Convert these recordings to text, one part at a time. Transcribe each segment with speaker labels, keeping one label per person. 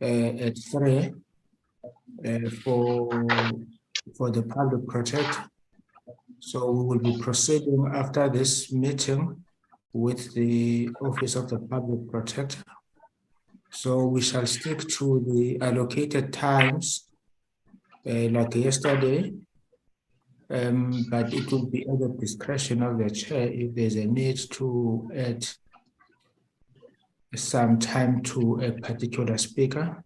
Speaker 1: at 3 for the public protector. So we will be proceeding after this meeting with the Office of the Public Protector. So we shall stick to the allocated times like yesterday, but it will be at the discretion of the chair if there's a need to add some time to a particular speaker.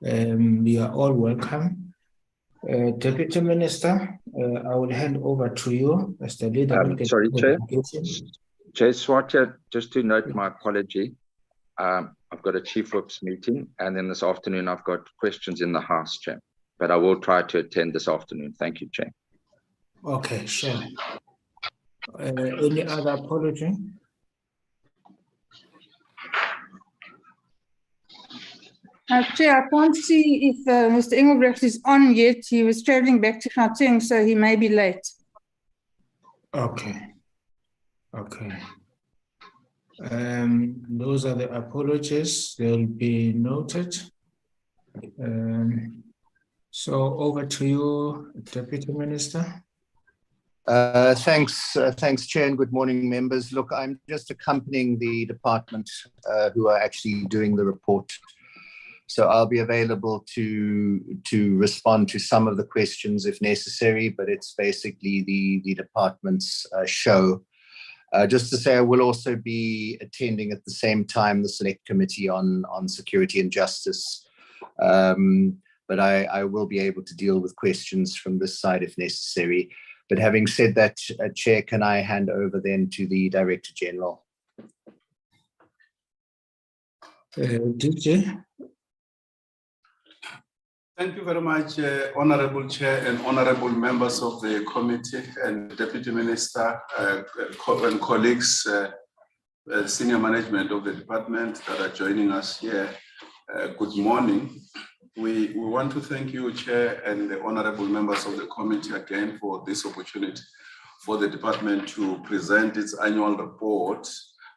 Speaker 1: You are all welcome. Deputy Minister, I will hand over to you as the leader of the
Speaker 2: sorry, Chair.
Speaker 1: delegation.
Speaker 2: Chair Swatcher, just to note my apology. I've got a Chief Whip's meeting, and then this afternoon I've got questions in the House, Chair. But I will try to attend this afternoon. Thank you, Chair.
Speaker 1: Okay, sure. Any other apology?
Speaker 3: Chair, I can't see if Mr. Engelbrecht is on yet. He was traveling back to Gauteng, so he may be late.
Speaker 1: Okay. Okay. Those are the apologies. They'll be noted. So over to you, Deputy Minister.
Speaker 4: Thanks, Chair, and good morning, members. Look, I'm just accompanying the department who are actually doing the report. So I'll be available to respond to some of the questions if necessary, but it's basically the department's show. Just to say, I will also be attending at the same time the Select Committee on Security and Justice. But I will be able to deal with questions from this side if necessary. But having said that, Chair, can I hand over then to the Director General?
Speaker 1: DJ.
Speaker 5: Thank you very much, Honorable Chair and Honorable members of the committee and Deputy Minister and colleagues, senior management of the department that are joining us here. Good morning. We want to thank you, Chair, and the honorable members of the committee again for this opportunity for the department to present its annual report.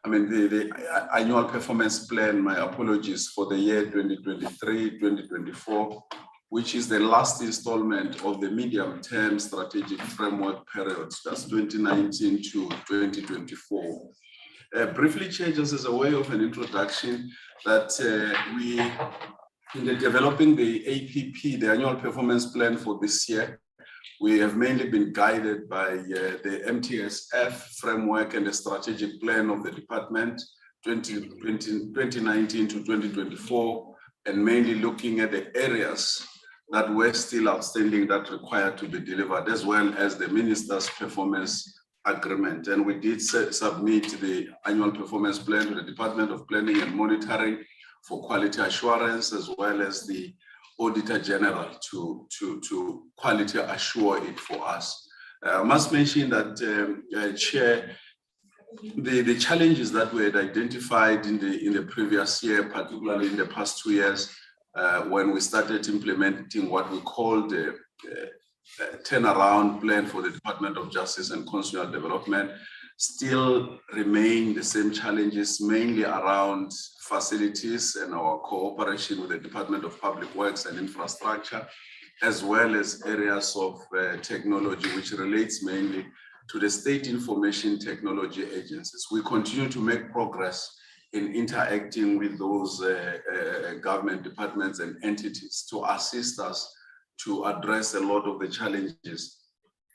Speaker 5: I mean, the annual performance plan, my apologies, for the year 2023-2024, which is the last installment of the medium-term strategic framework period, that's 2019 to 2024. Briefly, Chair, just as a way of an introduction, that in developing the APP, the annual performance plan for this year, we have mainly been guided by the MTSF framework and the strategic plan of the department 2019 to 2024, and mainly looking at the areas that were still outstanding that required to be delivered, as well as the minister's performance agreement. And we did submit the annual performance plan to the Department of Planning and Monitoring for quality assurance, as well as the Auditor General to quality assure it for us. I must mention that, Chair, the challenges that we had identified in the previous year, particularly in the past 2 years, when we started implementing what we called the turnaround plan for the Department of Justice and Constitutional Development, still remain the same challenges, mainly around facilities and our cooperation with the Department of Public Works and Infrastructure, as well as areas of technology, which relates mainly to the state information technology agencies. We continue to make progress in interacting with those government departments and entities to assist us to address a lot of the challenges.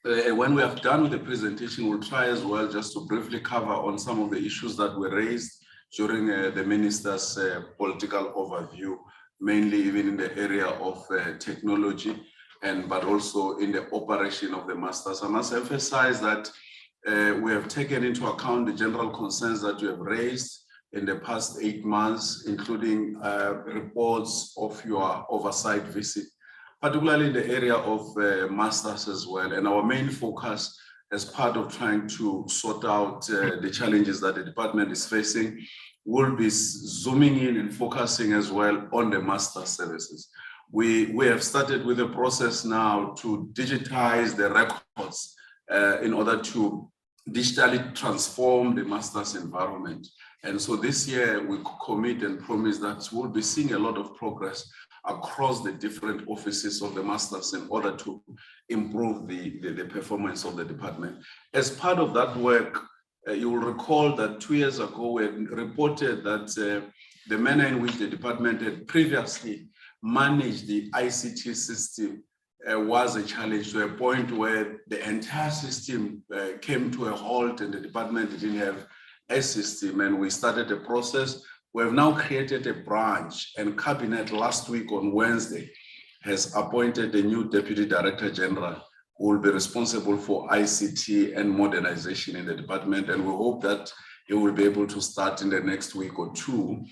Speaker 5: When we have done with the presentation, we'll try as well just to briefly cover on some of the issues that were raised during the minister's political overview, mainly even in the area of technology, but also in the operation of the masters. I must emphasize that we have taken into account the general concerns that you have raised in the past 8 months, including reports of your oversight visit, particularly in the area of masters as well. And our main focus as part of trying to sort out the challenges that the department is facing will be zooming in and focusing as well on the master services. We have started with a process now to digitize the records in order to digitally transform the master's environment. And so this year we commit and promise that we'll be seeing a lot of progress across the different offices of the masters in order to improve the performance of the department. As part of that work, you will recall that 2 years ago we reported that the manner in which the department had previously managed the ICT system was a challenge, to a point where the entire system came to a halt and the department didn't have a system, and we started a process. We have now created a branch, and Cabinet last week on Wednesday has appointed a new Deputy Director General who will be responsible for ICT and modernization in the department, and we hope that he will be able to start in the next week or two,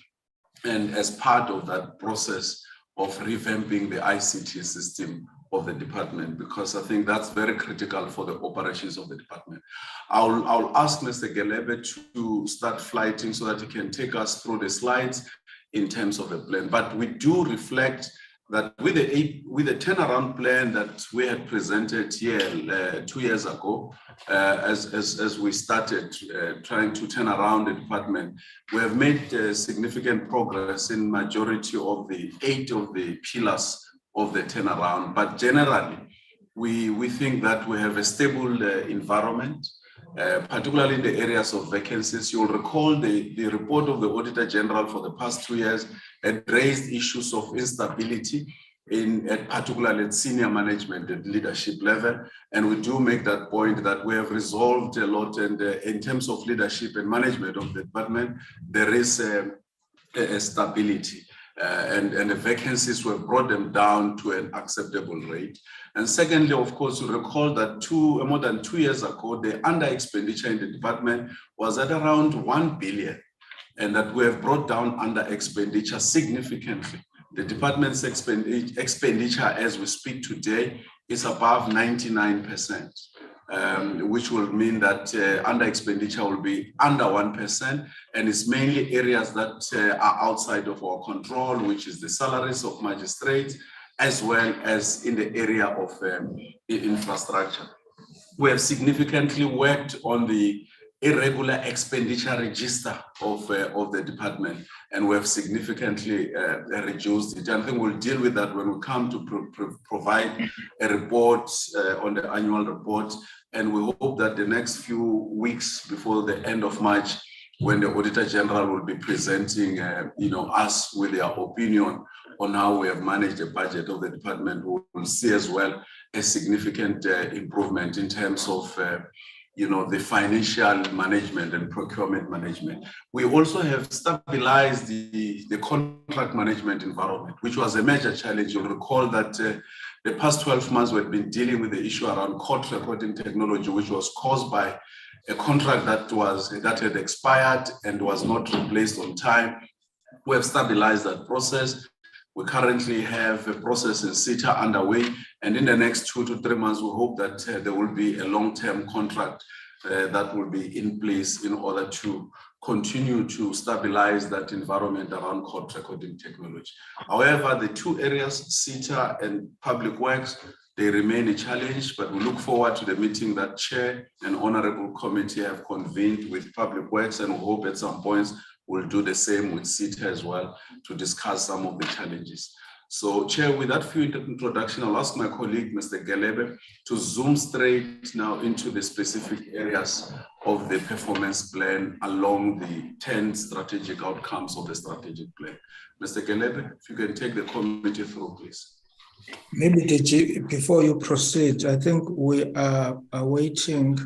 Speaker 5: and as part of that process of revamping the ICT system of the department, because I think that's very critical for the operations of the department. I'll ask Mr. Gelebe to start flighting so that he can take us through the slides in terms of the plan. But we do reflect that with the turnaround plan that we had presented here 2 years ago, as we started trying to turn around the department, we have made significant progress in majority of the 8 of the pillars of the turnaround. But generally, we think that we have a stable environment, particularly in the areas of vacancies. You'll recall the report of the Auditor General for the past 2 years had raised issues of instability particularly at senior management and leadership level. And we do make that point that we have resolved a lot, and in terms of leadership and management of the department, there is a stability. And the vacancies were brought them down to an acceptable rate. And secondly, of course, you recall that more than 2 years ago, the under expenditure in the department was at around 1 billion, and that we have brought down under expenditure significantly. The department's expenditure as we speak today is above 99%, which will mean that under expenditure will be under 1%, and it's mainly areas that are outside of our control, which is the salaries of magistrates, as well as in the area of infrastructure. We have significantly worked on the irregular expenditure register of the department, and we have significantly reduced it. And I think we'll deal with that when we come to provide a report on the annual report. And we hope that the next few weeks before the end of March, when the Auditor General will be presenting us with their opinion on how we have managed the budget of the department, we will see as well a significant improvement in terms of the financial management and procurement management. We also have stabilized the contract management environment, which was a major challenge. You'll recall that the past 12 months we've been dealing with the issue around court recording technology, which was caused by a contract that had expired and was not replaced on time. We have stabilized that process. We currently have a process in CETA underway, and in the next 2 to 3 months, we hope that there will be a long-term contract that will be in place in order to continue to stabilize that environment around court recording technology. However, the 2 areas, CETA and public works, they remain a challenge, but we look forward to the meeting that Chair and Honorable Committee have convened with public works, and we hope at some points we'll do the same with CETA as well to discuss some of the challenges. So, Chair, with that few introduction, I'll ask my colleague, Mr. Gelebe, to zoom straight now into the specific areas of the performance plan along the 10 strategic outcomes of the strategic plan. Mr. Gelebe, if you can take the committee through, please.
Speaker 1: Maybe, DG, before you proceed, I think we are awaiting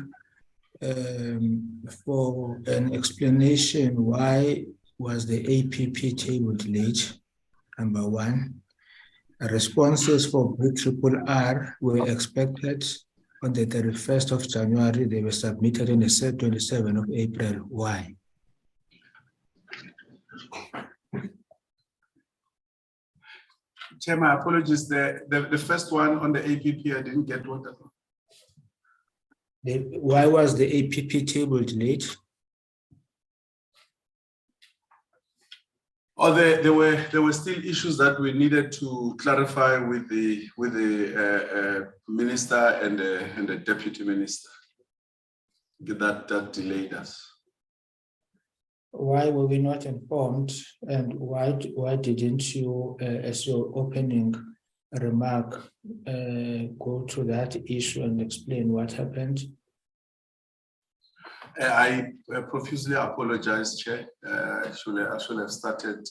Speaker 1: for an explanation why was the APP table late, number 1. Responses for BRRR were expected on the 31st of January. They were submitted on the 27th of April. Why?
Speaker 5: Chair, my apologies. The first one on the APP, I didn't get what that was.
Speaker 1: Why was the APP table late?
Speaker 5: Oh, there were still issues that we needed to clarify with the minister and the deputy minister. that delayed us.
Speaker 1: Why were we not informed, and why didn't you, as your opening remark, go to that issue and explain what happened?
Speaker 5: I profusely apologize, Chair. I should have started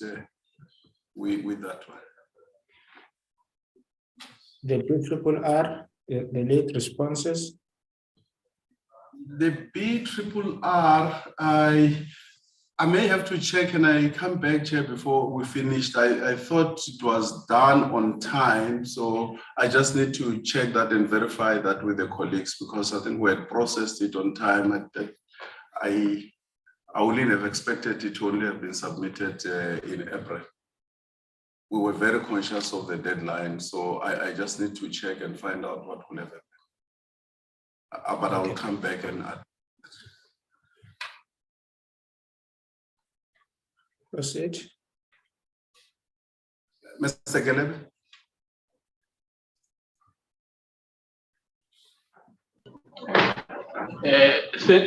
Speaker 5: with that one.
Speaker 1: The BRRR, the late responses.
Speaker 5: The BRRR, I may have to check and I come back, Chair, before we finished. I thought it was done on time, so I just need to check that and verify that with the colleagues, because I think we had processed it on time. I wouldn't have expected it to only have been submitted in April. We were very conscious of the deadline, so I just need to check and find out what will have happened. But I will come back and add.
Speaker 1: Proceed.
Speaker 5: Mr. Gelebe?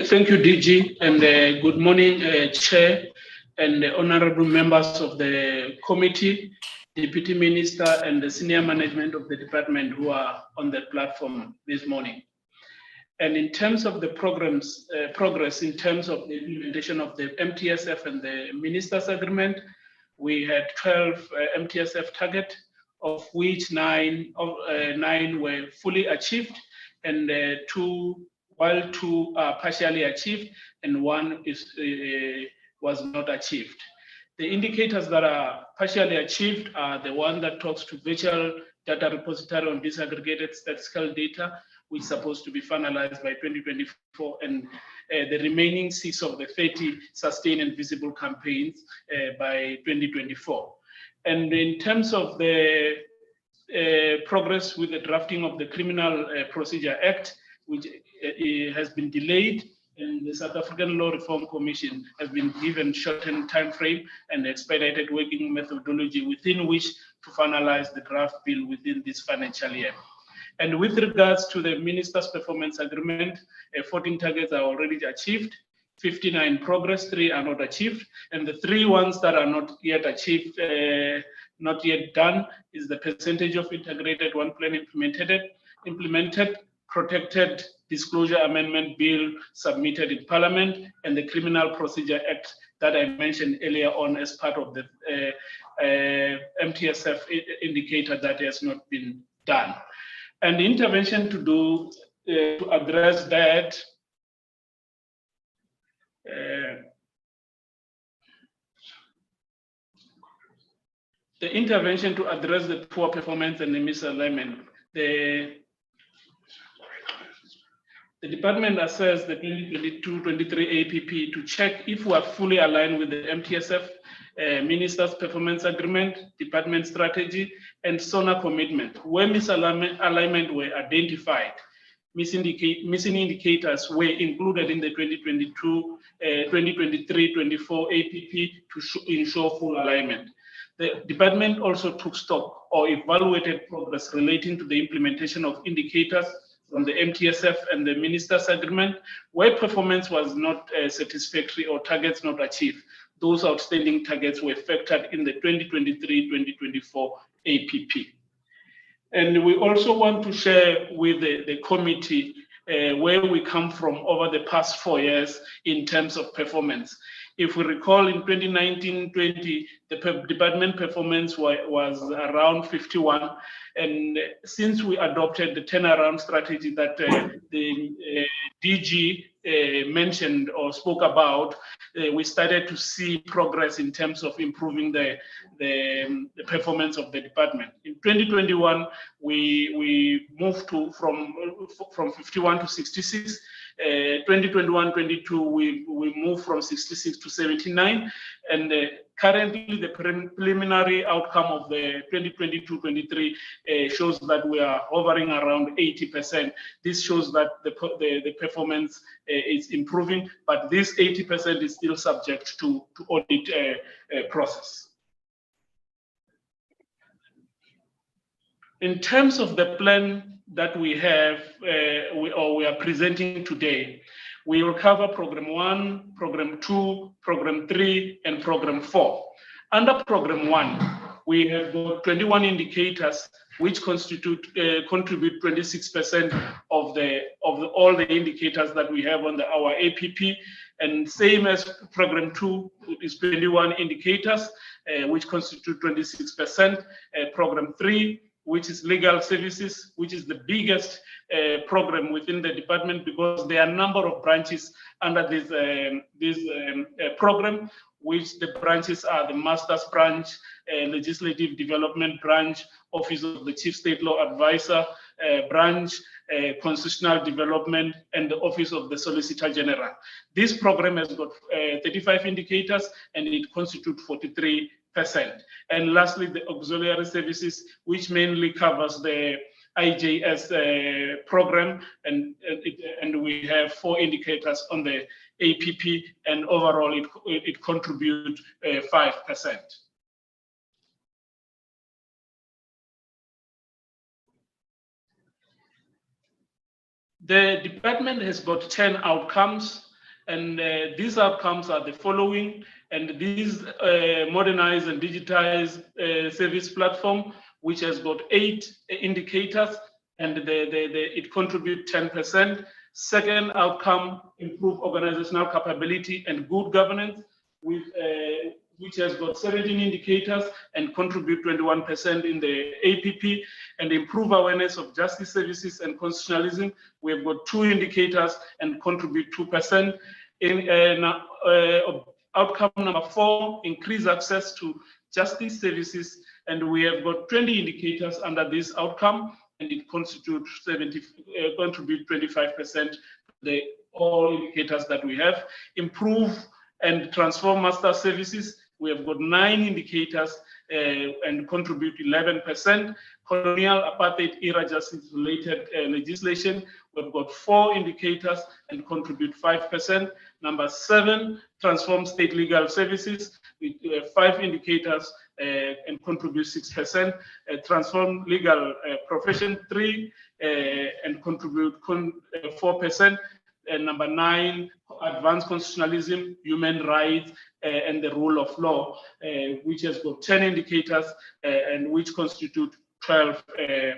Speaker 6: Thank you, DG, and good morning, Chair, and the honorable members of the committee, Deputy Minister, and the senior management of the department who are on the platform this morning. And in terms of the progress in terms of the implementation of the MTSF and the Ministers' Agreement, we had 12 MTSF targets, of which nine were fully achieved, and while two are partially achieved, and one was not achieved. The indicators that are partially achieved are the one that talks to virtual data repository on disaggregated statistical data, which is supposed to be finalized by 2024, and the remaining 6 of the 30 sustained and visible campaigns by 2024. And in terms of the progress with the drafting of the Criminal Procedure Act, which has been delayed, and the South African Law Reform Commission has been given shortened time frame and expedited working methodology within which to finalize the draft bill within this financial year. And with regards to the Minister's Performance Agreement, 14 targets are already achieved, 59 progress, 3 are not achieved, and the 3 ones that are not yet achieved, not yet done, is the percentage of integrated one plan implemented, protected disclosure amendment bill submitted in Parliament, and the Criminal Procedure Act that I mentioned earlier on as part of the MTSF indicator that has not been done. And the intervention to do to address that the intervention to address the poor performance and the misalignment. The department assessed the 2022-23 APP to check if we are fully aligned with the MTSF, Minister's Performance Agreement, Department Strategy, and SONA commitment. Where misalignment were identified, missing indicators were included in the 2023-24 APP to ensure full alignment. The department also took stock or evaluated progress relating to the implementation of indicators from the MTSF and the Minister's Agreement. Where performance was not satisfactory or targets not achieved, those outstanding targets were factored in the 2023-2024 APP. And we also want to share with the committee where we come from over the past 4 years in terms of performance. If we recall, in 2019-20, the department performance was around 51. And since we adopted the turnaround strategy that the DG mentioned or spoke about, we started to see progress in terms of improving the performance of the department. In 2021, we moved from 51 to 66. 2021-22, we moved from 66 to 79, and currently the preliminary outcome of the 2022-23 shows that we are hovering around 80%. This shows that the performance is improving, but this 80% is still subject to audit process. In terms of the plan that we have, we are presenting today, We will cover Program 1, Program 2, Program 3, and Program 4. Under Program 1, we have got 21 indicators which contribute 26% of all the indicators that we have on our APP, and same as Program 2 is 21 indicators which constitute 26%. Program 3, which is legal services, which is the biggest program within the department, because there are a number of branches under this program, which the branches are the Masters Branch, Legislative Development Branch, Office of the Chief State Law Advisor Branch, Constitutional Development, and the Office of the Solicitor General. This program has got 35 indicators, and it constitutes 43%. And lastly, the auxiliary services, which mainly covers the IJS program, and we have 4 indicators on the APP, and overall it contributes 5%. The department has got 10 outcomes, and these outcomes are the following. And these modernized and digitized service platform, which has got 8 indicators, and it contributes 10%. Second outcome, improve organizational capability and good governance, which has got 17 indicators and contribute 21% in the APP. And improve awareness of justice services and constitutionalism, we have got 2 indicators and contribute 2%. Outcome number 4, increase access to justice services, and we have got 20 indicators under this outcome, and it contribute 25% to all indicators that we have. Improve and transform master services, we have got 9 indicators and contribute 11%. Colonial apartheid era justice related legislation, we've got 4 indicators and contribute 5%. Number 7, transform state legal services, we have 5 indicators and contribute 6%. Transform legal profession, 3 and contribute 4%. And number 9, advanced constitutionalism, human rights, and the rule of law, which has got 10 indicators and which constitute 12%.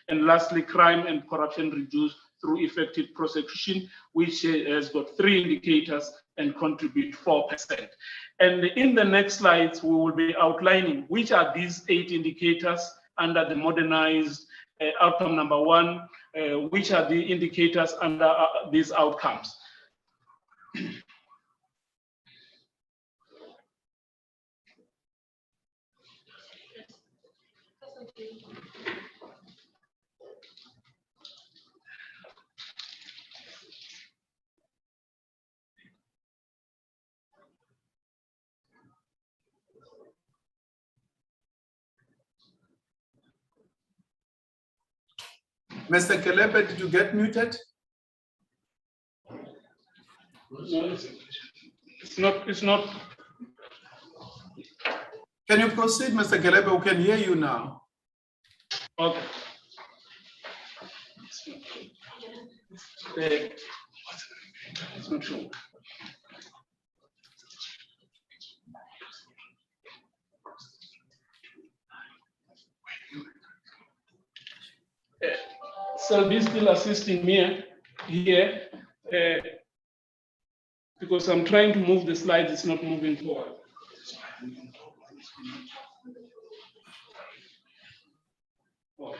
Speaker 6: And lastly, crime and corruption reduced through effective prosecution, which has got 3 indicators and contribute 4%. And in the next slides, we will be outlining which are these 8 indicators under the modernized outcome number 1, which are the indicators under these outcomes.
Speaker 5: Mr. Kelepe, did you get muted?
Speaker 6: No, it's not.
Speaker 5: Can you proceed, Mr. Kelepe? We can hear you now.
Speaker 6: Okay. It's not true. So this still assisting me here because I'm trying to move the slides, it's not moving forward. Oh.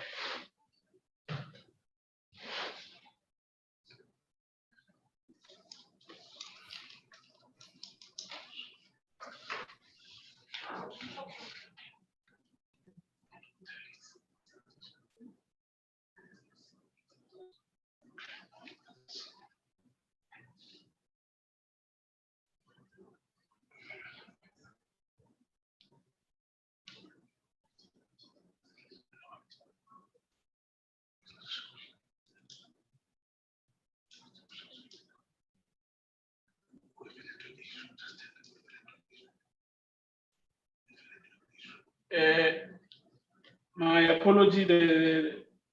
Speaker 6: My apology,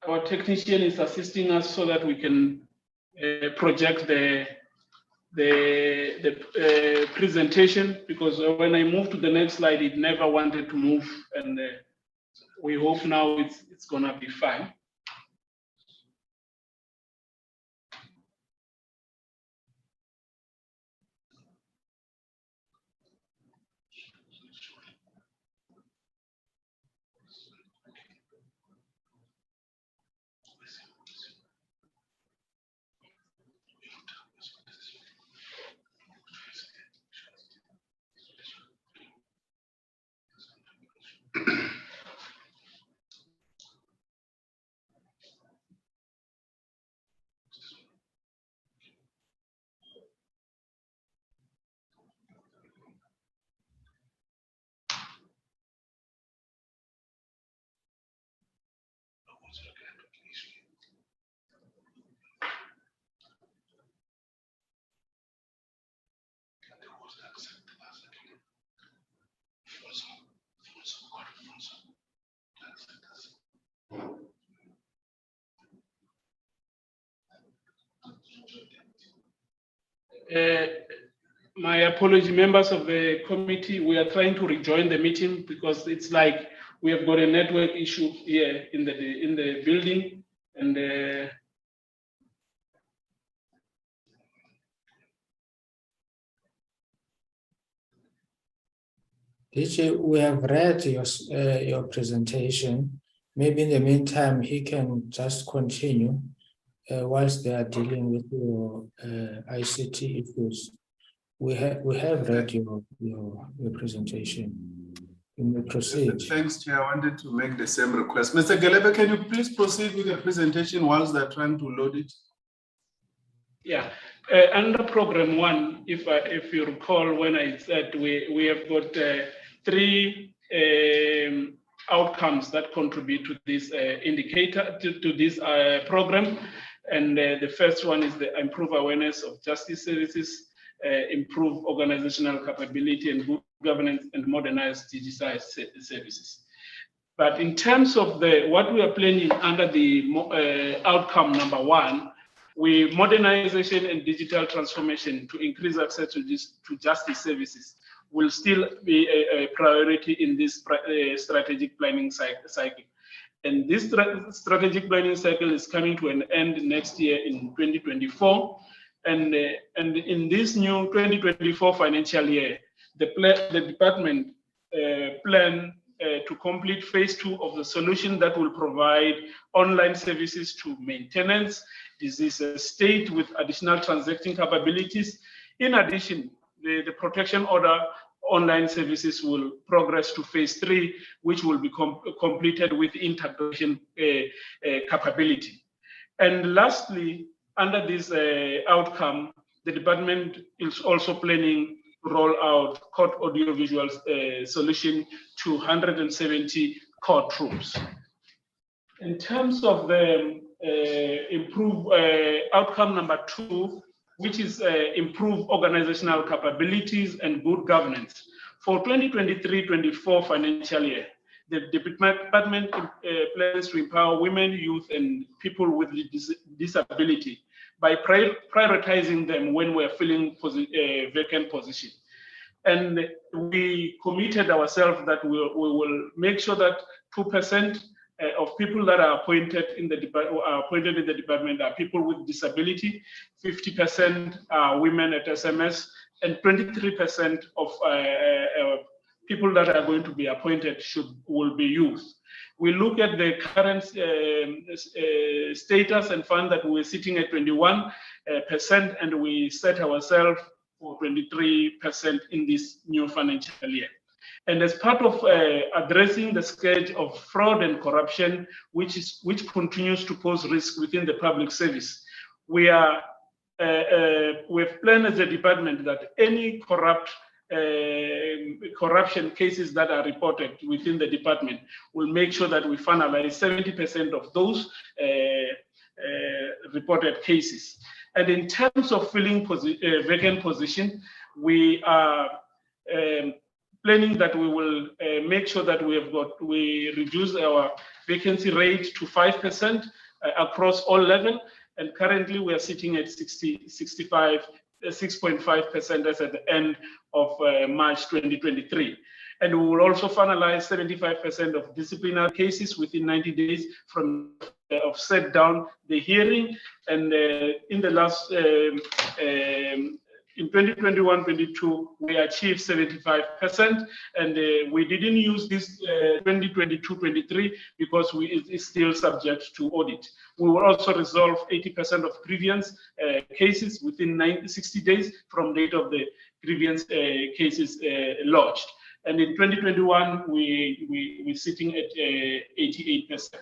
Speaker 6: our technician is assisting us so that we can project the presentation, because when I moved to the next slide, it never wanted to move, and we hope now it's gonna be fine. My apology, members of the committee. We are trying to rejoin the meeting because it's like we have got a network issue here in the building, and
Speaker 1: DJ, we have read your presentation. Maybe in the meantime, he can just continue whilst they are dealing with your ICT issues. We have read your presentation. You may proceed.
Speaker 5: Thanks, Chair. I wanted to make the same request. Mr. Gelebe, can you please proceed with the presentation whilst they're trying to load it?
Speaker 6: yeah. Under program 1, if you recall, when I said we have got 3 outcomes that contribute to this indicator, to this program. And the first one is the improve awareness of justice services, improve organizational capability and good governance, and modernize digitized services. But in terms of what we are planning under the outcome number 1, modernization and digital transformation to increase access to justice services will still be a priority in this strategic planning cycle. And this strategic planning cycle is coming to an end next year in 2024. And in this new 2024 financial year, the department plan to complete phase 2 of the solution that will provide online services to maintenance, disease state with additional transacting capabilities. In addition, the protection order online services will progress to phase 3, which will be completed with integration capability. And lastly, under this outcome, the department is also planning to roll out court audiovisual solution to 170 courtrooms. In terms of the outcome number 2, which is improve organizational capabilities and good governance. For 2023-24 financial year, the department plans to empower women, youth, and people with disability by prioritizing them when we're filling vacant position. And we committed ourselves that we will make sure that 2% of people that are appointed in the department are people with disability, 50% are women at SMS, and 23% of people that are going to be appointed will be youth. We look at the current status and find that we're sitting at 21%, and we set ourselves for 23% in this new financial year. And as part of addressing the scourge of fraud and corruption, which continues to pose risk within the public service, we've planned as a department that any corruption cases that are reported within the department will make sure that we finalize 70% of those reported cases. And in terms of filling vacant position, we are planning that we will make sure that we reduce our vacancy rate to 5% across all levels, and currently we are sitting at 6.5% as at the end of March 2023. And we will also finalize 75% of disciplinary cases within 90 days from of set down the hearing. And in the last, in 2021-22, we achieved 75%, and we didn't use this 2022-23 because it's still subject to audit. We will also resolve 80% of grievance cases within 60 days from date of the grievance cases lodged. And in 2021, we're sitting at 88%.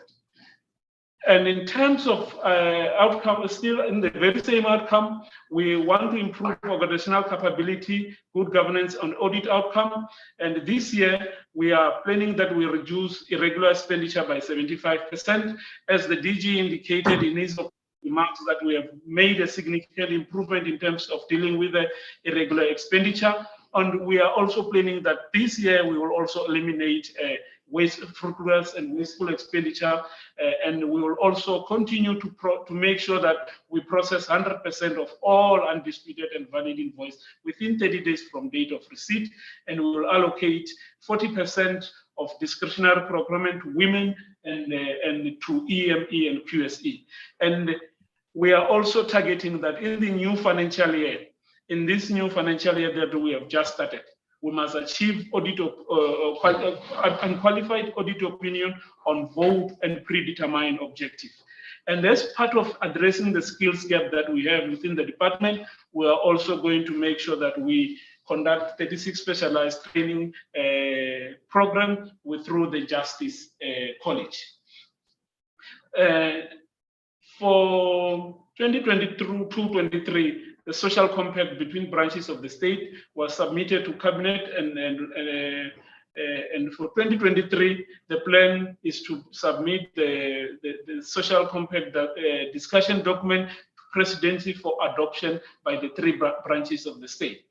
Speaker 6: And in terms of outcome, still in the very same outcome, we want to improve organizational capability, good governance on audit outcome. And this year, we are planning that we reduce irregular expenditure by 75%. As the DG indicated in his remarks, that we have made a significant improvement in terms of dealing with the irregular expenditure. And we are also planning that this year we will also eliminate frivolous and wasteful expenditure, and we will also continue to make sure that we process 100% of all undisputed and valid invoice within 30 days from date of receipt, and we will allocate 40% of discretionary procurement to women and to EME and QSE. And we are also targeting that in the new financial year, in this new financial year that we have just started, we must achieve audit of unqualified audit opinion on vote and predetermined objective. And as part of addressing the skills gap that we have within the department, we are also going to make sure that we conduct 36 specialized training program through the Justice College. For 2022-23, the social compact between branches of the state was submitted to cabinet, and for 2023, the plan is to submit the social compact discussion document to presidency for adoption by the 3 branches of the state.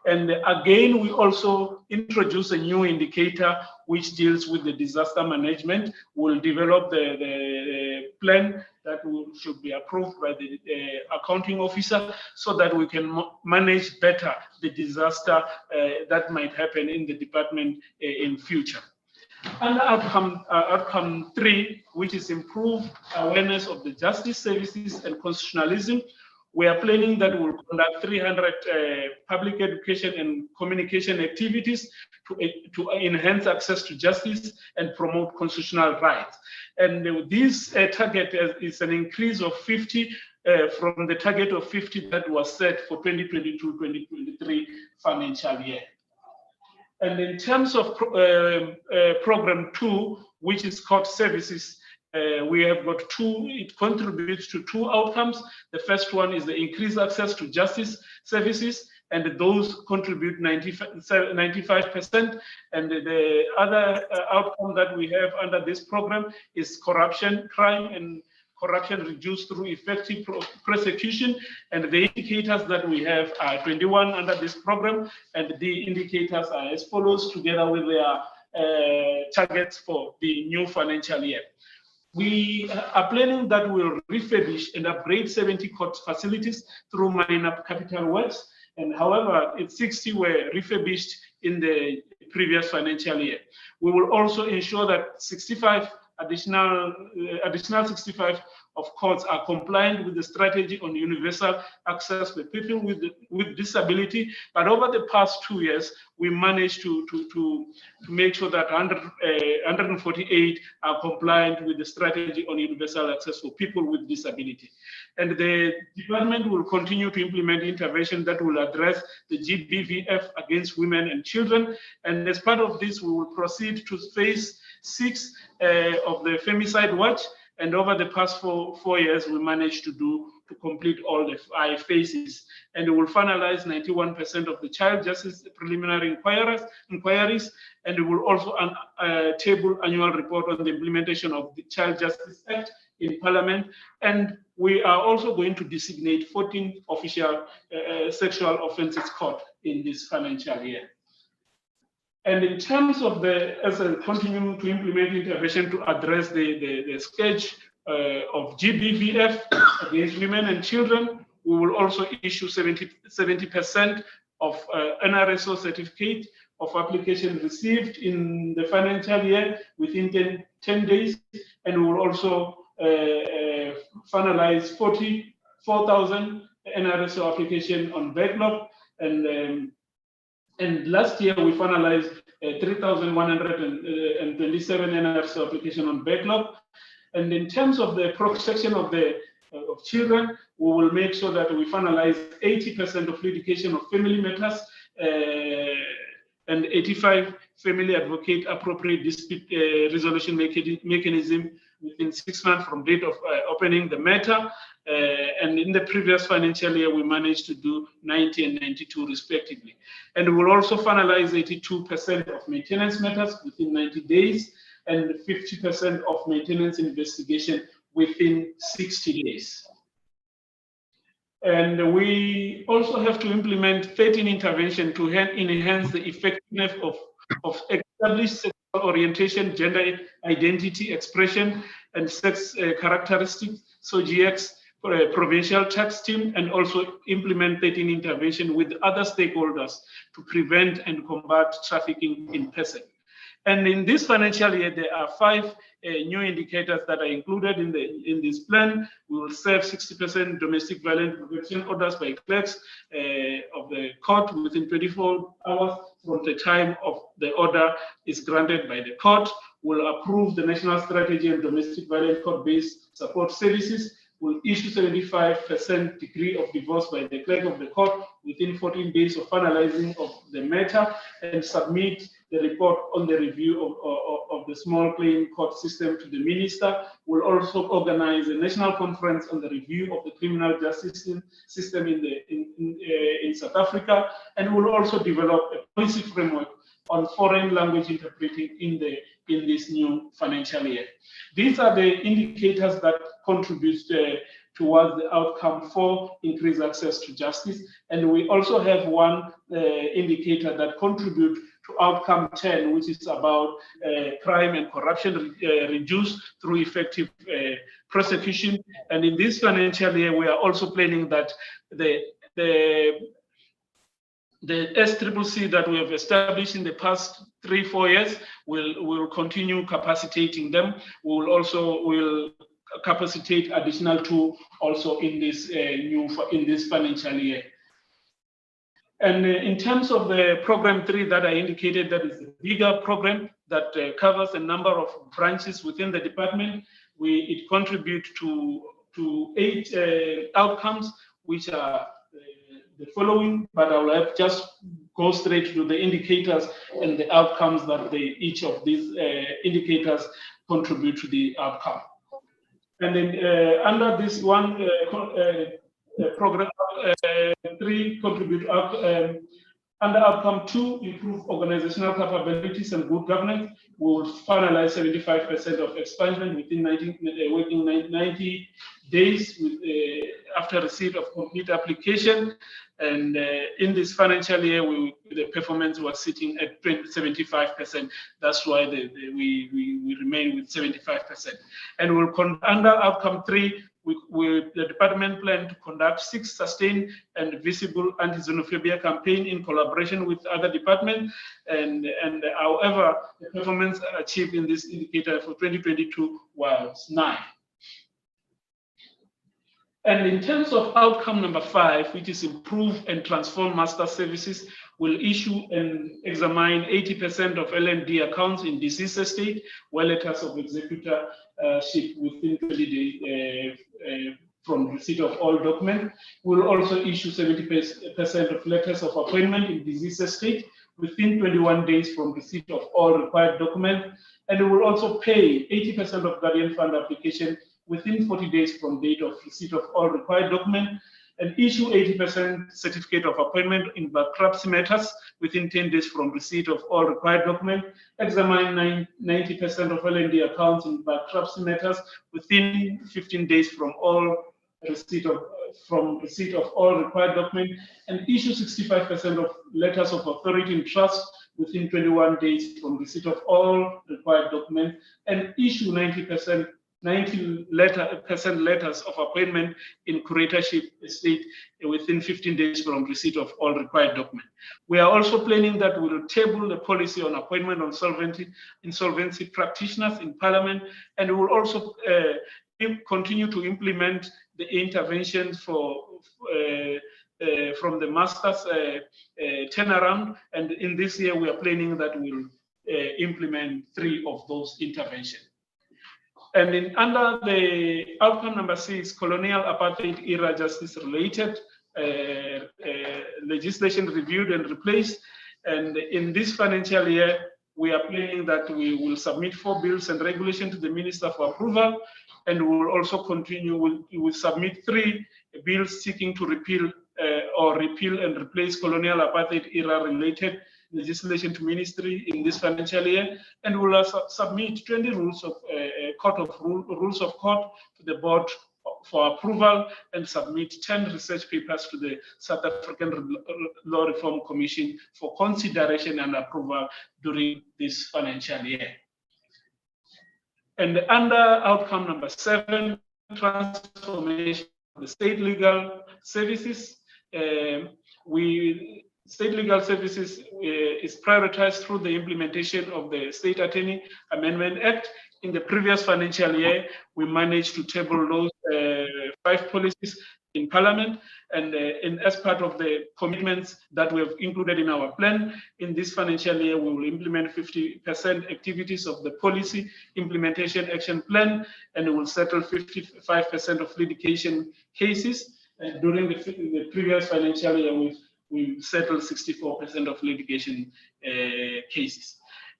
Speaker 6: And again, we also introduce a new indicator which deals with the disaster management. We'll develop the plan that should be approved by the accounting officer so that we can manage better the disaster that might happen in the department in future. And outcome 3, which is improved awareness of the justice services and constitutionalism. We are planning that we'll conduct 300 public education and communication activities to enhance access to justice and promote constitutional rights. And this target is an increase of 50 from the target of 50 that was set for 2022-2023 financial year. And in terms of program 2, which is court services, we have got 2, it contributes to 2 outcomes. The first one is the increased access to justice services, and those contribute 95%. And the other outcome that we have under this program is corruption, crime and corruption reduced through effective prosecution. And the indicators that we have are 21 under this program, and the indicators are as follows, together with their targets for the new financial year. We are planning that we'll refurbish and upgrade 70 court facilities through minor capital works. And however, 60 were refurbished in the previous financial year. We will also ensure that 65 additional 65 of courts are compliant with the strategy on universal access for people with disability. But over the past 2 years, we managed to make sure that 148 are compliant with the strategy on universal access for people with disability. And the department will continue to implement intervention that will address the GBVF against women and children. And as part of this, we will proceed to phase 6 of the femicide watch. And over the past four years, we managed to complete all the 5 phases. And we will finalize 91% of the child justice preliminary inquiries. And we will also table annual report on the implementation of the Child Justice Act in Parliament. And we are also going to designate 14 official sexual offences court in this financial year. And in terms of continuing to implement intervention to address the scourge of GBVF against women and children. We will also issue 70% of NRSO certificate of application received in the financial year within 10 days. And we will also finalize 44,000 NRSO application on backlog. And last year we finalized 3,127 NRSO application on backlog. And in terms of the protection of children, we will make sure that we finalize 80% of litigation of family matters and 85 family advocate appropriate dispute resolution mechanism within 6 months from date of opening the matter. And in the previous financial year, we managed to do 90 and 92 respectively. And we'll also finalize 82% of maintenance matters within 90 days and 50% of maintenance investigation within 60 days. And we also have to implement 13 interventions to enhance the effectiveness of established sexual orientation, gender identity expression, and sex characteristics, so GX provincial tax team, and also implement 13 interventions with other stakeholders to prevent and combat trafficking in person. And in this financial year, there are 5 new indicators that are included in this plan. We will serve 60% domestic violence prevention orders by clerks of the court within 24 hours from the time of the order is granted by the court. We'll approve the national strategy on domestic violence court-based support services. Will issue 75% degree of divorce by the clerk of the court within 14 days of finalizing of the matter, and submit the report on the review of the small claim court system to the minister. We'll also organize a national conference on the review of the criminal justice system in South Africa, and we'll also develop a policy framework on foreign language interpreting in this new financial year. These are the indicators that contribute towards the outcome for increased access to justice. And we also have one indicator that contributes to outcome 10, which is about crime and corruption reduced through effective prosecution. And in this financial year, we are also planning that the SCCC that we have established in the past 3-4 years, will continue capacitating them. Will capacitate additional 2 also in this financial year. And in terms of the program 3 that I indicated, that is a bigger program that covers a number of branches within the department. It contributes to 8 outcomes, which are the following, but I will have just go straight to the indicators and the outcomes that each of these indicators contribute to the outcome. And then under this one program 3 contribute under outcome 2, improve organizational capabilities and good governance. We will finalize 75% of expansion within 90 days after receipt of complete application. And in this financial year, the performance was sitting at 75%. That's why we remain with 75%. And under outcome 3, the department plan to conduct 6 sustained and visible anti-xenophobia campaign in collaboration with other departments. And however, the performance achieved in this indicator for 2022 was 9. And in terms of outcome number 5, which is improve and transform master services, will issue and examine 80% of LND accounts in deceased estate, where letters of executorship within 20 days from receipt of all documents. We'll also issue 70% of letters of appointment in deceased estate within 21 days from receipt of all required documents. And we will also pay 80% of guardian fund application within 40 days from date of receipt of all required documents, and issue 80% certificate of appointment in bankruptcy matters within 10 days from receipt of all required documents, examine 90% of LND accounts in bankruptcy matters within 15 days from receipt of all required documents, and issue 65% of letters of authority in trust within 21 days from receipt of all required documents, and issue 90% 90% letters of appointment in curatorship estate within 15 days from receipt of all required documents. We are also planning that we will table the policy on appointment of insolvency practitioners in Parliament, and we will also continue to implement the interventions from the masters turnaround, and in this year we are planning that we will implement 3 of those interventions. And under the outcome number 6, colonial apartheid era justice related legislation reviewed and replaced. And in this financial year, we are planning that we will submit 4 bills and regulations to the Minister for approval. And we will also continue, we will submit 3 bills seeking to repeal and replace colonial apartheid era related legislation to ministry in this financial year, and we will submit 20 rules of rules of court to the board for approval, and submit 10 research papers to the South African Law Reform Commission for consideration and approval during this financial year. And under outcome number 7, transformation of the state legal services, State legal services is prioritized through the implementation of the State Attorney Amendment Act. In the previous financial year, we managed to table those 5 policies in Parliament, and as part of the commitments that we have included in our plan, in this financial year, we will implement 50% activities of the policy implementation action plan, and we will settle 55% of litigation cases. During the previous financial year, we settled 64% of litigation cases.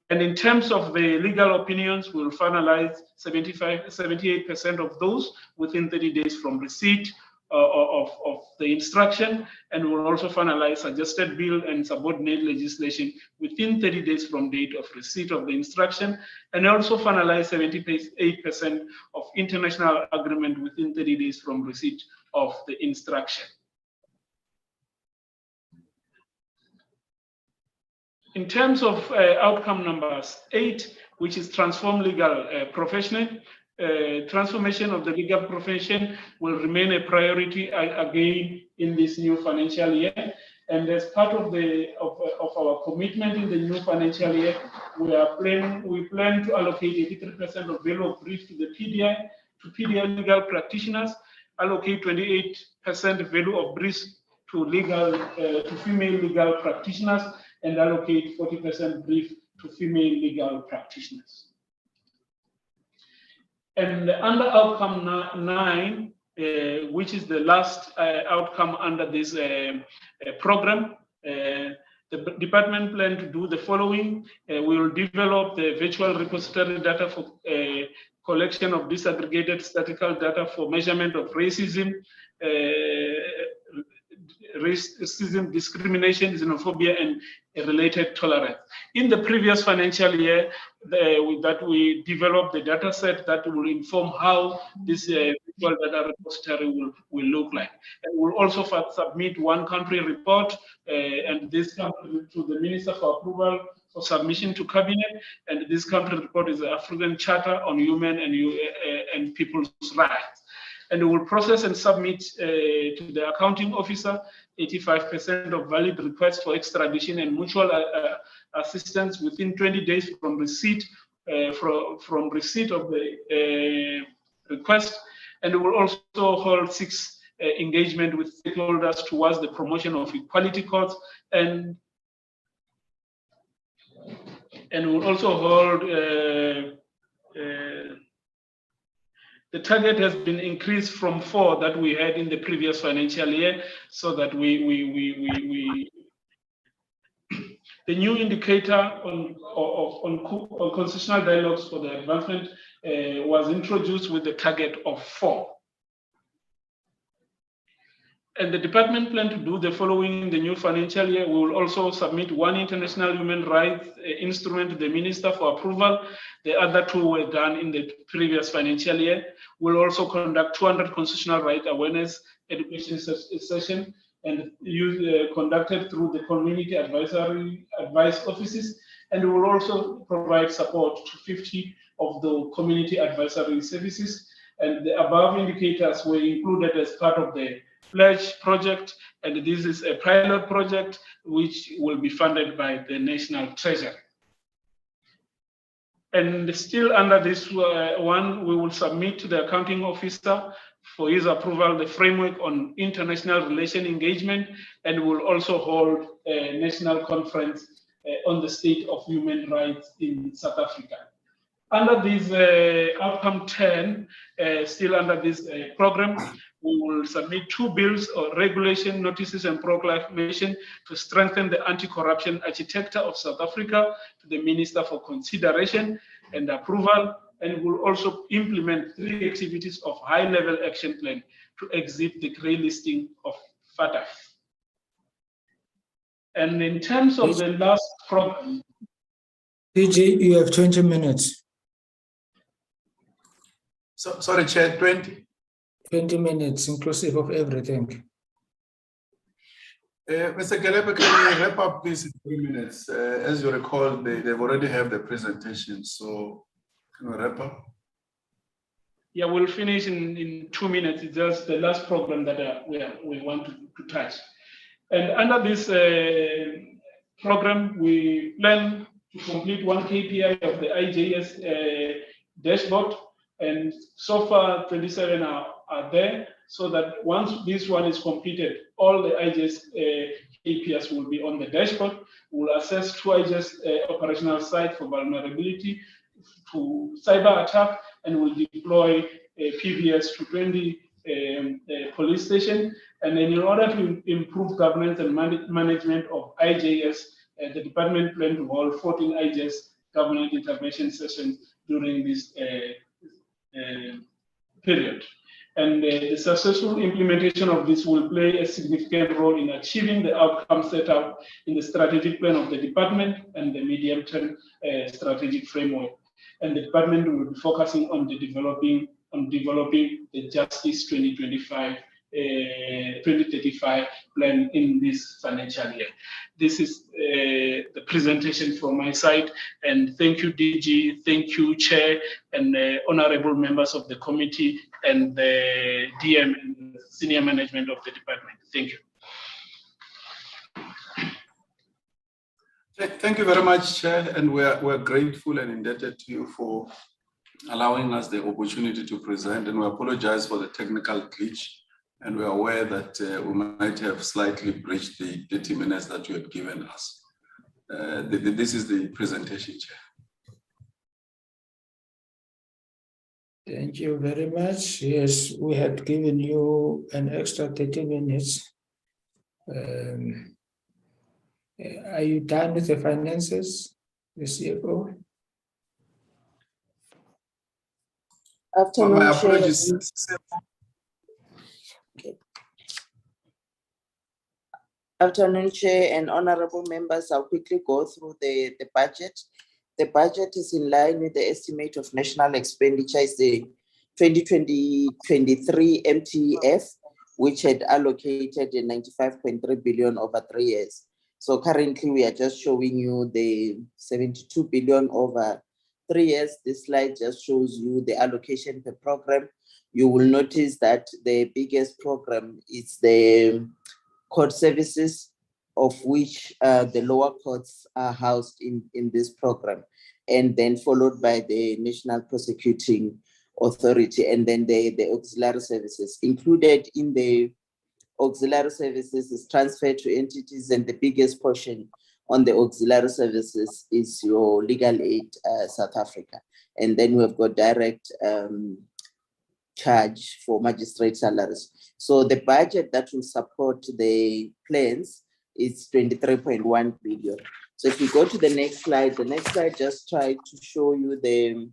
Speaker 6: And in terms of the legal opinions, we'll finalize 78% of those within 30 days from receipt of the instruction, and we'll also finalize suggested bill and subordinate legislation within 30 days from date of receipt of the instruction, and also finalize 78% of international agreement within 30 days from receipt of the instruction. In terms of outcome number 8, which is transform legal profession, transformation of the legal profession will remain a priority again in this new financial year. And as part of our commitment in the new financial year, we plan to allocate 83% of value of brief to the PDI legal practitioners, allocate 28% value of briefs to female legal practitioners, and allocate 40% brief to female legal practitioners. And under outcome 9, which is the last outcome under this program, the department plan to do the following. We will develop the virtual repository data for collection of disaggregated statistical data for measurement of racism, discrimination, xenophobia, and related tolerance. In the previous financial year, we developed the data set that will inform how this virtual data repository will look like. And we'll also submit 1 country report, and this country to the Minister for approval for submission to Cabinet. And this country report is the African Charter on Human and People's Rights. And we will process and submit to the accounting officer 85% of valid requests for extradition and mutual assistance within 20 days from receipt from receipt of the request. And we will also hold 6 engagement with stakeholders towards the promotion of equality courts, and we'll also hold the target has been increased from 4 that we had in the previous financial year, so that the new indicator on constitutional dialogues for the advancement was introduced with the target of 4. And the department plan to do the following in the new financial year. We will also submit 1 international human rights instrument to the Minister for approval. The other 2 were done in the previous financial year. We'll also conduct 200 constitutional right awareness education session, and conducted through the community advice offices. And we will also provide support to 50 of the community advisory services. And the above indicators were included as part of the pledge project. And this is a pilot project which will be funded by the National Treasury. And still under this one, we will submit to the accounting officer for his approval the framework on international relation engagement, and will also hold a national conference on the state of human rights in South Africa. Under this outcome 10, still under this program, we will submit 2 bills or regulation notices and proclamation to strengthen the anti-corruption architecture of South Africa to the Minister for consideration and approval, and will also implement 3 activities of high-level action plan to exit the grey listing of FATF. And in terms of the last program,
Speaker 1: DG, you have 20 minutes.
Speaker 5: So, sorry, Chair, 20.
Speaker 1: 20 minutes, inclusive of everything.
Speaker 5: Mr. Gelebe, can we wrap up this in 3 minutes? As you recall, they've already have the presentation, so can we wrap up?
Speaker 6: Yeah, we'll finish in 2 minutes. It's just the last program that we want to touch. And under this program, we plan to complete 1 KPI of the IJS dashboard. And so far, 27 are there, so that once this one is completed, all the IJS KPIs will be on the dashboard. We'll assess 2 IJS operational sites for vulnerability to cyber attack, and we'll deploy PBS to 20 police stations. And then in order to improve governance and management of IJS, the department plan to hold 14 IJS government intervention sessions during this period. And the successful implementation of this will play a significant role in achieving the outcomes set out in the strategic plan of the department and the medium-term strategic framework. And the department will be focusing on developing the Justice 2035 plan in this financial year. This is the presentation from my side, and thank you, DG, thank you, Chair, and honorable members of the committee, and the DM and senior management of the department. Thank you.
Speaker 5: Thank you very much, Chair, and we're grateful and indebted to you for allowing us the opportunity to present, and we apologize for the technical glitch, and we're aware that we might have slightly breached the 30 minutes that you had given us. This is the presentation, Chair.
Speaker 1: Thank you very much. Yes, we had given you an extra 30 minutes. Are you done with the finances, the CFO?
Speaker 7: Afternoon,
Speaker 5: My
Speaker 7: Chair.
Speaker 5: apologies.
Speaker 7: Okay. Afternoon, Chair and honorable members. I'll quickly go through the budget. The budget is in line with the estimate of national expenditure. Is the 2020-23 MTF, which had allocated 95.3 billion over 3 years. So currently we are just showing you the 72 billion over 3 years. This slide just shows you the allocation per program. You will notice that the biggest program is the court services, of which the lower courts are housed in this program, and then followed by the National Prosecuting Authority, and then the auxiliary services. Included in the auxiliary services is transferred to entities, and the biggest portion on the auxiliary services is your legal aid South Africa. And then we've got direct charge for magistrate salaries. So the budget that will support the plans is 23.1 billion. So if you go to the next slide just try to show you the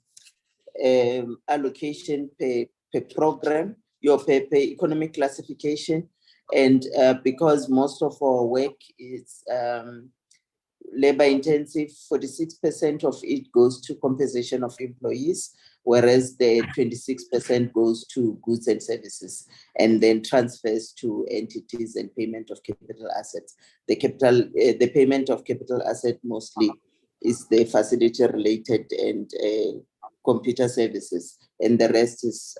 Speaker 7: allocation per program, your per economic classification. And because most of our work is labor intensive, 46% of it goes to compensation of employees, whereas the 26% goes to goods and services, and then transfers to entities and payment of capital assets. The payment of capital asset mostly is the facility related and computer services, and the rest is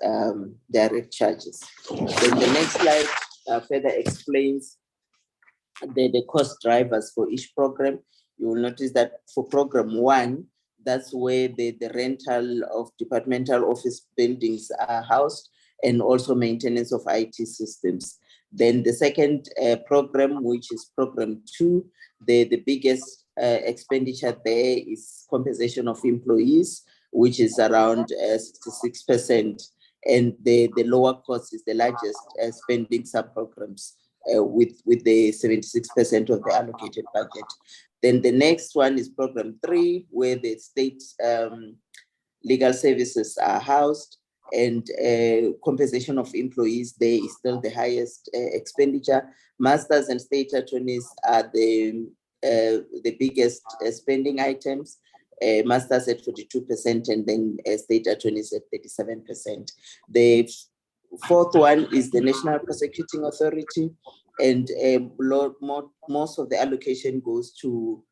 Speaker 7: direct charges. Then the next slide further explains the cost drivers for each program. You will notice that for program 1, that's where the rental of departmental office buildings are housed, and also maintenance of IT systems. Then the second program, which is program 2, the biggest expenditure there is compensation of employees, which is around 66%. And the lower cost is the largest spending sub-programs with the 76% of the allocated budget. Then the next one is program 3, where the state legal services are housed, and compensation of employees there is still the highest expenditure. Masters and state attorneys are the biggest spending items. Masters at 42%, and then state attorneys at 37%. The fourth one is the National Prosecuting Authority, and most of the allocation goes to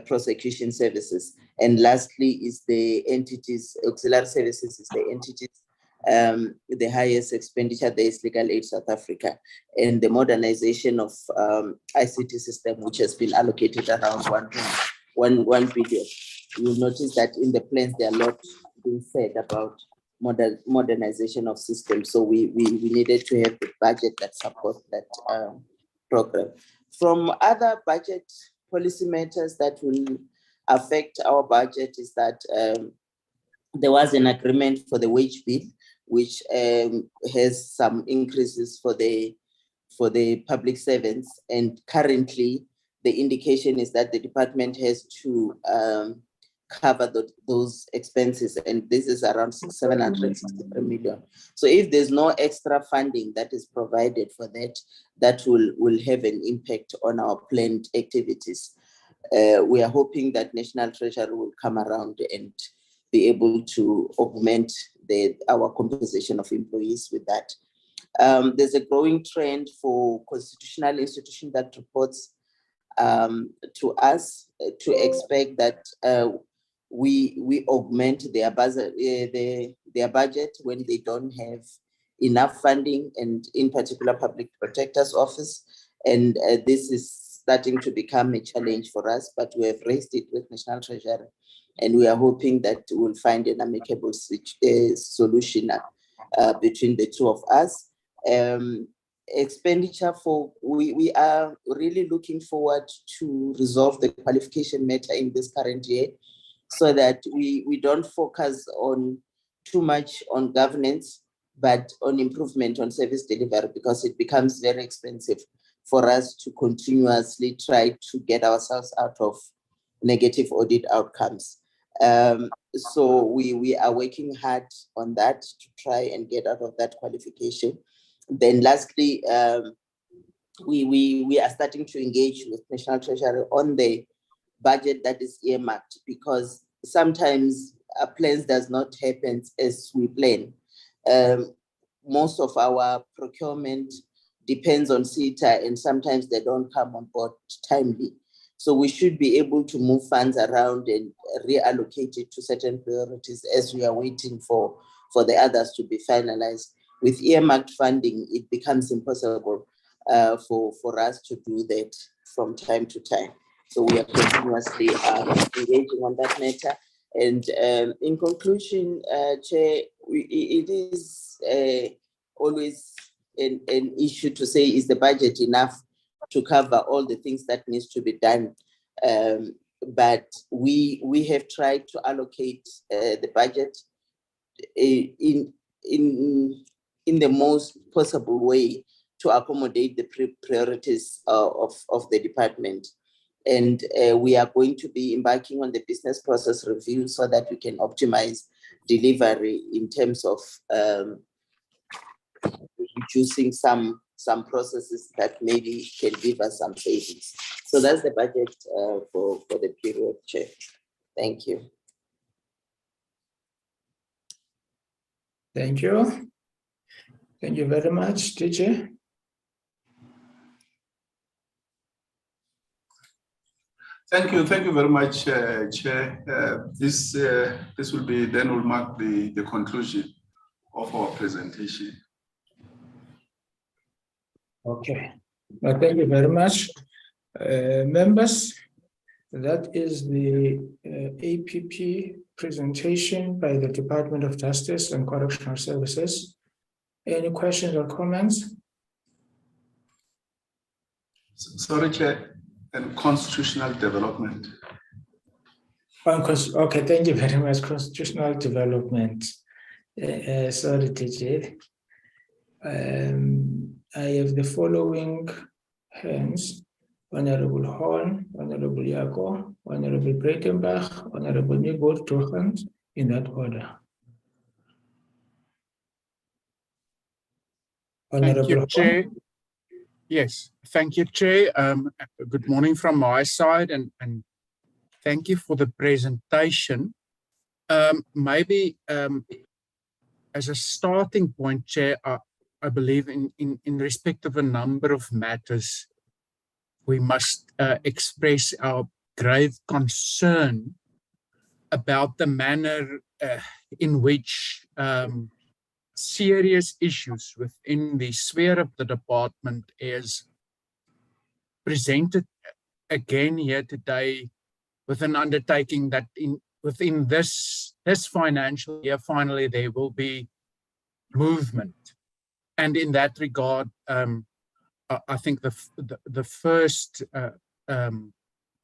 Speaker 7: prosecution services. And lastly is the entities, auxiliary services is the entities. The highest expenditure there is Legal Aid South Africa, and the modernization of ICT system, which has been allocated around 1 billion. You'll notice that in the plans there are a lot being said about modernization of systems. So we needed to have the budget that supports that program. From other budget policy matters that will affect our budget is that there was an agreement for the wage bill, which has some increases for the public servants, and currently the indication is that the department has to cover those expenses, and this is around 763 million. So if there's no extra funding that is provided for that, that will have an impact on our planned activities. We are hoping that National Treasury will come around and be able to augment our compensation of employees with that. There's a growing trend for constitutional institution that reports to us to expect that we augment their budget when they don't have enough funding, and in particular Public Protector's Office. And this is starting to become a challenge for us, but we have raised it with National Treasury, and we are hoping that we'll find an amicable solution between the two of us. Expenditure we are really looking forward to resolve the qualification matter in this current year, so that we don't focus on too much on governance, but on improvement on service delivery, because it becomes very expensive for us to continuously try to get ourselves out of negative audit outcomes. So we are working hard on that to try and get out of that qualification. Then lastly, we are starting to engage with National Treasury on the budget that is earmarked, because sometimes plans does not happen as we plan. Most of our procurement depends on CETA, and sometimes they don't come on board timely. So we should be able to move funds around and reallocate it to certain priorities as we are waiting for the others to be finalized. With earmarked funding, it becomes impossible for us to do that from time to time. So we are continuously engaging on that matter. And in conclusion, Chair, it is always an issue to say, is the budget enough to cover all the things that needs to be done? But we have tried to allocate the budget in the most possible way to accommodate the priorities of the department. And we are going to be embarking on the business process review so that we can optimize delivery in terms of reducing some processes that maybe can give us some savings. So that's the budget for the period, Chair. Thank you.
Speaker 1: Thank you. Thank you very much, teacher.
Speaker 5: Thank you very much, Chair. This will mark the conclusion of our presentation.
Speaker 1: Okay, well, thank you very much. Members, that is the APP presentation by the Department of Justice and Correctional Services. Any questions or comments?
Speaker 5: Sorry, Chair, and constitutional development.
Speaker 1: Okay, thank you very much. Constitutional development. Sorry, TJ. I have the following hands: Honorable Horn, Honorable Yako, Honorable Breitenbach, Honorable Nibor Tochand, in that order.
Speaker 8: Thank you,
Speaker 1: Honorable
Speaker 8: Chair.
Speaker 1: Horn.
Speaker 8: Yes, thank you, Chair. Good morning from my side, and thank you for the presentation. Maybe as a starting point, Chair, I believe in respect of a number of matters, we must express our grave concern about the manner in which serious issues within the sphere of the department is presented again here today, with an undertaking that within this financial year, finally there will be movement. And in that regard, I think the first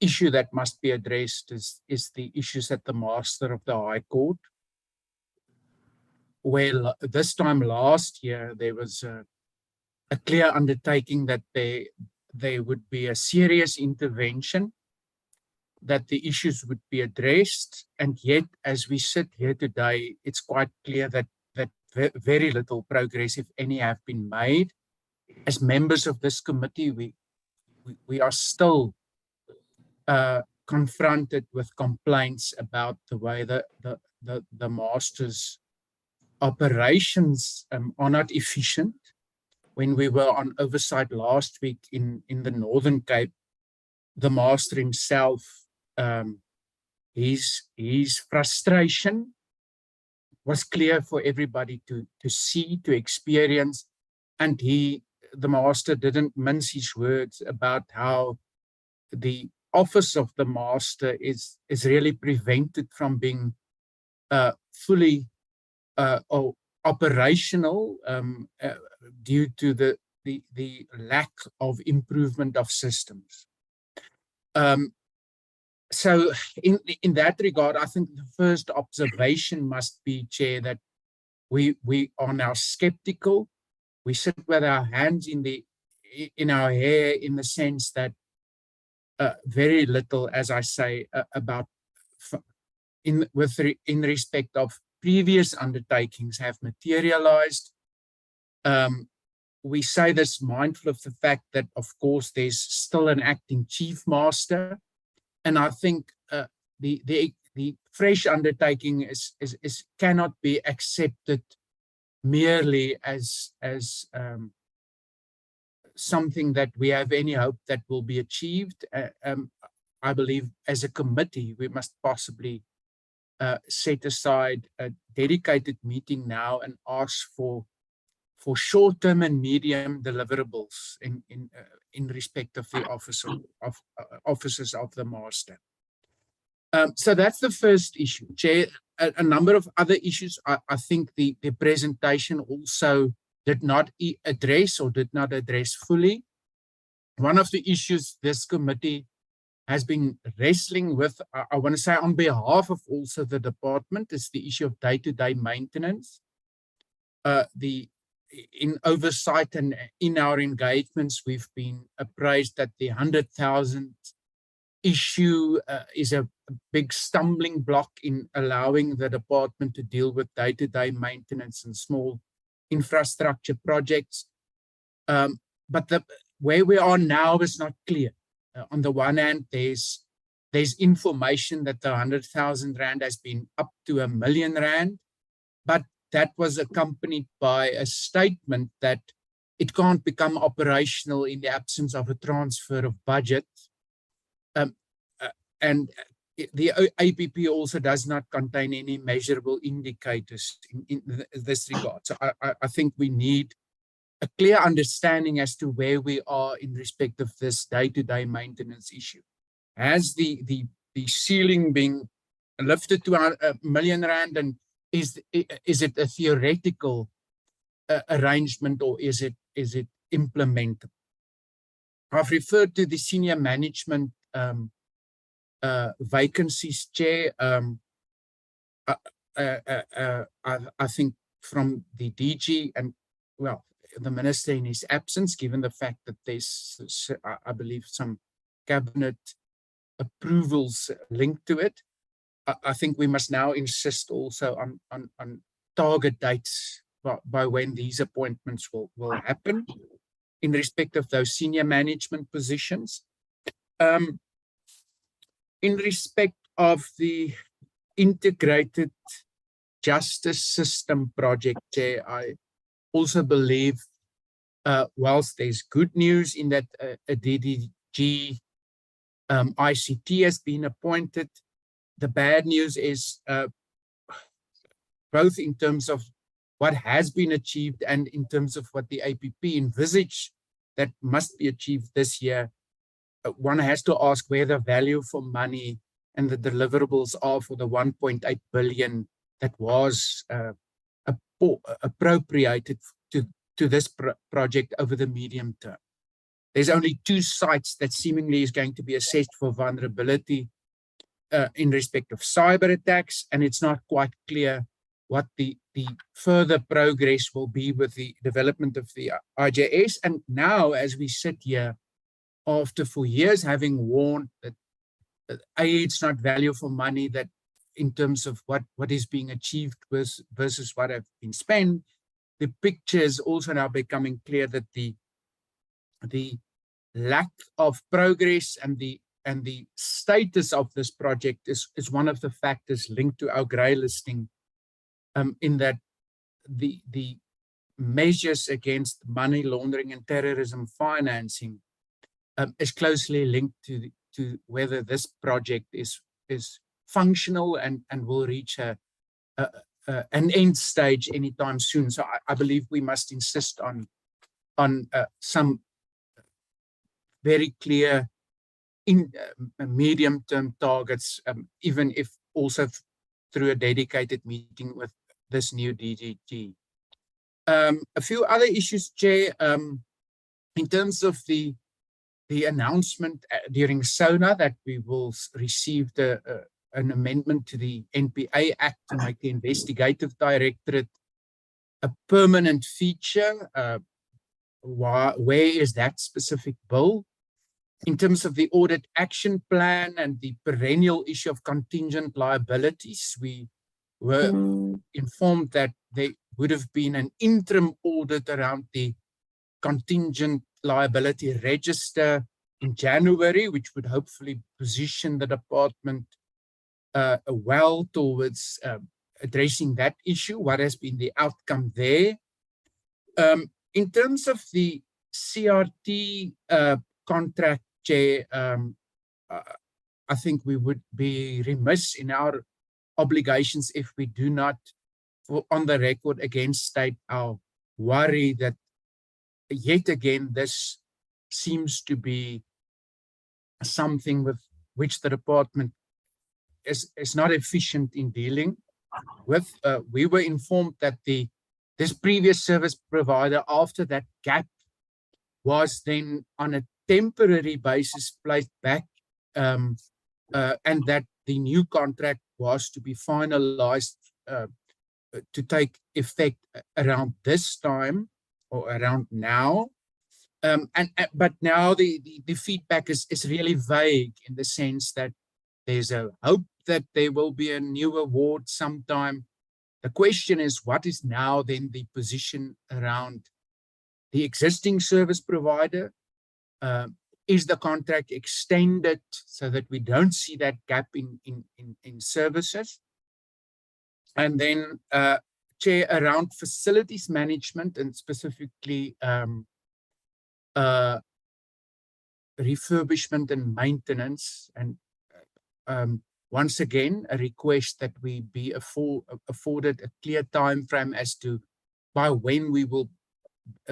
Speaker 8: issue that must be addressed is the issues at the Master of the High Court, where this time last year there was a clear undertaking that there would be a serious intervention, that the issues would be addressed, and yet as we sit here today, it's quite clear that very little progress, if any, have been made. As members of this committee, we are still confronted with complaints about the way the Master's operations are not efficient. When we were on oversight last week in the Northern Cape, the Master himself, his frustration was clear for everybody to see, to experience, and the Master didn't mince his words about how the office of the Master is really prevented from being fully operational due to the lack of improvement of systems. So in that regard, I think the first observation must be, Chair, that we are now skeptical. We sit with our hands in our hair, in the sense that very little, as I say, about in respect of previous undertakings have materialized. We say this mindful of the fact that, of course, there's still an acting Chief Master, and I think the fresh undertaking cannot be accepted merely as something that we have any hope that will be achieved. I believe as a committee we must possibly set aside a dedicated meeting now and ask for short-term and medium deliverables in respect of the offices of the Master. So that's the first issue, Chair. A number of other issues I think the presentation also did not address or did not address fully. One of the issues this committee has been wrestling with, I want to say on behalf of also the department, is the issue of day-to-day maintenance. In oversight and in our engagements, we've been appraised that the 100,000 issue is a big stumbling block in allowing the department to deal with day-to-day maintenance and small infrastructure projects. But where we are now is not clear. On the one hand, there's information that the 100,000 rand has been up to R1 million, but that was accompanied by a statement that it can't become operational in the absence of a transfer of budget. the APP also does not contain any measurable indicators in this regard. So I think we need a clear understanding as to where we are in respect of this day-to-day maintenance issue. Has the ceiling being lifted to R1 million, and is it a theoretical arrangement, or is it implementable? I've referred to the senior management vacancies, Chair. I think from the DG and, well, the Minister in his absence, given the fact that there's, I believe, some cabinet approvals linked to it, I think we must now insist also on target dates by when these appointments will happen in respect of those senior management positions. In respect of the integrated justice system project, Chair, I also believe, whilst there's good news in that a DDG ICT has been appointed, the bad news is both in terms of what has been achieved and in terms of what the APP envisaged that must be achieved this year. One has to ask where the value for money and the deliverables are for the 1.8 billion that was appropriated to this project over the medium term. There's only 2 sites that seemingly is going to be assessed for vulnerability in respect of cyber attacks, and it's not quite clear what the further progress will be with the development of the IJS. And now, as we sit here, after 4 years having warned that it's not value for money, that in terms of what is being achieved versus what have been spent, the picture is also now becoming clear that the lack of progress and the status of this project is one of the factors linked to our grey listing, in that the measures against money laundering and terrorism financing is closely linked to whether this project is functional and will reach an end stage anytime soon. So I believe we must insist on some very clear medium-term targets, even if also through a dedicated meeting with this new DGT. A few other issues, Chair, in terms of the announcement during SONA that we will receive an amendment to the NPA Act to make the investigative directorate a permanent feature. Where is that specific bill? In terms of the audit action plan and the perennial issue of contingent liabilities, we were informed that there would have been an interim audit around the contingent liability register in January, which would hopefully position the department well towards addressing that issue. What has been the outcome there? In terms of the CRT contract, Chair, I think we would be remiss in our obligations if we do not, on the record, again state our worry that yet again this seems to be something with which the department is not efficient in dealing with. We were informed that this previous service provider, after that gap, was then on a temporary basis placed back, and that the new contract was to be finalized to take effect around this time or around now. But now the feedback is really vague, in the sense that there's a hope that there will be a new award sometime. The question is, what is now then the position around the existing service provider? Is the contract extended so that we don't see that gap in services? And then, Chair, around facilities management and specifically refurbishment and maintenance, and once again a request that we be afforded a clear time frame as to by when we will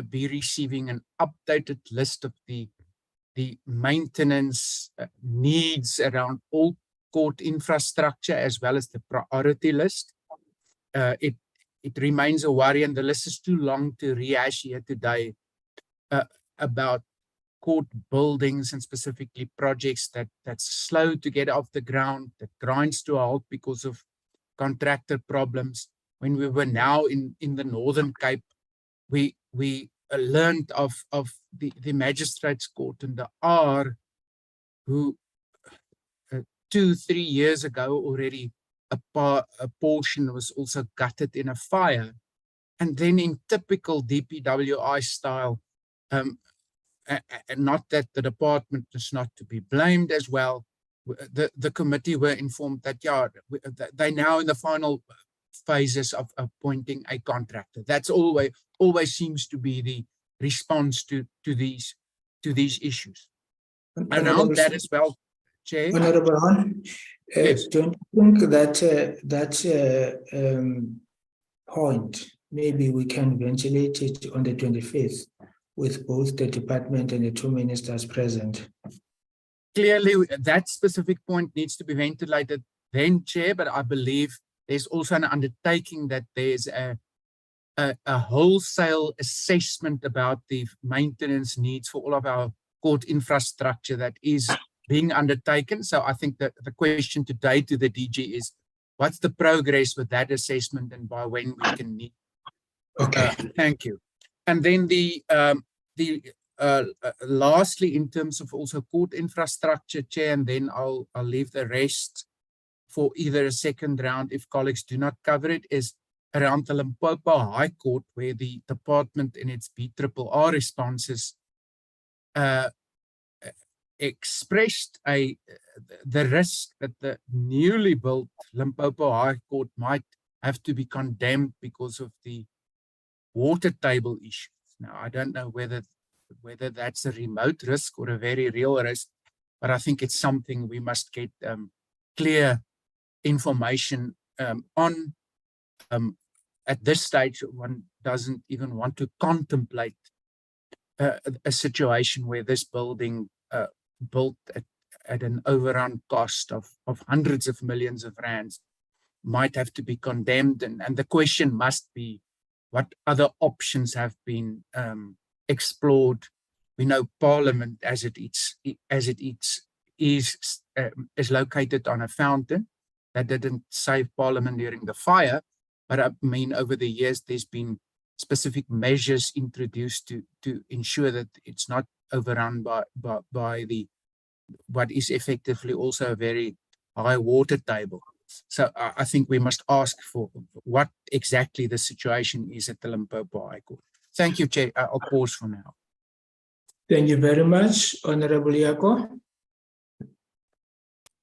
Speaker 8: be receiving an updated list of the maintenance needs around all court infrastructure, as well as the priority list. It remains a worry, and the list is too long to rehash here today about court buildings and specifically projects that's slow to get off the ground, that grinds to a halt because of contractor problems. When we were now in the Northern Cape, we learned of the Magistrates Court in the R, who 2-3 years ago already a portion was also gutted in a fire. And then in typical DPWI style, not that the department is not to be blamed as well, the committee were informed that, yeah, they're now in the final phases of appointing a contractor. That's always seems to be the response to these issues. Around that as well, Chair.
Speaker 1: Honorable Hon,
Speaker 8: Yes.
Speaker 1: don't you think that point, maybe we can ventilate it on the 25th with both the department and the two ministers present?
Speaker 8: Clearly, that specific point needs to be ventilated then, Chair, but I believe there's also an undertaking that there's a wholesale assessment about the maintenance needs for all of our court infrastructure that is being undertaken. So I think that the question today to the DG is, what's the progress with that assessment and by when we can meet?
Speaker 1: Okay.
Speaker 8: Thank you. And then lastly, in terms of also court infrastructure, Chair, and then I'll leave the rest for either a second round if colleagues do not cover it, is around the Limpopo High Court, where the department in its BRRR responses expressed the risk that the newly built Limpopo High Court might have to be condemned because of the water table issues. Now, I don't know whether that's a remote risk or a very real risk, but I think it's something we must get clear information on. At this stage, one doesn't even want to contemplate a situation where this building built at an overrun cost of hundreds of millions of rands might have to be condemned. And the question must be, what other options have been explored? We know Parliament, as it is located on a fountain. That didn't save Parliament during the fire, but I mean, over the years, there's been specific measures introduced to ensure that it's not overrun by what is effectively also a very high water table. So I think we must ask for what exactly the situation is at the Limpopo High Court. Thank you, Chair. I'll pause for now.
Speaker 1: Thank you very much, Honorable Yako.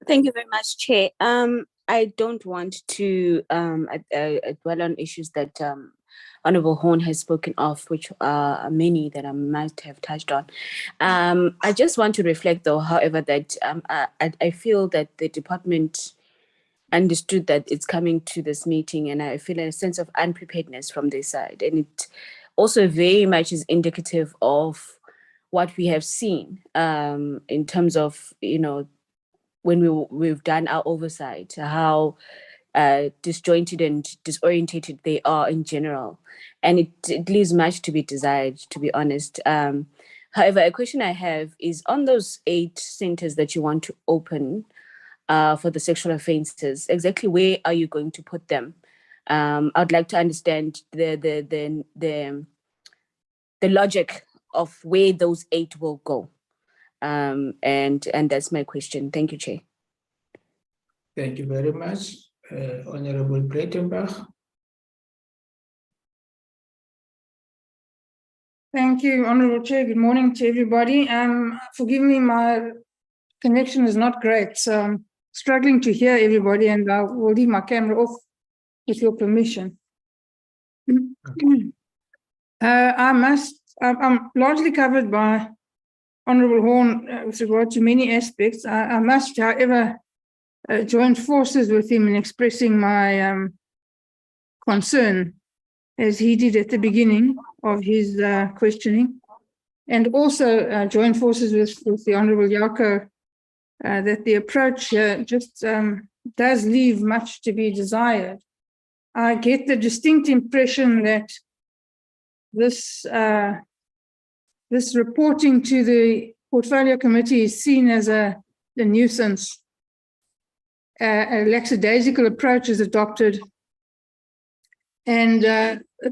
Speaker 9: Thank you very much, Chair. I don't want to dwell on issues that Honorable Horn has spoken of, which are many that I might have touched on. I just want to reflect, though, however, that I feel that the department understood that it's coming to this meeting, and I feel a sense of unpreparedness from their side. And it also very much is indicative of what we have seen in terms of, when we've done our oversight, how disjointed and disorientated they are in general. And it leaves much to be desired, to be honest. However, a question I have is on those 8 centers that you want to open for the sexual offences, exactly where are you going to put them? I'd like to understand the logic of where those 8 will go. And that's my question. Thank you, Chair.
Speaker 1: Thank you very much, Honorable Breitenbach.
Speaker 3: Thank you, Honorable Chair. Good morning to everybody. Forgive me, my connection is not great, so I'm struggling to hear everybody, and I will leave my camera off with your permission. I'm largely covered by Honorable Horn with regard to many aspects. I must, however, joined forces with him in expressing my concern, as he did at the beginning of his questioning, and also joined forces with the Honourable Yako, that the approach just does leave much to be desired. I get the distinct impression that this reporting to the Portfolio Committee is seen as a nuisance. A lackadaisical approach is adopted, and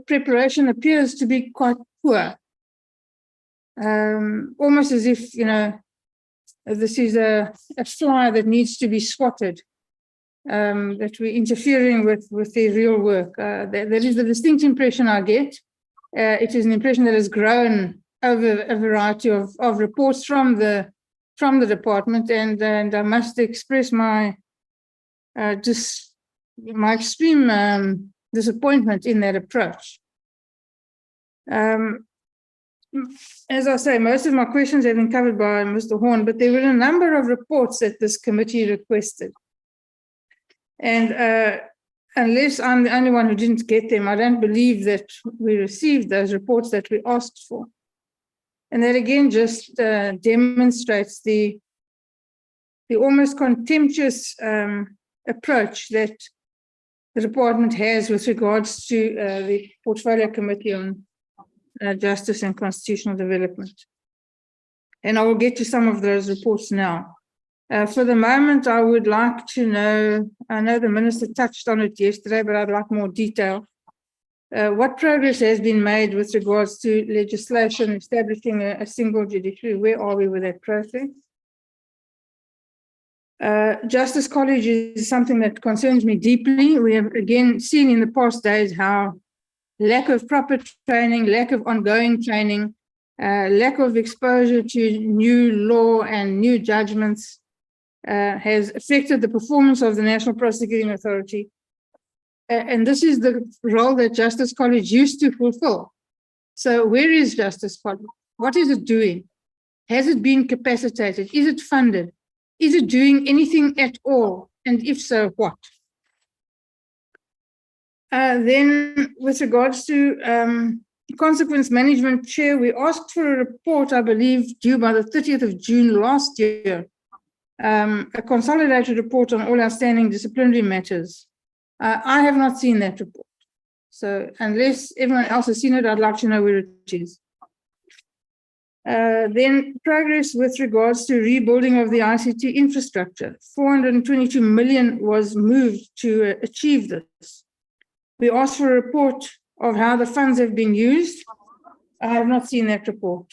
Speaker 3: preparation appears to be quite poor. Almost as if, this is a fly that needs to be swatted, that we're interfering with the real work. That is the distinct impression I get. It is an impression that has grown over a variety of reports from the department, and I must express my extreme disappointment in that approach. As I say, most of my questions have been covered by Mr. Horn, but there were a number of reports that this committee requested. And unless I'm the only one who didn't get them, I don't believe that we received those reports that we asked for. And that again just demonstrates the almost contemptuous approach that the department has with regards to the Portfolio Committee on Justice and Constitutional Development. And I will get to some of those reports now. For the moment, I would like to know, I know the Minister touched on it yesterday, but I'd like more detail. What progress has been made with regards to legislation establishing a single judiciary? Where are we with that process? Justice College is something that concerns me deeply. We have again seen in the past days how lack of proper training, lack of ongoing training, lack of exposure to new law and new judgments has affected the performance of the National Prosecuting Authority. And this is the role that Justice College used to fulfill. So where is Justice College? What is it doing? Has it been capacitated? Is it funded? Is it doing anything at all? And if so, what? Then with regards to consequence management, Chair, we asked for a report, I believe, due by the 30th of June last year, a consolidated report on all outstanding disciplinary matters. I have not seen that report. So unless everyone else has seen it, I'd like to know where it is. Then progress with regards to rebuilding of the ICT infrastructure. 422 million was moved to achieve this. We asked for a report of how the funds have been used. I have not seen that report.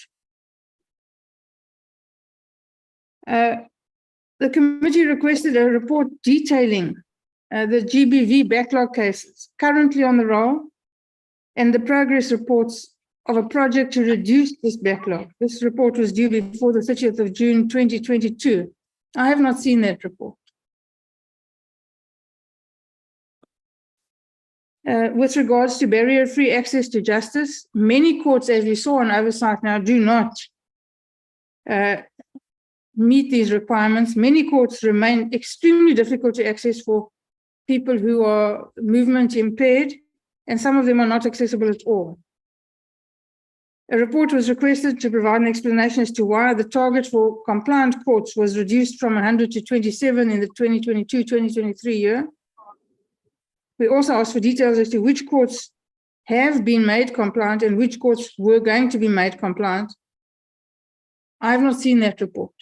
Speaker 3: The committee requested a report detailing the GBV backlog cases currently on the roll and the progress reports of a project to reduce this backlog. This report was due before the 30th of June 2022. I have not seen that report. With regards to barrier-free access to justice, many courts, as we saw on oversight now, do not meet these requirements. Many courts remain extremely difficult to access for people who are movement impaired, and some of them are not accessible at all. A report was requested to provide an explanation as to why the target for compliant courts was reduced from 100 to 27 in the 2022-2023 year. We also asked for details as to which courts have been made compliant and which courts were going to be made compliant. I have not seen that report.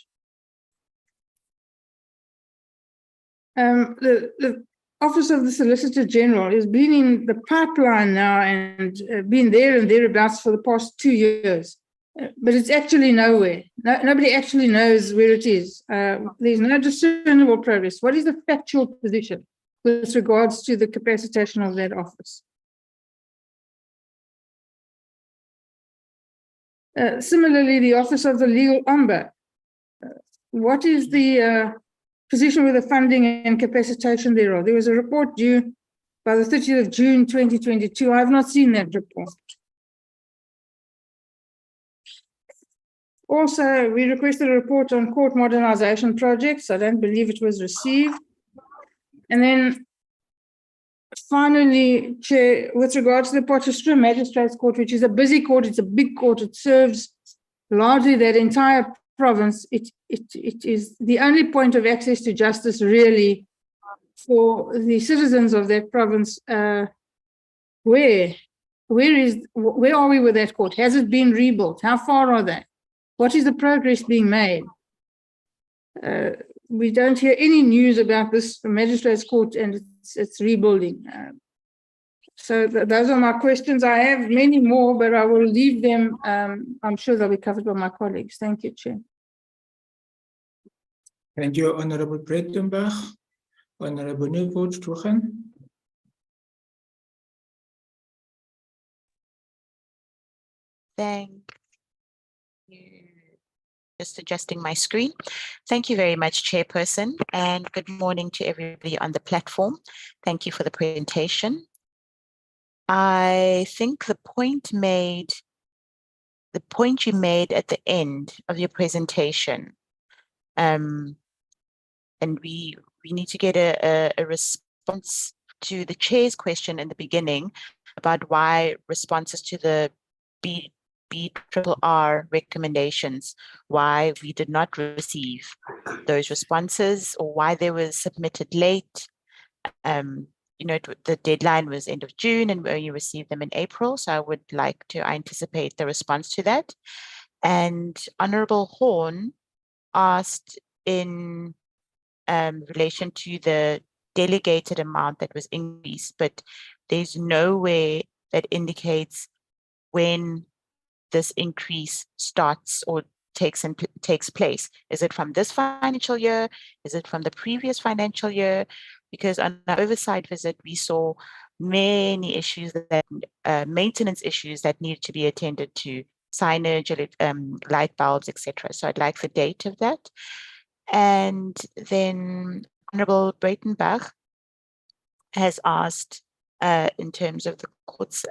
Speaker 3: The Office of the Solicitor General has been in the pipeline now and been there and thereabouts for the past 2 years, but it's actually nowhere. Nobody actually knows where it is. There's no discernible progress. What is the factual position with regards to the capacitation of that office? Similarly, the Office of the Legal Ombudsman. What is the position with the funding and capacitation thereof? There was a report due by the 30th of June 2022. I have not seen that report. Also, we requested a report on court modernization projects. I don't believe it was received. And then finally, Chair, with regards to the Potchefstroom Magistrates Court, which is a busy court, it's a big court, it serves largely that entire province. It is the only point of access to justice really for the citizens of that province. Where are we with that court? Has it been rebuilt? How far are they? What is the progress being made? We don't hear any news about this magistrates court and its rebuilding. So those are my questions. I have many more, but I will leave them. I'm sure they'll be covered by my colleagues. Thank you, Chair.
Speaker 1: Thank you, Honorable Breitenbach. Honorable Newport, Tuchen.
Speaker 10: Thank you. Just adjusting my screen. Thank you very much, Chairperson, and good morning to everybody on the platform. Thank you for the presentation. I think the point you made at the end of your presentation, and we need to get a response to the Chair's question in the beginning about why responses to the BRRR recommendations, why we did not receive those responses or why they were submitted late. The deadline was end of June and we only received them in April. So I would like to anticipate the response to that. And Honorable Horn asked in relation to the delegated amount that was increased, but there's nowhere that indicates when this increase starts or takes place. Is it from this financial year? Is it from the previous financial year? Because on our oversight visit, we saw many issues that maintenance issues that needed to be attended to, signage, light bulbs, etc. So I'd like the date of that. And then Honorable Breitenbach has asked in terms of the courts,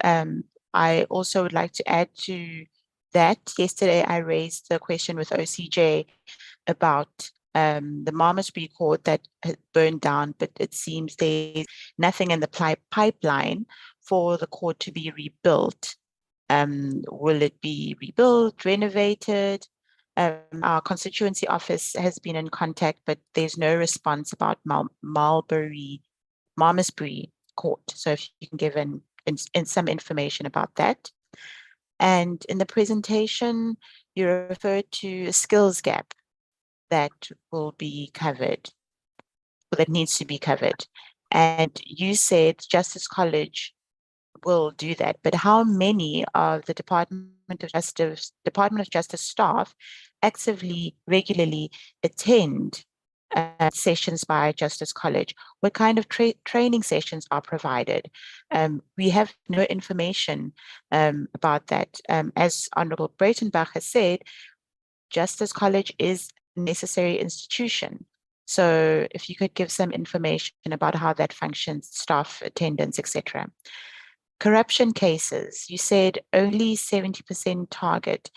Speaker 10: I also would like to add to that. Yesterday, I raised the question with OCJ about the Malmesbury court that had burned down, but it seems there's nothing in the pipeline for the court to be rebuilt. Will it be rebuilt, renovated? Our constituency office has been in contact, but there's no response about Malmesbury court. So if you can give in some information about that. And in the presentation, you referred to a skills gap that will be covered, or that needs to be covered. And you said Justice College will do that, but how many of the Department of Justice staff actively, regularly attend sessions by Justice College? What kind of training sessions are provided? We have no information about that. As Honorable Breitenbach has said, Justice College is a necessary institution. So if you could give some information about how that functions, staff attendance, etc. Corruption cases, you said only 70% target.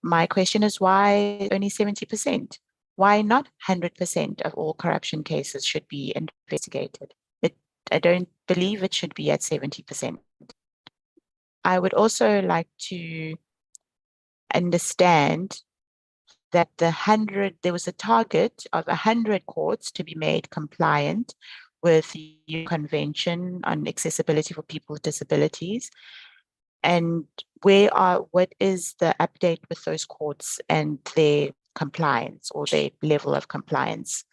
Speaker 10: My question is why only 70%? Why not 100% of all corruption cases should be investigated? I don't believe it should be at 70%. I would also like to understand that there was a target of 100 courts to be made compliant with the UN Convention on Accessibility for People with Disabilities. And what is the update with those courts and their compliance or their level of compliance?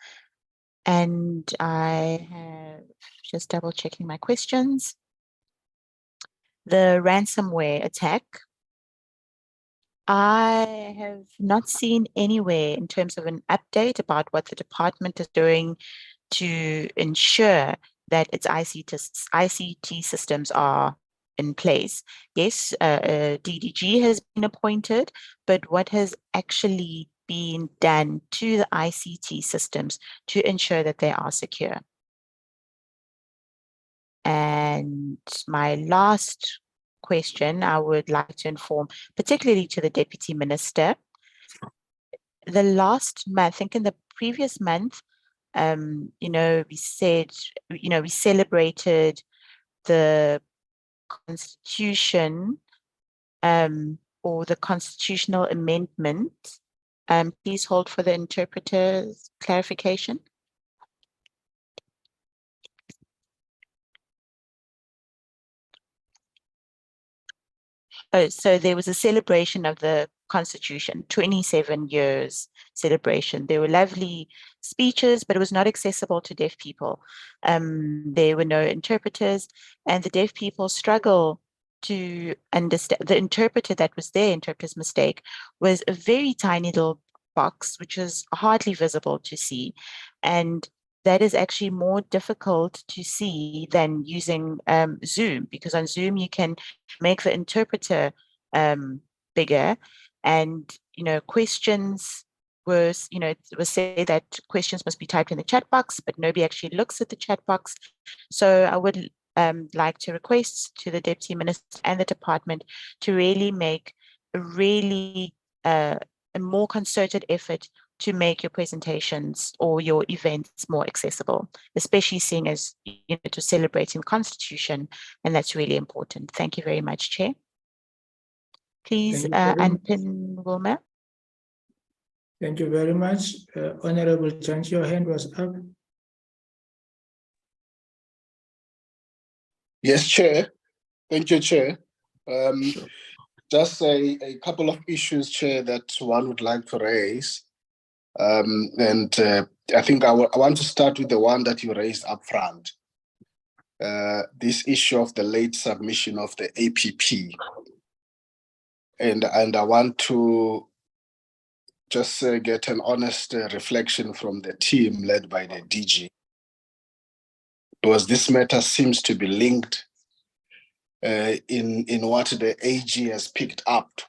Speaker 10: And I have just double checking my questions. The ransomware attack, I have not seen anywhere in terms of an update about what the department is doing to ensure that its ICT systems are in place. Yes, DDG has been appointed, but what has actually been done to the ICT systems to ensure that they are secure? And my last question, I would like to inform, particularly to the Deputy Minister. The last month, I think in the previous month, You know, we said, you know, we celebrated the Constitution or the constitutional amendment. Please hold for the interpreter's clarification. Oh, so there was a celebration of the Constitution, 27 years celebration. There were lovely speeches, but it was not accessible to deaf people. There were no interpreters, and the deaf people struggle to understand. The interpreter that was there, interpreter's mistake, was a very tiny little box, which is hardly visible to see. And that is actually more difficult to see than using Zoom, because on Zoom you can make the interpreter bigger, and you know, questions were, you know, it was said that questions must be typed in the chat box, but nobody actually looks at the chat box. So I would like to request to the Deputy Minister and the department to really make a really a more concerted effort to make your presentations or your events more accessible, especially seeing as, you know, to celebrating the Constitution, and that's really important. Thank you very much, Chair. Please, unpin Wilma.
Speaker 1: Thank you very much. Honorable Chance, your hand was up.
Speaker 11: Yes, Chair. Thank you, Chair. Just a couple of issues, Chair, that one would like to raise. I think I want to start with the one that you raised up front. This issue of the late submission of the APP. And I want to just get an honest reflection from the team led by the DG. Because this matter seems to be linked in what the AG has picked up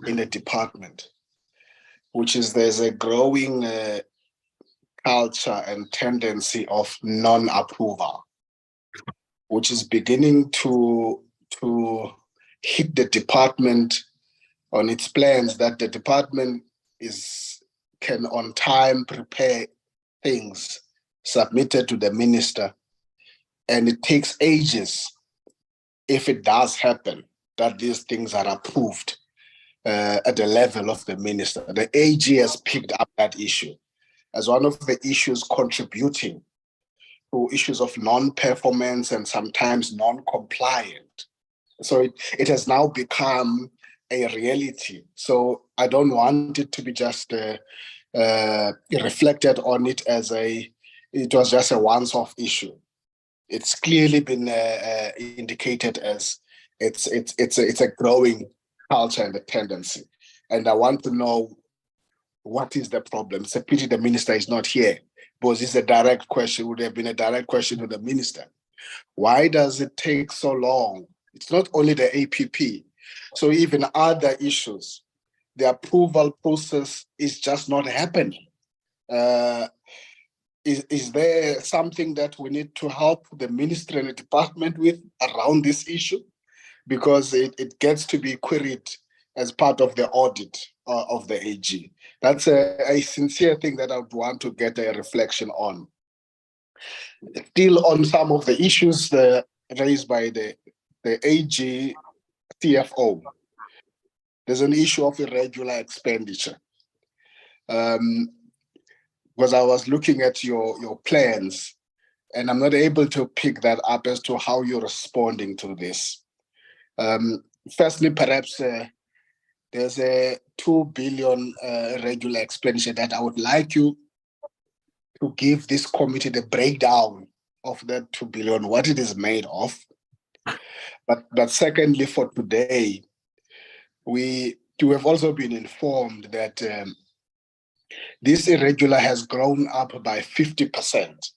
Speaker 11: in the department, which is there's a growing culture and tendency of non-approval, which is beginning to hit the department on its plans, that the department can on time prepare things submitted to the minister, and it takes ages, if it does happen, that these things are approved at the level of the minister. The AG has picked up that issue as one of the issues contributing to issues of non-performance and sometimes non-compliant. So it has now become a reality. So I don't want it to be just reflected on it as it was just a once-off issue. It's clearly been indicated as it's a growing culture and a tendency. And I want to know, what is the problem? It's a pity the minister is not here, because it's a direct question, would have been a direct question to the minister. Why does it take so long? It's not only the APP. So even other issues, the approval process is just not happening. Is there something that we need to help the ministry and the department with around this issue? Because it gets to be queried as part of the audit of the AG. That's a sincere thing that I would want to get a reflection on. Still on some of the issues raised by the AG CFO, there's an issue of irregular expenditure. Because I was looking at your plans, and I'm not able to pick that up as to how you're responding to this. Firstly, perhaps there's a 2 billion regular expenditure that I would like you to give this committee the breakdown of that 2 billion, what it is made of. But secondly, for today, we have also been informed that this irregular has grown up by 50%.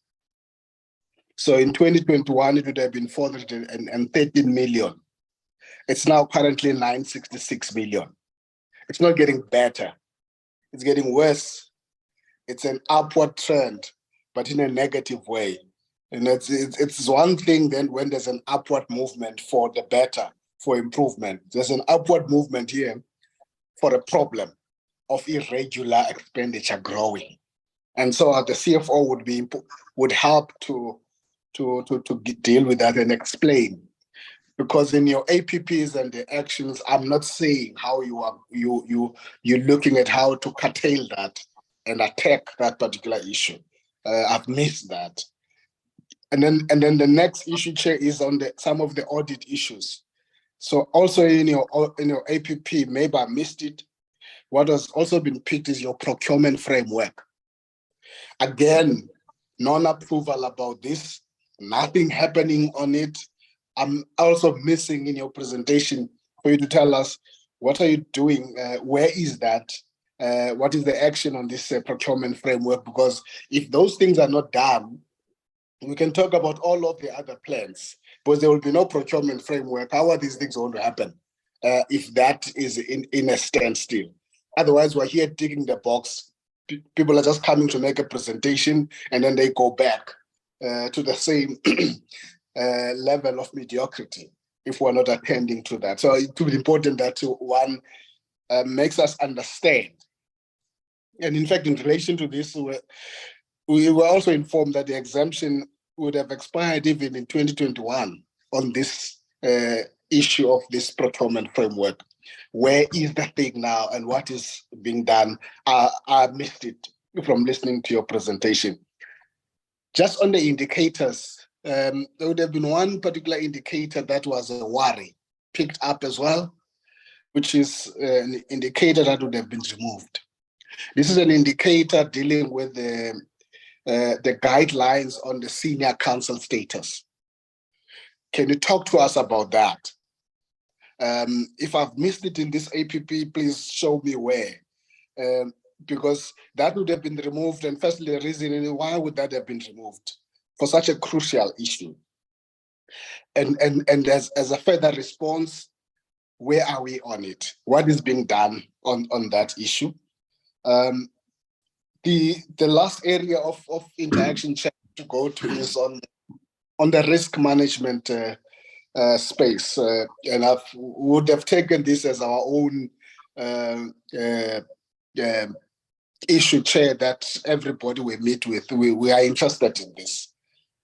Speaker 11: So in 2021, it would have been 413 million. It's now currently 966 million. It's not getting better. It's getting worse. It's an upward trend, but in a negative way. And it's one thing then when there's an upward movement for the better, for improvement. There's an upward movement here for a problem of irregular expenditure growing. And so the CFO would help to deal with that and explain. Because in your APPs and the actions, I'm not saying how you're looking at how to curtail that and attack that particular issue. I've missed that. And then the next issue, Chair, is on some of the audit issues. So also in your APP, maybe I missed it. What has also been picked is your procurement framework. Again, non-approval about this, nothing happening on it. I'm also missing in your presentation for you to tell us what are you doing, where is that, what is the action on this procurement framework? Because if those things are not done, we can talk about all of the other plans, but there will be no procurement framework. How are these things going to happen if that is in a standstill? Otherwise, we're here ticking the box. People are just coming to make a presentation and then they go back to the same level of mediocrity if we're not attending to that. So it will be important that one makes us understand. And in fact, in relation to this, we were also informed that the exemption would have expired even in 2021 on this issue of this procurement framework. Where is that thing now and what is being done? I missed it from listening to your presentation. Just on the indicators, there would have been one particular indicator that was a worry picked up as well, which is an indicator that would have been removed. This is an indicator dealing with the guidelines on the senior counsel status. Can you talk to us about that? If I've missed it in this APP, please show me where. Because that would have been removed. And firstly, the reason why would that have been removed for such a crucial issue? And as a further response, where are we on it? What is being done on that issue? The last area of interaction to go to is on the risk management space, and I would have taken this as our own issue, Chair, that everybody we meet with, we are interested in this.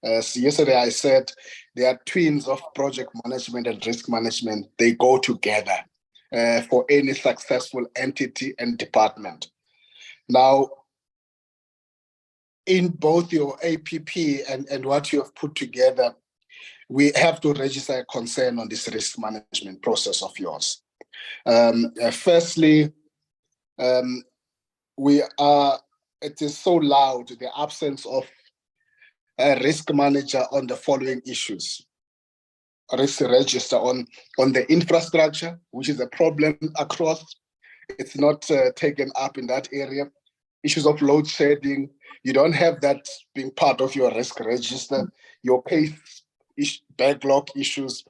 Speaker 11: So yesterday I said they are twins of project management and risk management. They go together for any successful entity and department. Now, in both your APP and what you have put together, we have to register a concern on this risk management process of yours. Firstly, it is so loud, the absence of a risk manager on the following issues. Risk register on the infrastructure, which is a problem across. It's not taken up in that area. Issues of load shedding, you don't have that being part of your risk register. Your case backlog issues.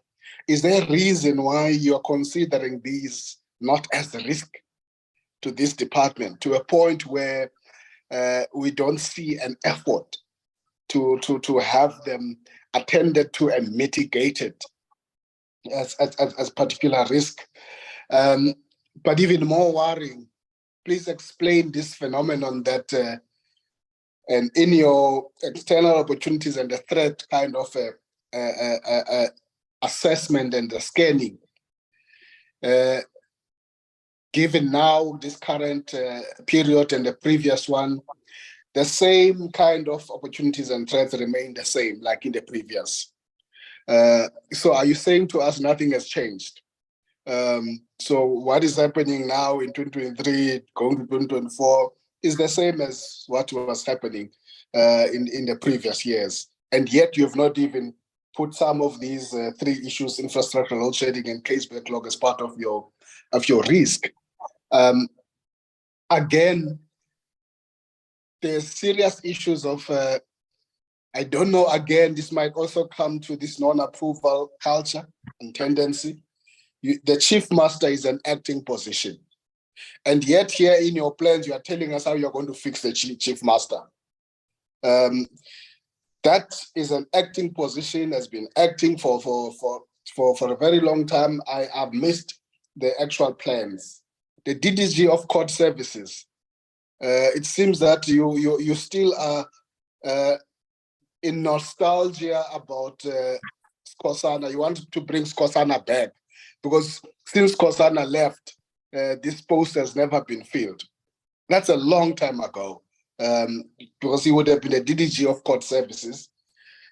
Speaker 11: Is there a reason why you're considering these not as a risk to this department, to a point where we don't see an effort to have them attended to and mitigated as particular risk? But even more worrying, please explain this phenomenon that and in your external opportunities and the threat kind of assessment and the scanning, given now this current period and the previous one, the same kind of opportunities and threats remain the same like in the previous. So are you saying to us nothing has changed? So what is happening now in 2023, going to 2024, is the same as what was happening in the previous years. And yet you have not even put some of these three issues, infrastructure, load shedding, and case backlog, as part of your risk. Again, there's serious issues of, I don't know, again, this might also come to this non-approval culture and tendency. The chief master is an acting position. And yet here in your plans, you are telling us how you're going to fix the chief master. That is an acting position, has been acting for a very long time. I've missed the actual plans. The DDG of court services, It seems that you still are in nostalgia about Skosana. You want to bring Skosana back because since Skosana left, this post has never been filled. That's a long time ago, because he would have been a DDG of Court Services,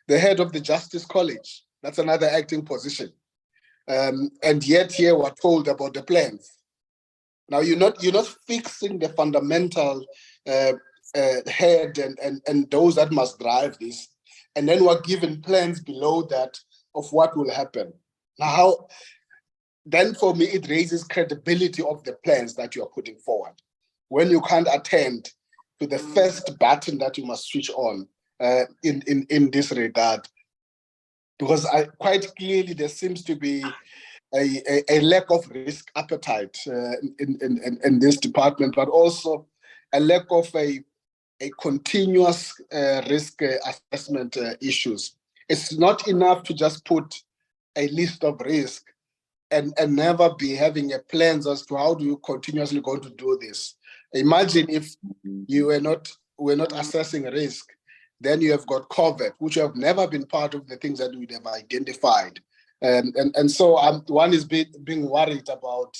Speaker 11: the head of the Justice College. That's another acting position. And yet here we're told about the plans. Now you're not fixing the fundamental head and those that must drive this, and then we're given plans below that of what will happen. Now, then for me, it raises credibility of the plans that you are putting forward. When you can't attend to the first button that you must switch on in this regard, because quite clearly there seems to be a lack of risk appetite in this department, but also a lack of a continuous risk assessment issues. It's not enough to just put a list of risk and never be having a plans as to how do you continuously going to do this. Imagine if you were not assessing risk, then you have got COVID, which have never been part of the things that we'd have identified. And so one is being worried about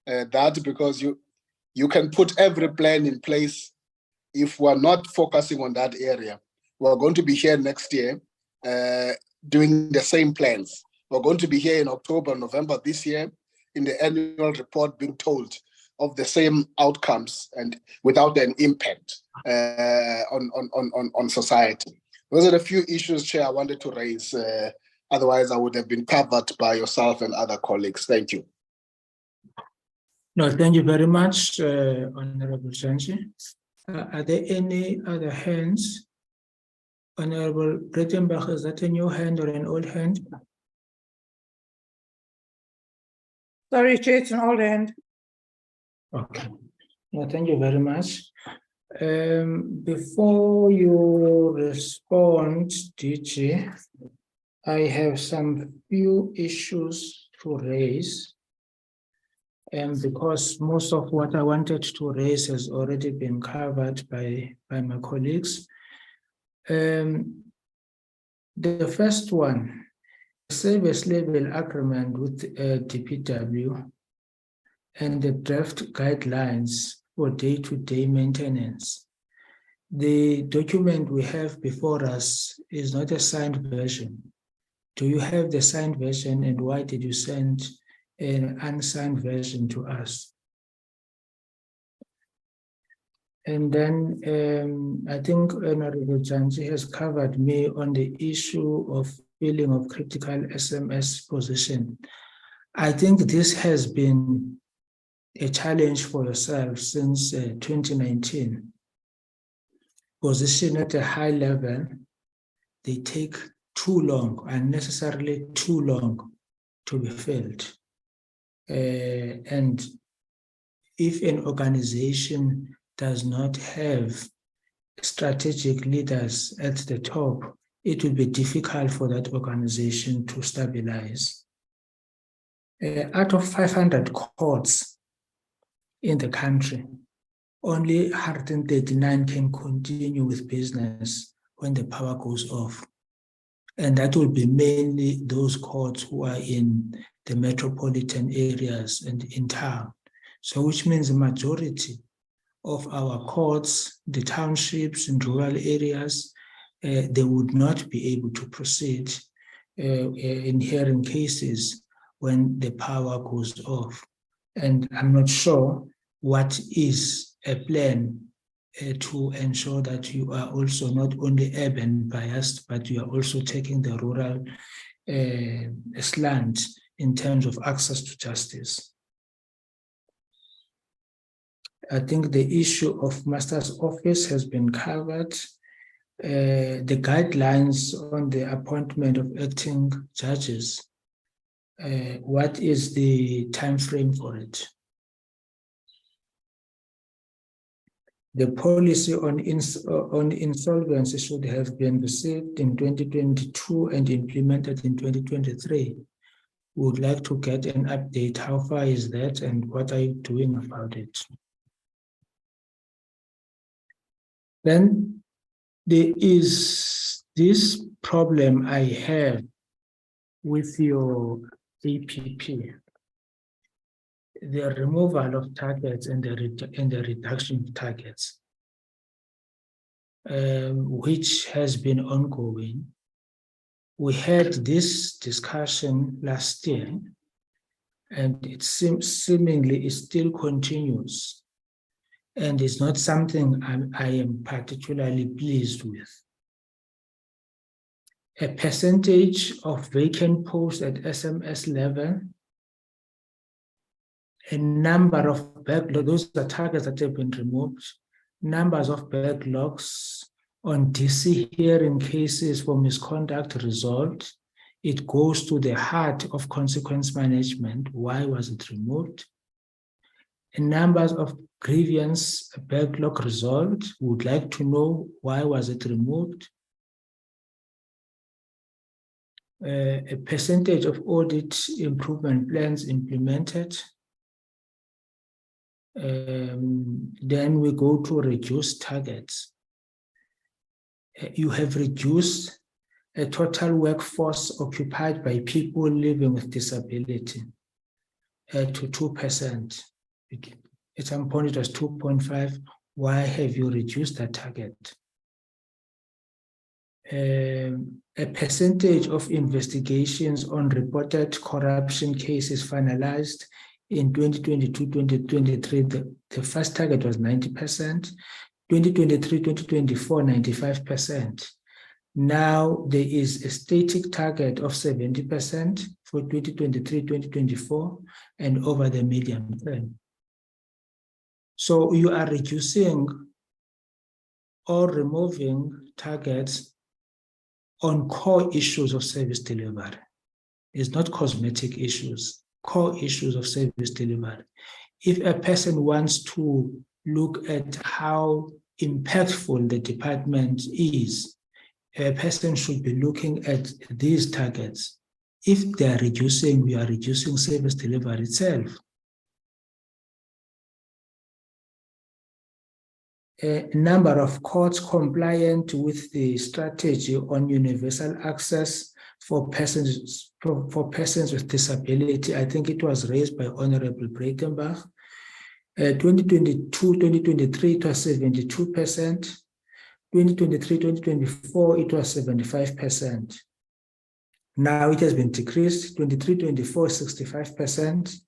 Speaker 11: that, because you can put every plan in place. If we're not focusing on that area, we're going to be here next year doing the same plans. We're going to be here in October, November this year in the annual report being told of the same outcomes and without an impact on society. Those are the few issues, Chair, I wanted to raise. Otherwise, I would have been covered by yourself and other colleagues. Thank you.
Speaker 1: No, thank you very much, Honorable Janji. Are there any other hands? Honorable Breitenbach, is that a new hand or an old hand?
Speaker 3: Sorry, Chair, it's an old hand.
Speaker 1: Okay. No, thank you very much. Before you respond, DG, I have some few issues to raise. And because most of what I wanted to raise has already been covered by my colleagues. The first one, service level agreement with DPW and the draft guidelines for day-to-day maintenance. The document we have before us is not a signed version. Do you have the signed version, and why did you send an unsigned version to us? And then I think Honorable Janji has covered me on the issue of filling of critical SMS position. I think this has been a challenge for yourself since 2019. Position at a high level, they take too long, unnecessarily too long to be filled. And if an organization does not have strategic leaders at the top, it will be difficult for that organization to stabilize. Out of 500 courts in the country, only 139 can continue with business when the power goes off. And that will be mainly those courts who are in the metropolitan areas and in town. So which means the majority of our courts, the townships and rural areas, they would not be able to proceed in hearing cases when the power goes off. And I'm not sure what is a plan to ensure that you are also not only urban biased, but you are also taking the rural slant in terms of access to justice. I think the issue of master's office has been covered. The guidelines on the appointment of acting judges. What is the time frame for it? The policy on insolvency should have been received in 2022 and implemented in 2023. We would like to get an update. How far is that and what are you doing about it? Then there is this problem I have with your APP, the removal of targets and the reduction of targets, which has been ongoing. We had this discussion last year, and it seemingly it still continues, and it's not something I am particularly pleased with. A percentage of vacant posts at SMS level, a number of backlogs, those are targets that have been removed, numbers of backlogs on DC hearing cases for misconduct resolved. It goes to the heart of consequence management. Why was it removed? And numbers of grievance backlog resolved. Would like to know why was it removed? A percentage of audit improvement plans implemented. Then we go to reduce targets. You have reduced a total workforce occupied by people living with disability to 2%. At some point it was 2.5. Why have you reduced that target? A percentage of investigations on reported corruption cases finalized in 2022-2023, the first target was 90%. 2023-2024, 95%. Now there is a static target of 70% for 2023-2024 and over the medium term. So you are reducing or removing targets on core issues of service delivery. It's not cosmetic issues, core issues of service delivery. If a person wants to look at how impactful the department is, a person should be looking at these targets. If they are reducing, we are reducing service delivery itself. A number of courts compliant with the strategy on universal access for persons with disability. I think it was raised by Honorable Breitenbach. 2022-2023, it was 72%. 2023-2024, it was 75%. Now it has been decreased, 23-24, 65%,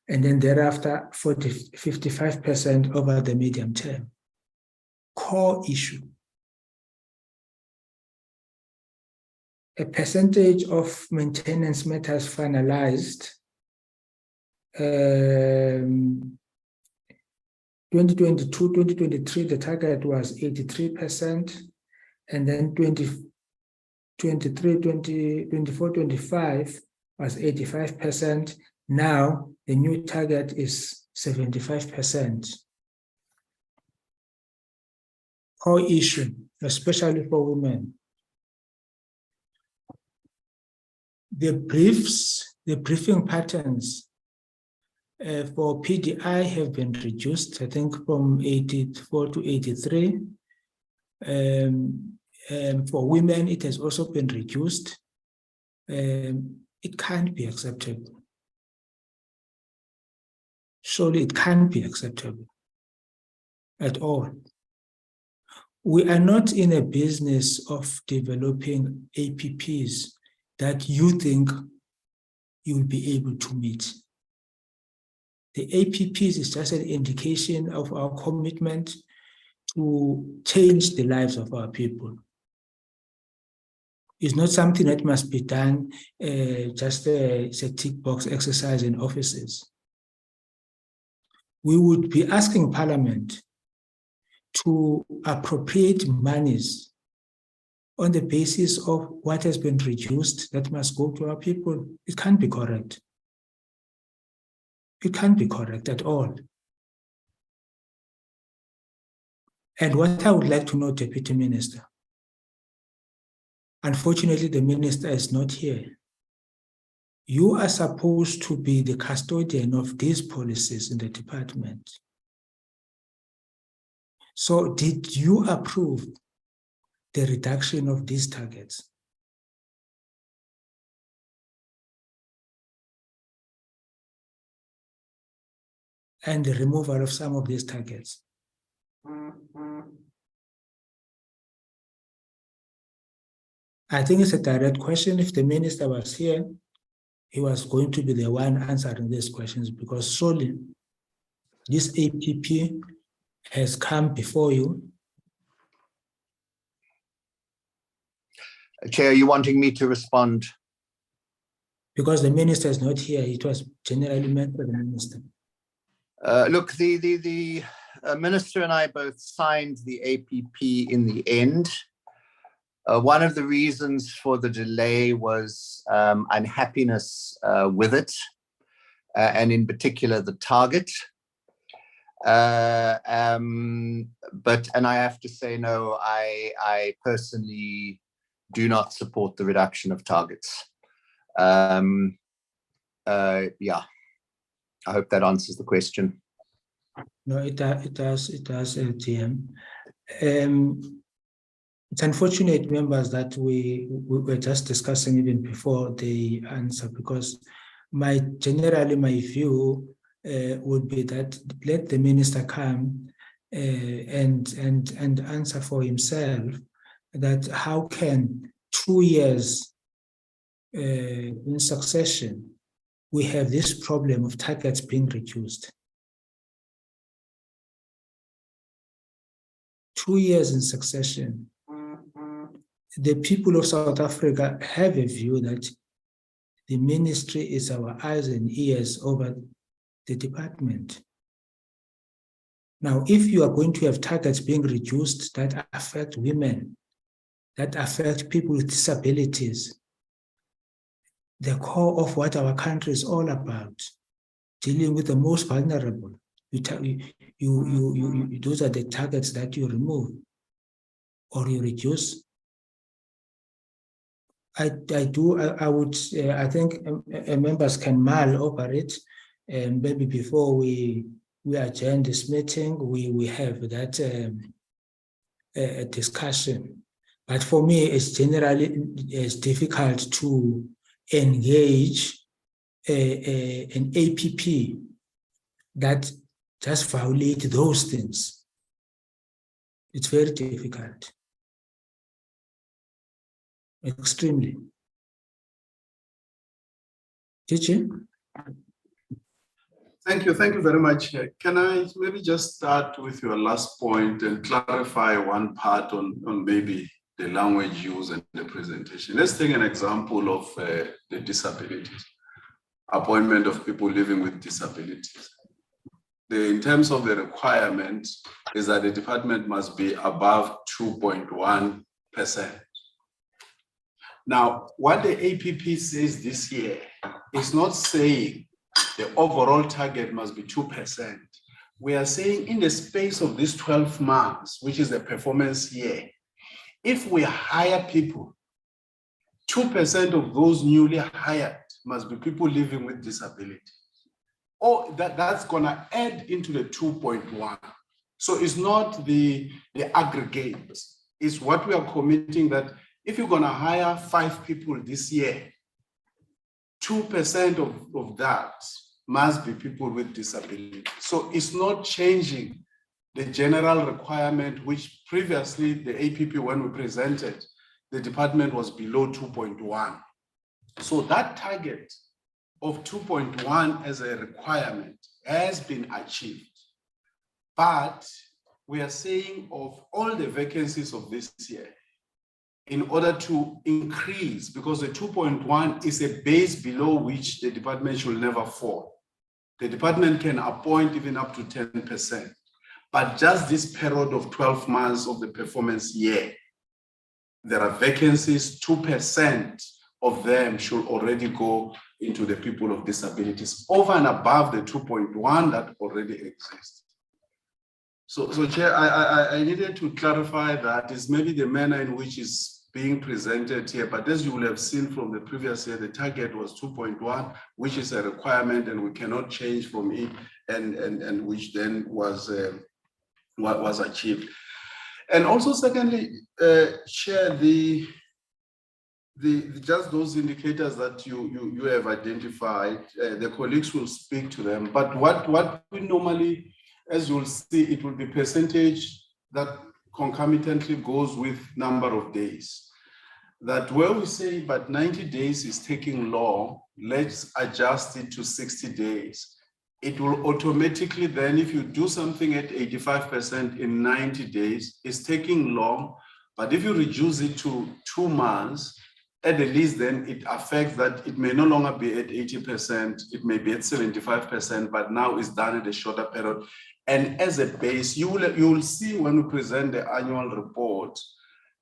Speaker 1: and then thereafter 55% over the medium term. Core issue. A percentage of maintenance matters finalized. 2022-2023, the target was 83%, and then 2024-25 was 85%. Now the new target is 75%. Core issue, especially for women. The briefing patterns for PDI have been reduced, I think from 84 to 83. For women, it has also been reduced. It can't be acceptable. Surely it can't be acceptable at all. We are not in a business of developing APPs that you think you'll be able to meet. The APPs is just an indication of our commitment to change the lives of our people. It's not something that must be done just as a tick box exercise in offices. We would be asking Parliament to appropriate monies on the basis of what has been reduced that must go to our people. It can't be correct. It can't be correct at all. And what I would like to know, Deputy Minister, unfortunately, the Minister is not here. You are supposed to be the custodian of these policies in the department. So did you approve the reduction of these targets? And the removal of some of these targets? I think it's a direct question. If the minister was here, he was going to be the one answering these questions, because solely this APP has come before you.
Speaker 4: Chair, are you wanting me to respond?
Speaker 1: Because the minister is not here, it was generally meant for the minister.
Speaker 4: Look, the minister and I both signed the APP in the end. One of the reasons for the delay was unhappiness with it, and in particular the target. But I have to say, no, I personally do not support the reduction of targets. Yeah, I hope that answers the question.
Speaker 1: No, it does, TM. It's unfortunate, members, that we were just discussing even before the answer, because generally my view would be that let the minister come and answer for himself, that how can 2 years in succession we have this problem of targets being reduced. 2 years in succession. The people of South Africa have a view that the ministry is our eyes and ears over the department. Now, if you are going to have targets being reduced that affect women, that affect people with disabilities, the core of what our country is all about, dealing with the most vulnerable, those are the targets that you remove or you reduce. I think members can mull over it, and maybe before we adjourn this meeting, we have that discussion. But for me, it's generally difficult to engage an APP that just violate those things. It's very difficult. Extremely. Teaching?
Speaker 5: Thank you very much. Can I maybe just start with your last point and clarify one part on maybe the language use and the presentation? Let's take an example of the disabilities, appointment of people living with disabilities. In terms of the requirement is that the department must be above 2.1%. Now, what the APP says this year is not saying the overall target must be 2%. We are saying in the space of these 12 months, which is the performance year, if we hire people, 2% of those newly hired must be people living with disability. Or that's gonna add into the 2.1. So it's not the aggregate, it's what we are committing that if you're gonna hire 5 people this year, 2% of that must be people with disability. So it's not changing the general requirement, which previously the APP, when we presented, the department was below 2.1. So that target of 2.1 as a requirement has been achieved. But we are saying of all the vacancies of this year, in order to increase, because the 2.1 is a base below which the department should never fall. The department can appoint even up to 10%, but just this period of 12 months of the performance year, there are vacancies, 2% of them should already go into the people of disabilities over and above the 2.1 that already exists. So Chair, I needed to clarify that is maybe the manner in which is being presented here, but as you will have seen from the previous year, the target was 2.1, which is a requirement and we cannot change from it, and which then was what was achieved. And also, secondly, Chair, just those indicators that you have identified, the colleagues will speak to them. But what we normally, as you'll see, it will be percentage that concomitantly goes with number of days. That where we say, but 90 days is taking long, let's adjust it to 60 days. It will automatically then, if you do something at 85% in 90 days, it's taking long. But if you reduce it to 2 months, at the least then it affects that it may no longer be at 80%, it may be at 75%, but now it's done at a shorter period. And as a base, you will see when we present the annual report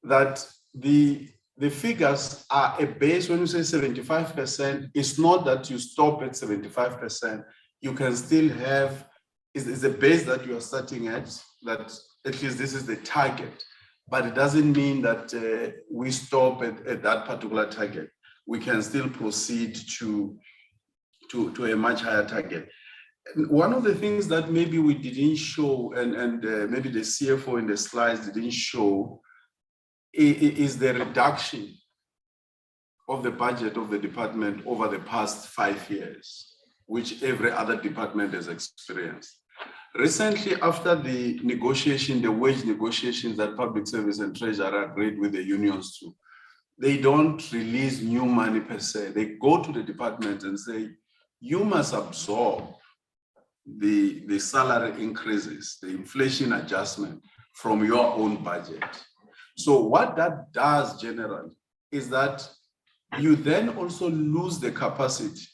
Speaker 5: that the figures are a base. When you say 75%, it's not that you stop at 75%. You can still have, it's a base that you are starting at, that at least this is the target. But it doesn't mean that we stop at that particular target. We can still proceed to a much higher target. One of the things that maybe we didn't show, and maybe the CFO in the slides didn't show, is the reduction of the budget of the department over the past 5 years, which every other department has experienced. Recently, after the negotiation, the wage negotiations that Public Service and Treasury agreed with the unions to, they don't release new money per se. They go to the department and say, you must absorb the salary increases, the inflation adjustment from your own budget. So what that does generally is that you then also lose the capacity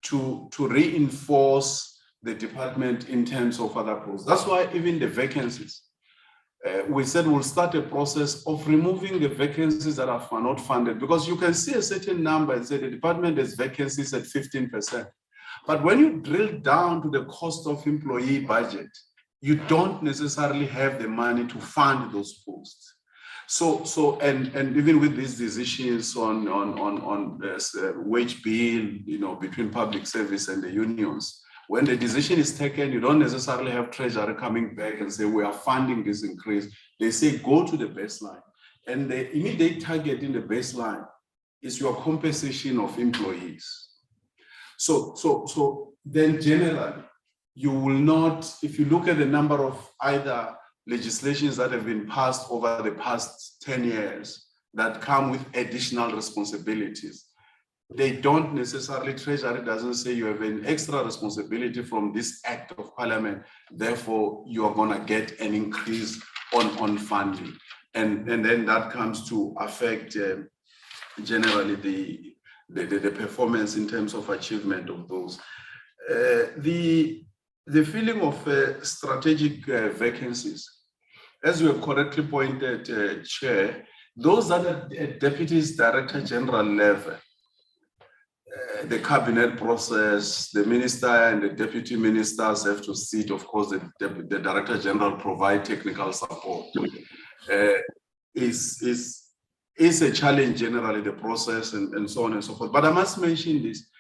Speaker 5: to reinforce the department in terms of other posts. That's why even the vacancies, we said we'll start a process of removing the vacancies that are not funded, because you can see a certain number and say the department has vacancies at 15%. But when you drill down to the cost of employee budget, you don't necessarily have the money to fund those posts. So and even with these decisions on wage bill, between public service and the unions, when the decision is taken, you don't necessarily have Treasury coming back and say, we are funding this increase. They say, go to the baseline. And the immediate target in the baseline is your compensation of employees. So then generally, you will not, if you look at the number of either legislations that have been passed over the past 10 years that come with additional responsibilities, they don't necessarily, Treasury doesn't say you have an extra responsibility from this act of parliament, therefore you are gonna get an increase on funding. And then that comes to affect generally the performance in terms of achievement of those. The feeling of strategic vacancies, as you have correctly pointed, Chair, those that are at Deputies Director General level, the cabinet process, the minister and the deputy ministers have to sit. Of course, the Director General provide technical support. Is a challenge generally, the process and so on and so forth. But I must mention this.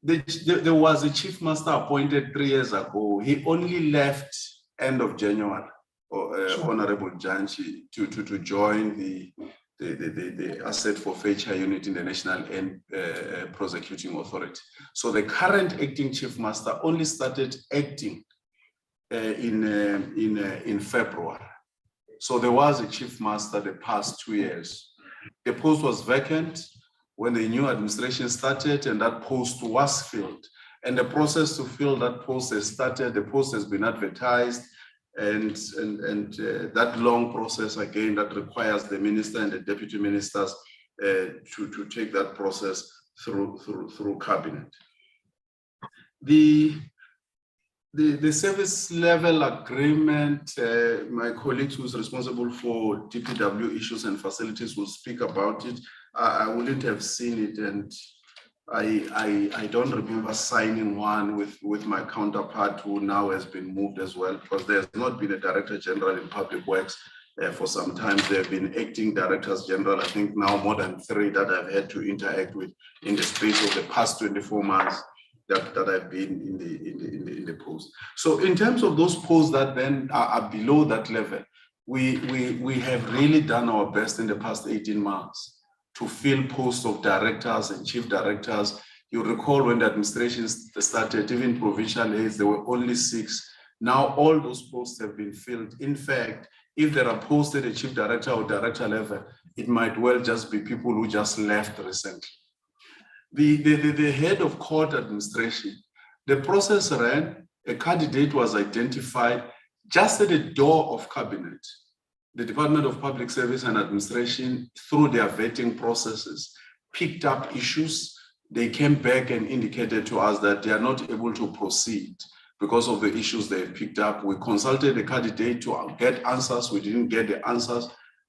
Speaker 5: There was a chief master appointed 3 years ago. He only left end of January, Honorable Janchi, to join the asset forfeiture unit in the National Prosecuting Authority. So the current acting chief master only started acting in February. So there was a chief master the past 2 years. The post was vacant when the new administration started, and that post was filled. And the process to fill that post has started. The post has been advertised. And that long process, again, that requires the minister and the deputy ministers to take that process through cabinet. The service level agreement, my colleague who's responsible for DPW issues and facilities will speak about it. I wouldn't have seen it, and I don't remember signing one with my counterpart who now has been moved as well, because there's not been a Director General in Public Works for some time. There have been acting Directors General, I think now more than 3 that I've had to interact with in the space of the past 24 months. that have been in the post. So in terms of those posts that then are below that level, we have really done our best in the past 18 months to fill posts of directors and chief directors. You recall when the administration started, even provincial heads, there were only 6. Now all those posts have been filled. In fact, if there are posts at a chief director or director level, it might well just be people who just left recently. The head of court administration, the process ran, a candidate was identified just at the door of cabinet. The Department of Public Service and Administration, through their vetting processes, picked up issues. They came back and indicated to us that they are not able to proceed because of the issues they picked up. We consulted the candidate to get answers. We didn't get the answers.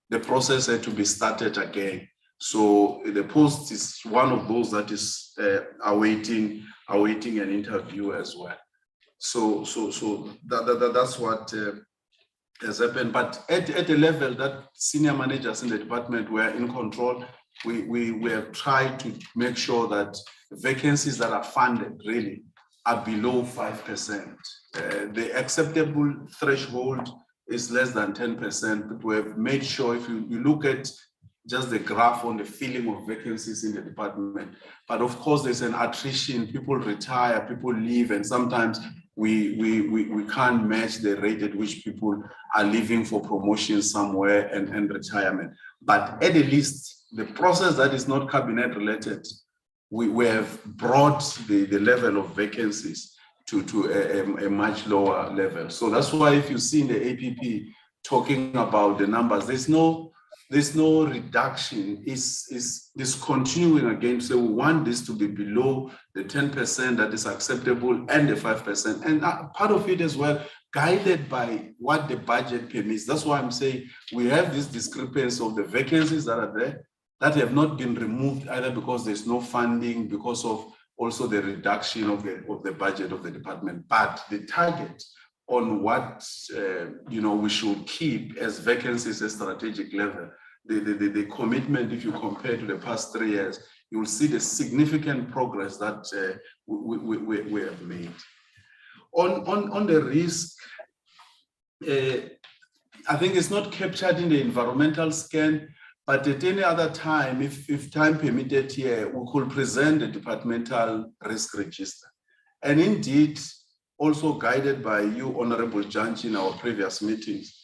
Speaker 5: The process had to be started again. So the post is one of those that is awaiting an interview as well. So that's what has happened. But at a level that senior managers in the department were in control, we have tried to make sure that vacancies that are funded really are below 5%. The acceptable threshold is less than 10%, but we have made sure, if you look at just the graph on the filling of vacancies in the department, but of course there's an attrition, people retire, people leave, and sometimes we can't match the rate at which people are leaving for promotion somewhere and retirement. But at the least, the process that is not cabinet related, we have brought the level of vacancies to a much lower level. So that's why if you see in the APP talking about the numbers, there's no reduction. It's continuing again. So we want this to be below the 10% that is acceptable and the 5%. And part of it as well, guided by what the budget permits. That's why I'm saying we have this discrepancy of the vacancies that are there that have not been removed either because there's no funding, because of also the reduction of the budget of the department. But the target on what we should keep as vacancies at strategic level, the commitment, if you compare to the past 3 years, you will see the significant progress that we have made. On the risk, I think it's not captured in the environmental scan, but at any other time, if time permitted here, we could present the departmental risk register. And indeed, also guided by you, Honorable Judge, in our previous meetings,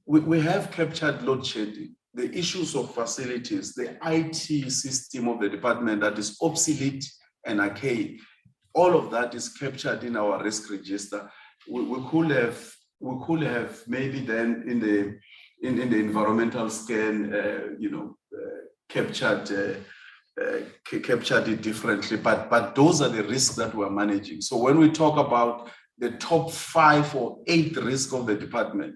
Speaker 5: we have captured load shedding, the issues of facilities, the IT system of the department that is obsolete and archaic. All of that is captured in our risk register. We could have maybe then in the environmental scan, captured it differently, but those are the risks that we're managing. So when we talk about the top 5 or 8 risks of the department,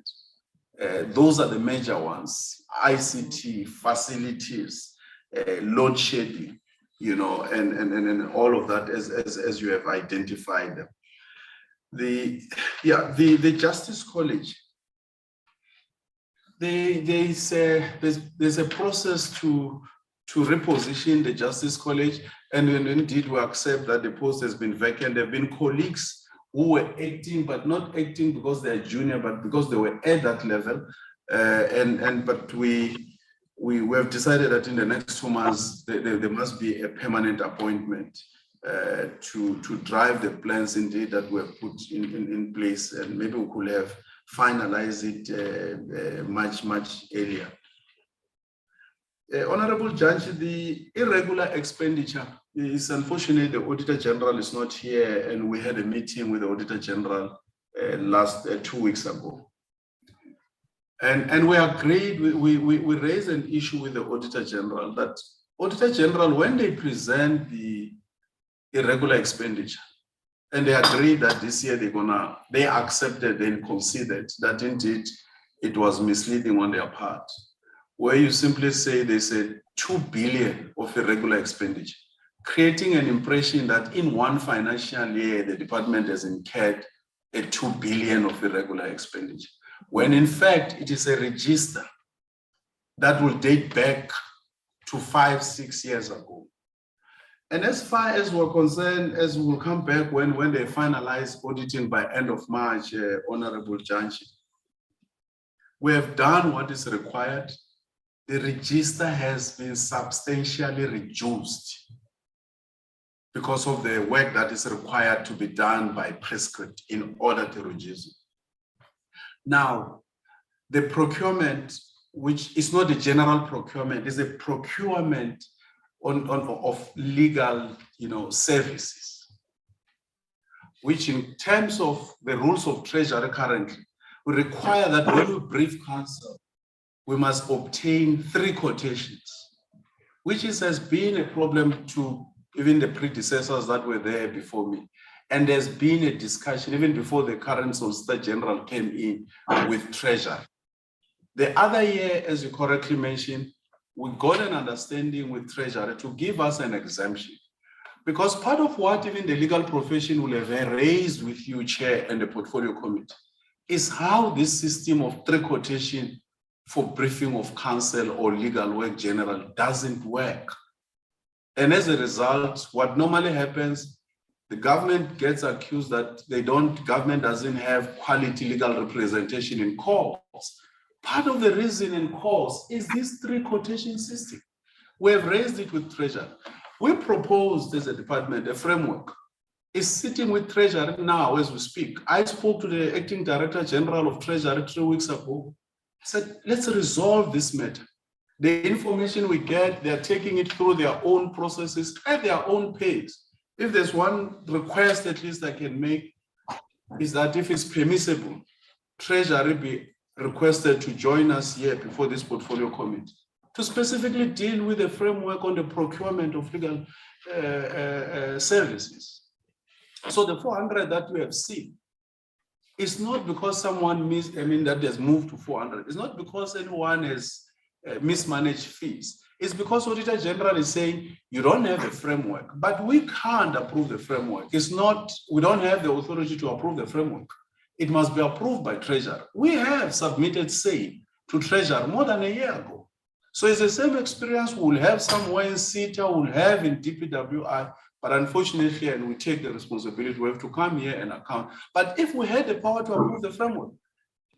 Speaker 5: those are the major ones: ICT, facilities, load shedding, and all of that as you have identified them. The Justice College, there's a process to reposition the Justice College, and indeed we accept that the post has been vacant. There have been colleagues who were acting, but not acting because they're junior, but because they were at that level. But we have decided that in the next 2 months there must be a permanent appointment to drive the plans indeed that were put in place, and maybe we could have finalized it much earlier. Honorable Judge, the irregular expenditure is unfortunate. The Auditor General is not here, and we had a meeting with the Auditor General last 2 weeks ago. And we agreed, we raised an issue with the Auditor General that Auditor General, when they present the irregular expenditure, and they agreed that this year they accepted and considered that indeed it was misleading on their part, where you simply say they said 2 billion of irregular expenditure, creating an impression that in one financial year, the department has incurred a 2 billion of irregular expenditure, when in fact it is a register that will date back to 5-6 years ago. And as far as we're concerned, as we'll come back when they finalize auditing by end of March, Honorable Judge, we have done what is required. The register has been substantially reduced because of the work that is required to be done by prescript in order to reduce it. Now, the procurement, which is not a general procurement, is a procurement of legal, services, which in terms of the rules of treasury currently, we require that when we brief council, we must obtain 3 quotations, which has been a problem to even the predecessors that were there before me. And there's been a discussion even before the current Solicitor General came in with Treasury. The other year, as you correctly mentioned, we got an understanding with Treasury to give us an exemption. Because part of what even the legal profession will have raised with you, Chair, and the Portfolio Committee, is how this system of 3 quotation for briefing of counsel or legal work general doesn't work. And as a result, what normally happens, the government gets accused that government doesn't have quality legal representation in courts. Part of the reason in courts is this 3 quotation system. We have raised it with Treasury. We proposed as a department a framework. It's sitting with Treasury now as we speak. I spoke to the Acting Director General of Treasury 3 weeks ago. I said, let's resolve this matter. The information we get, they're taking it through their own processes at their own pace. If there's one request at least I can make, is that if it's permissible, Treasury be requested to join us here before this Portfolio Committee to specifically deal with the framework on the procurement of legal services. So the 400 that we have seen, it's not because someone that has moved to 400. It's not because anyone has mismanaged fees. It's because Auditor General is saying you don't have a framework, but we can't approve the framework. It's not, we don't have the authority to approve the framework. It must be approved by Treasury. We have submitted, say, to Treasury more than a year ago. So it's the same experience we'll have somewhere in CETA, we'll have in DPWI, but unfortunately, and we take the responsibility, we have to come here and account. But if we had the power to approve the framework,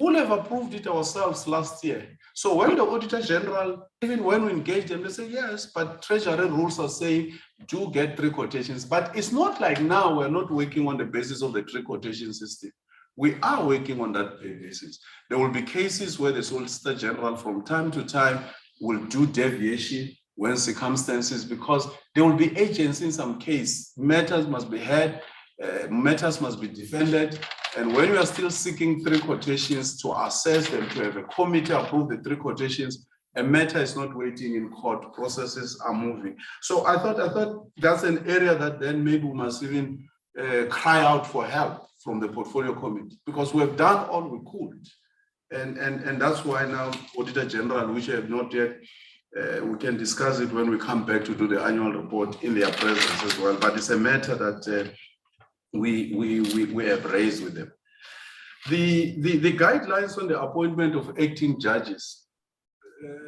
Speaker 5: we'll have approved it ourselves last year. So when the Auditor General, even when we engage them, they say, yes, but Treasury rules are saying, do get 3 quotations. But it's not like now we're not working on the basis of the 3 quotation system. We are working on that basis. There will be cases where the Solicitor General from time to time will do deviation when circumstances, because there will be agents in some case, matters must be heard, matters must be defended. And when we are still seeking 3 quotations to assess them, to have a committee approve the 3 quotations, a matter is not waiting in court, processes are moving. So I thought that's an area that then maybe we must even cry out for help from the Portfolio Committee, because we have done all we could. And that's why now Auditor General, which I have not yet, we can discuss it when we come back to do the annual report in their presence as well. But it's a matter that we have raised with them. The guidelines on the appointment of acting judges,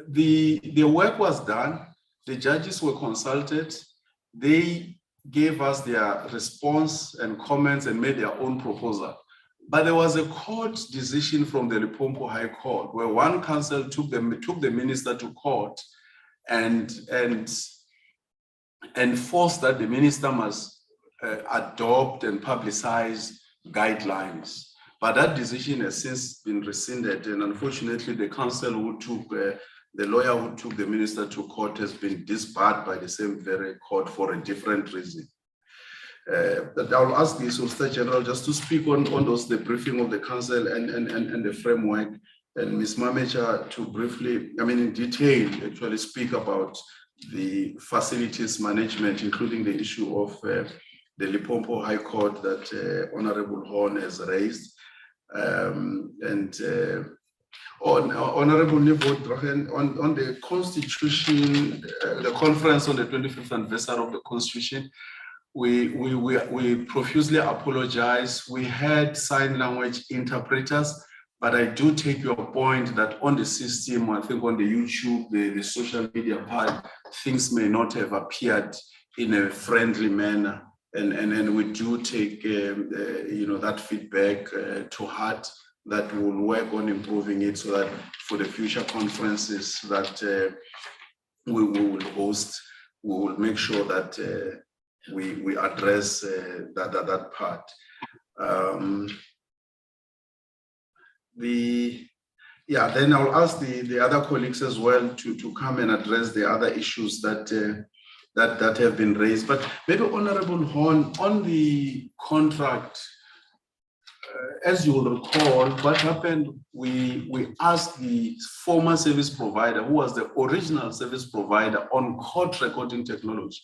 Speaker 5: the work was done, the judges were consulted, they gave us their response and comments and made their own proposal. But there was a court decision from the Limpopo High Court where one counsel took the minister to court and forced that the minister must adopt and publicize guidelines. But that decision has since been rescinded, and unfortunately the counsel who took, the lawyer who took the minister to court has been disbarred by the same very court for a different reason. But I'll ask the Solicitor General just to speak on those, the briefing of the council and the framework, and Ms. Mamecha to briefly, in detail, actually speak about the facilities management, including the issue of the Limpopo High Court that Honorable Horn has raised. Honorable Nivo, on the Constitution, the conference on the 25th anniversary of the Constitution, we profusely apologize. We had sign language interpreters, but I do take your point that on the system, I think on the YouTube, the social media part, things may not have appeared in a friendly manner. And we do take that feedback to heart, that we'll work on improving it so that for the future conferences that we will host, we will make sure that we address that part. Then I'll ask the other colleagues as well to come and address the other issues that have been raised. But maybe Honorable Horn, on the contract, as you will recall, what happened, we asked the former service provider, who was the original service provider on court recording technology,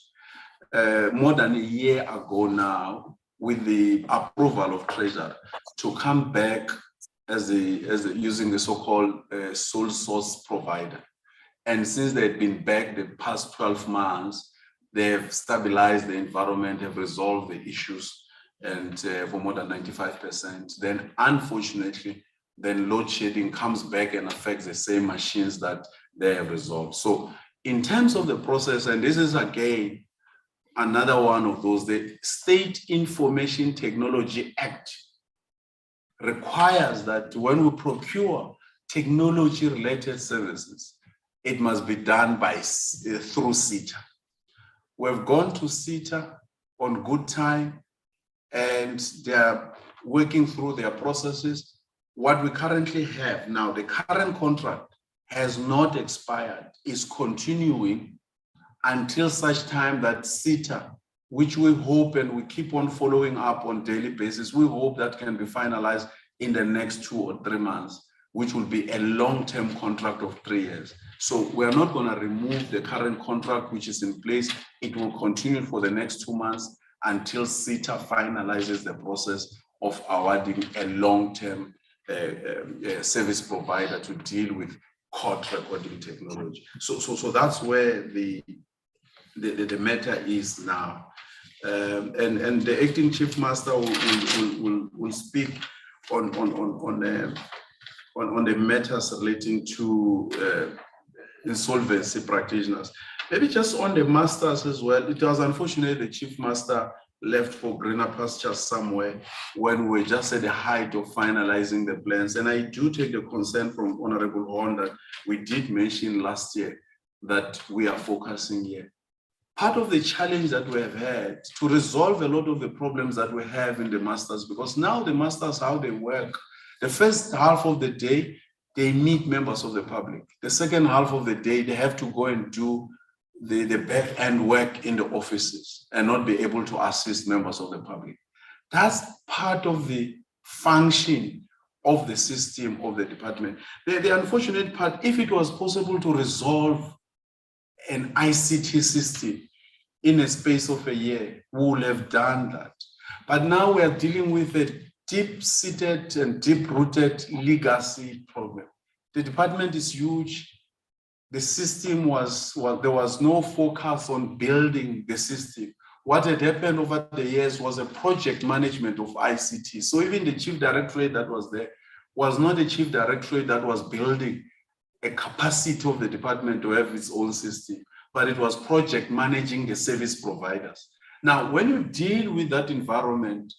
Speaker 5: more than a year ago now, with the approval of Treasury, to come back as using the so-called sole source provider. And since they've been back the past 12 months, they have stabilized the environment, have resolved the issues, and for more than 95%. Then unfortunately, then load shedding comes back and affects the same machines that they have resolved. So in terms of the process, and this is again, another one of those, the State Information Technology Act requires that when we procure technology-related services, it must be done through SETA. We've gone to SETA on good time, and they are working through their processes. What we currently have now, the current contract has not expired, is continuing until such time that SETA, which we hope, and we keep on following up on daily basis, we hope that can be finalized in the next 2 or 3 months, which will be a long-term contract of 3 years. So we're not going to remove the current contract which is in place. It will continue for the next 2 months until SETA finalizes the process of awarding a long-term service provider to deal with court recording technology. So that's where the matter is now. And the acting chief master will speak on the matters relating to insolvency practitioners. Maybe just on the masters as well. It was unfortunate the chief master left for greener pastures somewhere when we're just at the height of finalizing the plans. And I do take the concern from Honorable Horn that we did mention last year that we are focusing here. Part of the challenge that we have had to resolve a lot of the problems that we have in the masters, because now the masters, how they work, the first half of the day, they meet members of the public. The second half of the day, they have to go and do the back end work in the offices and not be able to assist members of the public. That's part of the function of the system of the department. The unfortunate part, if it was possible to resolve an ICT system in a space of a year, we would have done that. But now we are dealing with a deep-seated and deep-rooted legacy problem. The department is huge. The system there was no focus on building the system. What had happened over the years was a project management of ICT. So even the chief directorate that was there was not a chief directorate that was building a capacity of the department to have its own system, but it was project managing the service providers. Now, when you deal with that environment,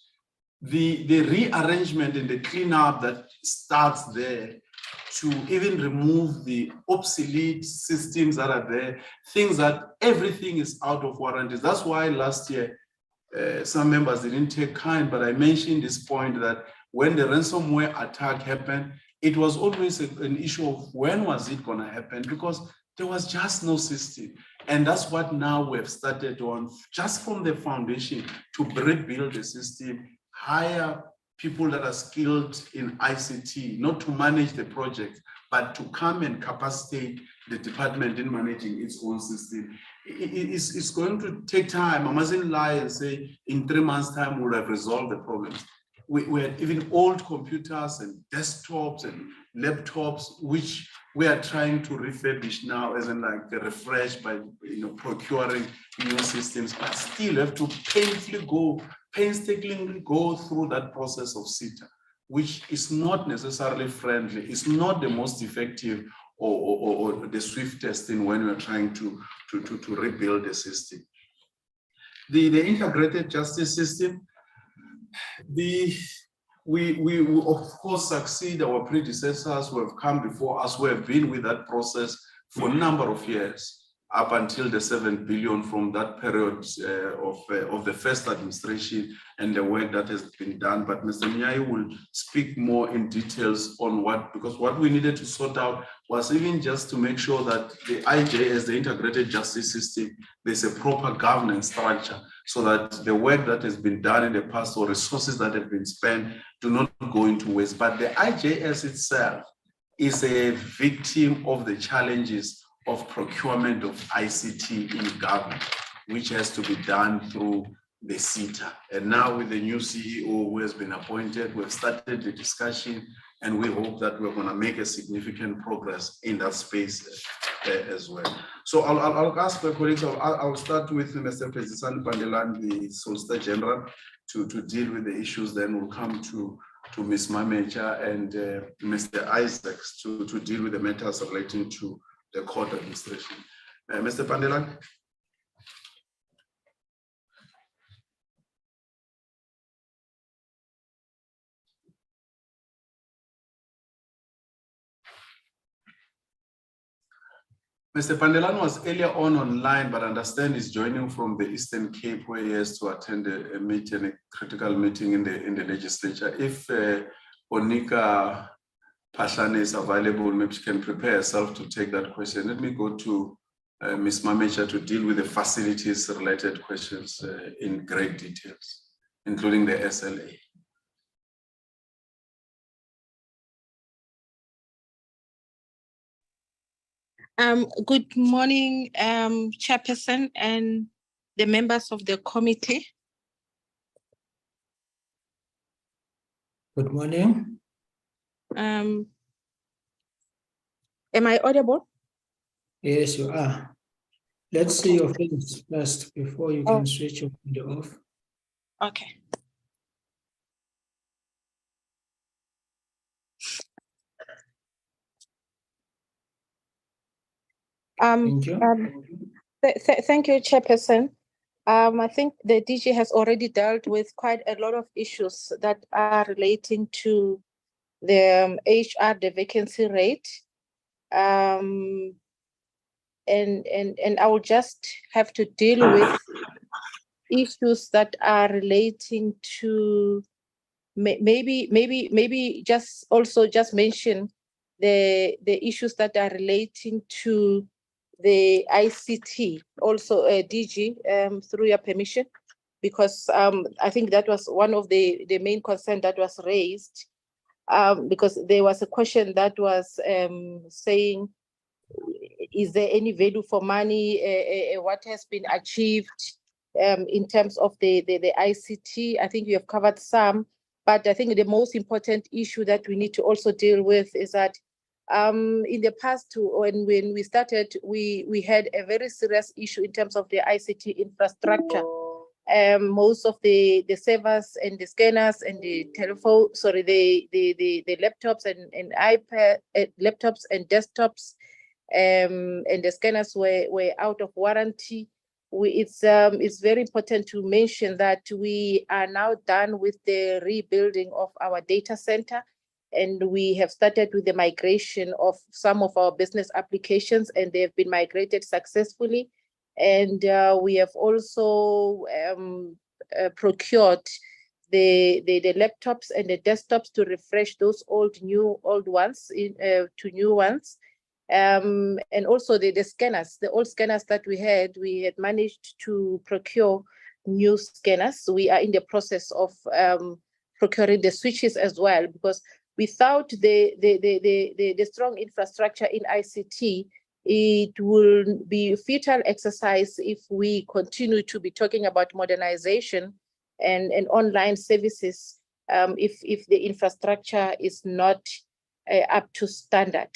Speaker 5: the rearrangement and the cleanup that starts there to even remove the obsolete systems that are there, things that everything is out of warranties. That's why last year, some members didn't take kind, but I mentioned this point that when the ransomware attack happened, it was always an issue of when was it going to happen, because there was just no system. And that's what now we have started on, just from the foundation, to rebuild the system, hire people that are skilled in ICT, not to manage the project, but to come and capacitate the department in managing its own system. It's going to take time. I mustn't lie and say in 3 months' time we'll have resolved the problems. We had even old computers and desktops and laptops, which we are trying to refurbish now, as in like refresh by procuring new systems, but still have to painstakingly go through that process of SETA, which is not necessarily friendly. It's not the most effective or the swiftest thing when we're trying to rebuild the system. The integrated justice system, we of course succeed our predecessors who have come before us, who have been with that process for a number of years, up until the 7 billion from that period of the first administration and the work that has been done. But Mr. Nyai will speak more in details on because what we needed to sort out was even just to make sure that the IJS, the integrated justice system, there's a proper governance structure so that the work that has been done in the past or resources that have been spent do not go into waste. But the IJS itself is a victim of the challenges of procurement of ICT in government, which has to be done through the SETA. And now with the new CEO who has been appointed, we've started the discussion, and we hope that we're going to make a significant progress in that space as well. So I'll ask my colleagues, I'll start with Mr. President Pandelan, the Solicitor General, to deal with the issues. Then we'll come to Ms. Mamecha and Mr. Isaacs to deal with the matters relating to the court administration. Mr. Pandelan. Mr. Pandelan was earlier online, but I understand he's joining from the Eastern Cape, where he has to attend a meeting, a critical meeting in the legislature. If Onika Pashane is available, maybe she can prepare herself to take that question. Let me go to Ms. Mamecha to deal with the facilities related questions in great details, including the SLA.
Speaker 12: Good morning, Chairperson and the members of the committee.
Speaker 1: Good morning.
Speaker 12: Am I audible?
Speaker 1: Yes, you are. Let's see your face first before you can switch your video off.
Speaker 12: Okay.
Speaker 1: Thank you.
Speaker 12: Thank you, Chairperson. I think the DG has already dealt with quite a lot of issues that are relating to the HR, the vacancy rate. And I will just have to deal with issues that are relating to maybe just mention the issues that are relating to the ICT, also DG, through your permission, because I think that was one of the main concerns that was raised, because there was a question that was saying, is there any value for money? What has been achieved in terms of the ICT? I think you have covered some, but I think the most important issue that we need to also deal with is that in the past, when we started, we had a very serious issue in terms of the ICT infrastructure. Most of the servers and the scanners and the telephone, sorry, the laptops and iPad laptops and desktops, and the scanners were out of warranty. It's very important to mention that we are now done with the rebuilding of our data center, and we have started with the migration of some of our business applications, and they have been migrated successfully. And we have also procured the laptops and the desktops to refresh those old ones to new ones. And also the scanners, the old scanners that we had managed to procure new scanners. So we are in the process of procuring the switches as well, because without the strong infrastructure in ICT, it will be a futile exercise if we continue to be talking about modernization and online services if the infrastructure is not up to standard.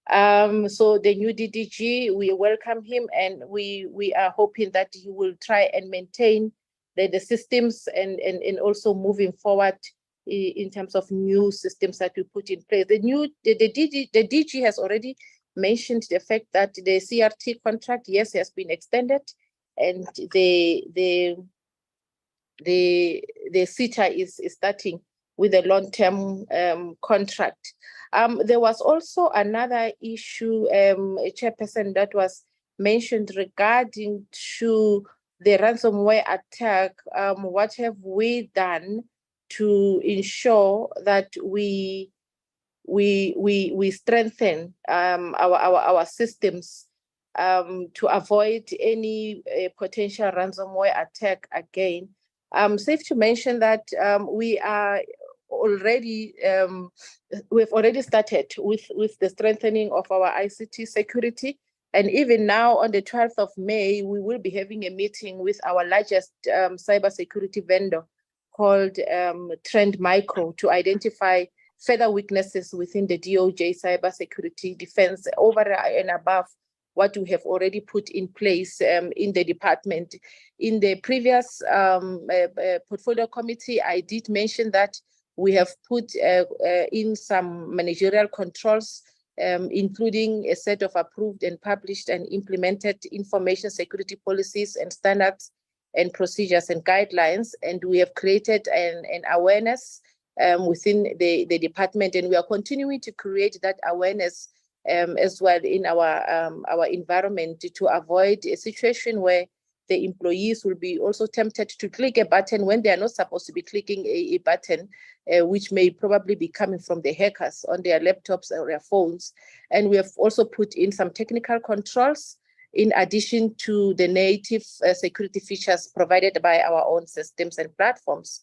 Speaker 12: So the new DDG, we welcome him, and we are hoping that he will try and maintain the systems and also moving forward in terms of new systems that we put in place. The DG has already mentioned the fact that the CRT contract, yes, has been extended, and the the SETA is starting with a long-term contract. There was also another issue, Chairperson, that was mentioned regarding to the ransomware attack. What have we done to ensure that we strengthen our systems to avoid any potential ransomware attack again? Safe to mention that we are already we've already started with the strengthening of our ICT security, and even now on the 12th of May we will be having a meeting with our largest cybersecurity vendor called Trend Micro to identify further weaknesses within the DOJ cybersecurity defense over and above what we have already put in place in the department. In the previous portfolio committee, I did mention that we have put in some managerial controls, including a set of approved and published and implemented information security policies and standards and procedures and guidelines. And we have created an awareness within the department, and we are continuing to create that awareness as well in our environment to avoid a situation where the employees will be also tempted to click a button when they are not supposed to be clicking a button, which may probably be coming from the hackers on their laptops or their phones. And we have also put in some technical controls in addition to the native security features provided by our own systems and platforms.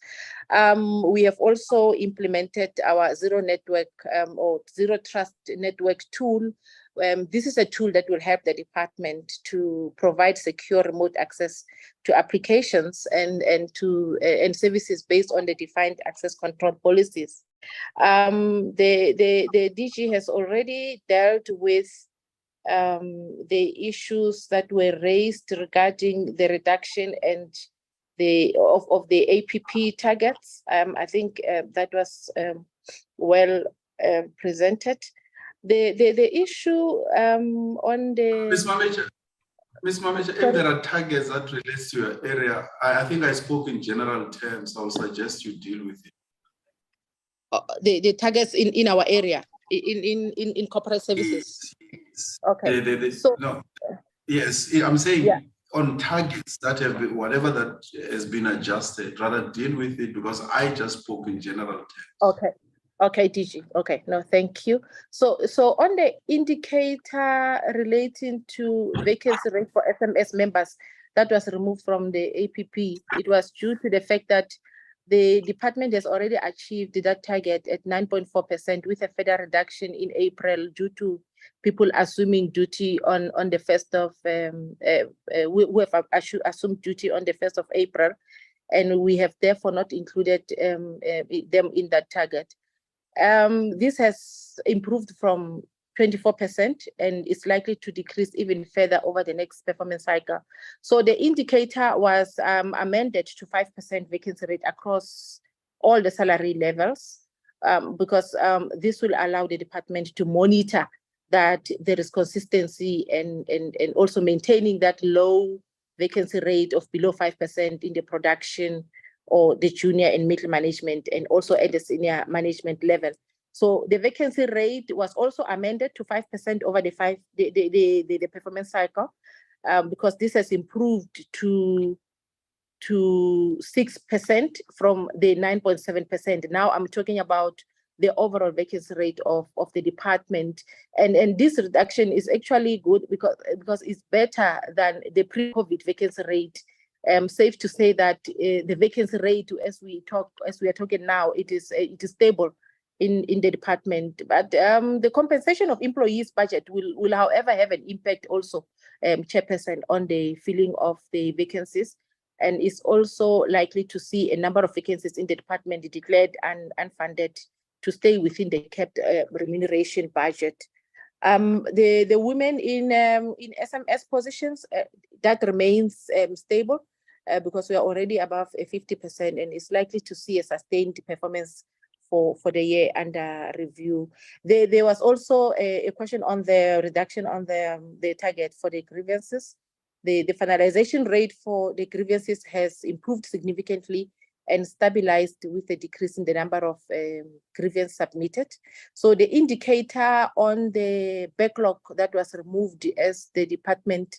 Speaker 12: We have also implemented our Zero Network or Zero Trust Network tool. This is a tool that will help the department to provide secure remote access to applications and services based on the defined access control policies. The DG has already dealt with the issues that were raised regarding the reduction and of the APP targets. I think that was well presented. The issue on the
Speaker 5: Ms. Manager, if there are targets that relates to your area, I think I spoke in general terms. I would suggest you deal with it.
Speaker 12: The targets in our area, in corporate services.
Speaker 5: Yes.
Speaker 12: Okay.
Speaker 5: Yes, I'm saying on targets that have been, whatever that has been adjusted, rather deal with it, because I just spoke in general terms.
Speaker 12: Okay, DG. Okay, no, thank you. So on the indicator relating to vacancy rate for SMS members that was removed from the APP, it was due to the fact that the department has already achieved that target at 9.4% with a further reduction in April due to people assuming duty on the 1st of, who have assumed duty on the 1st of April, and we have therefore not included them in that target. This has improved from 24% and is likely to decrease even further over the next performance cycle. So the indicator was amended to 5% vacancy rate across all the salary levels because this will allow the department to monitor that there is consistency and also maintaining that low vacancy rate of below 5% in the production or the junior and middle management, and also at the senior management level. So the vacancy rate was also amended to 5% over the performance cycle, because this has improved to 6% from the 9.7%. Now I'm talking about the overall vacancy rate of the department, and this reduction is actually good because it's better than the pre-COVID vacancy rate. Safe to say that the vacancy rate, as we are talking now, it is stable in the department. But the compensation of employees' budget will however have an impact also, Chairperson, on the filling of the vacancies, and is also likely to see a number of vacancies in the department declared and unfunded to stay within the capped remuneration budget. The women in SMS positions, that remains stable because we are already above 50% and is likely to see a sustained performance for the year under review. There was also a question on the reduction on the target for the grievances. the finalization rate for the grievances has improved significantly and stabilized with a decrease in the number of grievances submitted. So the indicator on the backlog that was removed as the department,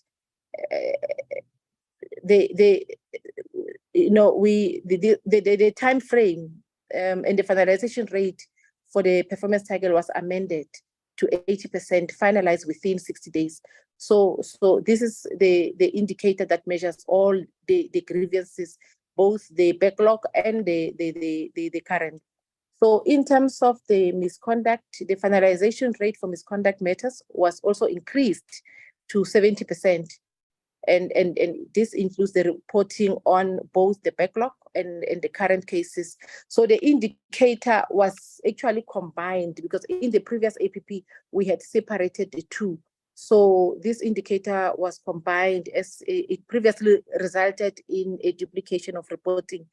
Speaker 12: the time frame and the finalization rate for the performance target was amended to 80%, finalized within 60 days. So this is the indicator that measures all the grievances, both the backlog and the current. So in terms of the misconduct, the finalization rate for misconduct matters was also increased to 70%. And this includes the reporting on both the backlog and the current cases. So the indicator was actually combined, because in the previous APP, we had separated the two. So this indicator was combined, as it previously resulted in a duplication of reporting,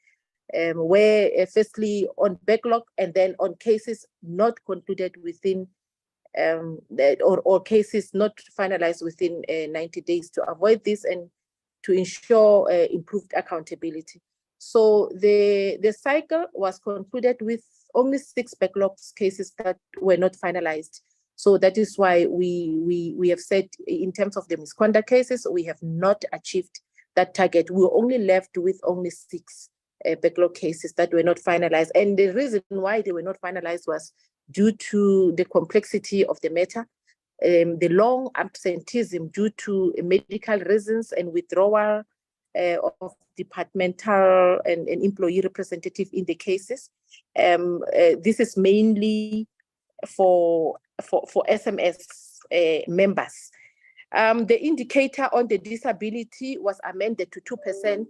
Speaker 12: where firstly on backlog and then on cases not concluded within or cases not finalized within 90 days, to avoid this and to ensure improved accountability. So the cycle was concluded with only 6 backlog cases that were not finalized. So that is why we have said, in terms of the misconduct cases, we have not achieved that target. We were only left with only 6 backlog cases that were not finalized. And the reason why they were not finalized was due to the complexity of the matter, the long absenteeism due to medical reasons and withdrawal of departmental and employee representative in the cases. This is mainly for SMS members. The indicator on the disability was amended to 2%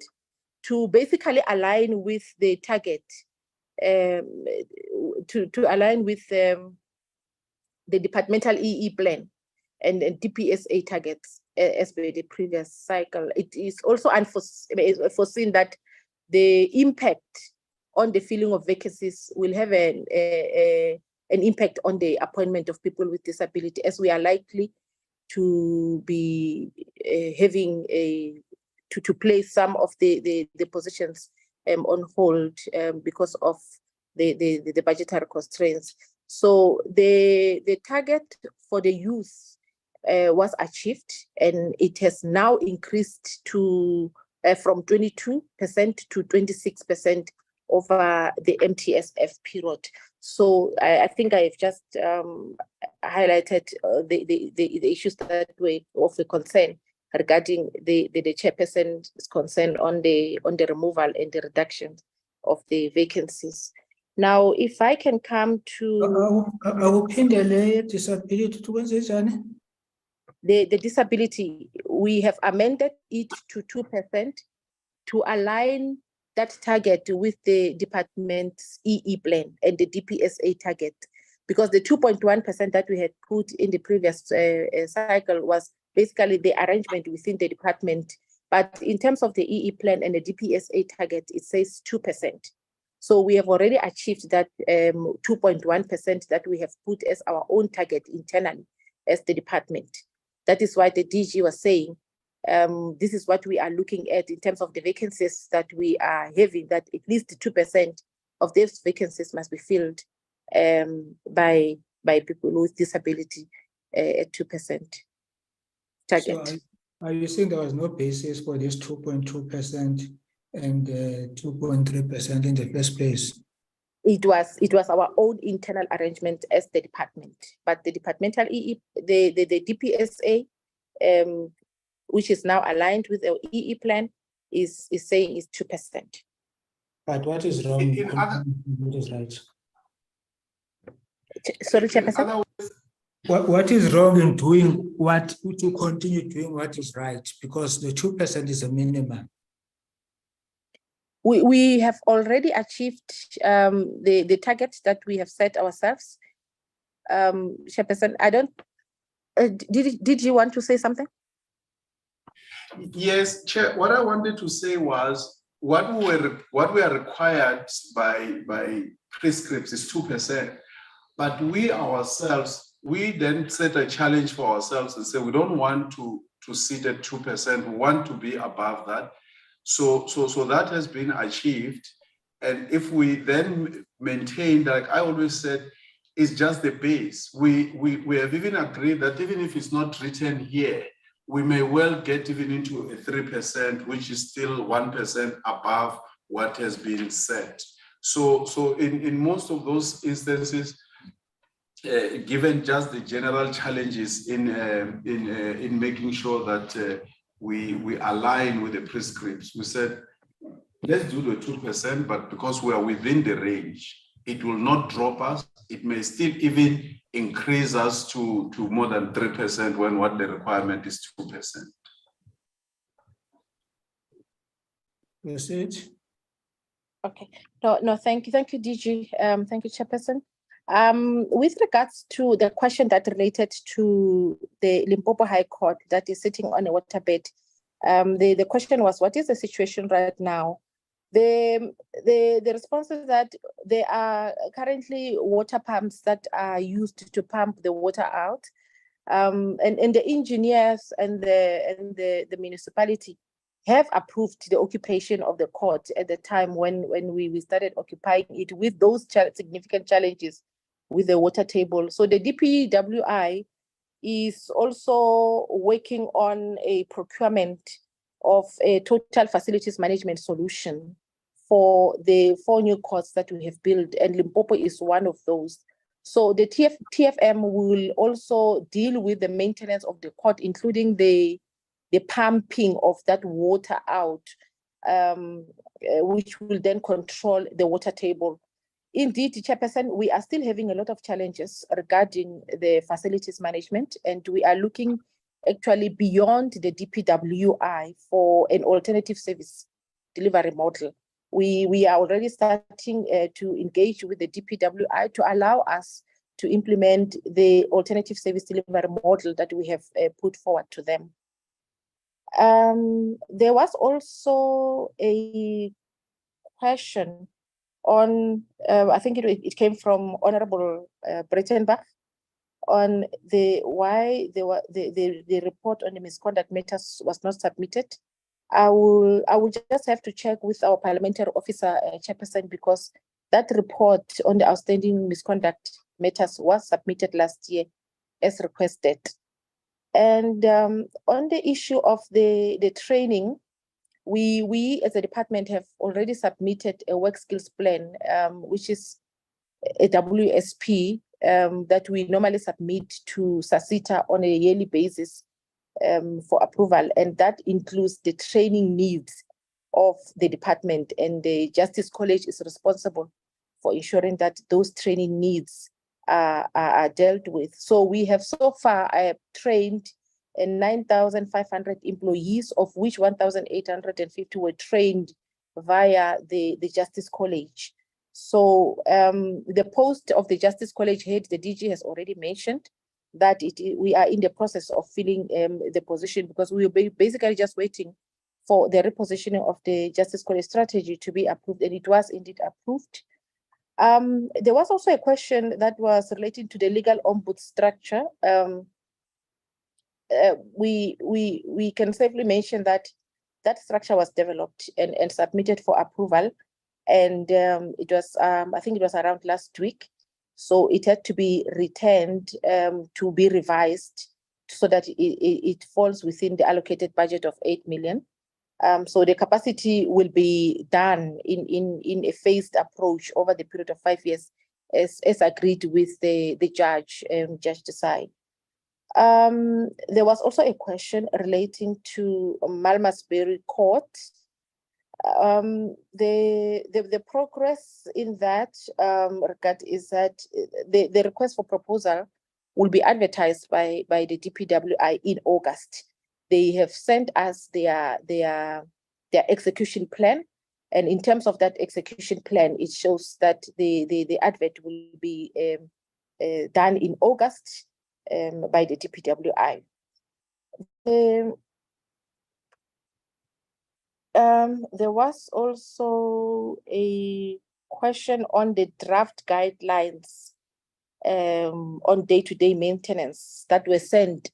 Speaker 12: to basically align with the target, to align with the departmental EE plan and DPSA targets as per the previous cycle. It is also foreseen that the impact on the filling of vacancies will have an impact on the appointment of people with disability, as we are likely to be having to place some of the positions on hold because of the budgetary constraints. So the target for the youth was achieved, and it has now increased to from 22% to 26% over the MTSF period. So I think I've just highlighted the issues that were of the concern regarding the chairperson's concern on the removal and the reduction of the vacancies. Now, if I can come to
Speaker 1: disability to
Speaker 12: the disability, we have amended it to 2% to align that target with the department's EE plan and the DPSA target, because the 2.1% that we had put in the previous cycle was basically the arrangement within the department. But in terms of the EE plan and the DPSA target, it says 2%. So we have already achieved that 2.1% that we have put as our own target internally as the department. That is why the DG was saying, this is what we are looking at in terms of the vacancies that we are having, that at least 2% of these vacancies must be filled by people with disability at 2% target.
Speaker 1: So are you saying there was no basis for this 2.2% and 2.3% in the first place?
Speaker 12: It was our own internal arrangement as the department, but the departmental EE, the DPSA, which is now aligned with our EE plan, is saying is 2%.
Speaker 1: But what is wrong? What is right?
Speaker 12: Sorry, Chairperson.
Speaker 1: What is wrong in doing what, to continue doing what is right? Because the 2% is a minimum.
Speaker 12: We have already achieved the targets that we have set ourselves. Chairperson, I don't, did you want to say something?
Speaker 5: Yes, Chair, what I wanted to say was what we are required by prescripts is 2%, but we ourselves, we then set a challenge for ourselves and say we don't want to to sit at 2%. We want to be above that. So that has been achieved. And if we then maintain, like I always said, it's just the base. We have even agreed that even if it's not written here, we may well get even into a 3%, which is still 1% above what has been set. So in most of those instances, given just the general challenges in making sure that we align with the prescripts, we said, let's do the 2%, but because we are within the range, it will not drop us. It may still even increase us to more than 3% when what the requirement is 2%.
Speaker 1: That's it.
Speaker 12: Okay. No, thank you, DG. Thank you, Chairperson. With regards to the question that related to the Limpopo High Court that is sitting on a waterbed, the question was, what is the situation right now? The response is that there are currently water pumps that are used to pump the water out, and the engineers and the municipality have approved the occupation of the court at the time when we started occupying it with those significant challenges with the water table. So the DPWI is also working on a procurement of a total facilities management solution for the 4 new courts that we have built, and Limpopo is one of those. So the TFM will also deal with the maintenance of the court, including the pumping of that water out, which will then control the water table. Indeed, Chairperson, we are still having a lot of challenges regarding the facilities management, and we are looking actually beyond the DPWI for an alternative service delivery model. We are already starting to engage with the DPWI to allow us to implement the alternative service delivery model that we have put forward to them. There was also a question on, I think it came from Honorable Breitenbach, on why the report on the misconduct matters was not submitted. I will just have to check with our parliamentary officer, Chairperson, because that report on the outstanding misconduct matters was submitted last year as requested. And on the issue of the training, we as a department have already submitted a work skills plan, which is a WSP that we normally submit to SASITA on a yearly basis for approval. And that includes the training needs of the department, and the Justice College is responsible for ensuring that those training needs are dealt with. So we have so far trained 9,500 employees, of which 1,850 were trained via the Justice College. So the post of the Justice College head, the DG has already mentioned that we are in the process of filling the position, because we will be basically just waiting for the repositioning of the Justice College strategy to be approved, and it was indeed approved. There was also a question that was relating to the legal ombuds structure. We can safely mention that that structure was developed and submitted for approval, and it was I think it was around last week. So it had to be returned to be revised so that it falls within the allocated budget of 8 million. So the capacity will be done in a phased approach over the period of 5 years, as agreed with the judge, Judge Desai. There was also a question relating to Malmesbury Court. The progress in that regard is that the request for proposal will be advertised by the DPWI in August. They have sent us their execution plan, and in terms of that execution plan, it shows that the advert will be done in August by the DPWI. There was also a question on the draft guidelines on day-to-day maintenance that were sent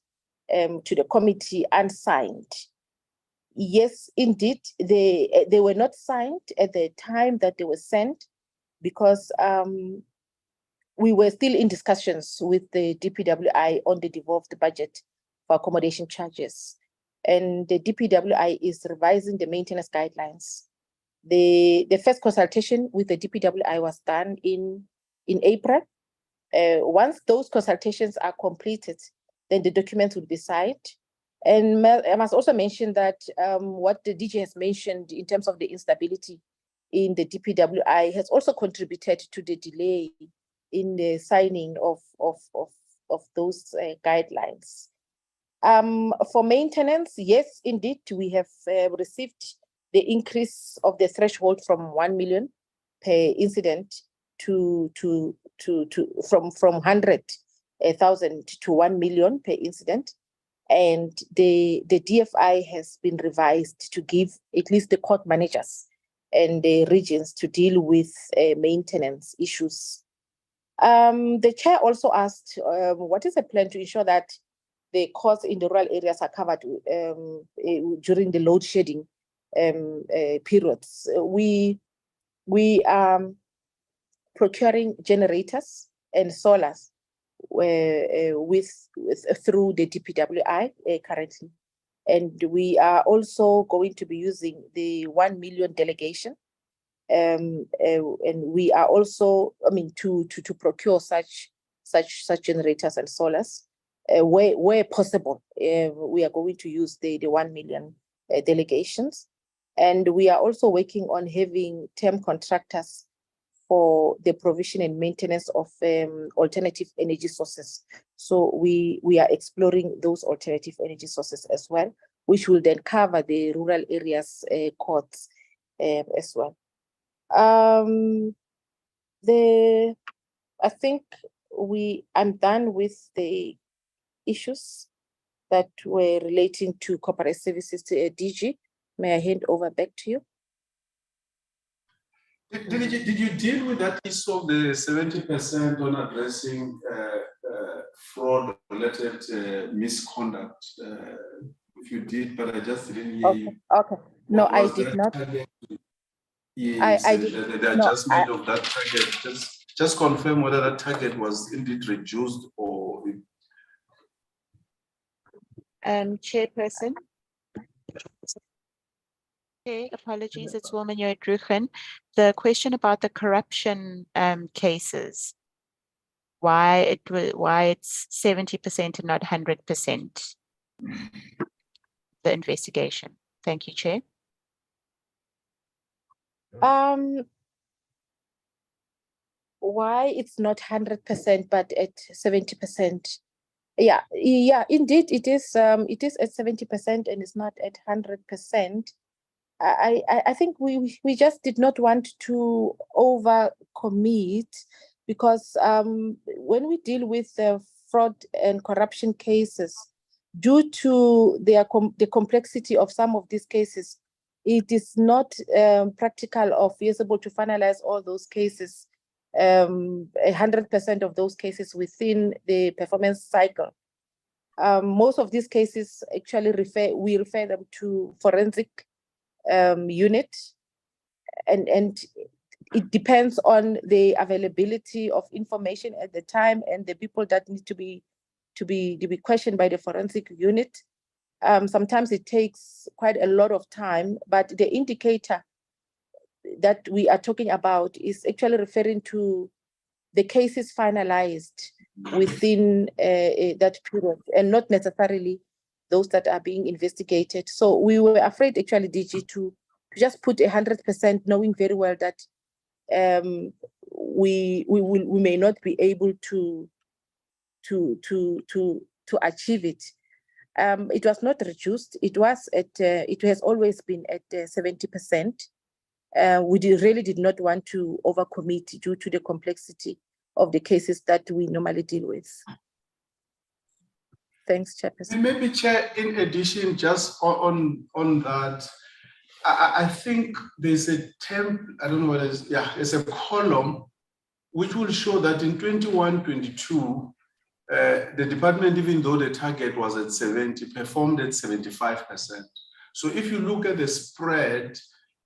Speaker 12: to the committee unsigned. Yes, indeed, they were not signed at the time that they were sent because we were still in discussions with the DPWI on the devolved budget for accommodation charges. And the DPWI is revising the maintenance guidelines. The first consultation with the DPWI was done in April. Once those consultations are completed, then the documents will be signed. And I must also mention that what the DG has mentioned in terms of the instability in the DPWI has also contributed to the delay in the signing of those guidelines. For maintenance, yes, indeed, we have received the increase of the threshold from 1 million per incident from 100,000 to 1 million per incident. And the DFI has been revised to give at least the court managers and the regions to deal with maintenance issues. The chair also asked, what is the plan to ensure that the costs in the rural areas are covered during the load shedding periods? We are procuring generators and solars through the DPWI currently. And we are also going to be using the 1 million delegation. And we are also, to procure such generators and solars where possible. We are going to use the 1 million delegations. And we are also working on having term contractors for the provision and maintenance of alternative energy sources. So we are exploring those alternative energy sources as well, which will then cover the rural areas costs as well. I think I'm done with the issues that were relating to corporate services to DG. May I hand over back to you?
Speaker 5: Did you deal with that issue of the 70% on addressing fraud-related misconduct? If you did, but I just didn't hear you.
Speaker 12: Okay. No, I did not.
Speaker 5: Yes,
Speaker 12: I did
Speaker 5: the adjustment of that target. Just confirm whether that target was indeed reduced or.
Speaker 10: Chairperson. Okay, apologies, it's Woman Yodruchen. The question about the corruption cases, why it's 70% and not 100%, the investigation. Thank you, Chair.
Speaker 12: Why it's not 100%, but at 70%? Yeah, indeed, it is at 70% and it's not at 100%. I think we just did not want to overcommit because when we deal with the fraud and corruption cases, due to the complexity of some of these cases, it is not practical or feasible to finalize all those cases, 100% of those cases within the performance cycle. Most of these cases actually we refer them to forensic unit, and it depends on the availability of information at the time and the people that need to be questioned by the forensic unit. Sometimes it takes quite a lot of time, but the indicator that we are talking about is actually referring to the cases finalized within that period and not necessarily those that are being investigated. So we were afraid, actually, DG, to just put 100%, knowing very well that we may not be able to achieve it. It was not reduced. It has always been at 70%. We really did not want to overcommit due to the complexity of the cases that we normally deal with. Thanks, Chairperson.
Speaker 5: And maybe, Chair, in addition, just on that, I think there's a term, I don't know what it is, it's a column which will show that in 21-22, the department, even though the target was at 70, performed at 75%. So if you look at the spread,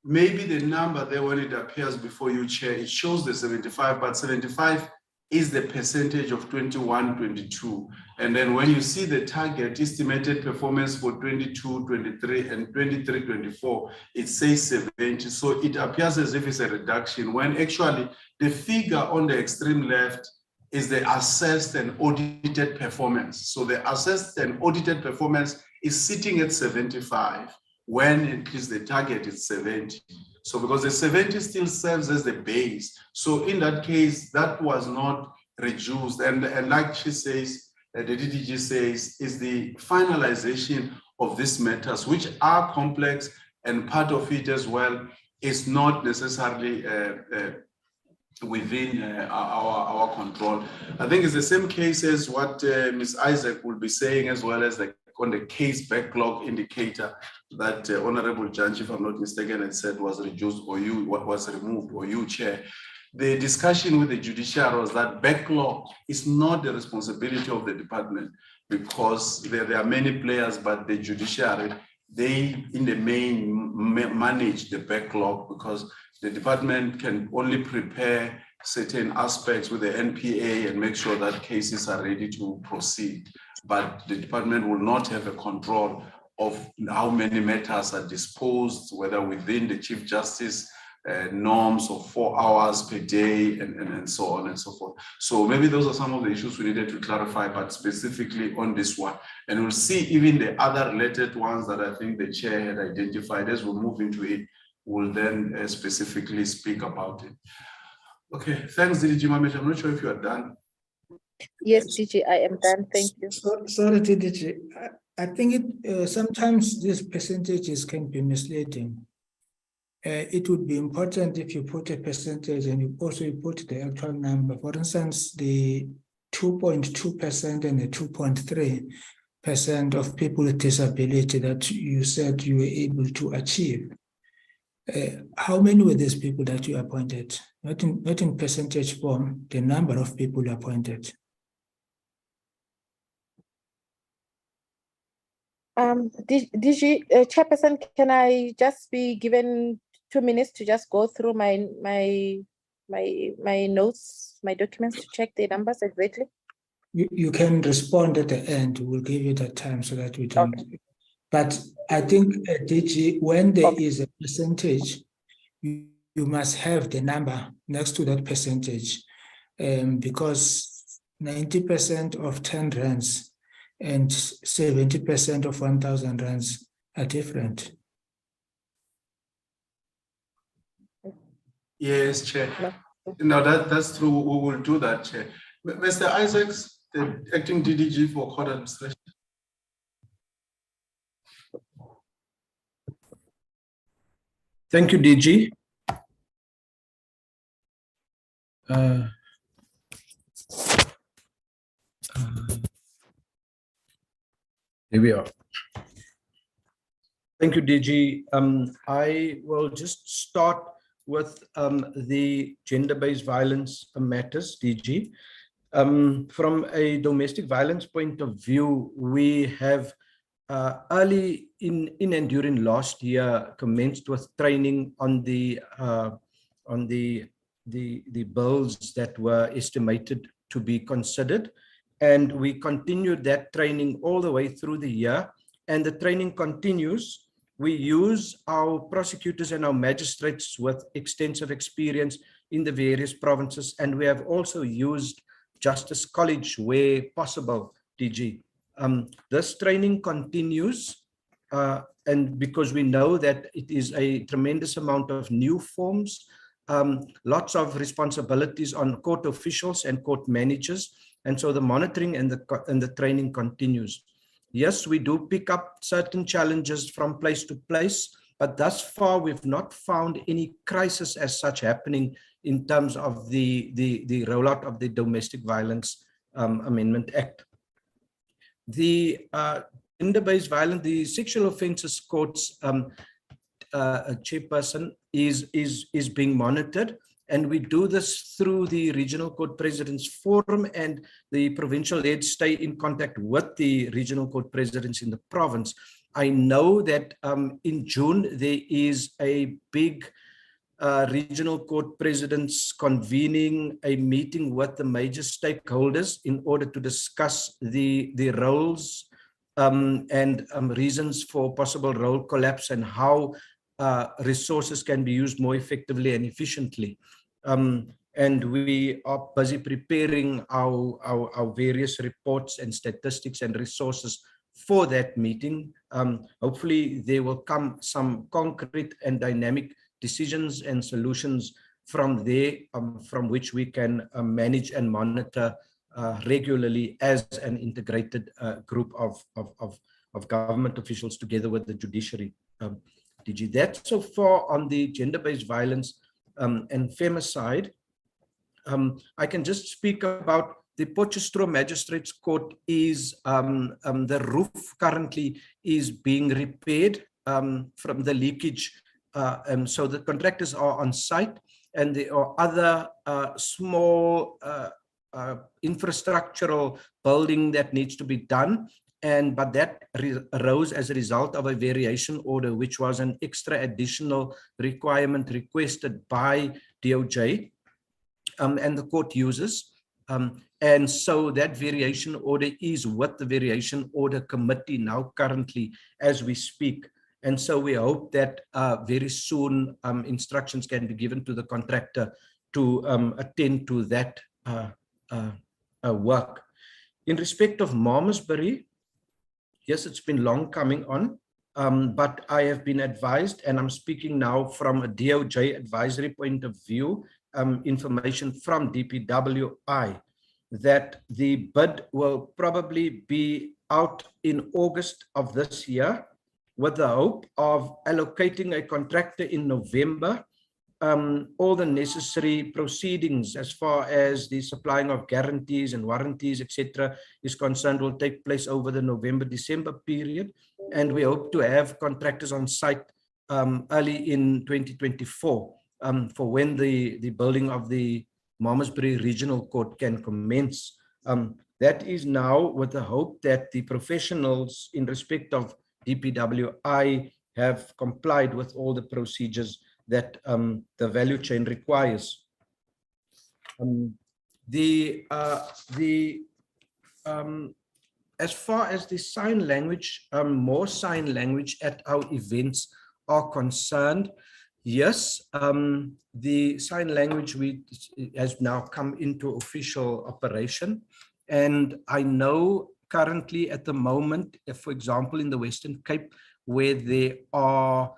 Speaker 5: maybe the number there when it appears before you, Chair, it shows the 75, but 75 is the percentage of 21, 22. And then when you see the target estimated performance for 22, 23, and 23, 24, it says 70. So it appears as if it's a reduction when actually the figure on the extreme left is the assessed and audited performance. So the assessed and audited performance is sitting at 75 when it is the target is 70. So because the 70 still serves as the base. So in that case, that was not reduced. And like she says, the DDG says, is the finalization of these matters, which are complex, and part of it as well is not necessarily within our control. I think it's the same case as what Ms. Isaac will be saying, as well as on the case backlog indicator that Honorable Judge, if I'm not mistaken, had said was reduced, or what was removed, or you, Chair. The discussion with the judiciary was that backlog is not the responsibility of the department, because there are many players, but the judiciary, they in the main manage the backlog, because the department can only prepare certain aspects with the NPA and make sure that cases are ready to proceed. But the department will not have a control of how many matters are disposed, whether within the Chief Justice norms of 4 hours per day and so on and so forth. So maybe those are some of the issues we needed to clarify, but specifically on this one. And we'll see even the other related ones that I think the chair had identified. As we move into it, we'll then specifically speak about it. Okay, thanks, DDG Mamesh. I'm not sure if you are done.
Speaker 12: Yes, DG, I am done. Thank you.
Speaker 1: Sorry, DDG. I think sometimes these percentages can be misleading. It would be important if you put a percentage and you also put the actual number. For instance, the 2.2% and the 2.3% of people with disability that you said you were able to achieve. How many were these people that you appointed? Not in percentage form, the number of people appointed.
Speaker 12: DG Chairperson, can I just be given 2 minutes to just go through my notes, my documents, to check the numbers exactly?
Speaker 1: You can respond at the end. We'll give you that time so that we don't. Okay. But I think, DG, when there is a percentage, you must have the number next to that percentage, because 90% of 10 rands and 70% of 1,000 rands are different.
Speaker 5: Yes, Chair. No, that's true. We will do that, Chair. Mr. Isaacs, the acting DDG for Court Administration.
Speaker 8: Thank you, DG. Here we are. Thank you, DG. I will just start with the gender-based violence matters, DG. From a domestic violence point of view, we have early in and during last year commenced with training on the bills that were estimated to be considered, and we continued that training all the way through the year, and the training continues. We use our prosecutors and our magistrates with extensive experience in the various provinces, and we have also used Justice College where possible, DG. This training continues, and because we know that it is a tremendous amount of new forms, lots of responsibilities on court officials and court managers, and so the monitoring and the training continues. Yes, we do pick up certain challenges from place to place, but thus far we've not found any crisis as such happening in terms of the rollout of the Domestic Violence Amendment Act. The gender-based violence, the Sexual Offences Court's chairperson is being monitored,
Speaker 13: And we do this through the Regional Court Presidents Forum, and the provincial heads stay in contact with the Regional Court Presidents in the province. I know that in June, there is a big Regional Court Presidents convening a meeting with the major stakeholders in order to discuss the roles and reasons for possible role collapse and how resources can be used more effectively and efficiently. And we are busy preparing our various reports and statistics and resources for that meeting. Hopefully there will come some concrete and dynamic decisions and solutions from there, from which we can manage and monitor regularly as an integrated group of government officials together with the judiciary. DG, that's so far on the gender-based violence and femicide. I can just speak about the Potchefstroom Magistrates Court is, the roof currently is being repaired from the leakage. So the contractors are on site, and there are other small infrastructural building that needs to be done. But that arose as a result of a variation order, which was an extra additional requirement requested by DOJ and the court uses. And so that variation order is with the variation order committee now currently as we speak. And so we hope that very soon instructions can be given to the contractor to attend to that work. In respect of Malmesbury, yes, it's been long coming on, but I have been advised, and I'm speaking now from a DOJ advisory point of view, information from DPWI, that the bid will probably be out in August of this year, with the hope of allocating a contractor in November. All the necessary proceedings as far as the supplying of guarantees and warranties, etc., is concerned will take place over the November-December period. And we hope to have contractors on site early in 2024 for when the building of the Malmesbury Regional Court can commence. That is now with the hope that the professionals in respect of DPWI have complied with all the procedures that the value chain requires. As far as the sign language, more sign language at our events are concerned, yes, the sign language has now come into official operation. And I know currently at the moment, for example, in the Western Cape, where there are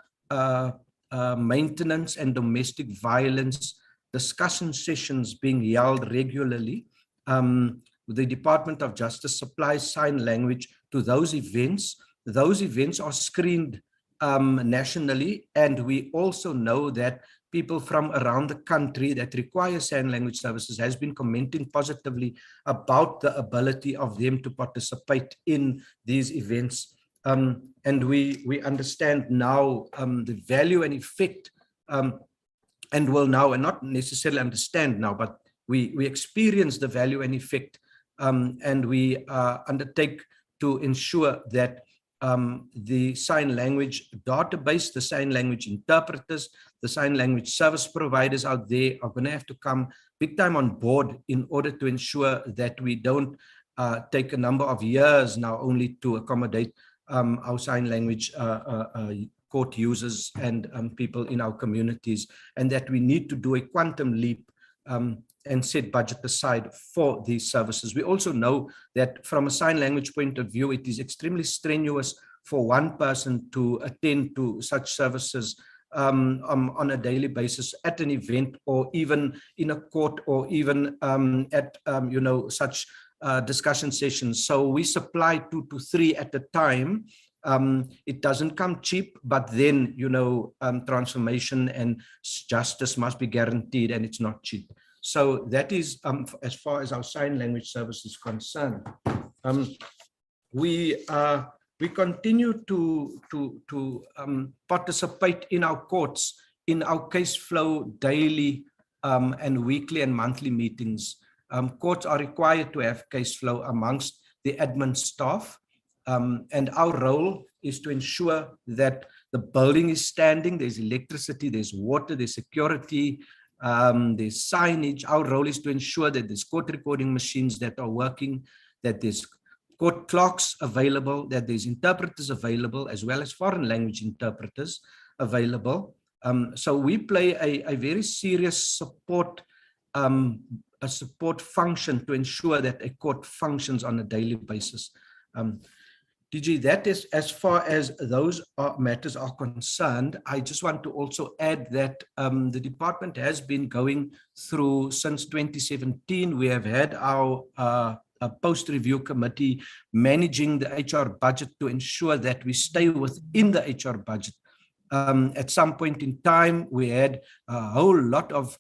Speaker 13: maintenance and domestic violence discussion sessions being held regularly, the Department of Justice supplies sign language to those events. Those events are screened nationally, and we also know that people from around the country that require sign language services has been commenting positively about the ability of them to participate in these events. And we understand now the value and effect, and will now, and not necessarily understand now, but we experience the value and effect, and we undertake to ensure that the sign language database, the sign language interpreters, the sign language service providers out there are going to have to come big time on board in order to ensure that we don't take a number of years now only to accommodate our sign language court users and people in our communities, and that we need to do a quantum leap and set budget aside for these services. We also know that from a sign language point of view, it is extremely for one person to attend to such services on a daily basis at an event, or even in a court, or even at such discussion sessions. So we supply 2 to 3 at a time. It doesn't come cheap, but then transformation and justice must be guaranteed, and it's not cheap. So that is as far as our sign language service is concerned. We continue to participate in our courts, in our case flow daily, and weekly and monthly meetings. Courts are required to have case flow amongst the admin staff. And our role is to ensure that the building is standing, there's electricity, there's water, there's security, there's signage. Our role is to ensure that there's court recording machines that are working, that there's court clocks available, that there's interpreters available, as well as foreign language interpreters available. So we play a very serious support function to ensure that a court functions on a daily basis. DG, that is as far as those matters are concerned. I just want to also add that the department has been going through since 2017. We have had our post-review committee managing the HR budget to ensure that we stay within the HR budget. At some point in time, we had a whole lot of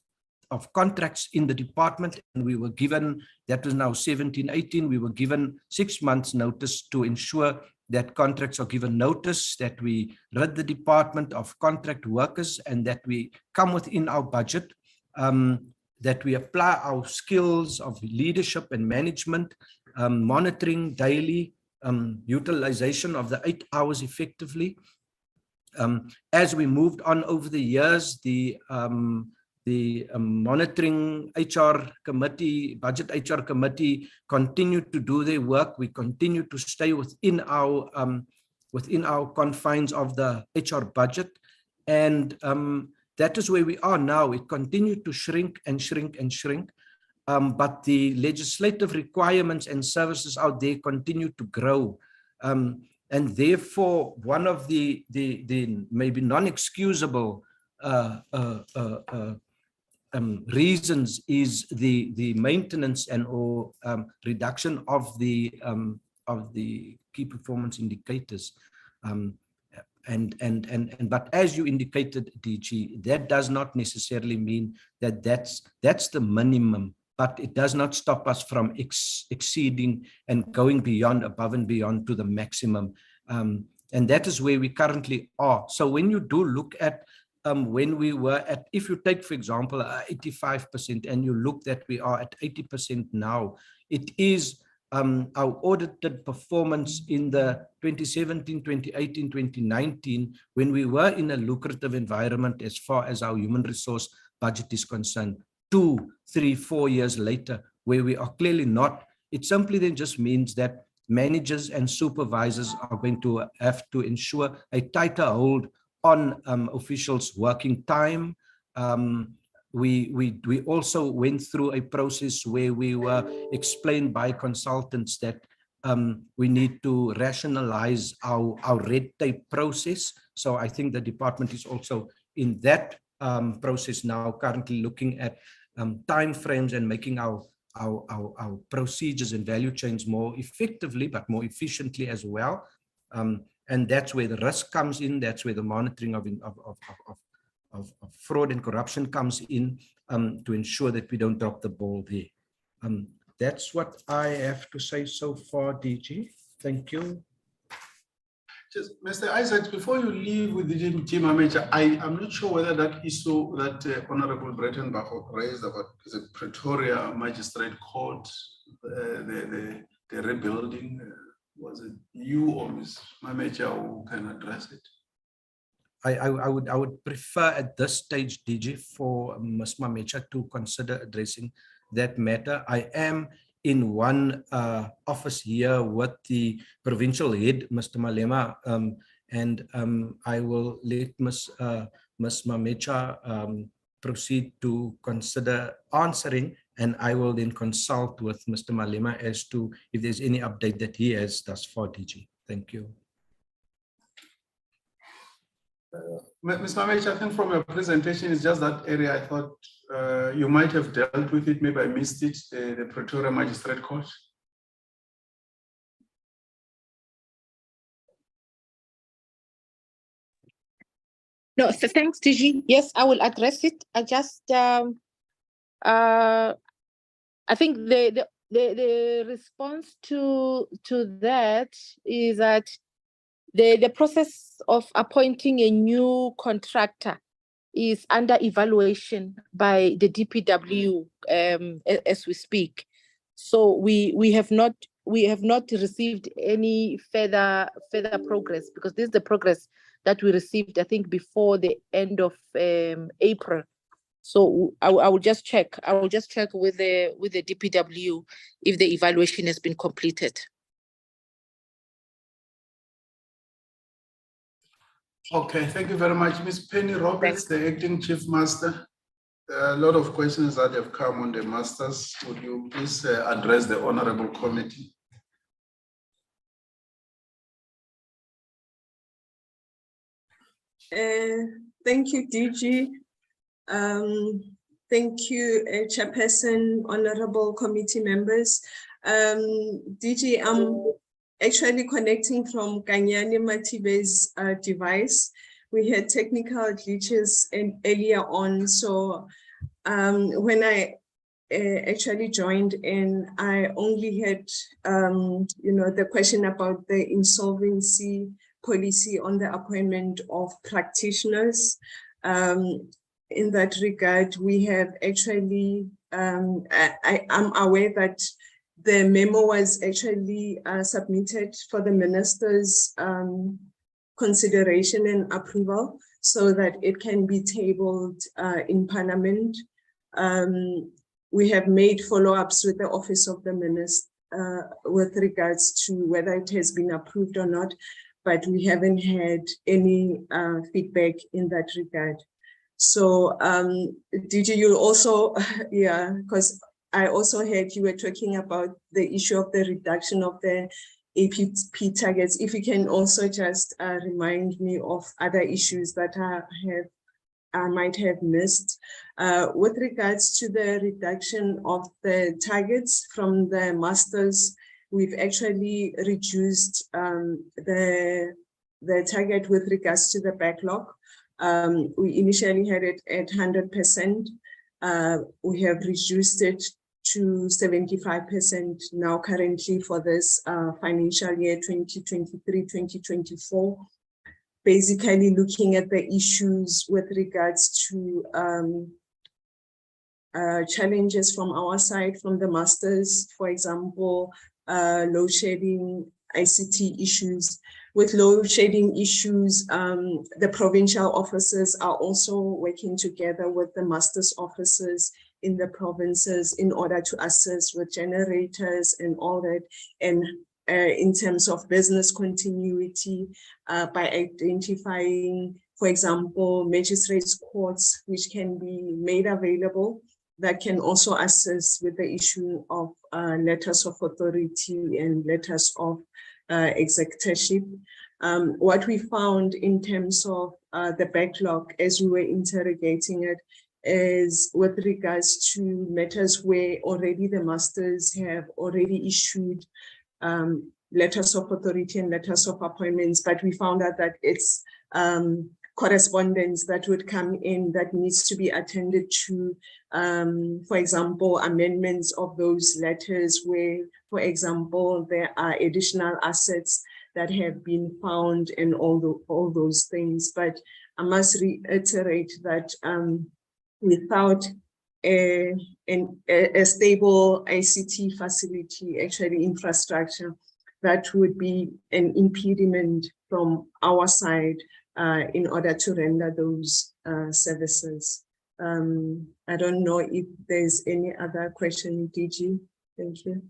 Speaker 13: contracts in the department, and we were given, that was now 17, 18, we were given 6 months notice to ensure that contracts are given notice, that we rid the department of contract workers, and that we come within our budget, that we apply our skills of leadership and management, monitoring daily, utilization of the 8 hours effectively. As we moved on over the years, the monitoring HR committee, budget HR committee continued to do their work. We continue to stay within our confines of the HR budget. And that is where we are now. It continued to shrink and shrink and shrink. But the legislative requirements and services out there continue to grow. And therefore, one of the maybe non-excusable reasons is the maintenance and or reduction of the key performance indicators. But as you indicated, DG, that does not necessarily mean that that's the minimum, but it does not stop us from exceeding and going beyond, above and beyond to the maximum. And that is where we currently are. So when you do look at when we were at, if you take, for example, 85%, and you look that we are at 80% now, it is our audited performance in the 2017, 2018, 2019, when we were in a lucrative environment as far as our human resource budget is concerned. 2, 3, 4 years later, where we are clearly not. It simply then just means that managers and supervisors are going to have to ensure a tighter hold on officials' working time. We also went through a process where we were explained by consultants that we need to rationalize our red tape process. So I think the department is also in that process now, currently looking at timeframes and making our procedures and value chains more effectively, but more efficiently as well. And that's where the risk comes in. That's where the monitoring of fraud and corruption comes in, to ensure that we don't drop the ball there. That's what I have to say so far, DG. Thank you.
Speaker 5: Just, Mr. Isaacs, before you leave with the DG manager, I'm not sure whether that issue that Honorable Brettenbach raised about the Pretoria Magistrate Court, the rebuilding, was it you or Ms. Mamecha who can address it?
Speaker 13: I would prefer at this stage, DG, for Ms. Mamecha to consider addressing that matter. I am in one office here with the provincial head, Mr. Malema, and I will let Ms. Mamecha proceed to consider answering, and I will then consult with Mr. Malema as to if there's any update that he has thus far, DG. Thank you.
Speaker 5: Ms. Mamecha, I think from your presentation, it's just that area. I thought you might have dealt with it. Maybe I missed it, the Pretoria Magistrate Court.
Speaker 12: No, so thanks, DG. Yes, I will address it. I just, I think the response to that is that the process of appointing a new contractor is under evaluation by the DPW as we speak. So we have not received any further progress, because this is the progress that we received, I think, before the end of April. So I will just check. I will just check with the DPW if the evaluation has been completed.
Speaker 5: Okay, thank you very much. Ms. Penny Roberts, the acting chief master. A lot of questions that have come on the masters. Would you please address the honorable committee?
Speaker 14: Thank you, DG. Thank you, Chairperson, honorable committee members. DG, I'm actually connecting from Kanyani Matibe's device. We had technical glitches earlier on, so when I actually joined in, I only had the question about the insolvency policy on the appointment of practitioners. In that regard, we have actually, I'm aware that the memo was actually submitted for the minister's consideration and approval so that it can be tabled in Parliament. We have made follow-ups with the Office of the Minister with regards to whether it has been approved or not, but we haven't had any feedback in that regard. So DG, you also, yeah, because I also heard you were talking about the issue of the reduction of the APP targets. If you can also just remind me of other issues that I might have missed. With regards to the reduction of the targets from the masters, we've actually reduced the target with regards to the backlog. We initially had it at 100%. We have reduced it to 75% now currently for this financial year 2023-2024. Basically looking at the issues with regards to challenges from our side, from the masters, for example, load shedding, ICT issues. With load shedding issues, the provincial officers are also working together with the masters officers in the provinces in order to assist with generators and all that. And in terms of business continuity, by identifying, for example, magistrates' courts, which can be made available, that can also assist with the issue of letters of authority and letters of executorship. What we found in terms of the backlog as we were interrogating it is with regards to matters where already the masters have already issued letters of authority and letters of appointments, but we found out that it's correspondence that would come in that needs to be attended to, for example, amendments of those letters where, for example, there are additional assets that have been found and all those things. But I must reiterate that without a stable ICT facility, actually infrastructure, that would be an impediment from our side in order to render those services. I don't know if there's any other question, DG. Thank you.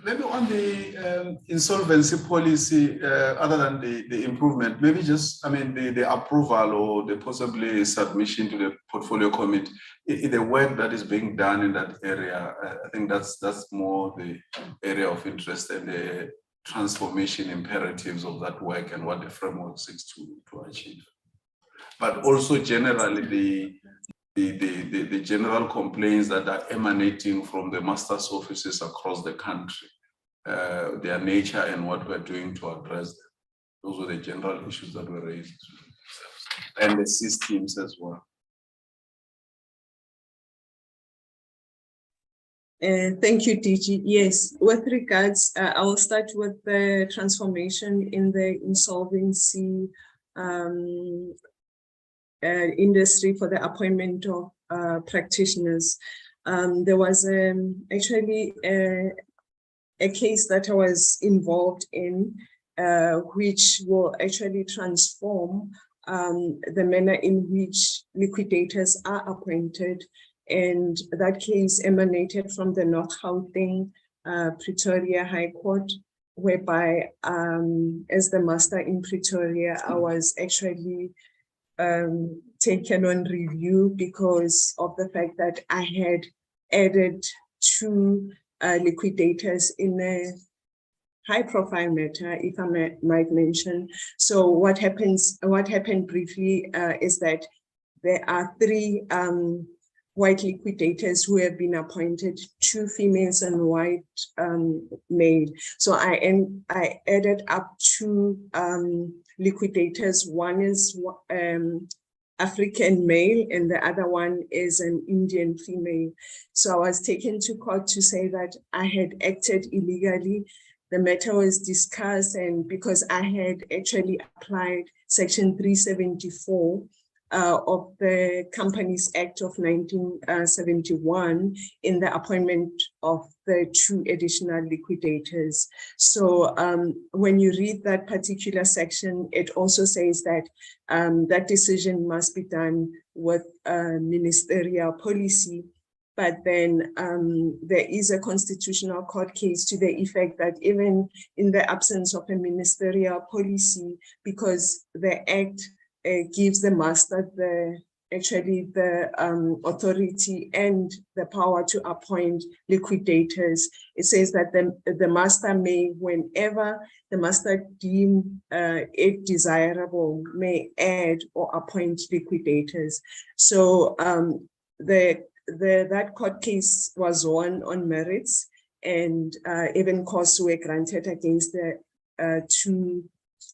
Speaker 5: Maybe on the insolvency policy, other than the improvement, maybe just, I mean, the approval or the possibly submission to the portfolio committee, the work that is being done in that area, I think that's more the area of interest and the transformation imperatives of that work and what the framework seeks to achieve. But also generally the general complaints that are emanating from the master's offices across the country, their nature and what we're doing to address them. Those were the general issues that were raised, and the systems as well.
Speaker 14: Thank you, DG. Yes, with regards, I will start with the transformation in the insolvency industry for the appointment of practitioners. There was actually a case that I was involved in, which will actually transform the manner in which liquidators are appointed. And that case emanated from the North Gauteng Pretoria High Court, whereby as the master in Pretoria, I was actually taken on review because of the fact that I had added 2 liquidators in a high-profile matter, if I might mention. So what happened briefly is that there are 3 white liquidators who have been appointed, 2 females and white male. So I added up 2 liquidators. One is African male and the other one is an Indian female. So I was taken to court to say that I had acted illegally. The matter was discussed, and because I had actually applied Section 374 of the Companies Act of 1971 in the appointment of the 2 additional liquidators. So when you read that particular section, it also says that that decision must be done with ministerial policy. But then there is a constitutional court case to the effect that even in the absence of a ministerial policy, because the Act gives the master the authority and the power to appoint liquidators. It says that the master may, whenever the master deem it desirable, may add or appoint liquidators. So that court case was won on merits, and even costs were granted against the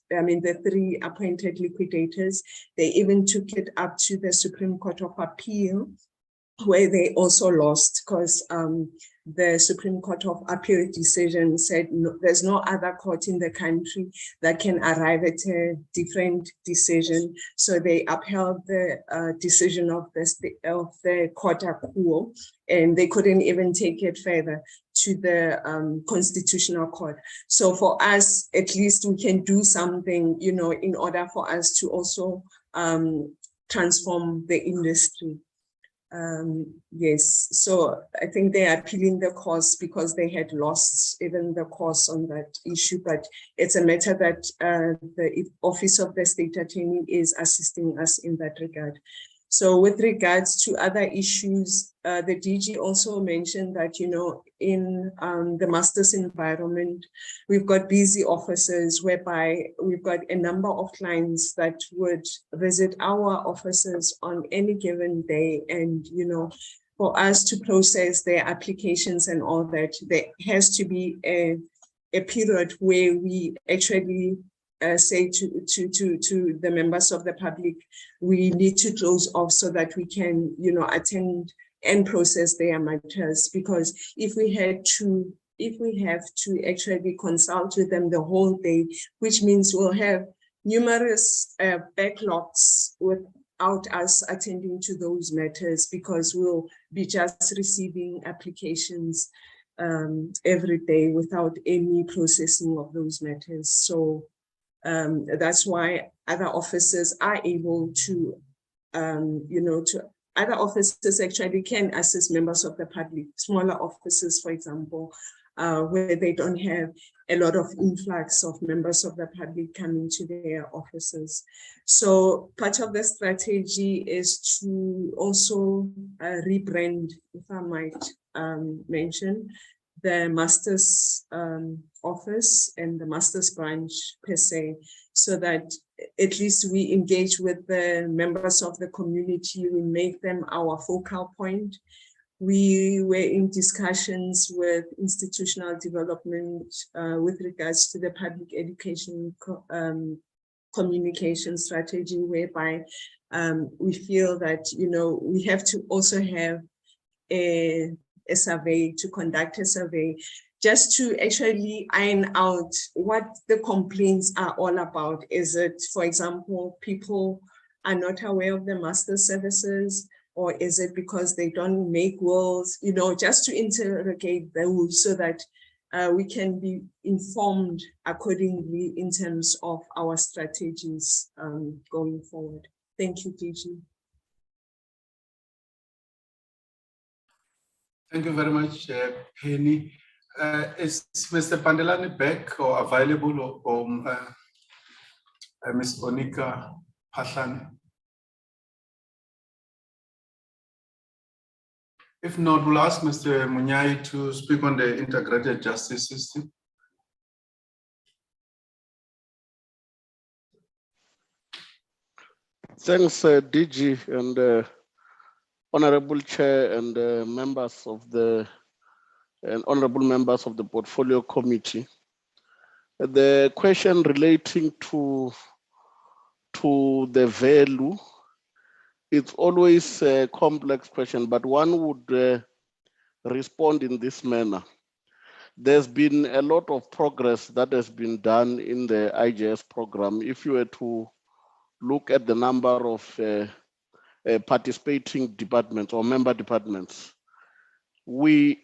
Speaker 14: 3 appointed liquidators. They even took it up to the Supreme Court of Appeal, where they also lost because the Supreme Court of Appeal decision said no, there's no other court in the country that can arrive at a different decision. So they upheld the decision of the Court of Appeal, and they couldn't even take it further to the Constitutional Court. So for us, at least we can do something, in order for us to also transform the industry. Yes, so I think they are appealing the cause because they had lost even the cause on that issue, but it's a matter that the Office of the State Attorney is assisting us in that regard. So with regards to other issues, the DG also mentioned that, in the master's environment, we've got busy offices whereby we've got a number of clients that would visit our offices on any given day. And, for us to process their applications and all that, there has to be a period where we actually say to the members of the public, we need to close off so that we can, attend and process their matters. Because if we have to actually consult with them the whole day, which means we'll have numerous backlogs without us attending to those matters, because we'll be just receiving applications every day without any processing of those matters. So that's why other officers are able to, other officers actually can assist members of the public, smaller officers, for example, where they don't have a lot of influx of members of the public coming to their offices. So part of the strategy is to also rebrand, if I might mention, the master's office and the master's branch per se, so that at least we engage with the members of the community, we make them our focal point. We were in discussions with institutional development with regards to the public education communication strategy, whereby we feel that, we have to also have a survey, to conduct a survey just to actually iron out what the complaints are all about. Is it, for example, people are not aware of the master services, or is it because they don't make wills? You know, just to interrogate those so that we can be informed accordingly in terms of our strategies going forward. Thank you, DG.
Speaker 5: Thank you very much, Penny. Is Mr. Pandelani back or available, or Ms. Onika Pahlani? If not, we'll ask Mr. Munyai to speak on the integrated justice system.
Speaker 15: Thanks, DG and Honorable Chair and members of the honorable members of the Portfolio Committee. The question relating to the value, it's always a complex question, but one would respond in this manner. There's been a lot of progress that has been done in the IJS program. If you were to look at the number of participating departments or member departments, we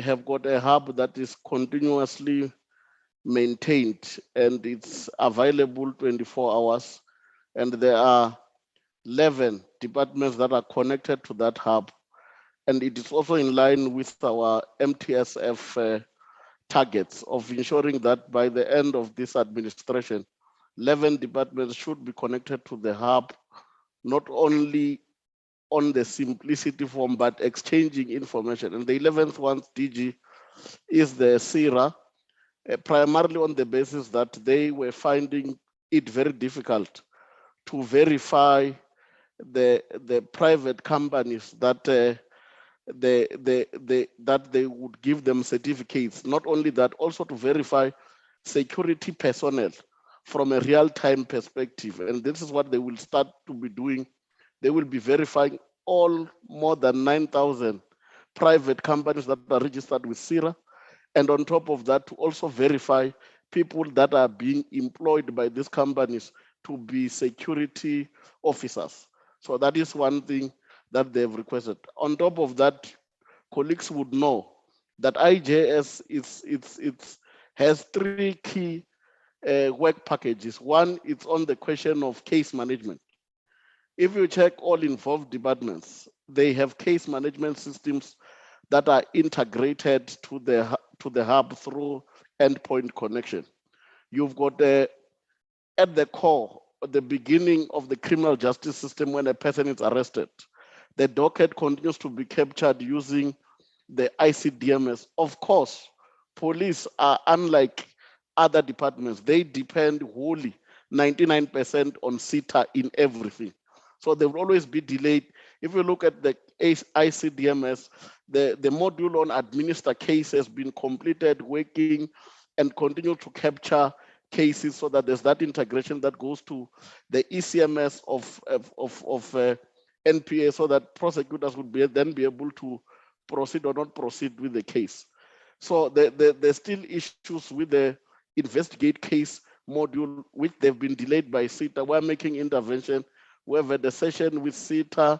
Speaker 15: have got a hub that is continuously maintained and it's available 24 hours. And there are 11 departments that are connected to that hub. And it is also in line with our MTSF targets of ensuring that by the end of this administration, 11 departments should be connected to the hub, not only on the simplicity form, but exchanging information. And the 11th one, DG, is the SIRA, primarily on the basis that they were finding it very difficult to verify the private companies that that they would give them certificates. Not only that, also to verify security personnel from a real-time perspective. And this is what they will start to be doing. They will be verifying all more than 9,000 private companies that are registered with SIRA. And on top of that, to also verify people that are being employed by these companies to be security officers. So that is one thing that they've requested. On top of that, colleagues would know that IJS has three key work packages. One, it's on the question of case management. If you check all involved departments, they have case management systems that are integrated to the hub through endpoint connection. You've got at the core, at the beginning of the criminal justice system, when a person is arrested, the docket continues to be captured using the ICDMS. Of course, police are unlike other departments. They depend wholly, 99% on CETA in everything. So they will always be delayed. If you look at the ICDMS, the module on administer case has been completed, working, and continue to capture cases so that there's that integration that goes to the ECMS of NPA so that prosecutors would then be able to proceed or not proceed with the case. So there's still issues with the investigate case module, which they've been delayed by CETA. We're making intervention. We have had a session with CETA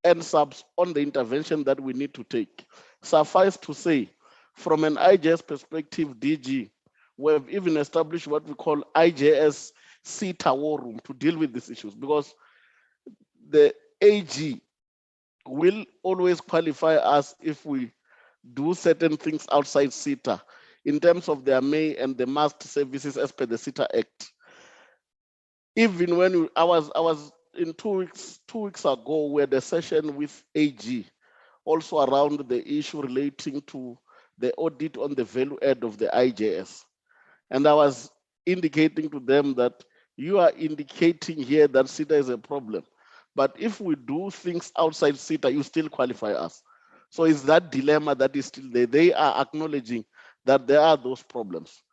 Speaker 15: and subs on the intervention that we need to take. Suffice to say, from an IJS perspective, DG, we have even established what we call IJS CETA war room to deal with these issues, because the AG will always qualify us if we do certain things outside CETA in terms of their may and the must services as per the CETA Act. Even when I was in 2 weeks ago, we had a session with AG, also around the issue relating to the audit on the value add of the IJS. And I was indicating to them that you are indicating here that CETA is a problem. But if we do things outside CETA, you still qualify us. So it's that dilemma that is still there. They are acknowledging that there are those problems.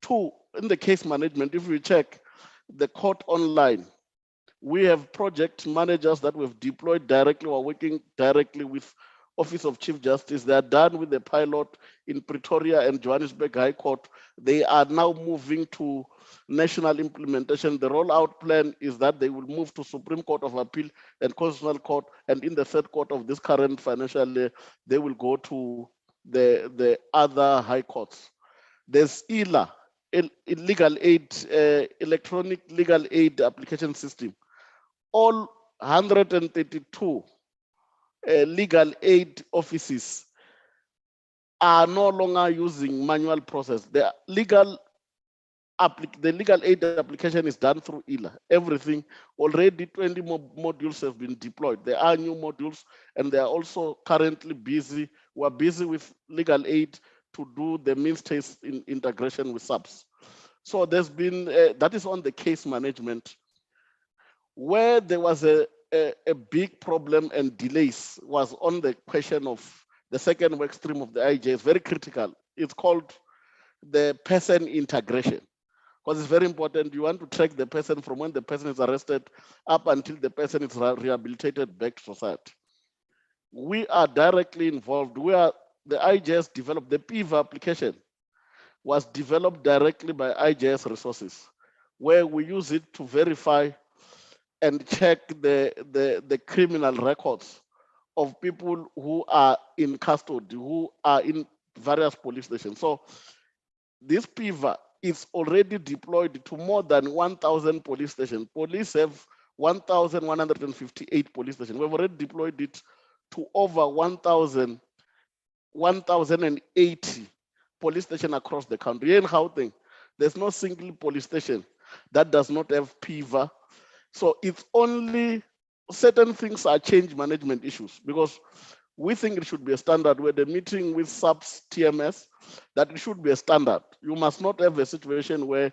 Speaker 15: 2, in the case management, if we check the court online, we have project managers that we've deployed directly or working directly with Office of Chief Justice. They are done with the pilot in Pretoria and Johannesburg High Court. They are now moving to national implementation. The rollout plan is that they will move to Supreme Court of Appeal and Constitutional Court, and in the third quarter of this current financial year, they will go to the other high courts. There's ELA, legal aid, electronic legal aid application system. All 132 legal aid offices are no longer using manual process. The legal aid application is done through ELA. Everything, already 20 modules have been deployed. There are new modules, and they are also currently busy. We're busy with legal aid to do the means test in integration with SAPS. So there's been, that is on the case management. Where there was a big problem and delays was on the question of the second work stream of the IJ. It's very critical. It's called the person integration, because it's very important. You want to track the person from when the person is arrested up until the person is rehabilitated back to society. We are directly involved. The IJS developed the PIVA application, was developed directly by IJS resources, where we use it to verify and check the criminal records of people who are in custody, who are in various police stations. So this PIVA is already deployed to more than 1,000 police stations. Police have 1,158 police stations. We've already deployed it to over 1,080 police stations across the country. In Gauteng, there's no single police station that does not have PIVA. So it's only certain things are change management issues, because we think it should be a standard. Where the meeting with SAPS TMS, that it should be a standard. You must not have a situation where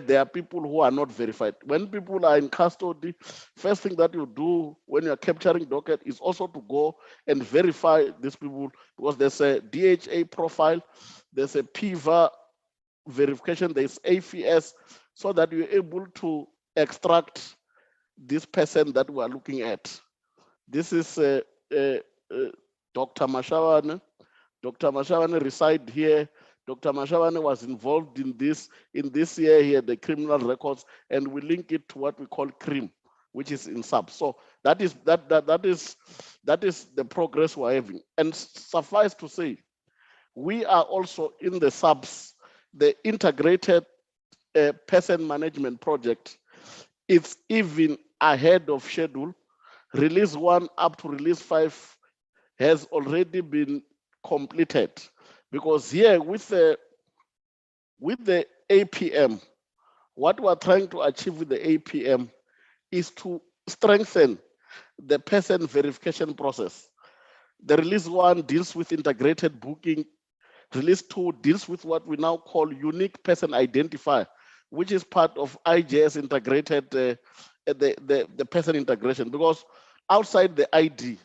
Speaker 15: there are people who are not verified. When people are in custody, first thing that you do when you're capturing docket is also to go and verify these people, because there's a DHA profile, there's a PIVA verification, there's AFS, so that you're able to extract this person that we are looking at. This is Dr. Mashawane. Dr. Mashawane resides here. Dr. Mashawane was involved in this year here, the criminal records, and we link it to what we call CRIM, which is in SAP. So that is the progress we're having. And suffice to say, we are also in the SAPS, the integrated person management project. It's even ahead of schedule. Release 1 up to release 5 has already been completed, because here with the APM, what we're trying to achieve with the APM is to strengthen the person verification process. The release 1 deals with integrated booking. Release 2 deals with what we now call unique person identifier, which is part of IJS integrated the person integration. Because outside the ID,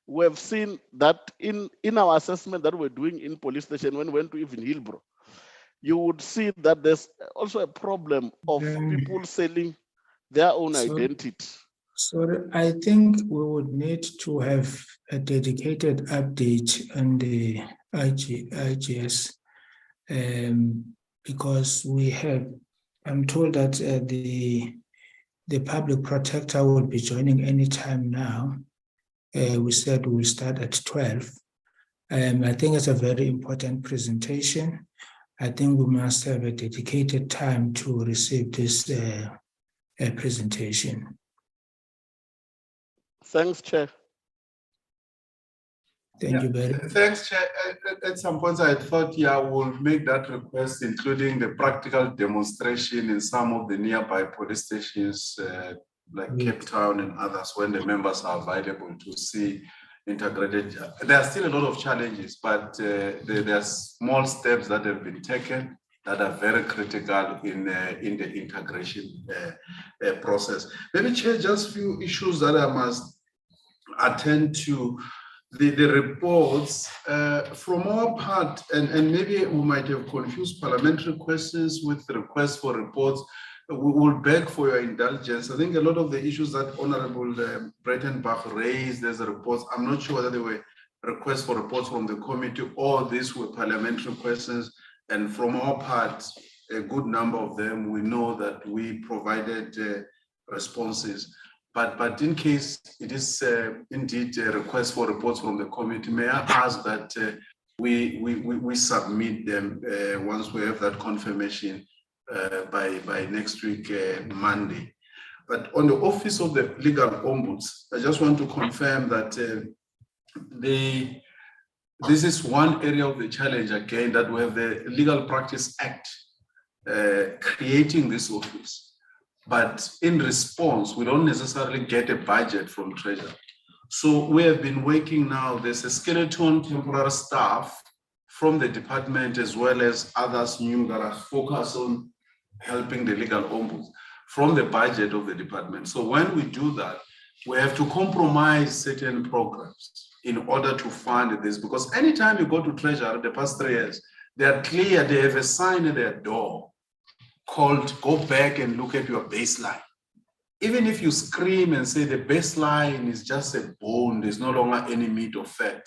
Speaker 15: we have seen that in our assessment that we're doing in police station, when we went to even Hillbrow, you would see that there's also a problem of people selling their own identity.
Speaker 1: So I think we would need to have a dedicated update on the IGS, because I'm told that the public protector will be joining anytime now. We said we'll start at 12. I think it's a very important presentation. I think we must have a dedicated time to receive this presentation.
Speaker 15: Thanks, Chair.
Speaker 1: Thank you very much.
Speaker 5: Thanks, Chair. At some point, I thought, we'll make that request, including the practical demonstration in some of the nearby police stations, like Cape Town and others, when the members are available to see integrated. There are still a lot of challenges, but there are small steps that have been taken that are very critical in the integration process. Maybe, Chair, just a few issues that I must attend to. The reports from our part, and maybe we might have confused parliamentary questions with the request for reports. we will beg for your indulgence. I think a lot of the issues that Honorable Breitenbach raised as a report, I'm not sure whether they were requests for reports from the committee or these were parliamentary questions. And from our part, a good number of them, we know that we provided responses. But in case it is indeed a request for reports from the committee, may I ask that we submit them once we have that confirmation by next week, Monday. But on the Office of the Legal Ombuds, I just want to confirm that this is one area of the challenge again, that we have the Legal Practice Act creating this office. But in response, we don't necessarily get a budget from Treasury. So we have been working now, there's a skeleton temporary staff from the department as well as others new that are focused on helping the legal ombuds from the budget of the department. So when we do that, we have to compromise certain programs in order to fund this, because anytime you go to Treasury the past 3 years, they are clear, they have a sign at their door called go back and look at your baseline. Even if you scream and say the baseline is just a bone, there's no longer any meat or fat,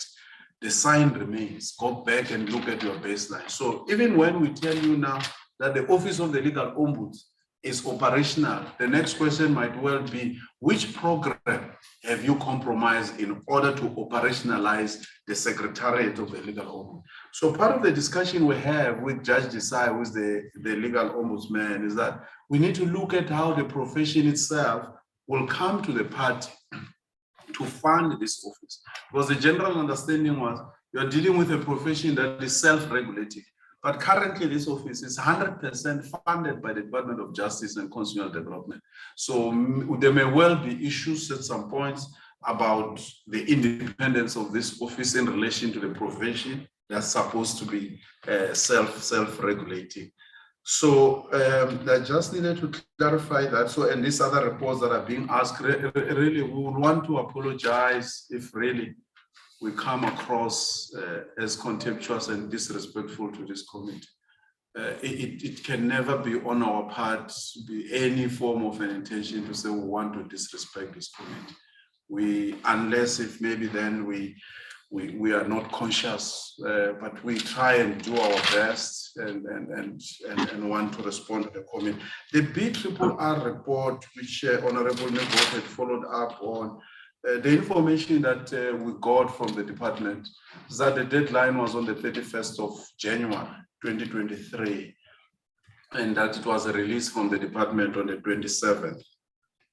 Speaker 5: the sign remains, go back and look at your baseline. So even when we tell you now that the Office of the Legal Ombuds is operational, the next question might well be, which program have you compromised in order to operationalize the Secretariat of the Legal Ombuds? So part of the discussion we have with Judge Desai, who is the Legal Ombudsman, is that we need to look at how the profession itself will come to the party to fund this office. Because the general understanding was you're dealing with a profession that is self-regulating. But currently this office is 100% funded by the Department of Justice and Constitutional Development. So there may well be issues at some points about the independence of this office in relation to the profession that's supposed to be self-regulating. So I just needed to clarify that. So, and these other reports that are being asked, really, we would want to apologize if really we come across as contemptuous and disrespectful to this committee. It can never be on our part, be any form of an intention to say we want to disrespect this committee. Unless if maybe then we are not conscious, but we try and do our best and want to respond to the committee. The BRRR report, which Honorable Nebo had followed up on, the information that we got from the department is that the deadline was on the 31st of January, 2023, and that it was a release from the department on the 27th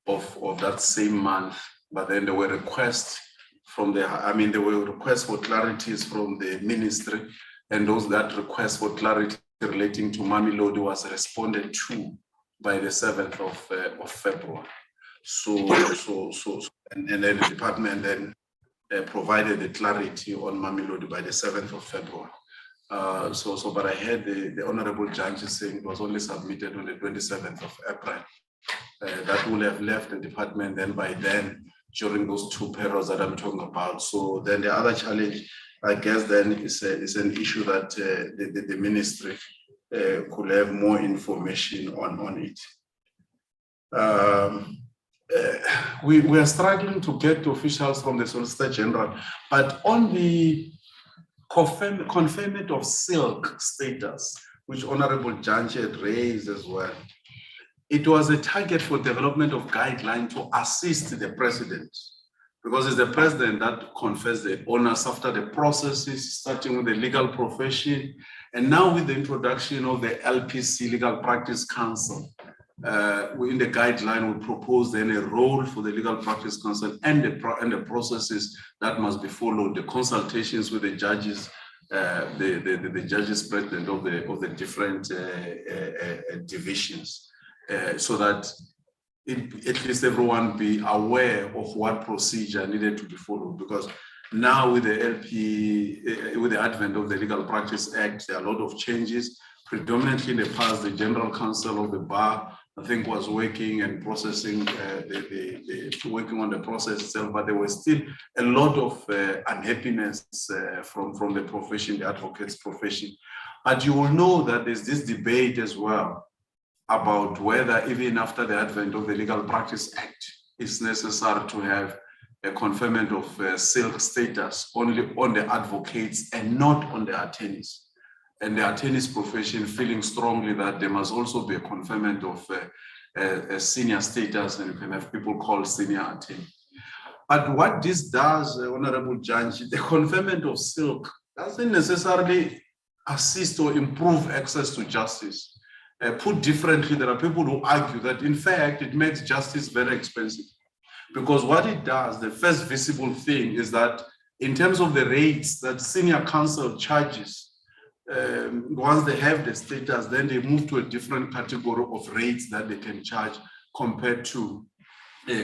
Speaker 5: of that same month. But then there were requests from there were requests for clarities from the ministry, and that request for clarity relating to Mamelodi was responded to by the 7th of February. And then the department then provided the clarity on Mamelodi by the 7th of February. But I heard the Honorable Judge saying it was only submitted on the 27th of April. That will have left the department then by then, during those 2 periods that I'm talking about. So then the other challenge, I guess, then is an issue that the ministry could have more information on it. We are struggling to get officials from the Solicitor General, but on the conferment of silk status, which Honorable Janche had raised as well, it was a target for development of guidelines to assist the president, because it's the president that confers the honors after the processes, starting with the legal profession, and now with the introduction of the LPC, Legal Practice Council. In the guideline, we propose then a role for the Legal Practice Council and the processes that must be followed, the consultations with the judges, the judges president of the different divisions. So that at least everyone be aware of what procedure needed to be followed, because now with the advent of the Legal Practice Act, there are a lot of changes. Predominantly in the past, the General Counsel of the Bar, I think, was working and processing, working on the process itself, but there was still a lot of unhappiness from the profession, the advocates profession. But you will know that there's this debate as well about whether even after the advent of the Legal Practice Act, it's necessary to have a conferment of silk status only on the advocates and not on the attorneys. And the attorneys profession feeling strongly that there must also be a conferment of a senior status, and you can have people called senior attorney. But what this does, Honorable Judge, the conferment of silk doesn't necessarily assist or improve access to justice. Put differently, there are people who argue that in fact it makes justice very expensive. Because what it does, the first visible thing is that in terms of the rates that senior counsel charges, once they have the status, then they move to a different category of rates that they can charge compared to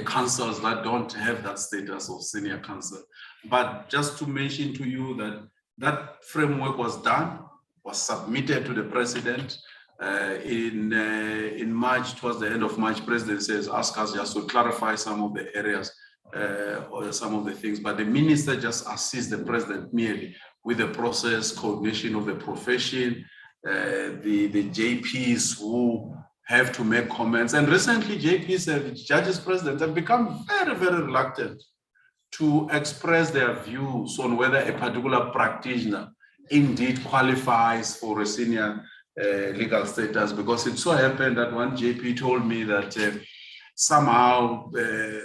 Speaker 5: counsels that don't have that status of senior counsel. But just to mention to you that that framework was done, was submitted to the president in March. Towards the end of March, president says, ask us just to clarify some of the areas or some of the things, but the minister just assists the president merely with the process, coordination of the profession, the JPs who have to make comments. And recently, JPs, the judges, presidents have become very, very reluctant to express their views on whether a particular practitioner indeed qualifies for a senior legal status, because it so happened that one JP told me that somehow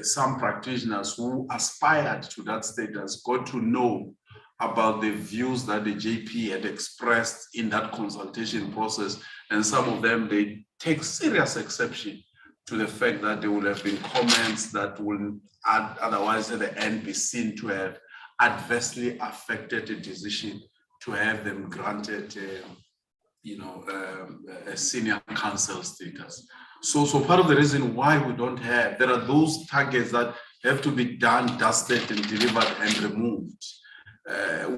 Speaker 5: some practitioners who aspired to that status got to know about the views that the JP had expressed in that consultation process, and some of them, they take serious exception to the fact that there will have been comments that will otherwise at the end be seen to have adversely affected the decision to have them granted a senior counsel status. So part of the reason why we don't have, there are those targets that have to be done, dusted and delivered and removed.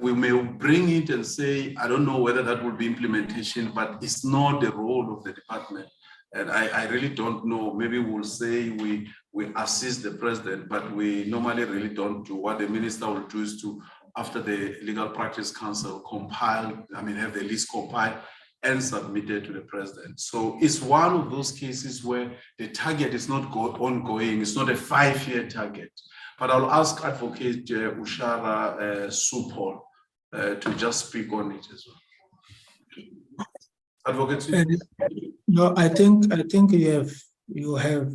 Speaker 5: We may bring it and say, I don't know whether that will be implementation, but it's not the role of the department. And I really don't know. Maybe we'll say we assist the president, but we normally really don't do. What the minister will do is to, after the Legal Practice Council compile, have the list compiled and submitted to the president. So it's one of those cases where the target is not ongoing. It's not a 5-year target. But I'll ask Advocate Ushara Supol to just speak on it as well. Advocate.
Speaker 1: No, I think you have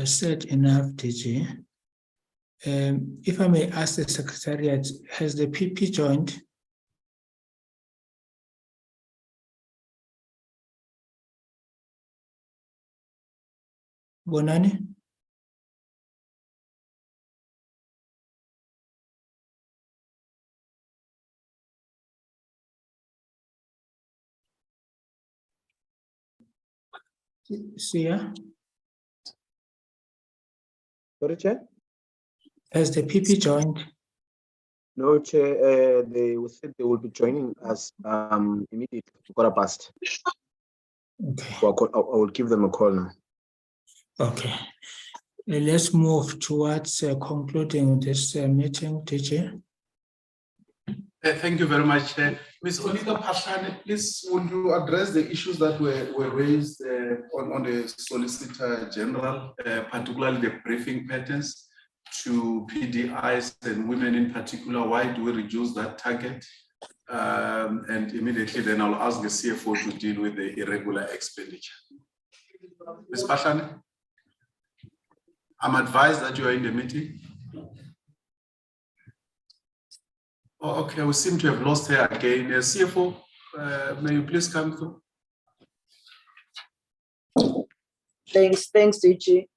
Speaker 1: said enough, DG. If I may ask the Secretariat, has the PP joined? Bonani? Sia?
Speaker 16: Sorry, Chair?
Speaker 1: Has the PP joined?
Speaker 16: No, Chair, they said they will be joining us immediately, 15:15.
Speaker 1: Okay.
Speaker 16: So I will give them a call now.
Speaker 1: Okay. Let's move towards concluding this meeting, DG.
Speaker 5: Thank you very much. Ms. Olita Pashane, please, would you address the issues that were raised on the Solicitor General, particularly the briefing patterns to PDIs and women in particular? Why do we reduce that target? And immediately then I'll ask the CFO to deal with the irregular expenditure. Ms. Pashane, I'm advised that you are in the meeting. Oh, okay, we seem to have lost her again. CFO, may you please come through?
Speaker 7: Thanks, DG.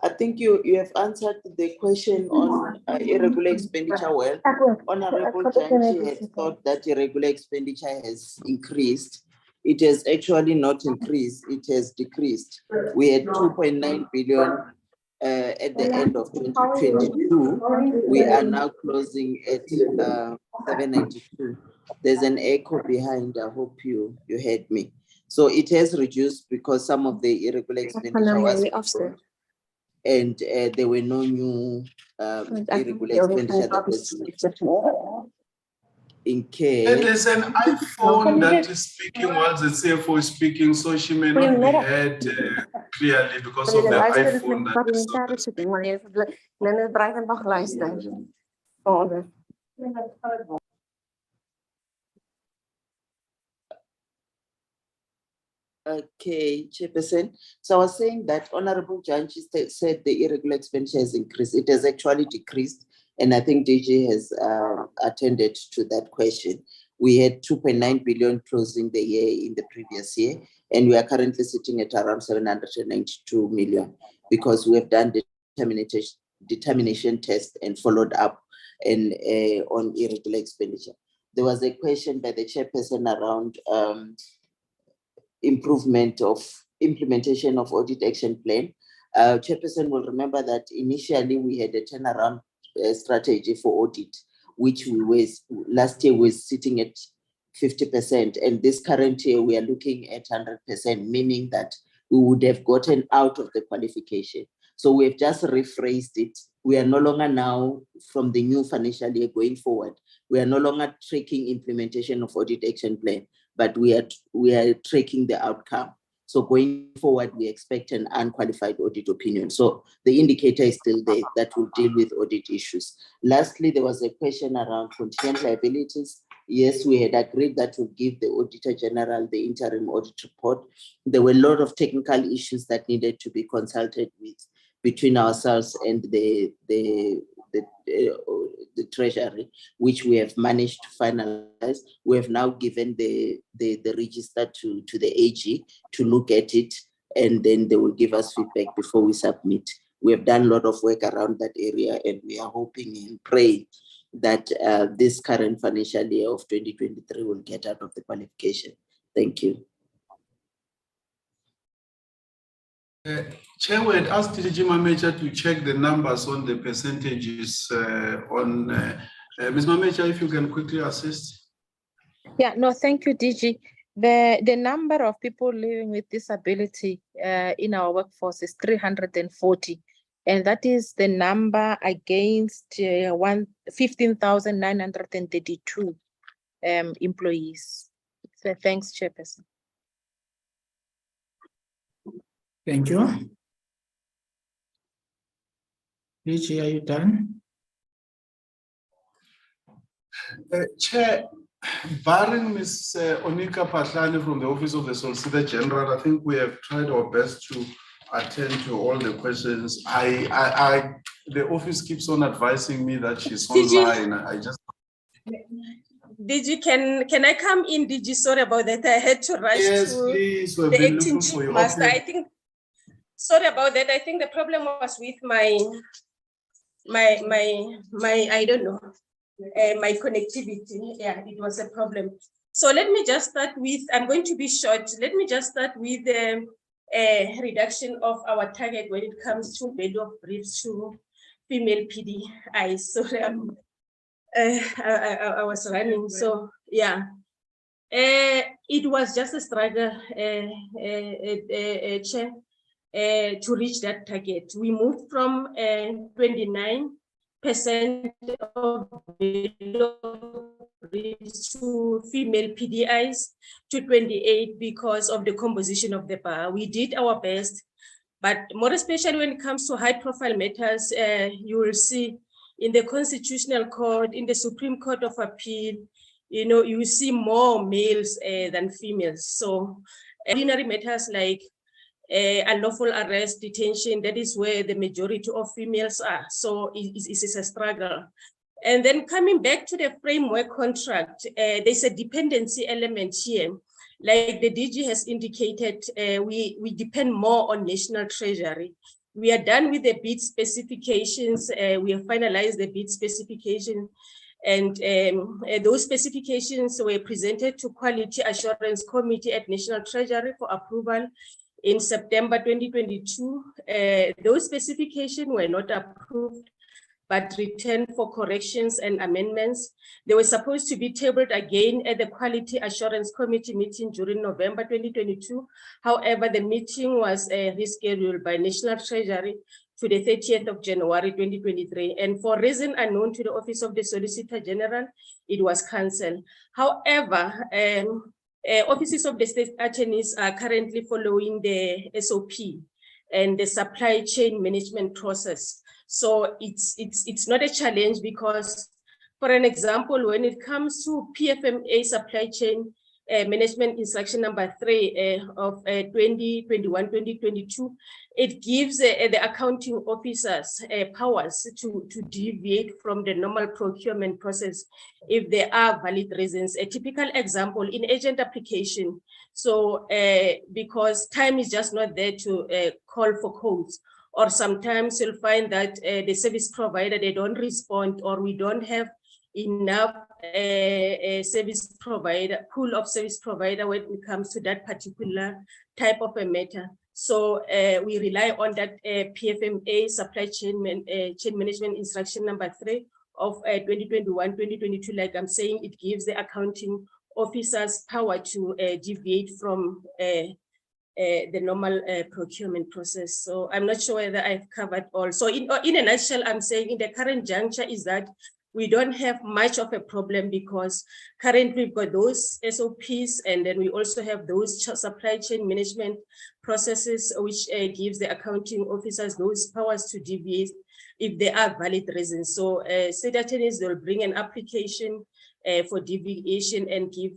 Speaker 7: I think you have answered the question on irregular expenditure well. Honorable Janchi had thought that irregular expenditure has increased. It has actually not increased, it has decreased. We had 2.9 billion at the end of 2022. We are now closing at 792. There's an echo behind. I hope you heard me. So it has reduced because some of the irregular expenditure was controlled, and there were no new irregular expenditure that was. in case.
Speaker 5: And there's an iPhone that is speaking while the CFO is speaking, so she may not be heard clearly because of the iPhone that is
Speaker 7: Okay, Chairperson. So I was saying that Honorable Judge said the irregular expenditure has increased. It has actually decreased, and I think DG has attended to that question. We had 2.9 billion closing the year in the previous year, and we are currently sitting at around 792 million because we have done the determination test and followed up and on irregular expenditure. There was a question by the chairperson around implementation of audit action plan. Chairperson will remember that initially we had a turnaround strategy for audit, which last year was sitting at 50%, and this current year we are looking at 100%, meaning that we would have gotten out of the qualification. So we've just rephrased it. We are no longer now, from the new financial year going forward, we are no longer tracking implementation of audit action plan, but we are tracking the outcome. So going forward, we expect an unqualified audit opinion. So the indicator is still there that will deal with audit issues. Lastly, there was a question around contingent liabilities. Yes, we had agreed that we'll give the Auditor General the interim audit report. There were a lot of technical issues that needed to be consulted with between ourselves and the Treasury, which we have managed to finalize. We have now given the register to the AG to look at it, and then they will give us feedback before we submit. We have done a lot of work around that area, and we are hoping and praying that this current financial year of 2023 will get out of the qualification. Thank you.
Speaker 5: Chair, we had asked DG Mamecha to check the numbers on the percentages Ms. Mamecha, if you can quickly assist.
Speaker 12: Yeah, no, thank you, DG. The number of people living with disability in our workforce is 340. And that is the number against 15,932 employees. So thanks, Chairperson.
Speaker 1: Thank you. DG, are you done?
Speaker 5: Chair, barring Ms. Onika Patlani from the Office of the Solicitor General, I think we have tried our best to attend to all the questions. The office keeps on advising me that she's online.
Speaker 14: DG, can I come in, DG? Sorry about that. I had to rush to
Speaker 5: please. We've
Speaker 14: the
Speaker 5: been
Speaker 14: acting
Speaker 5: looking for
Speaker 14: chief
Speaker 5: you.
Speaker 14: master.
Speaker 5: Okay.
Speaker 14: I think, sorry about that. I think the problem was with my I don't know, my connectivity. Yeah, it was a problem. So let me just start with, I'm going to be short. Let me just start with the reduction of our target when it comes to value of briefs to female PDI. Sorry, I was running. So yeah, it was just a struggle, Chair, to reach that target. We moved from 29% of briefs to female PDIs to 28 because of the composition of the bar. We did our best, but more especially when it comes to high profile matters, you will see in the Constitutional Court, in the Supreme Court of Appeal, you know, you see more males than females. So ordinary matters like unlawful arrest, detention, that is where the majority of females are. So it's a struggle. And then coming back to the framework contract, there's a dependency element here. Like the DG has indicated, we depend more on National Treasury. We are done with the bid specifications. We have finalized the bid specification, and those specifications were presented to Quality Assurance Committee at National Treasury for approval in September 2022. Those specifications were not approved, but returned for corrections and amendments. They were supposed to be tabled again at the Quality Assurance Committee meeting during November 2022. However, the meeting was rescheduled by National Treasury
Speaker 17: to the 30th of January 2023. And for reason unknown to the Office of the Solicitor General, it was cancelled. However, offices of the state attorneys are currently following the SOP and the supply chain management process. So it's not a challenge because, for an example, when it comes to PFMA supply chain management instruction number 3 of 2021-2022, it gives the accounting officers powers to deviate from the normal procurement process if there are valid reasons. A typical example in agent application. So because time is just not there to call for codes, or sometimes you'll find that the service provider, they don't respond, or we don't have enough service provider, pool of service provider when it comes to that particular type of a matter. So we rely on that PFMA supply chain management instruction number 3 of 2021-2022. Like I'm saying, it gives the accounting officers power to deviate from the normal procurement process. So I'm not sure whether I've covered all. So in a nutshell, I'm saying in the current juncture is that we don't have much of a problem because currently we've got those SOPs, and then we also have those supply chain management processes, which gives the accounting officers those powers to deviate if there are valid reasons. So state attorneys, they'll bring an application for deviation and give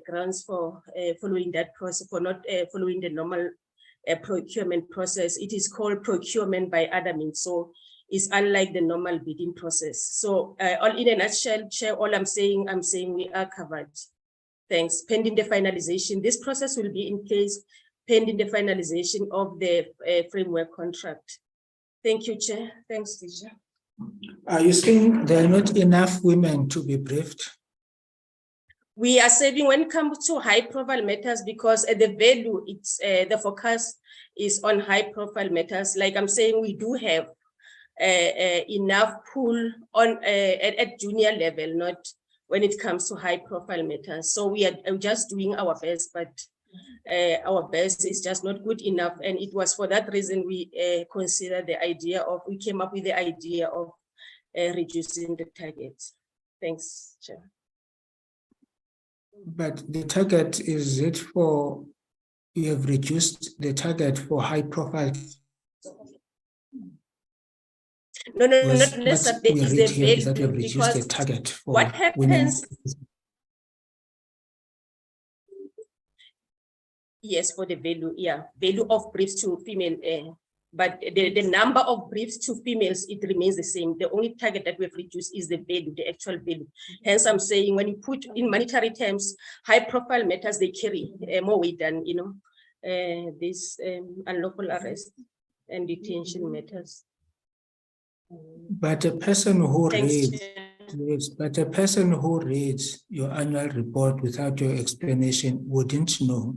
Speaker 17: grants for following that process, for not following the normal procurement process. It is called procurement by other means. So is unlike the normal bidding process. So all in a nutshell, Chair, all I'm saying we are covered. Thanks. Pending the finalization, this process will be in place pending the finalization of the framework contract. Thank you, Chair. Thanks, teacher.
Speaker 1: Are you saying there are not enough women to be briefed?
Speaker 17: We are saving when it comes to high profile matters because the value, it's the focus is on high profile matters. Like I'm saying, we do have enough pool on at junior level, not when it comes to high profile matters. So we are just doing our best, but our best is just not good enough. And it was for that reason we considered the idea of, we came up with the idea of reducing the target. Thanks, Chair.
Speaker 1: But the target, is it for, you have reduced the target for high profile?
Speaker 17: No, not necessarily.
Speaker 1: We read here is that you have reduced the target for
Speaker 17: what happens?
Speaker 1: Women.
Speaker 17: Yes, for the value, yeah, value of briefs to female, but the number of briefs to females, it remains the same. The only target that we've reduced is the value, the actual value. Hence, I'm saying when you put in monetary terms, high profile matters, they carry more weight than, this unlawful arrest and detention matters.
Speaker 1: But a person who reads, your annual report without your explanation wouldn't know.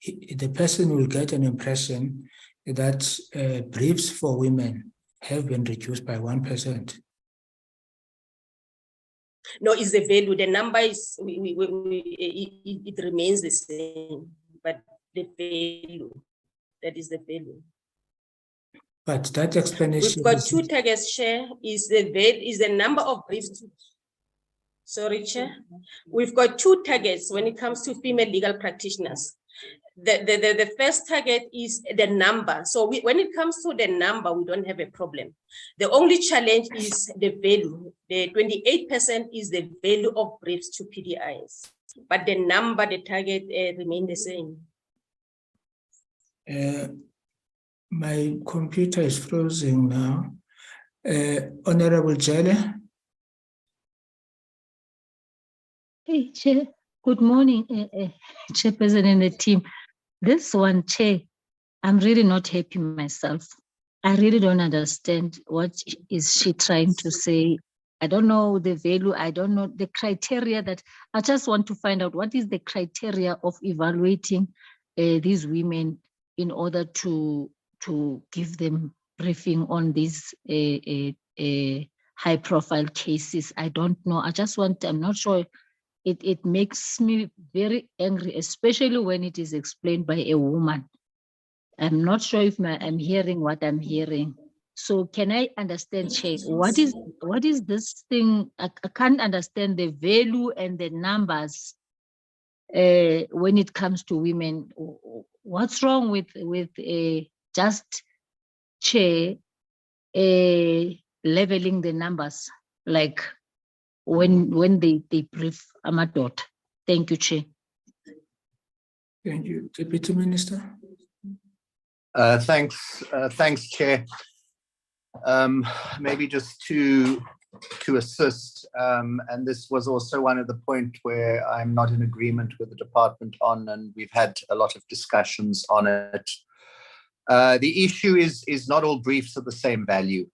Speaker 1: The person will get an impression that briefs for women have been reduced by 1%.
Speaker 17: No, it's the value. The number is, it remains the same, but the value, that is the value.
Speaker 1: But that explanation.
Speaker 17: We've got two targets, Chair, is the number of briefs. Sorry, Chair. We've got two targets when it comes to female legal practitioners. The first target is the number. So when it comes to the number, we don't have a problem. The only challenge is the value. The 28% is the value of briefs to PDIs. But the number, the target remain the same.
Speaker 1: My computer is frozen now. Honorable Jale.
Speaker 18: Hey, Chair. Good morning, Chairperson and the team. This one, Chair, I'm really not happy myself. I really don't understand what is she trying to say. I don't know the value. I don't know the criteria that, I just want to find out what is the criteria of evaluating these women in order to give them briefing on these high profile cases. I don't know. I'm not sure. It makes me very angry, especially when it is explained by a woman. I'm not sure if I'm hearing what I'm hearing. So can I understand, Chair, what is this thing? I can't understand the value and the numbers when it comes to women. What's wrong with just, Chair, leveling the numbers, like when they brief Amadot? Thank you, Chair.
Speaker 1: Thank you. Deputy Minister.
Speaker 4: Thanks, Chair. Maybe just to assist, and this was also one of the points where I'm not in agreement with the department on, and we've had a lot of discussions on it. The issue is not all briefs are the same value.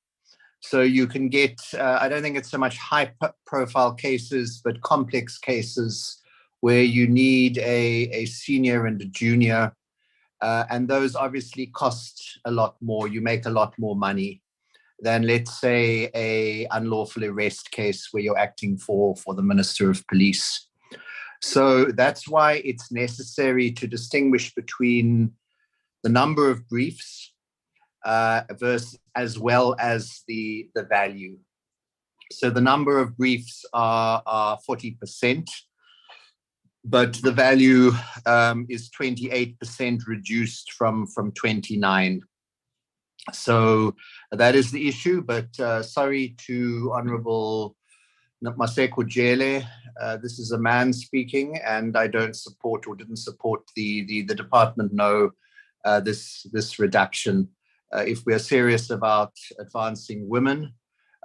Speaker 4: So you can get, I don't think it's so much high profile cases, but complex cases where you need a senior and a junior. And those obviously cost a lot more. You make a lot more money than, let's say, a unlawful arrest case where you're acting for the Minister of Police. So that's why it's necessary to distinguish between the number of briefs versus as well as the value. So the number of briefs are 40%, but the value is 28% reduced from 29. So that is the issue, but sorry to Honorable Maseko Jele, this is a man speaking, and I don't support or didn't support the department this reduction. If we are serious about advancing women,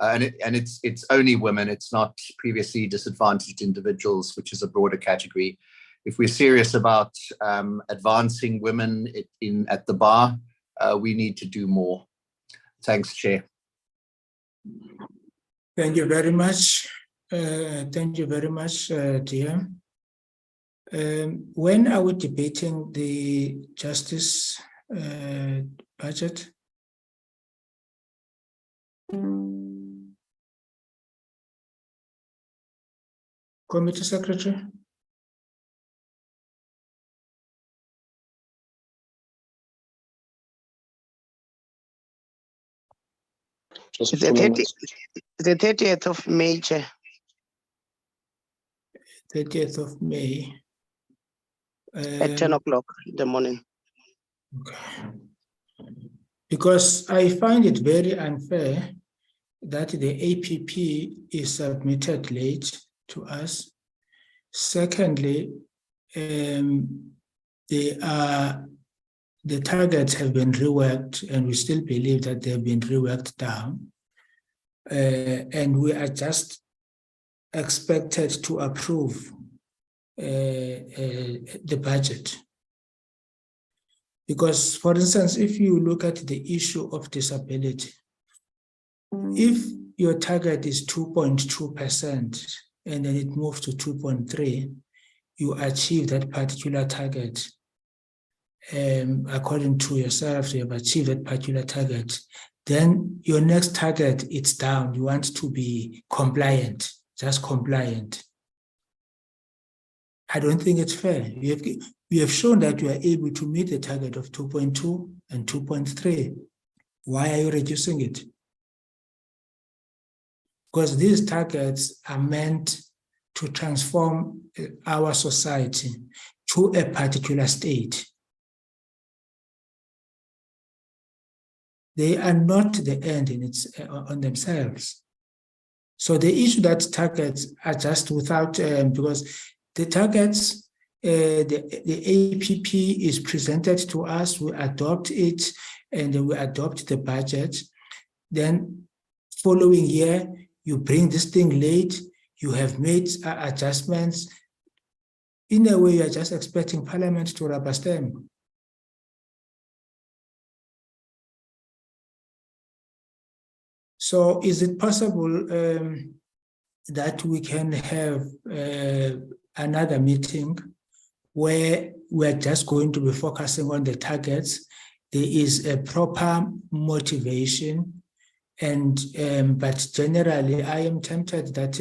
Speaker 4: and it's only women, it's not previously disadvantaged individuals, which is a broader category. If we're serious about advancing women at the bar, we need to do more. Thanks, Chair.
Speaker 1: Thank you very much. Thank you very much, dear. When are we debating the justice budget? Committee Secretary?
Speaker 19: The 30th of May, Chair.
Speaker 1: 30th of May.
Speaker 19: At 10 o'clock in the morning.
Speaker 1: Okay. Because I find it very unfair that the APP is submitted late to us. Secondly, the targets have been reworked, and we still believe that they have been reworked down. And we are just expected to approve the budget. Because, for instance, if you look at the issue of disability, if your target is 2.2% and then it moves to 2.3%, you achieve that particular target. According to yourself, you have achieved that particular target. Then your next target, it's down. You want to be compliant, just compliant. I don't think it's fair. You have shown that you are able to meet the target of 2.2 and 2.3. Why are you reducing it? Because these targets are meant to transform our society to a particular state. They are not the end on themselves. So the issue that targets are just without, because the targets, the APP is presented to us, we adopt it, and we adopt the budget. Then following year, you bring this thing late, you have made adjustments. In a way, you are just expecting Parliament to rubber stamp. So is it possible that we can have another meeting where we're just going to be focusing on the targets? There is a proper motivation, and but generally I am tempted that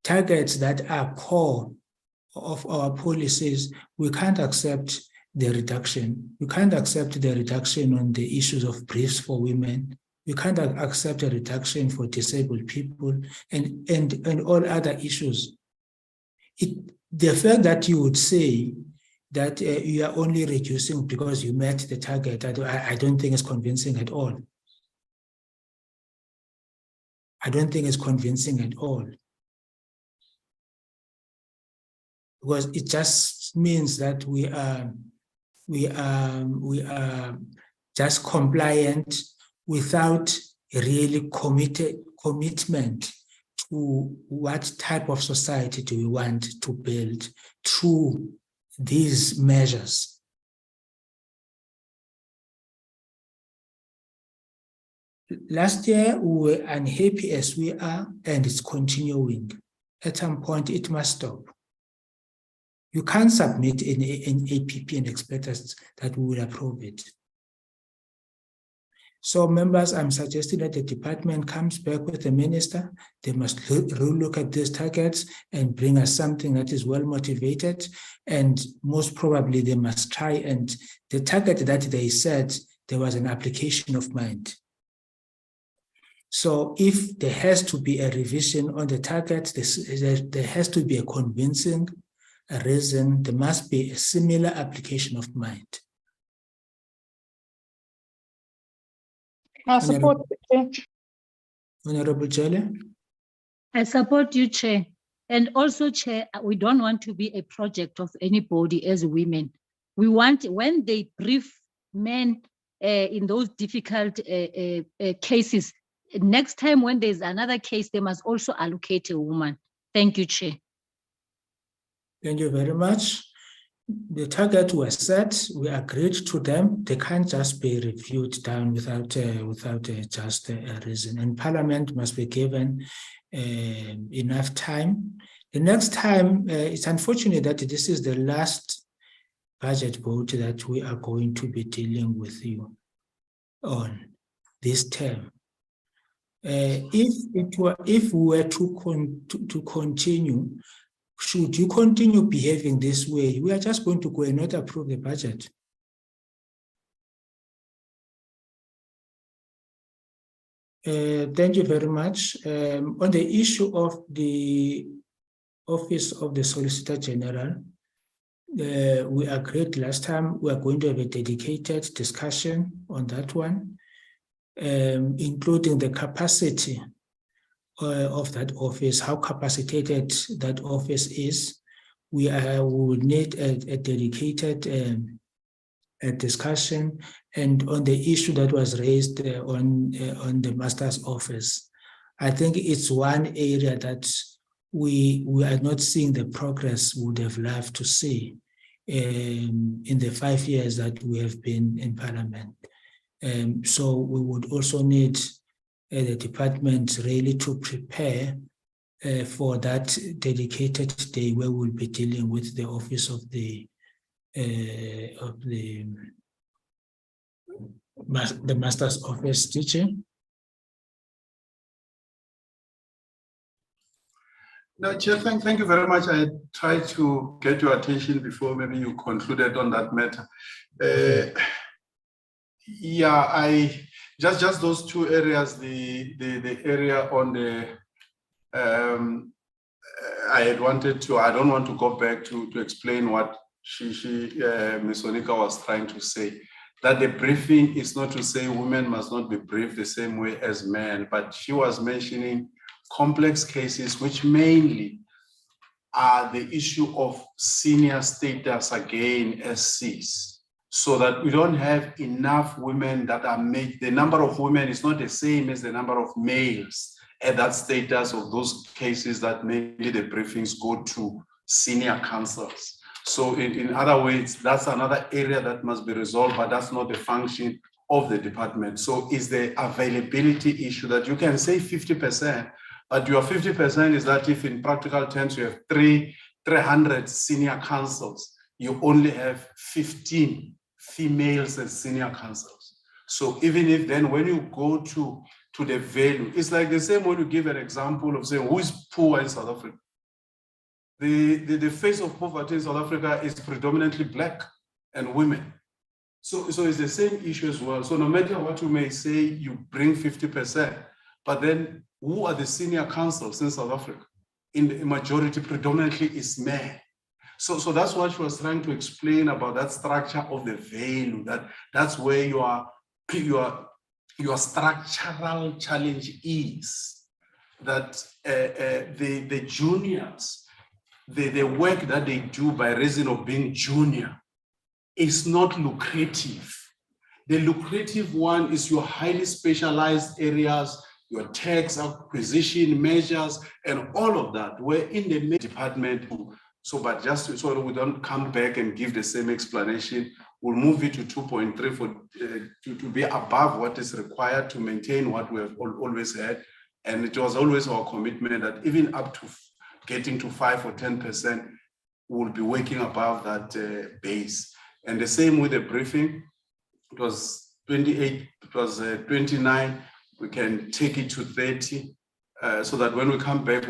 Speaker 1: targets that are core of our policies, we can't accept the reduction. We can't accept the reduction on the issues of briefs for women. We can't accept a reduction for disabled people and all other issues. The fact that you would say that you are only reducing because you met the target, I don't think is convincing at all. I don't think it's convincing at all. Because it just means that we are just compliant without really commitment to what type of society do we want to build through these measures. Last year, we were unhappy as we are, and it's continuing. At some point, it must stop. You can't submit an APP and expect us that we will approve it. So members, I'm suggesting that the department comes back with the minister. They must relook at these targets and bring us something that is well motivated. And most probably they must try, and the target that they set, there was an application of mind. So if there has to be a revision on the target, there has to be a convincing reason. There must be a similar application of mind.
Speaker 3: I support it.
Speaker 1: Honorable Jelle?
Speaker 18: I support you, Chair. And also, Chair, we don't want to be a project of anybody as women. We want, when they brief men in those difficult cases, next time when there's another case, they must also allocate a woman. Thank you, Chair.
Speaker 1: Thank you very much. The target was set, we agreed to them. They can't just be reviewed down without just a reason. And Parliament must be given enough time. The next time, it's unfortunate that this is the last budget vote that we are going to be dealing with you on this term. If we were to continue, should you continue behaving this way, we are just going to go and not approve the budget. Thank you very much. On the issue of the Office of the Solicitor General, we agreed last time we are going to have a dedicated discussion on that one, including the capacity of that office, how capacitated that office is. We will need a dedicated discussion, and on the issue that was raised on the Master's office. I think it's one area that we are not seeing the progress we would have loved to see in the 5 years that we have been in Parliament. So we would also need the department really to prepare for that dedicated day where we'll be dealing with the office of the Master's office teaching.
Speaker 5: No, Chair, thank you very much. I tried to get your attention before maybe you concluded on that matter. Yeah, I just those two areas, the area on the I don't want to go back to explain what Ms. Onika was trying to say, that the briefing is not to say women must not be briefed the same way as men, but she was mentioning complex cases which mainly are the issue of senior status again as SCs. So that we don't have enough women that are made, the number of women is not the same as the number of males at that status of those cases that maybe the briefings go to senior counsels. So in other words, that's another area that must be resolved, but that's not the function of the department. So is the availability issue that you can say 50%, but your 50% is that if in practical terms you have 300 senior counsels, you only have 15 females as senior counsels. So even if then when you go to the value, it's like the same when you give an example of saying who is poor in South Africa. The face of poverty in South Africa is predominantly Black and women. So it's the same issue as well. So no matter what you may say, you bring 50%, but then who are the senior councils in South Africa? In the majority, predominantly is men. So that's what she was trying to explain about that structure of the value, that's where your structural challenge is, that the juniors, the work that they do by reason of being junior is not lucrative. The lucrative one is your highly specialized areas, your tax acquisition measures, and all of that, where in the department. So, but just so we don't come back and give the same explanation, we'll move it to 2.3 for to be above what is required to maintain what we have always had. And it was always our commitment that even up to getting to 5 or 10%, we'll be working above that base. And the same with the briefing. It was 28, it was 29. We can take it to 30, so that when we come back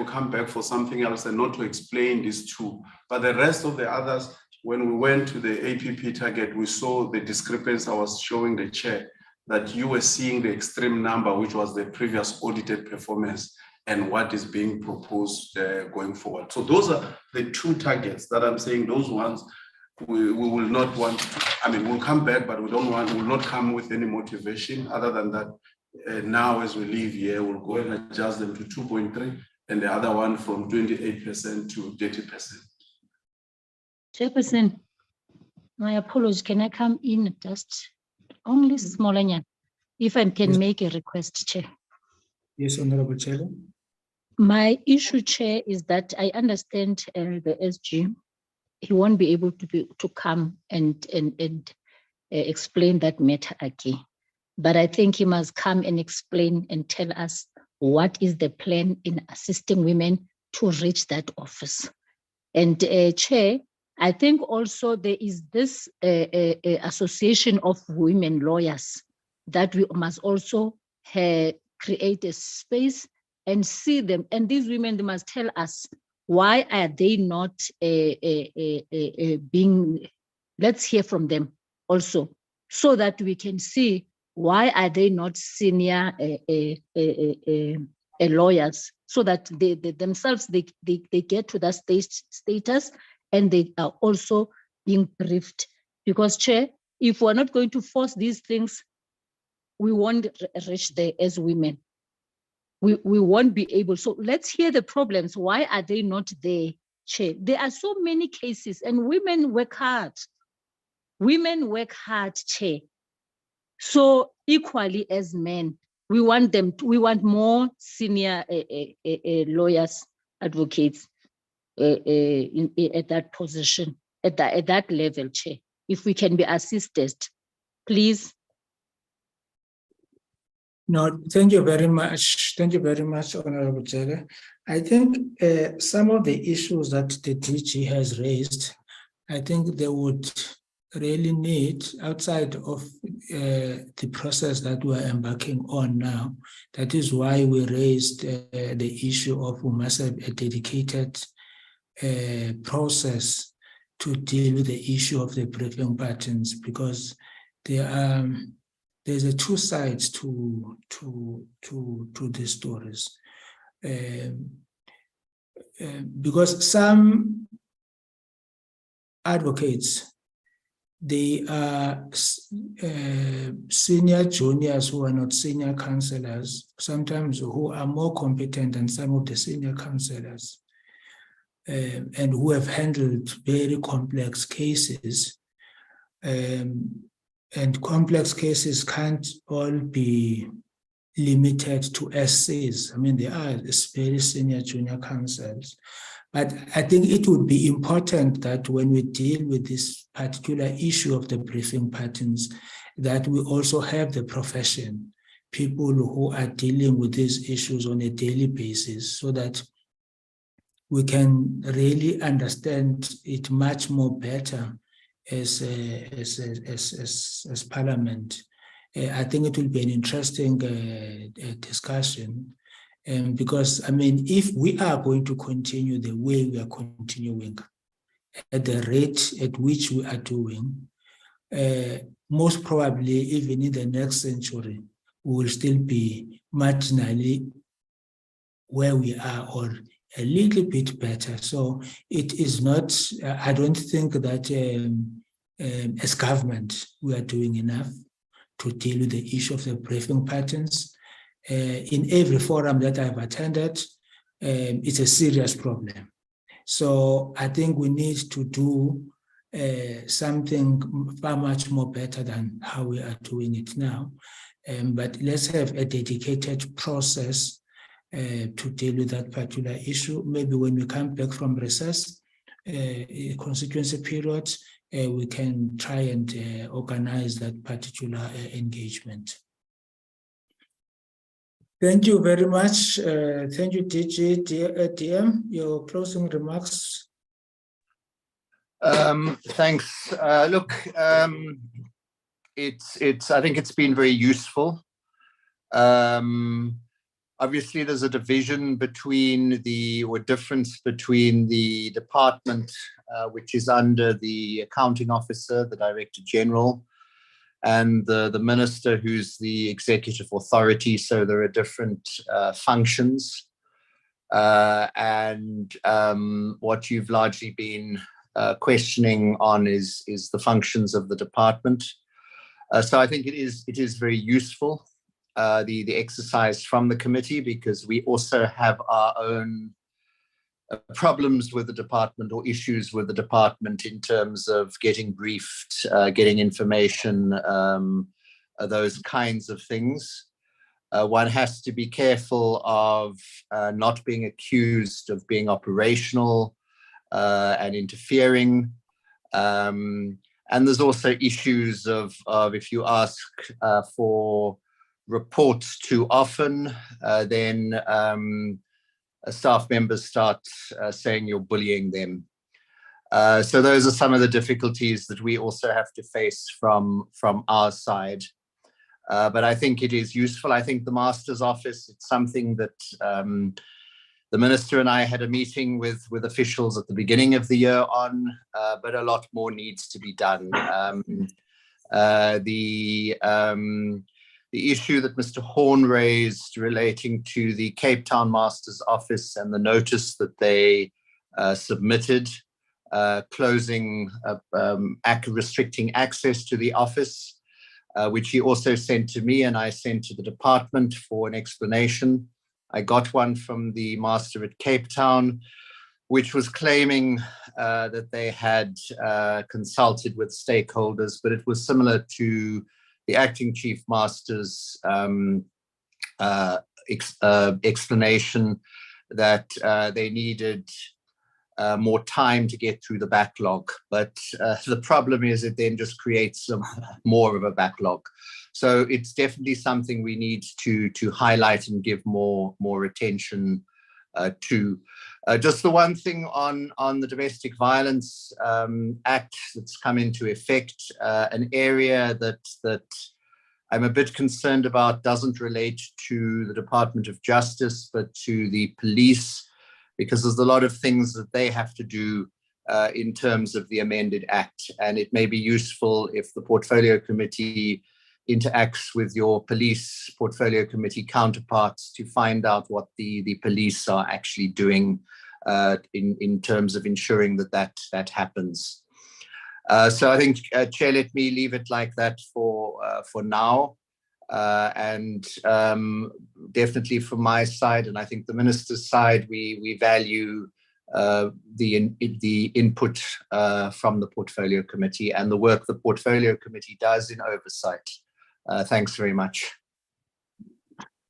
Speaker 5: for something else and not to explain these two. But the rest of the others, when we went to the APP target, we saw the discrepancy. I was showing the chair that you were seeing the extreme number, which was the previous audited performance, and what is being proposed going forward. So those are the two targets that I'm saying. Those ones we will not want to, I mean, we'll come back, but we will not come with any motivation other than that. Now, as we leave here, we'll go and adjust them to 2.3, and the other one from 28% to 30%.
Speaker 18: Chairperson, my apologies. Can I come in just only small, if I can make a request, Chair?
Speaker 1: Yes, Honorable Chair.
Speaker 18: My issue, Chair, is that I understand the SG. He won't be able to come and explain that matter again. But I think he must come and explain and tell us what is the plan in assisting women to reach that office. And Chair, I think also there is this association of women lawyers that we must also create a space and see them. And these women, they must tell us, why are they not being, let's hear from them also, so that we can see why are they not senior lawyers, so that they themselves, they get to that status and they are also being briefed. Because Chair, if we're not going to force these things, we won't reach there as women. We won't be able. So let's hear the problems. Why are they not there, Chair? There are so many cases, and women work hard. Women work hard, Chair. So equally as men, we want them. We want more senior lawyers, advocates at that position, at that level, Chair. If we can be assisted, please.
Speaker 1: No, thank you very much. Thank you very much, Honorable Chair. I think some of the issues that the DG has raised, I think they would really need, outside of the process that we're embarking on now. That is why we raised the issue of we must have a dedicated process to deal with the issue of the briefing patterns, because there's a two sides to these stories. Because some advocates, they are senior juniors who are not senior counselors, sometimes who are more competent than some of the senior counselors, and who have handled very complex cases. And complex cases can't all be limited to SCs. I mean, there are very senior junior counsels. But I think it would be important that when we deal with this particular issue of the briefing patterns, that we also have the profession, people who are dealing with these issues on a daily basis, so that we can really understand it much more better as Parliament. I think it will be an interesting discussion, because I mean, if we are going to continue the way we are continuing, at the rate at which we are doing, most probably even in the next century, we will still be marginally where we are or a little bit better. So it is not, I don't think that as government, we are doing enough to deal with the issue of the briefing patterns. In every forum that I've attended, it's a serious problem. So I think we need to do something far much more better than how we are doing it now. But let's have a dedicated process to deal with that particular issue. Maybe when we come back from recess, constituency period, we can try and organize that particular engagement. Thank you very much. Thank you, DG. DM, your closing remarks.
Speaker 4: Thanks. Look, I think it's been very useful. Obviously, there's a division between difference between the department, which is under the accounting officer, the Director General, and the minister, who's the executive authority. So there are different functions. And what you've largely been questioning on is the functions of the department. So I think it is very useful, the exercise from the committee, because we also have our own problems with the department or issues with the department in terms of getting briefed, getting information, those kinds of things. One has to be careful of not being accused of being operational and interfering. And there's also issues of if you ask for reports too often, then staff members start saying you're bullying them. So those are some of the difficulties that we also have to face from our side. But I think it is useful. I think the Master's Office, it's something that the Minister and I had a meeting with officials at the beginning of the year on, but a lot more needs to be done. The issue that Mr. Horn raised relating to the Cape Town Master's Office and the notice that they submitted, closing, restricting access to the office, which he also sent to me and I sent to the department for an explanation. I got one from the Master at Cape Town, which was claiming that they had consulted with stakeholders, but it was similar to the acting chief master's explanation that they needed more time to get through the backlog. But the problem is it then just creates more of a backlog. So it's definitely something we need to highlight and give more attention to. Just the one thing on the Domestic Violence Act that's come into effect, an area that I'm a bit concerned about doesn't relate to the Department of Justice, but to the police, because there's a lot of things that they have to do in terms of the amended act. And it may be useful if the Portfolio Committee interacts with your police portfolio committee counterparts to find out what the police are actually doing in terms of ensuring that happens. So I think, Chair, let me leave it like that for now. And definitely from my side, and I think the Minister's side, we value the input from the Portfolio Committee and the work the Portfolio Committee does in oversight. Thanks very much.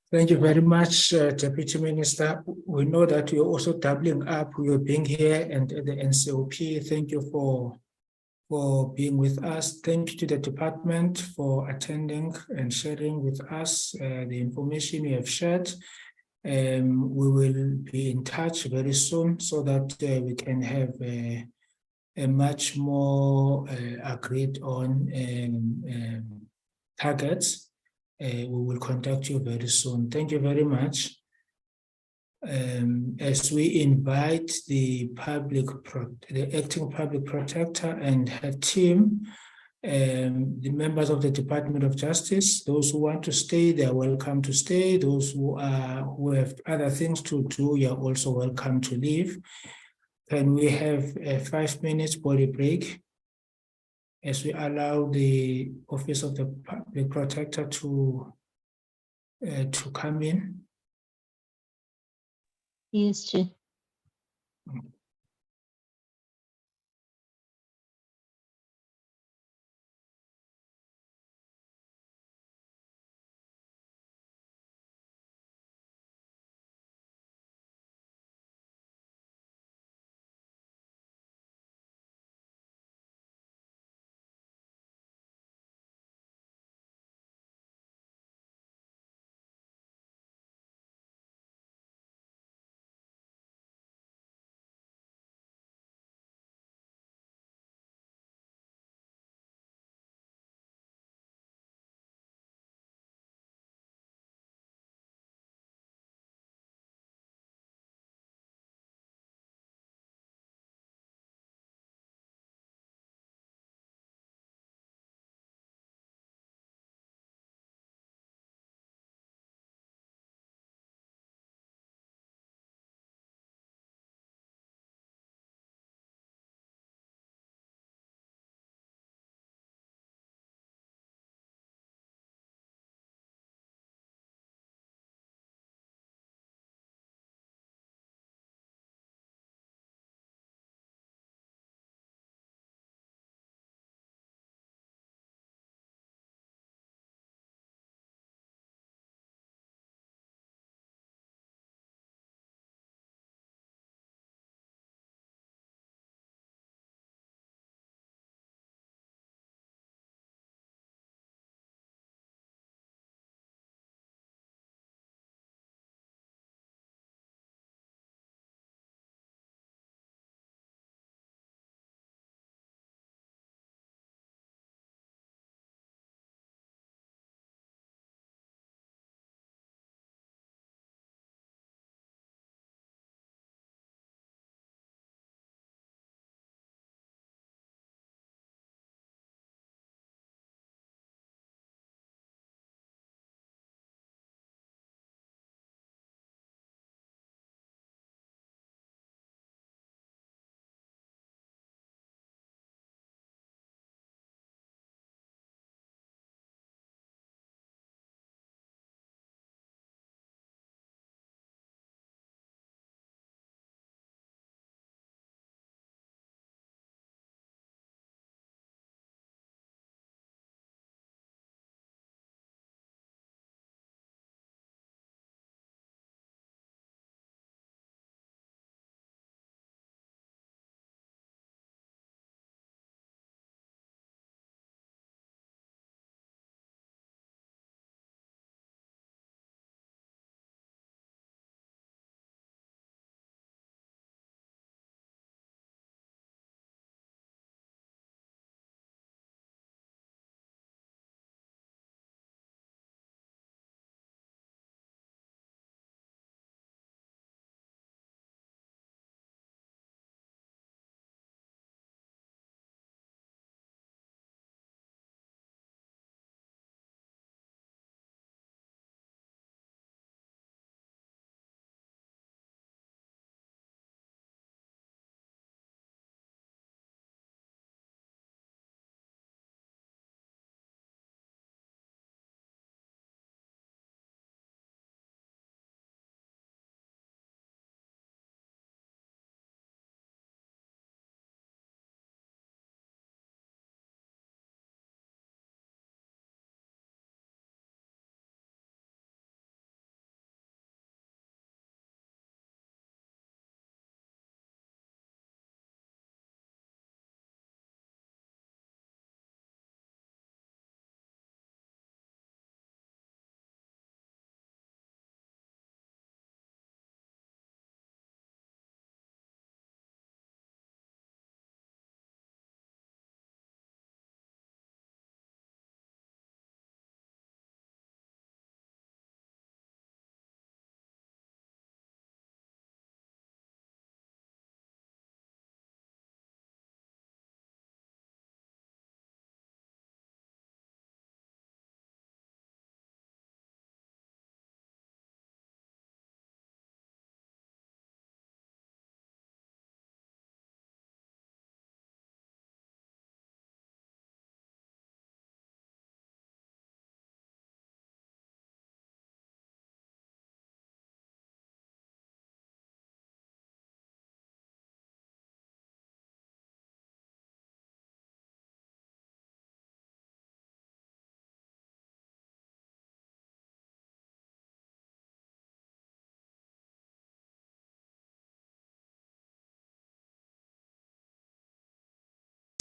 Speaker 1: Thank you very much, Deputy Minister. We know that you're also doubling up, you're being here and at the NCOP. Thank you for being with us. Thank you to the department for attending and sharing with us the information you have shared. We will be in touch very soon so that we can have a much more agreed on targets. We will contact you very soon. Thank you very much. As we invite the acting public protector and her team The members of the Department of Justice, those who want to stay, they are welcome to stay. Those who have other things to do, you are also welcome to leave. Can we have a 5 minutes body break as we allow the Office of the Public Protector to come in?
Speaker 18: Yes, Chair.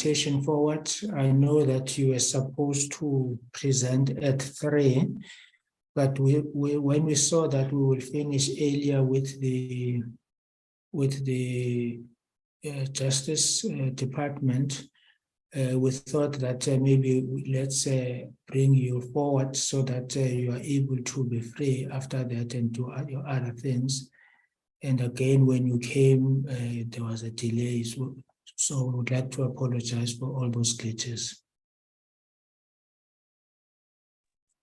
Speaker 1: invitation forward. I know that you were supposed to present at 3, but when we saw that we will finish earlier with the Justice Department, we thought that maybe let's bring you forward so that you are able to be free after that and do your other things. And again, when you came, there was a delay. So we would like to apologize for all those glitches.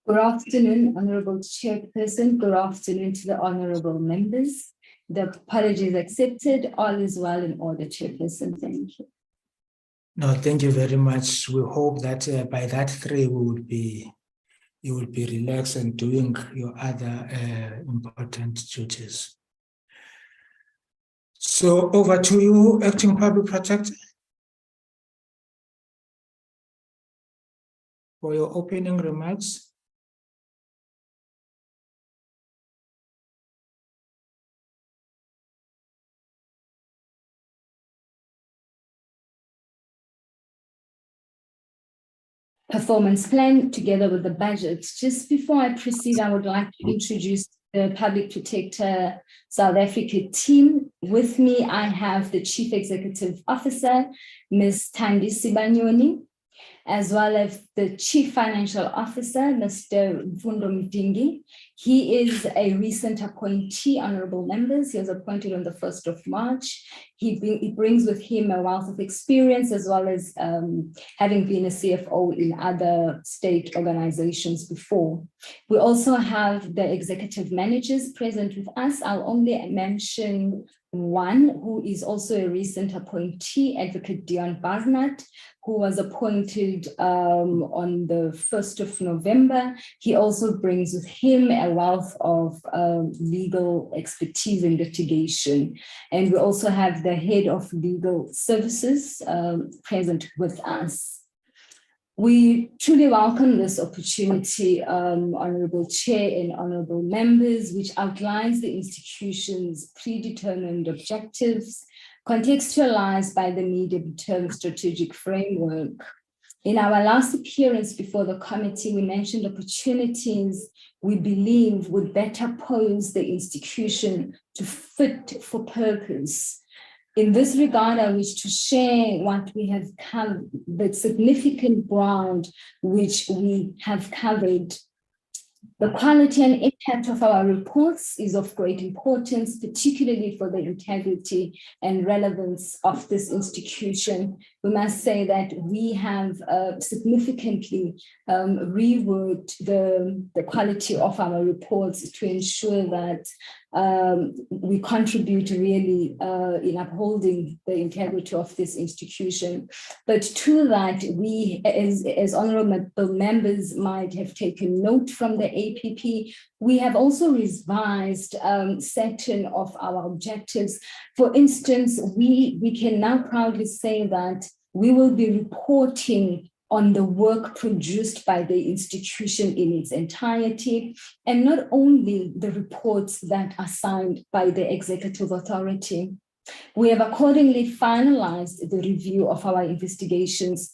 Speaker 20: Good afternoon, Honorable Chairperson. Good afternoon to the honorable members. The apology is accepted. All is well in order, Chairperson. Thank you.
Speaker 1: No, thank you very much. We hope that by that 3 you will be relaxed and doing your other important duties. So over to you, Acting Public Protector, for your opening remarks.
Speaker 20: Performance plan together with the budget. Just before I proceed, I would like to introduce the Public Protector South Africa team. With me, I have the Chief Executive Officer, Ms. Thandi Sibanyoni, as well as the Chief Financial Officer, Mr. Mfundo Mdingi. He is a recent appointee, honorable members. He was appointed on the 1st of March. He brings with him a wealth of experience, as well as having been a CFO in other state organizations before. We also have the executive managers present with us. I'll only mention one who is also a recent appointee, Advocate Dion Barnett, who was appointed on the 1st of November. He also brings with him a wealth of legal expertise in litigation. And we also have the head of legal services present with us. We truly welcome this opportunity, Honorable Chair and Honorable Members, which outlines the institution's predetermined objectives, contextualized by the medium-term strategic framework. In our last appearance before the committee, we mentioned opportunities we believe would better pose the institution to fit for purpose. In this regard, I wish to share what we have covered, the significant ground which we have covered. The quality and impact of our reports is of great importance, particularly for the integrity and relevance of this institution. We must say that we have significantly reworked the quality of our reports to ensure that we contribute really in upholding the integrity of this institution. But to that, we, as honorable members might have taken note from the APP, we have also revised certain of our objectives. For instance, we can now proudly say that we will be reporting on the work produced by the institution in its entirety, and not only the reports that are signed by the executive authority. We have accordingly finalized the review of our investigations,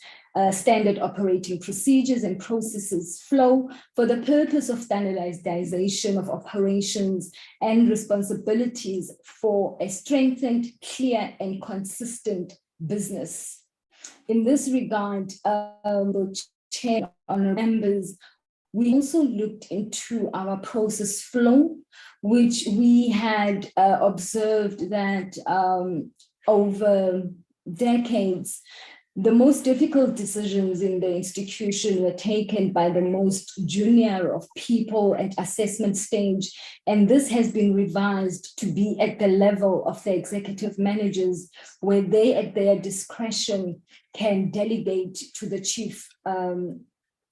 Speaker 20: standard operating procedures and processes flow for the purpose of standardization of operations and responsibilities for a strengthened, clear, and consistent business. In this regard, the Chair, honorable members, we also looked into our process flow, which we had observed that over decades, the most difficult decisions in the institution were taken by the most junior of people at assessment stage. And this has been revised to be at the level of the executive managers, where they at their discretion can delegate to the chief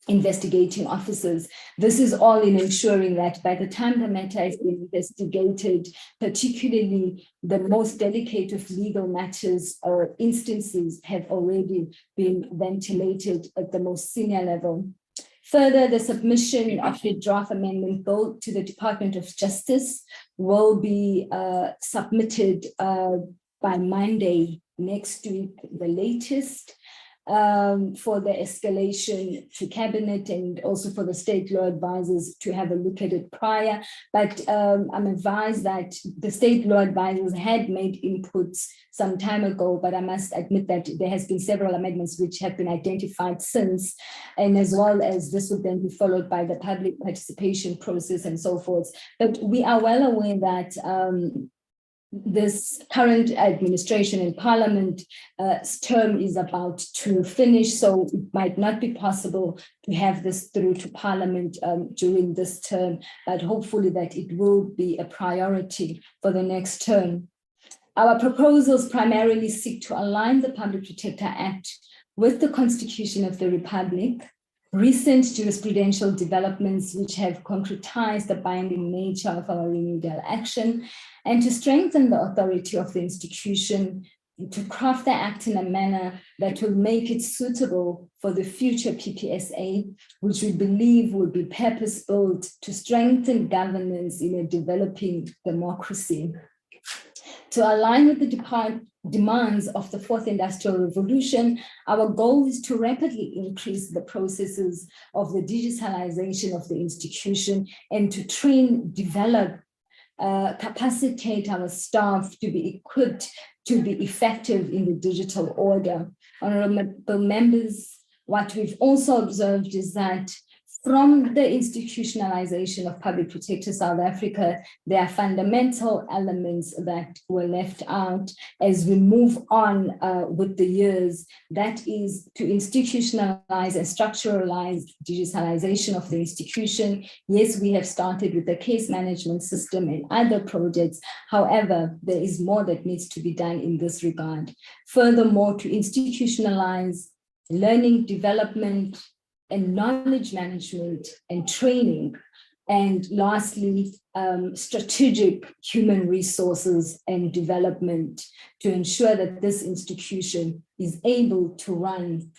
Speaker 20: investigating officers. This is all in ensuring that by the time the matter is being investigated, particularly the most delicate of legal matters or instances have already been ventilated at the most senior level. Further, the submission of the draft amendment bill to the Department of Justice will be submitted by Monday next week, the latest. for the escalation to cabinet and also for the state law advisors to have a look at it prior. But I'm advised that the state law advisors had made inputs some time ago, but I must admit that there has been several amendments which have been identified since, and as well as this would then be followed by the public participation process and so forth. But we are well aware that this current administration in Parliament term is about to finish, so it might not be possible to have this through to Parliament during this term, but hopefully that it will be a priority for the next term. Our proposals primarily seek to align the Public Protector Act with the Constitution of the Republic, recent jurisprudential developments which have concretized the binding nature of our remedial action, and to strengthen the authority of the institution, to craft the act in a manner that will make it suitable for the future PPSA, which we believe will be purpose-built to strengthen governance in a developing democracy. To align with the demands of the fourth industrial revolution, our goal is to rapidly increase the processes of the digitalization of the institution and to train, develop, capacitate our staff to be equipped to be effective in the digital order. Honorable members, what we've also observed is that from the institutionalization of Public Protector South Africa, there are fundamental elements that were left out as we move on with the years. That is to institutionalize and structuralize digitalization of the institution. Yes, we have started with the case management system and other projects. However, there is more that needs to be done in this regard. Furthermore, to institutionalize learning, development, and knowledge management and training. And lastly, strategic human resources and development to ensure that this institution is able to run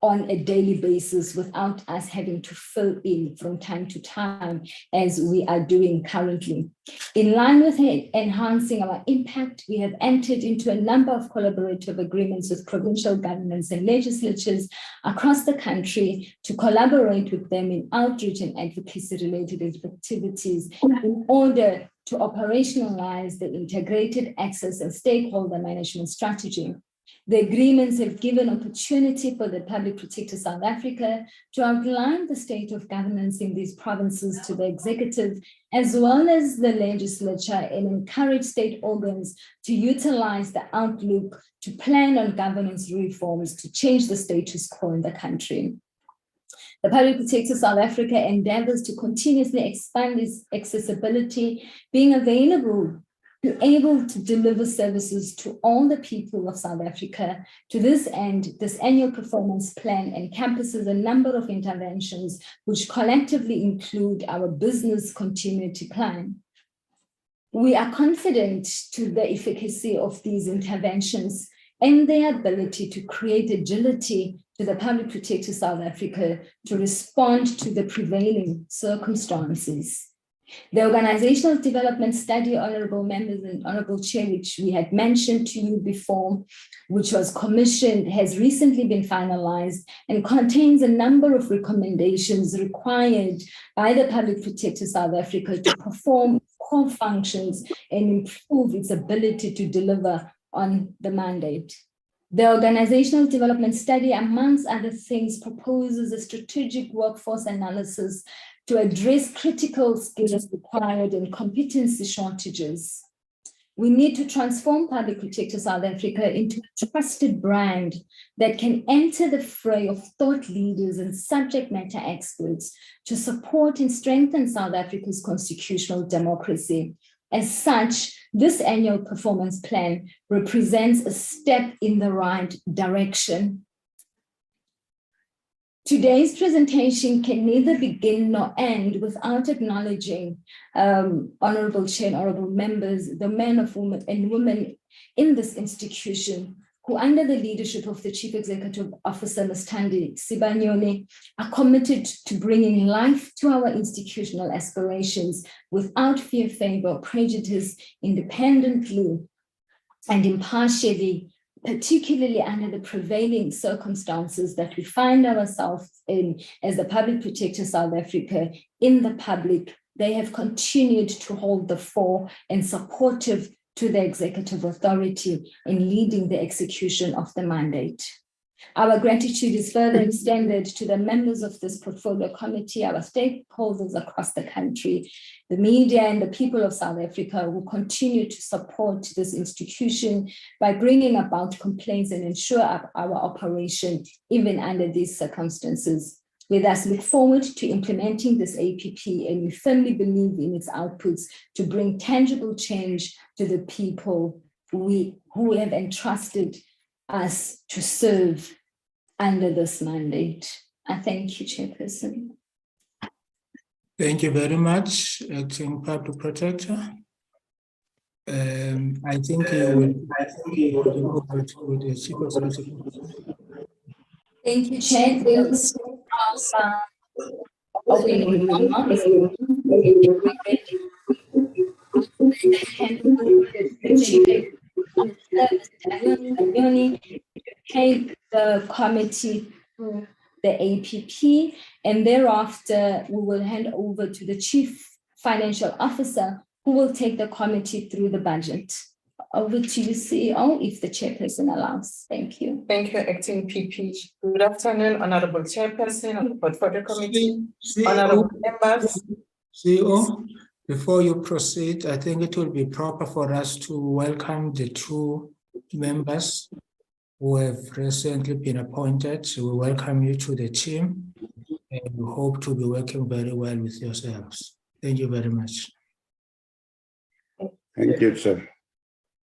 Speaker 20: on a daily basis without us having to fill in from time to time as we are doing currently. In line with enhancing our impact, we have entered into a number of collaborative agreements with provincial governments and legislatures across the country to collaborate with them in outreach and advocacy-related activities in order to operationalize the integrated access and stakeholder management strategy. The agreements have given opportunity for the Public Protector South Africa to outline the state of governance in these provinces to the executive, as well as the legislature, and encourage state organs to utilize the outlook to plan on governance reforms to change the status quo in the country. The Public Protector South Africa endeavors to continuously expand its accessibility, being able to deliver services to all the people of South Africa. To this end, this annual performance plan encompasses a number of interventions which collectively include our business continuity plan. We are confident to the efficacy of these interventions and their ability to create agility to the Public Protector South Africa to respond to the prevailing circumstances. The organizational development study, honorable members and honorable chair, which we had mentioned to you before, which was commissioned, has recently been finalized and contains a number of recommendations required by the Public Protector South Africa to perform core functions and improve its ability to deliver on the mandate. The organizational development study, amongst other things, proposes a strategic workforce analysis to address critical skills required and competency shortages. We need to transform Public Protector South Africa into a trusted brand that can enter the fray of thought leaders and subject matter experts to support and strengthen South Africa's constitutional democracy. As such, this annual performance plan represents a step in the right direction. Today's presentation can neither begin nor end without acknowledging, Honorable Chair and Honorable members, the men of women and women in this institution who, under the leadership of the Chief Executive Officer, Ms. Thandi Sibanyoni, are committed to bringing life to our institutional aspirations without fear, favor, or prejudice, independently and impartially, particularly under the prevailing circumstances that we find ourselves in as the Public Protector South Africa, in the public, they have continued to hold the fore and supportive to the executive authority in leading the execution of the mandate. Our gratitude is further extended to the members of this portfolio committee, our stakeholders across the country, the media and the people of South Africa who continue to support this institution by bringing about complaints and ensure our operation even under these circumstances. We thus look forward to implementing this APP, and we firmly believe in its outputs to bring tangible change to the people who have entrusted us to serve under this mandate. I thank you, Chairperson.
Speaker 1: Thank you very much, Acting Public Protector. I think you will go over to the Chief Executive.
Speaker 20: Thank you, Chair. Opening remarks. Take the committee through the APP, and thereafter we will hand over to the Chief Financial Officer, who will take the committee through the budget. Over to you, CEO, if the chairperson allows. Thank you.
Speaker 21: Thank you, Acting PP. Good afternoon, Honorable Chairperson of the Portfolio Committee, Honorable members.
Speaker 1: CEO, before you proceed, I think it will be proper for us to welcome the two members who have recently been appointed. So we welcome you to the team, and we hope to be working very well with yourselves. Thank you very much.
Speaker 21: Thank you, sir.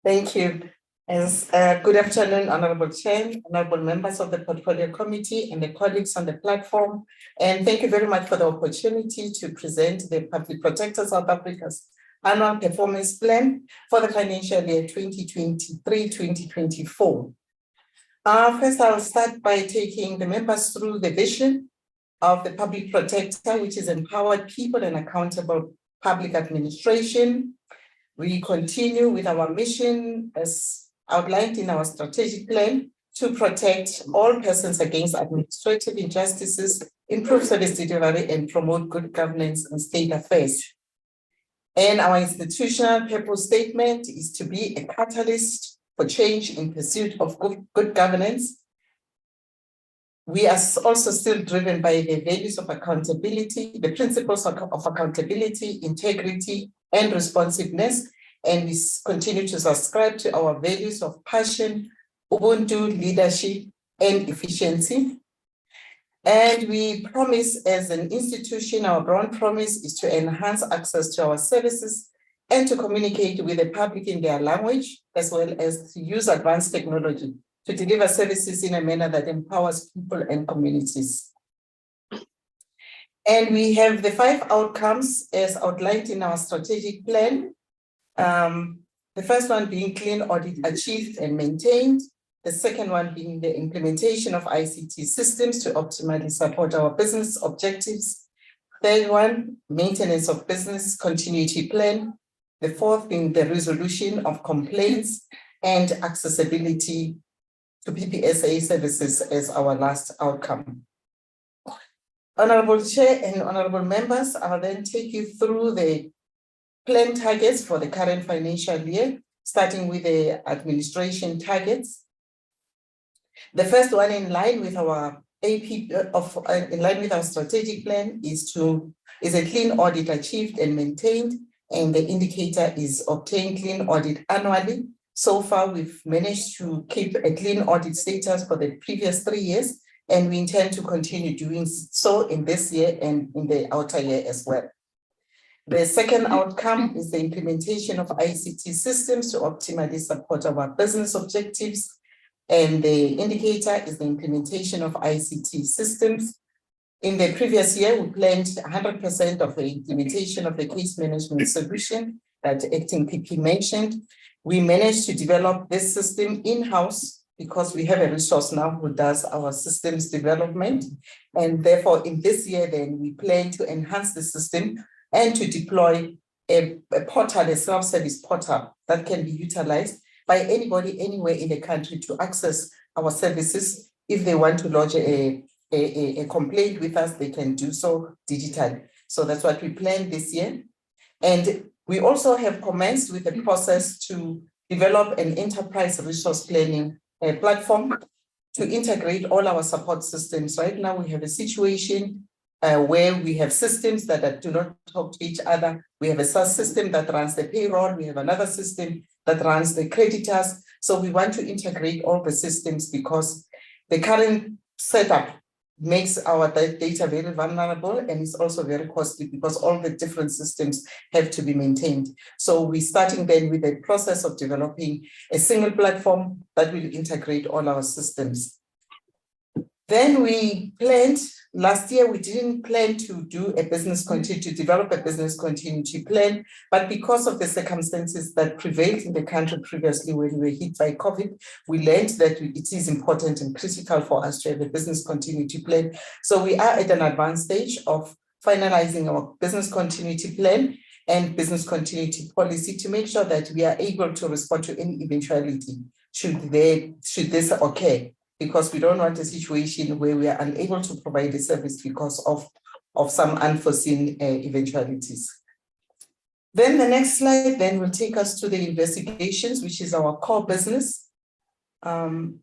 Speaker 21: Thank you. Good afternoon, Honorable Chair, Honorable members of the Portfolio Committee and the colleagues on the platform. And thank you very much for the opportunity to present the Public Protector South Africa's annual performance plan for the financial year 2023-2024. First, I'll start by taking the members through the vision of the Public Protector, which is empowered people and accountable public administration. We continue with our mission as outlined in our strategic plan to protect all persons against administrative injustices, improve service delivery, and promote good governance and state affairs. And our institutional purpose statement is to be a catalyst for change in pursuit of good governance. We are also still driven by the values of accountability, the principles of accountability, integrity, and responsiveness. And we continue to subscribe to our values of passion, Ubuntu, leadership, and efficiency. And we promise as an institution, our broad promise is to enhance access to our services and to communicate with the public in their language, as well as to use advanced technology to deliver services in a manner that empowers people and communities. And we have the 5 outcomes as outlined in our strategic plan. The first one being clean audit achieved and maintained. The second one being the implementation of ICT systems to optimally support our business objectives. Third one, maintenance of business continuity plan. The fourth being the resolution of complaints and accessibility to PPSA services as our last outcome. Honorable Chair and honorable members, I'll then take you through the plan targets for the current financial year, starting with the administration targets. The first one, in line with our strategic plan, is a clean audit achieved and maintained, and the indicator is obtained clean audit annually. So far, we've managed to keep a clean audit status for the previous 3 years, and we intend to continue doing so in this year and in the outer year as well. The second outcome is the implementation of ICT systems to optimally support our business objectives. And the indicator is the implementation of ICT systems. In the previous year, we planned 100% of the implementation of the case management solution that Acting PP mentioned. We managed to develop this system in-house because we have a resource now who does our systems development. And therefore, in this year, then we plan to enhance the system and to deploy a portal, a self-service portal that can be utilized by anybody anywhere in the country to access our services. If they want to lodge a complaint with us, they can do so digitally. So that's what we planned this year. And we also have commenced with the process to develop an enterprise resource planning platform to integrate all our support systems. Right now, we have a situation where we have systems that do not talk to each other. We have a SaaS system that runs the payroll. We have another system that runs the creditors. So we want to integrate all the systems because the current setup makes our data very vulnerable, and it's also very costly because all the different systems have to be maintained. So we're starting then with the process of developing a single platform that will integrate all our systems. Then we planned, last year we didn't plan to do a business continuity, to develop a business continuity plan, but because of the circumstances that prevailed in the country previously when we were hit by COVID, we learned that it is important and critical for us to have a business continuity plan. So we are at an advanced stage of finalizing our business continuity plan and business continuity policy to make sure that we are able to respond to any eventuality should this occur, because we don't want a situation where we are unable to provide a service because of some unforeseen eventualities. Then the next slide then will take us to the investigations, which is our core business. The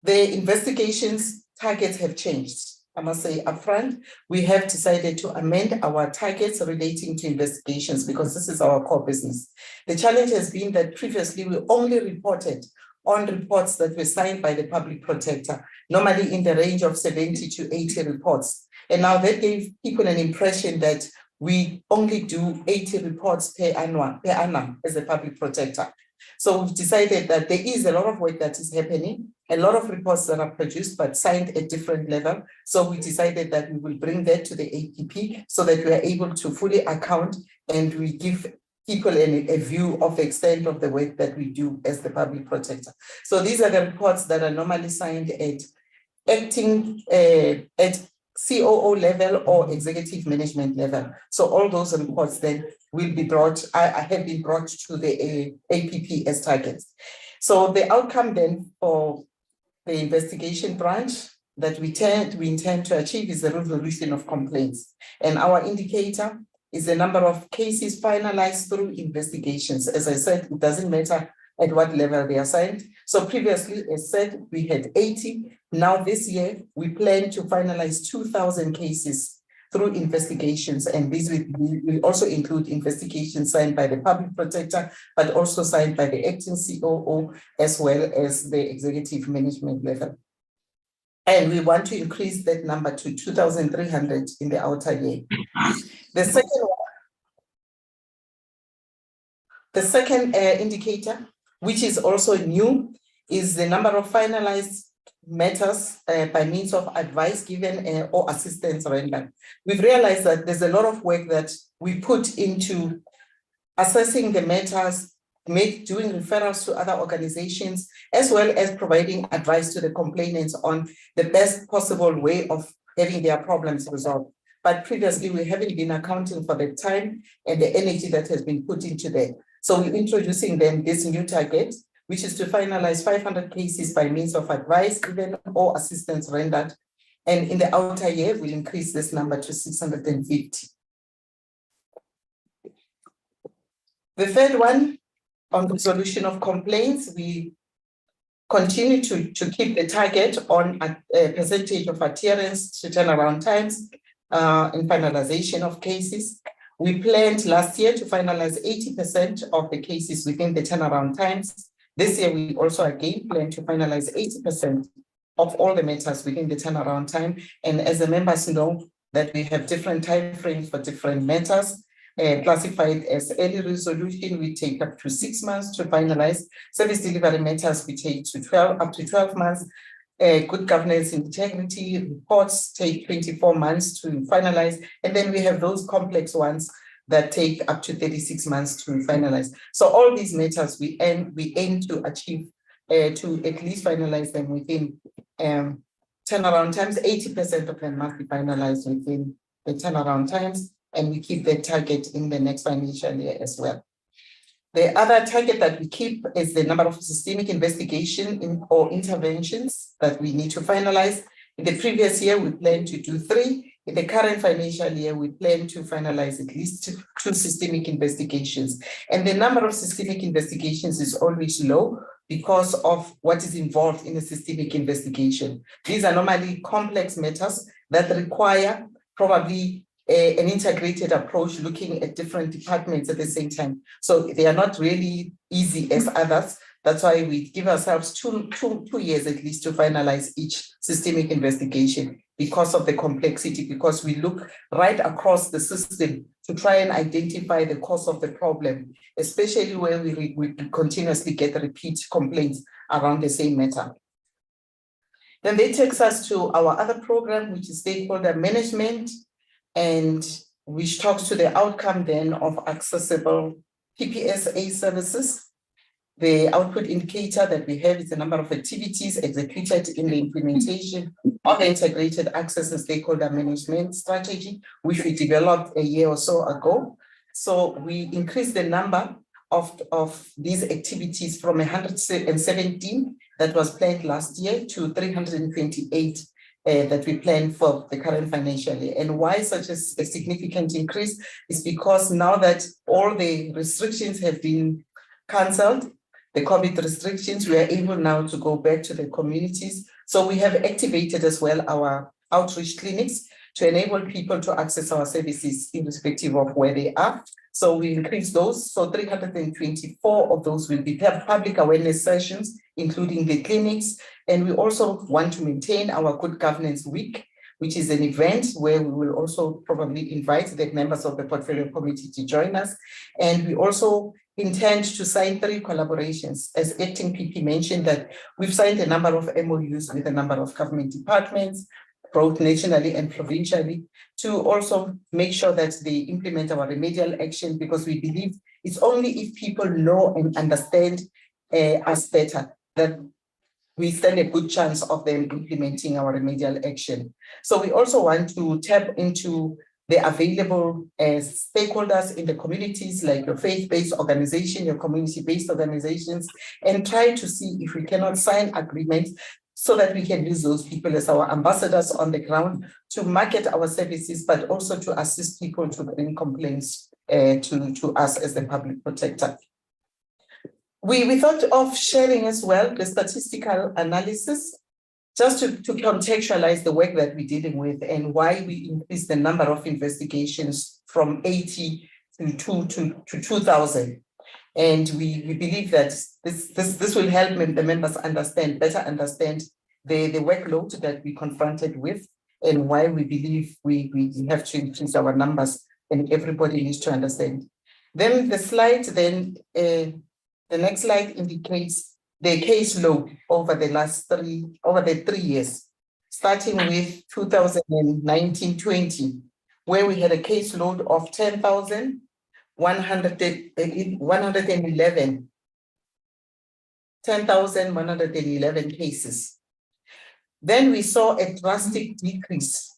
Speaker 21: investigations targets have changed. I must say upfront, we have decided to amend our targets relating to investigations because this is our core business. The challenge has been that previously we only reported on reports that were signed by the public protector, normally in the range of 70 to 80 reports. And now that gave people an impression that we only do 80 reports per annum as a public protector. So we've decided that there is a lot of work that is happening, a lot of reports that are produced but signed at different level. So we decided that we will bring that to the APP so that we are able to fully account and we give people a view of the extent of the work that we do as the public protector. So these are the reports that are normally signed at acting at COO level or executive management level. So all those reports then will be brought, have been brought to the APP as targets. So the outcome then for the investigation branch that we intend to achieve is the resolution of complaints. And our indicator is the number of cases finalized through investigations. As I said, it doesn't matter at what level they are signed. So previously, as said, we had 80. Now this year, we plan to finalize 2,000 cases through investigations. And these will also include investigations signed by the public protector, but also signed by the acting COO, as well as the executive management level. And we want to increase that number to 2,300 in the outer year. The second indicator, which is also new, is the number of finalized matters by means of advice given or assistance rendered. We've realized that there's a lot of work that we put into assessing the matters, doing referrals to other organizations, as well as providing advice to the complainants on the best possible way of having their problems resolved. But previously, we haven't been accounting for the time and the energy that has been put into that. So we're introducing then this new target, which is to finalize 500 cases by means of advice given or assistance rendered. And in the outer year, we'll increase this number to 650. The third one, on resolution of complaints, we continue to keep the target on a percentage of adherence to turnaround times in finalization of cases. We planned last year to finalize 80% of the cases within the turnaround times. This year, we also again plan to finalize 80% of all the matters within the turnaround time. And as the members know that we have different time frames for different matters, classified as early resolution, we take up to 6 months to finalize. Service delivery matters, we take up to 12 months. Good governance integrity reports take 24 months to finalize. And then we have those complex ones that take up to 36 months to finalize. So all these matters we aim to achieve to at least finalize them within turnaround times. 80% of them must be finalized within the turnaround times, and we keep that target in the next financial year as well. The other target that we keep is the number of systemic investigation or interventions that we need to finalize. In the previous year, we planned to do 3. In the current financial year, we plan to finalize at least 2 systemic investigations. And the number of systemic investigations is always low because of what is involved in a systemic investigation. These are normally complex matters that require probably an integrated approach, looking at different departments at the same time. So they are not really easy as others. That's why we give ourselves two years at least to finalize each systemic investigation because of the complexity, because we look right across the system to try and identify the cause of the problem, especially where we continuously get repeat complaints around the same matter. Then that takes us to our other program, which is stakeholder management, and which talks to the outcome then of accessible PPSA services. The output indicator that we have is the number of activities executed in the implementation of the integrated access and stakeholder management strategy, which we developed a year or so ago. So we increased the number of these activities from 117 that was planned last year to 328 that we plan for the current financial year. And why such a significant increase is because now that all the restrictions have been cancelled, the COVID restrictions, we are able now to go back to the communities. So we have activated as well our outreach clinics to enable people to access our services irrespective of where they are. So we increased those. So 324 of those will be public awareness sessions, including the clinics. And we also want to maintain our Good Governance Week, which is an event where we will also probably invite the members of the portfolio committee to join us. And we also intend to sign 3 collaborations. As Acting PP mentioned, that we've signed a number of MOUs with a number of government departments, both nationally and provincially, to also make sure that they implement our remedial action, because we believe it's only if people know and understand us better that we stand a good chance of them implementing our remedial action. So we also want to tap into the available stakeholders in the communities, like your faith-based organization, your community-based organizations, and try to see if we cannot sign agreements so that we can use those people as our ambassadors on the ground to market our services, but also to assist people to bring complaints to us as the public protector. We thought of sharing as well the statistical analysis, just to contextualize the work that we're dealing with and why we increased the number of investigations from 80 to 2,000. And we believe that this will help the members better understand the workload that we confronted with and why we believe we have to increase our numbers, and everybody needs to understand. Then the next slide indicates the caseload over the 3 years, starting with 2019-20, where we had a caseload of 10,111 cases. Then we saw a drastic decrease.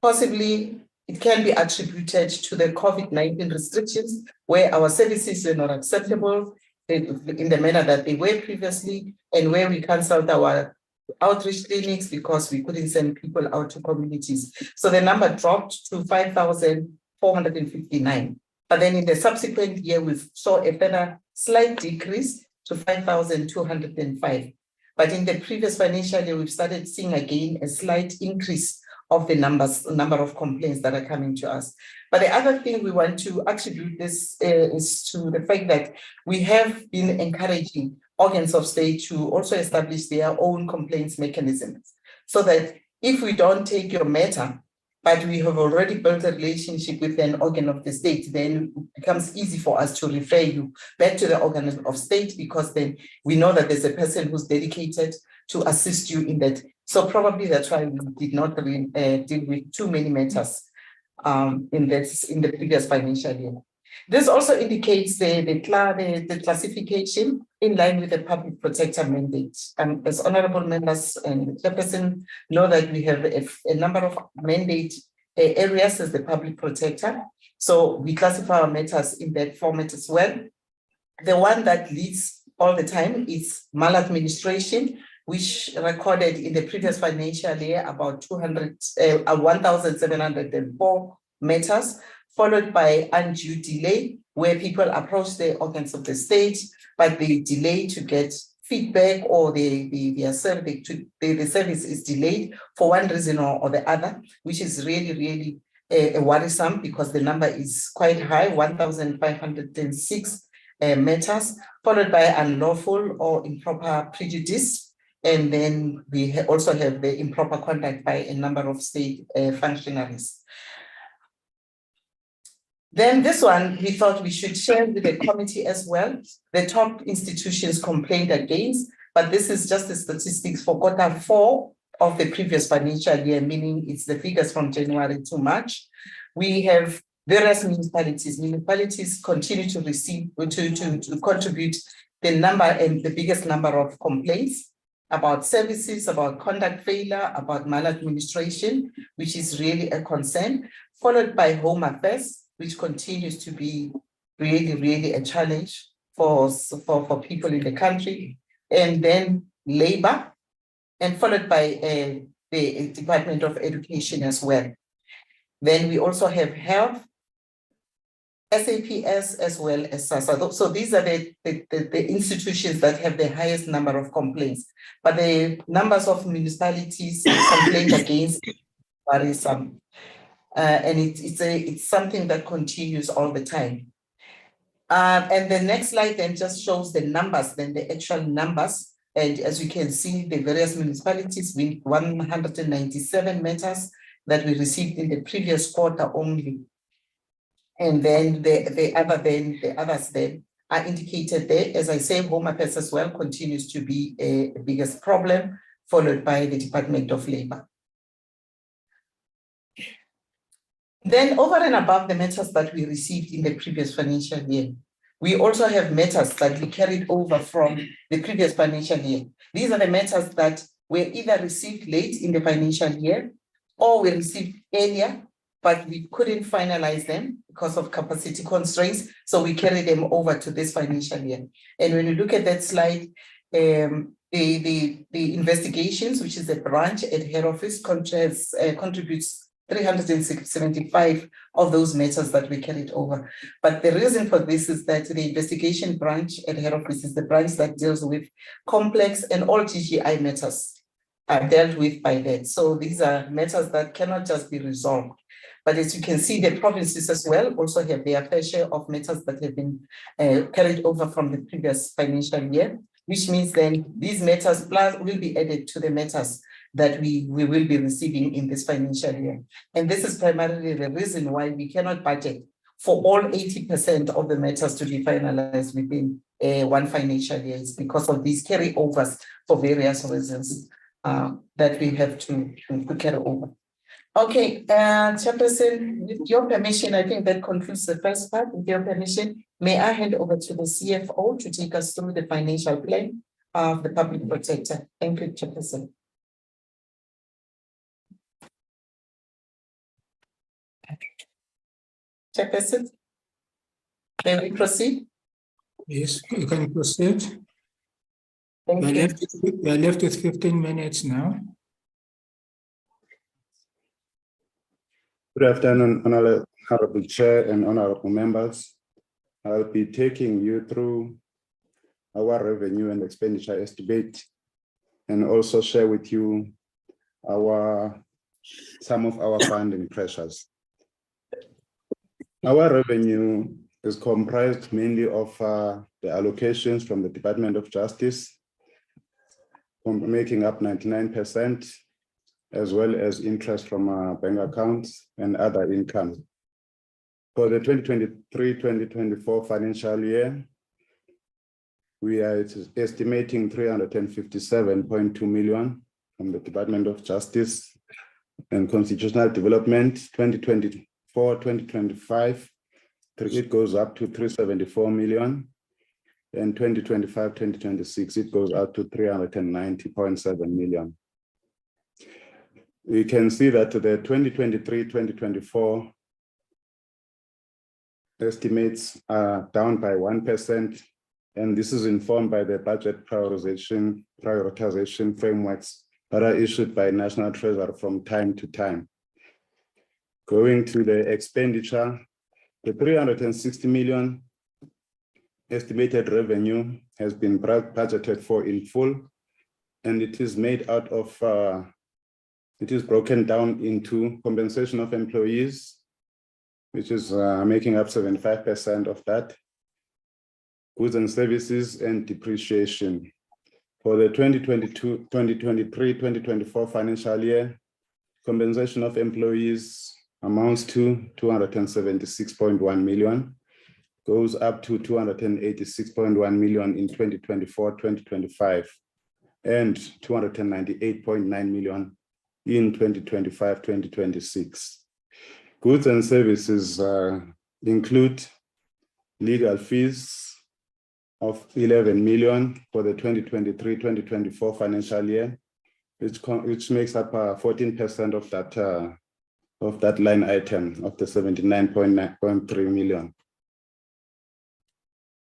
Speaker 21: Possibly it can be attributed to the COVID-19 restrictions, where our services were not acceptable in the manner that they were previously, and where we canceled our outreach clinics because we couldn't send people out to communities. So the number dropped to 5,459. But then in the subsequent year, we saw a further slight decrease to 5,205. But in the previous financial year, we've started seeing again a slight increase of the number of complaints that are coming to us. But the other thing we want to attribute this is to the fact that we have been encouraging organs of state to also establish their own complaints mechanisms, so that if we don't take your matter, but we have already built a relationship with an organ of the state, then it becomes easy for us to refer you back to the organ of state, because then we know that there's a person who's dedicated to assist you in that. So probably that's why we did not deal with too many matters in the previous financial year. This also indicates the classification in line with the public protector mandate. As honorable members and the chairperson know that we have a number of mandate areas as the public protector. So we classify our matters in that format as well. The one that leads all the time is maladministration, which recorded in the previous financial year about 1,704 matters, followed by undue delay, where people approach the organs of the state, but they delay to get feedback, or the service is delayed for one reason or the other, which is really worrisome, because the number is quite high, 1,506 matters, followed by unlawful or improper prejudice. And then we also have the improper conduct by a number of state functionaries. Then this one, we thought we should share with the committee as well, the top institutions complained against, but this is just the statistics for Q4 of the previous financial year, meaning it's the figures from January to March. We have various municipalities. Municipalities continue to receive, to contribute the number and the biggest number of complaints about services, about conduct failure, about maladministration, which is really a concern, followed by home affairs, which continues to be really a challenge for people in the country, and then labor, and followed by the Department of Education as well. Then we also have health, SAPS, as well as SASSA. So these are the institutions that have the highest number of complaints, but the numbers of municipalities complained against vary some. And it's something that continues all the time. And the next slide then just shows the numbers, then the actual numbers. And as you can see, the various municipalities with 197 matters that we received in the previous quarter only. And then the others then are indicated there. As I say, home affairs as well continues to be a biggest problem, followed by the Department of Labor. Then over and above the matters that we received in the previous financial year, we also have matters that we carried over from the previous financial year. These are the matters that were either received late in the financial year or were received earlier, but we couldn't finalize them because of capacity constraints. So we carried them over to this financial year. And when you look at that slide, the investigations, which is a branch at head office, contributes 375 of those matters that we carried over. But the reason for this is that the investigation branch at head office is the branch that deals with complex and all TGI matters are dealt with by that. So these are matters that cannot just be resolved. But as you can see, the provinces as well also have their fair share of matters that have been carried over from the previous financial year, which means then these matters plus will be added to the matters that we will be receiving in this financial year. And this is primarily the reason why we cannot budget for all 80% of the matters to be finalized within one financial year. It's because of these carryovers for various reasons that we have to carry over. Okay, Chairperson, with your permission, I think that concludes the first part. With your permission, may I hand over to the CFO to take us through the financial plan of the Public Protector. Thank you, Chairperson. Chairperson, may we proceed?
Speaker 1: Yes, you can proceed.
Speaker 21: Thank you.
Speaker 1: We are left with 15 minutes now.
Speaker 2: Good afternoon, Honorable Chair and honorable members. I'll be taking you through our revenue and expenditure estimate and also share with you some of our funding pressures. Our revenue is comprised mainly of the allocations from the Department of Justice, making up 99%, as well as interest from bank accounts and other income. For the 2023-2024 financial year, we are estimating 357.2 million from the Department of Justice and Constitutional Development. 2024-2025, it goes up to 374 million. And 2025-2026, it goes up to 390.7 million. We can see that the 2023-2024 estimates are down by 1% and this is informed by the budget prioritization frameworks that are issued by National Treasury from time to time. Going to the expenditure, the 360 million estimated revenue has been budgeted for in full, and it is made out of, it is broken down into compensation of employees, which is making up 75% of that, goods and services, and depreciation. For the 2023-2024 financial year, compensation of employees amounts to 276.1 million, goes up to 286.1 million in 2024-2025, and 298.9 million in 2025-2026. Goods and services include legal fees of 11 million for the 2023-2024 financial year, which makes up 14% of that line item of the 79.3 million.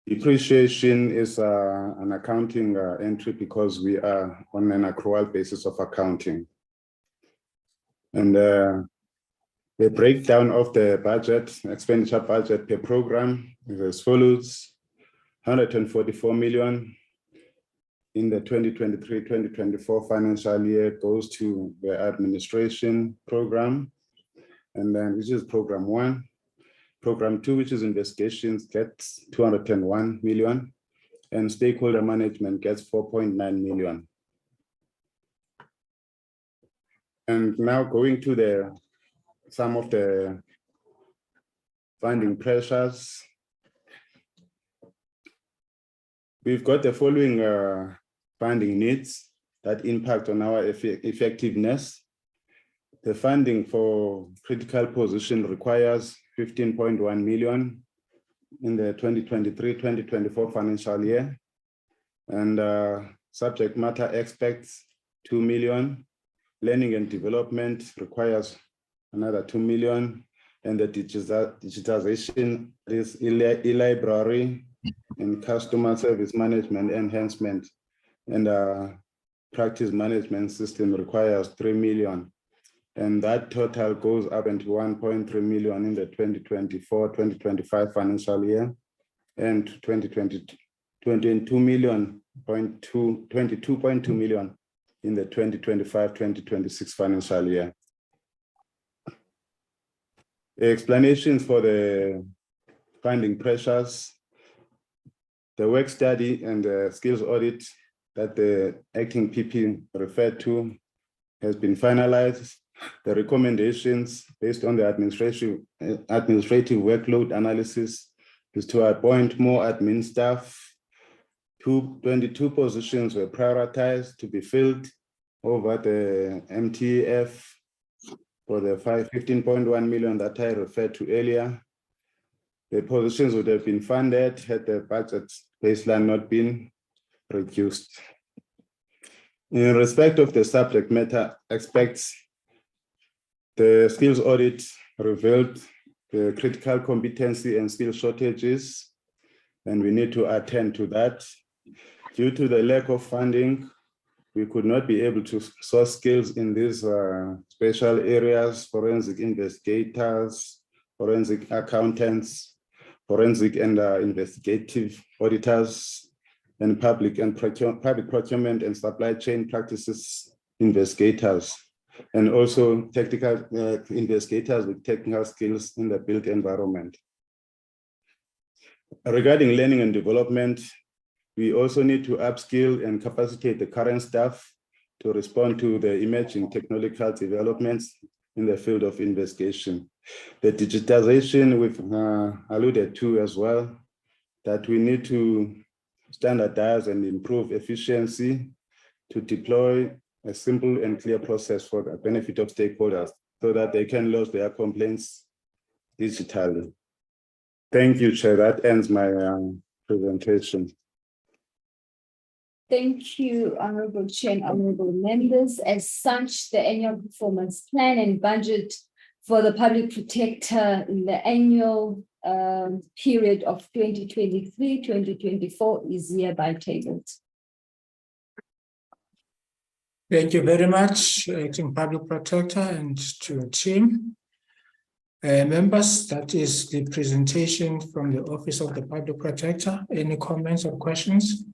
Speaker 2: Depreciation is an accounting entry because we are on an accrual basis of accounting. And the breakdown of the budget, expenditure budget per program is as follows: 144 million in the 2023-2024 financial year goes to the administration program, and then which is program 1. Program 2, which is investigations, gets 201 million, and stakeholder management gets 4.9 million. And now going to some of the funding pressures. We've got the following funding needs that impact on our effectiveness. The funding for critical position requires 15.1 million in the 2023-2024 financial year, and subject matter experts 2 million. Learning and development requires another 2 million, and the digitization is e-library and customer service management enhancement and practice management system requires 3 million. And that total goes up into 1.3 million in the 2024-2025 financial year, and 22.2 million in the 2025-2026 financial year. The explanations for the funding pressures: the work study and the skills audit that the acting PP referred to has been finalized. The recommendations based on the administrative workload analysis is to appoint more admin staff. 22 positions were prioritized to be filled over the MTF for the 15.1 million that I referred to earlier. The positions would have been funded had the budget baseline not been reduced. In respect of the subject matter aspects, the skills audit revealed the critical competency and skill shortages, and we need to attend to that. Due to the lack of funding, we could not be able to source skills in these special areas: forensic investigators, forensic accountants, forensic and investigative auditors, and public procurement and supply chain practices investigators, and also technical investigators with technical skills in the built environment. Regarding learning and development, we also need to upskill and capacitate the current staff to respond to the emerging technological developments in the field of investigation. The digitization we've alluded to as well, that we need to standardize and improve efficiency to deploy a simple and clear process for the benefit of stakeholders so that they can lodge their complaints digitally. Thank you, Chair. That ends my presentation.
Speaker 20: Thank you, Honorable Chair and Honorable Members. As such, the annual performance plan and budget for the Public Protector in the annual period of 2023-2024 is hereby tabled.
Speaker 1: Thank you very much, Acting Public Protector, and to your team. Members, that is the presentation from the Office of the Public Protector. Any comments or questions?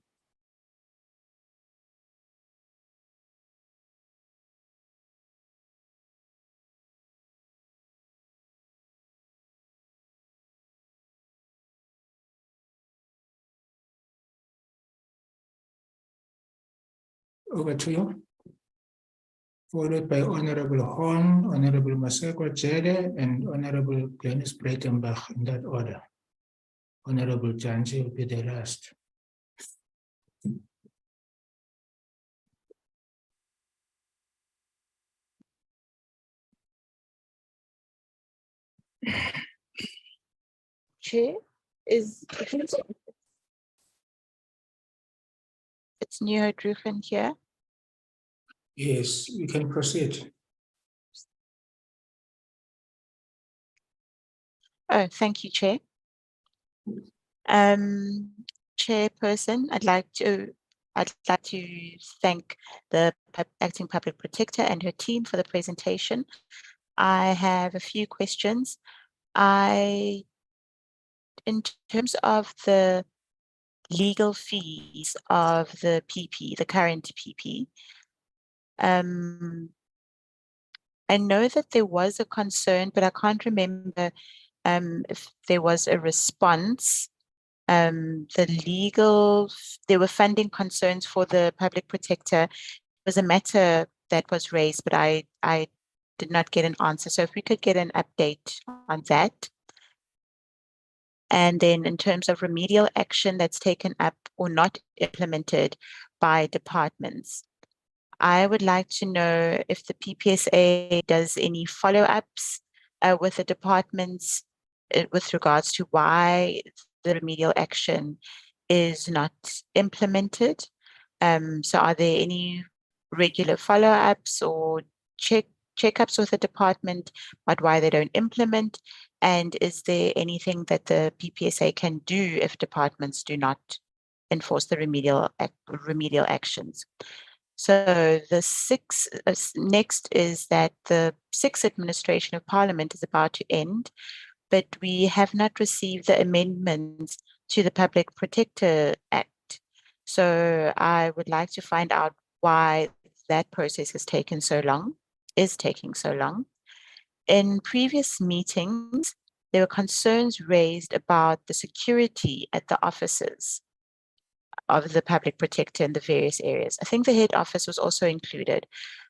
Speaker 1: Over to you. Followed by Honorable Horn, Honorable Maseko Jede, and Honorable Glenis Breitenbach in that order. Honorable Janji will be the last.
Speaker 10: Chair, it's Neo Druchen here.
Speaker 1: Yes, we can proceed.
Speaker 10: Oh, thank you, Chair. Chairperson, I'd like to thank the Acting Public Protector and her team for the presentation. I have a few questions. In terms of the legal fees of the PP, the current PP, I know that there was a concern, but I can't remember if there was a response. There were funding concerns for the public protector. It was a matter that was raised, but I did not get an answer. So if we could get an update on that. And then in terms of remedial action that's taken up or not implemented by departments, I would like to know if the PPSA does any follow-ups with the departments with regards to why the remedial action is not implemented. So are there any regular follow-ups or checkups with the department about why they don't implement? And is there anything that the PPSA can do if departments do not enforce the remedial actions? So the next is that the 6th administration of Parliament is about to end, but we have not received the amendments to the Public Protector Act. So I would like to find out why that process is taking so long. In previous meetings, there were concerns raised about the security at the offices of the public protector in the various areas. I think the head office was also included.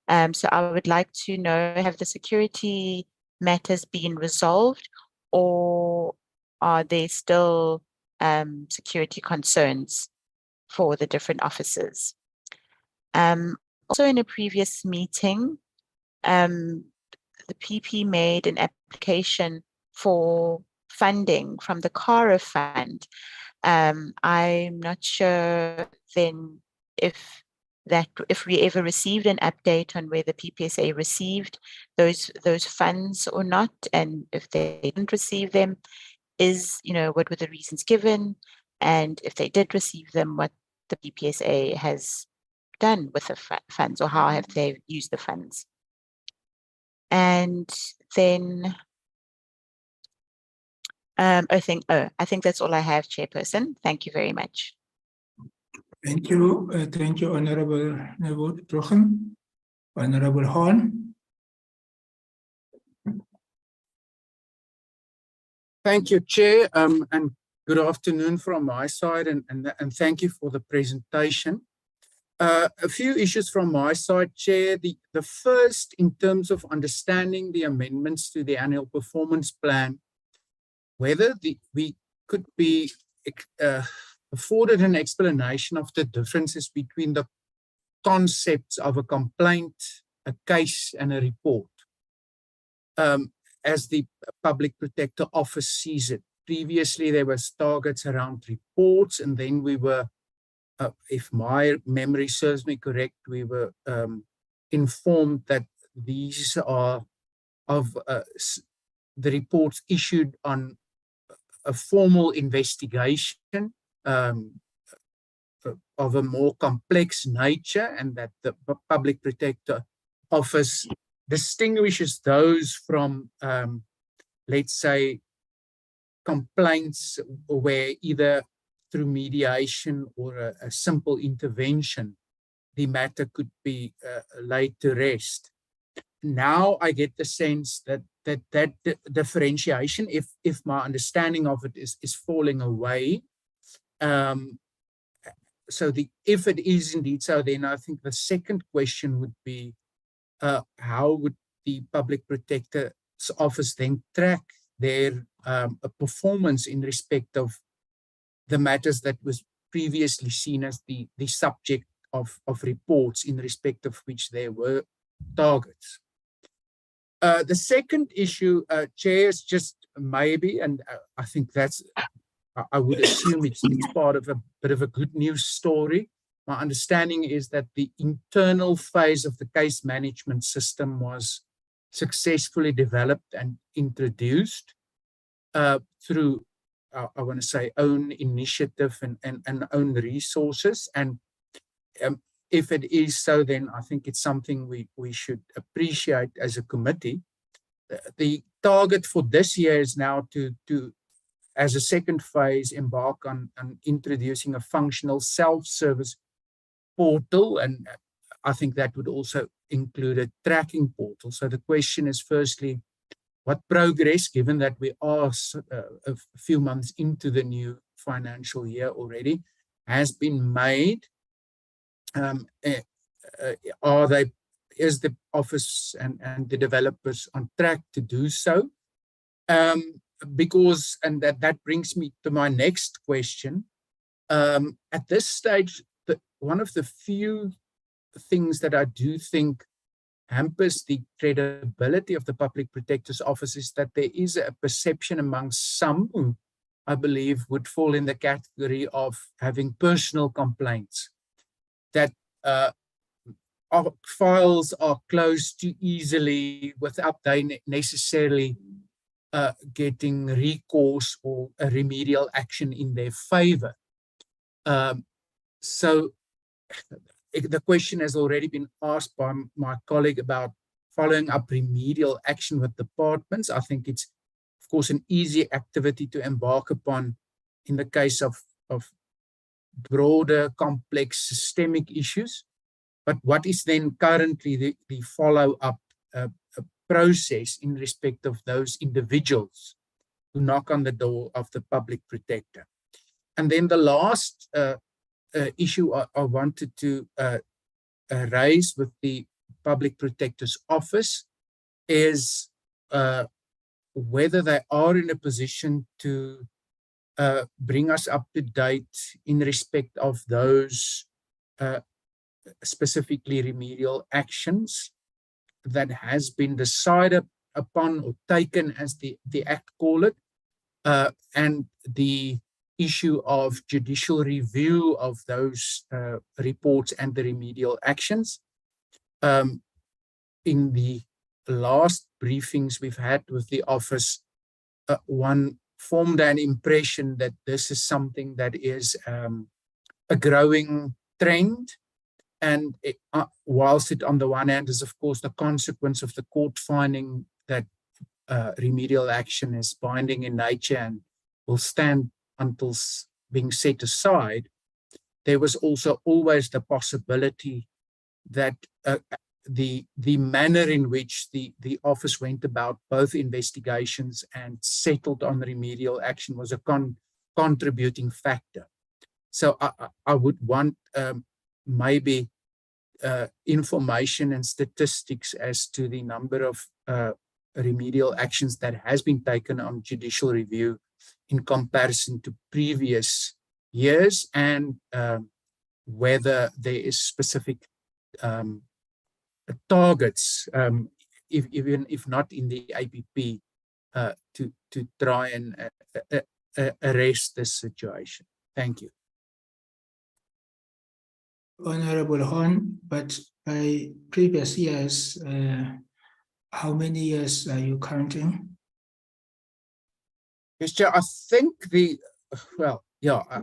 Speaker 10: So I would like to know, have the security matters been resolved, or are there still security concerns for the different offices? Also in a previous meeting, the PP made an application for funding from the CARA fund. I'm not sure then if we ever received an update on whether PPSA received those funds or not, and if they didn't receive them, what were the reasons given, and if they did receive them, what the PPSA has done with the funds, or how have they used the funds. And then I think that's all I have, Chairperson. Thank you very much.
Speaker 1: Thank you, Honorable Neville Druchen. Honorable Horn.
Speaker 8: Thank you, Chair, and good afternoon from my side, and thank you for the presentation. A few issues from my side, Chair. The first, in terms of understanding the amendments to the annual performance plan, whether we could be afforded an explanation of the differences between the concepts of a complaint, a case, and a report, as the Public Protector Office sees it. Previously, there was targets around reports, and then we were, if my memory serves me correct, we were informed that these are of the reports issued on a formal investigation of a more complex nature, and that the Public Protector Office distinguishes those from, let's say, complaints where either through mediation or a simple intervention, the matter could be laid to rest. Now I get the sense that differentiation, if my understanding of it is falling away. So if it is indeed so, then I think the second question would be, how would the Public Protector's Office then track their performance in respect of the matters that was previously seen as the subject of reports, in respect of which there were targets. The second issue, Chair, is just maybe, and I think that's, I would assume it's part of a bit of a good news story. My understanding is that the internal phase of the case management system was successfully developed and introduced through, I want to say, own initiative and own resources. And if it is so, then I think it's something we should appreciate as a committee. The target for this year is now to as a second phase, embark on introducing a functional self-service portal, and I think that would also include a tracking portal. So the question is, firstly, what progress, given that we are a few months into the new financial year already, has been made? Is the office and the developers on track to do so? Because, and that brings me to my next question. At this stage, one of the few things that I do think hampers the credibility of the Public Protector's Office is that there is a perception amongst some who I believe would fall in the category of having personal complaints, that our files are closed too easily without they necessarily getting recourse or a remedial action in their favor. So the question has already been asked by my colleague about following up remedial action with departments. I think it's, of course, an easy activity to embark upon in the case of broader, complex, systemic issues. But what is then currently the follow-up process in respect of those individuals who knock on the door of the Public Protector? And then the last issue I wanted to raise with the Public Protector's Office is whether they are in a position to bring us up to date in respect of those specifically remedial actions that has been decided upon or taken, as the Act call it, and the issue of judicial review of those reports and the remedial actions. In the last briefings we've had with the office, one formed an impression that this is something that is a growing trend. And whilst it on the one hand is, of course, the consequence of the court finding that remedial action is binding in nature and will stand until being set aside, there was also always the possibility that the manner in which the office went about both investigations and settled on remedial action was a contributing factor. So I would want maybe information and statistics as to the number of remedial actions that has been taken on judicial review in comparison to previous years, and whether there is specific targets, even if not in the APP, to try and arrest this situation. Thank you.
Speaker 1: Honorable Horn, but by previous years, how many years are you counting?
Speaker 8: Yes, Chair, I think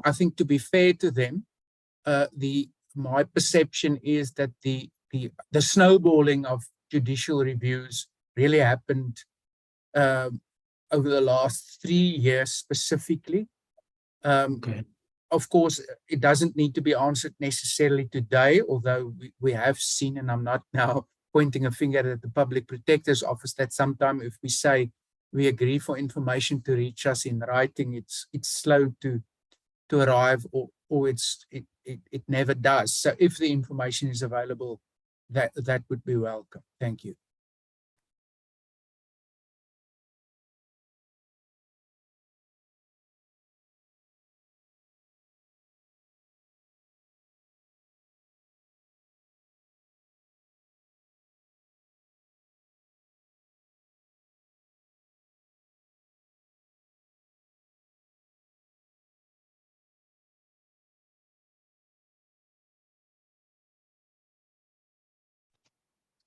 Speaker 8: I think to be fair to them, my perception is that the snowballing of judicial reviews really happened over the last 3 years specifically. Of course, it doesn't need to be answered necessarily today, although we have seen, and I'm not now pointing a finger at the Public Protector's Office, that sometime if we say we agree for information to reach us in writing, it's slow to arrive, or it never does. So if the information is available, that would be welcome. Thank you.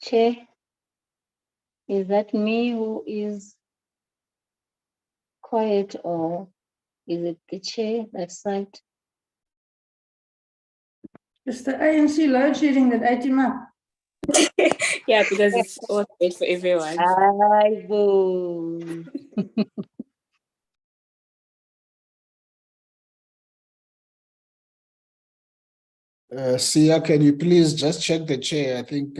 Speaker 18: Chair, is that me who is quiet, or is it the chair that side?
Speaker 3: It's the ANC load shedding that ate him up.
Speaker 9: Yeah, because it's all great for everyone.
Speaker 18: I will.
Speaker 11: Sia, can you please just check the chair? I think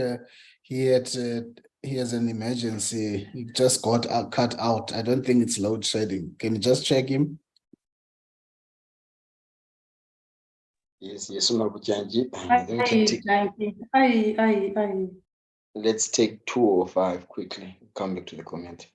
Speaker 11: he has an emergency. He just got cut out. I don't think it's load shedding. Can you just check him?
Speaker 16: Yes, Mabujanji. Let's take 205 quickly. Come back to the comment.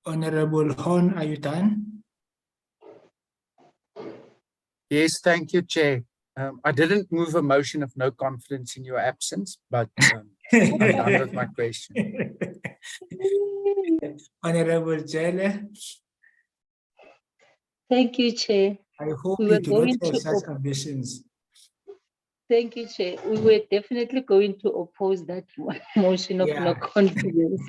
Speaker 1: Honorable Horn, are you done?
Speaker 8: Yes, thank you, Chair. I didn't move a motion of no confidence in your absence, but I'm done with my question.
Speaker 1: Honorable Jelle.
Speaker 18: Thank you, Chair.
Speaker 1: I hope
Speaker 18: We
Speaker 1: you
Speaker 18: were
Speaker 1: do not
Speaker 18: going
Speaker 1: have
Speaker 18: to
Speaker 1: such ambitions.
Speaker 18: Thank you, Chair. We were definitely going to oppose that motion of no confidence.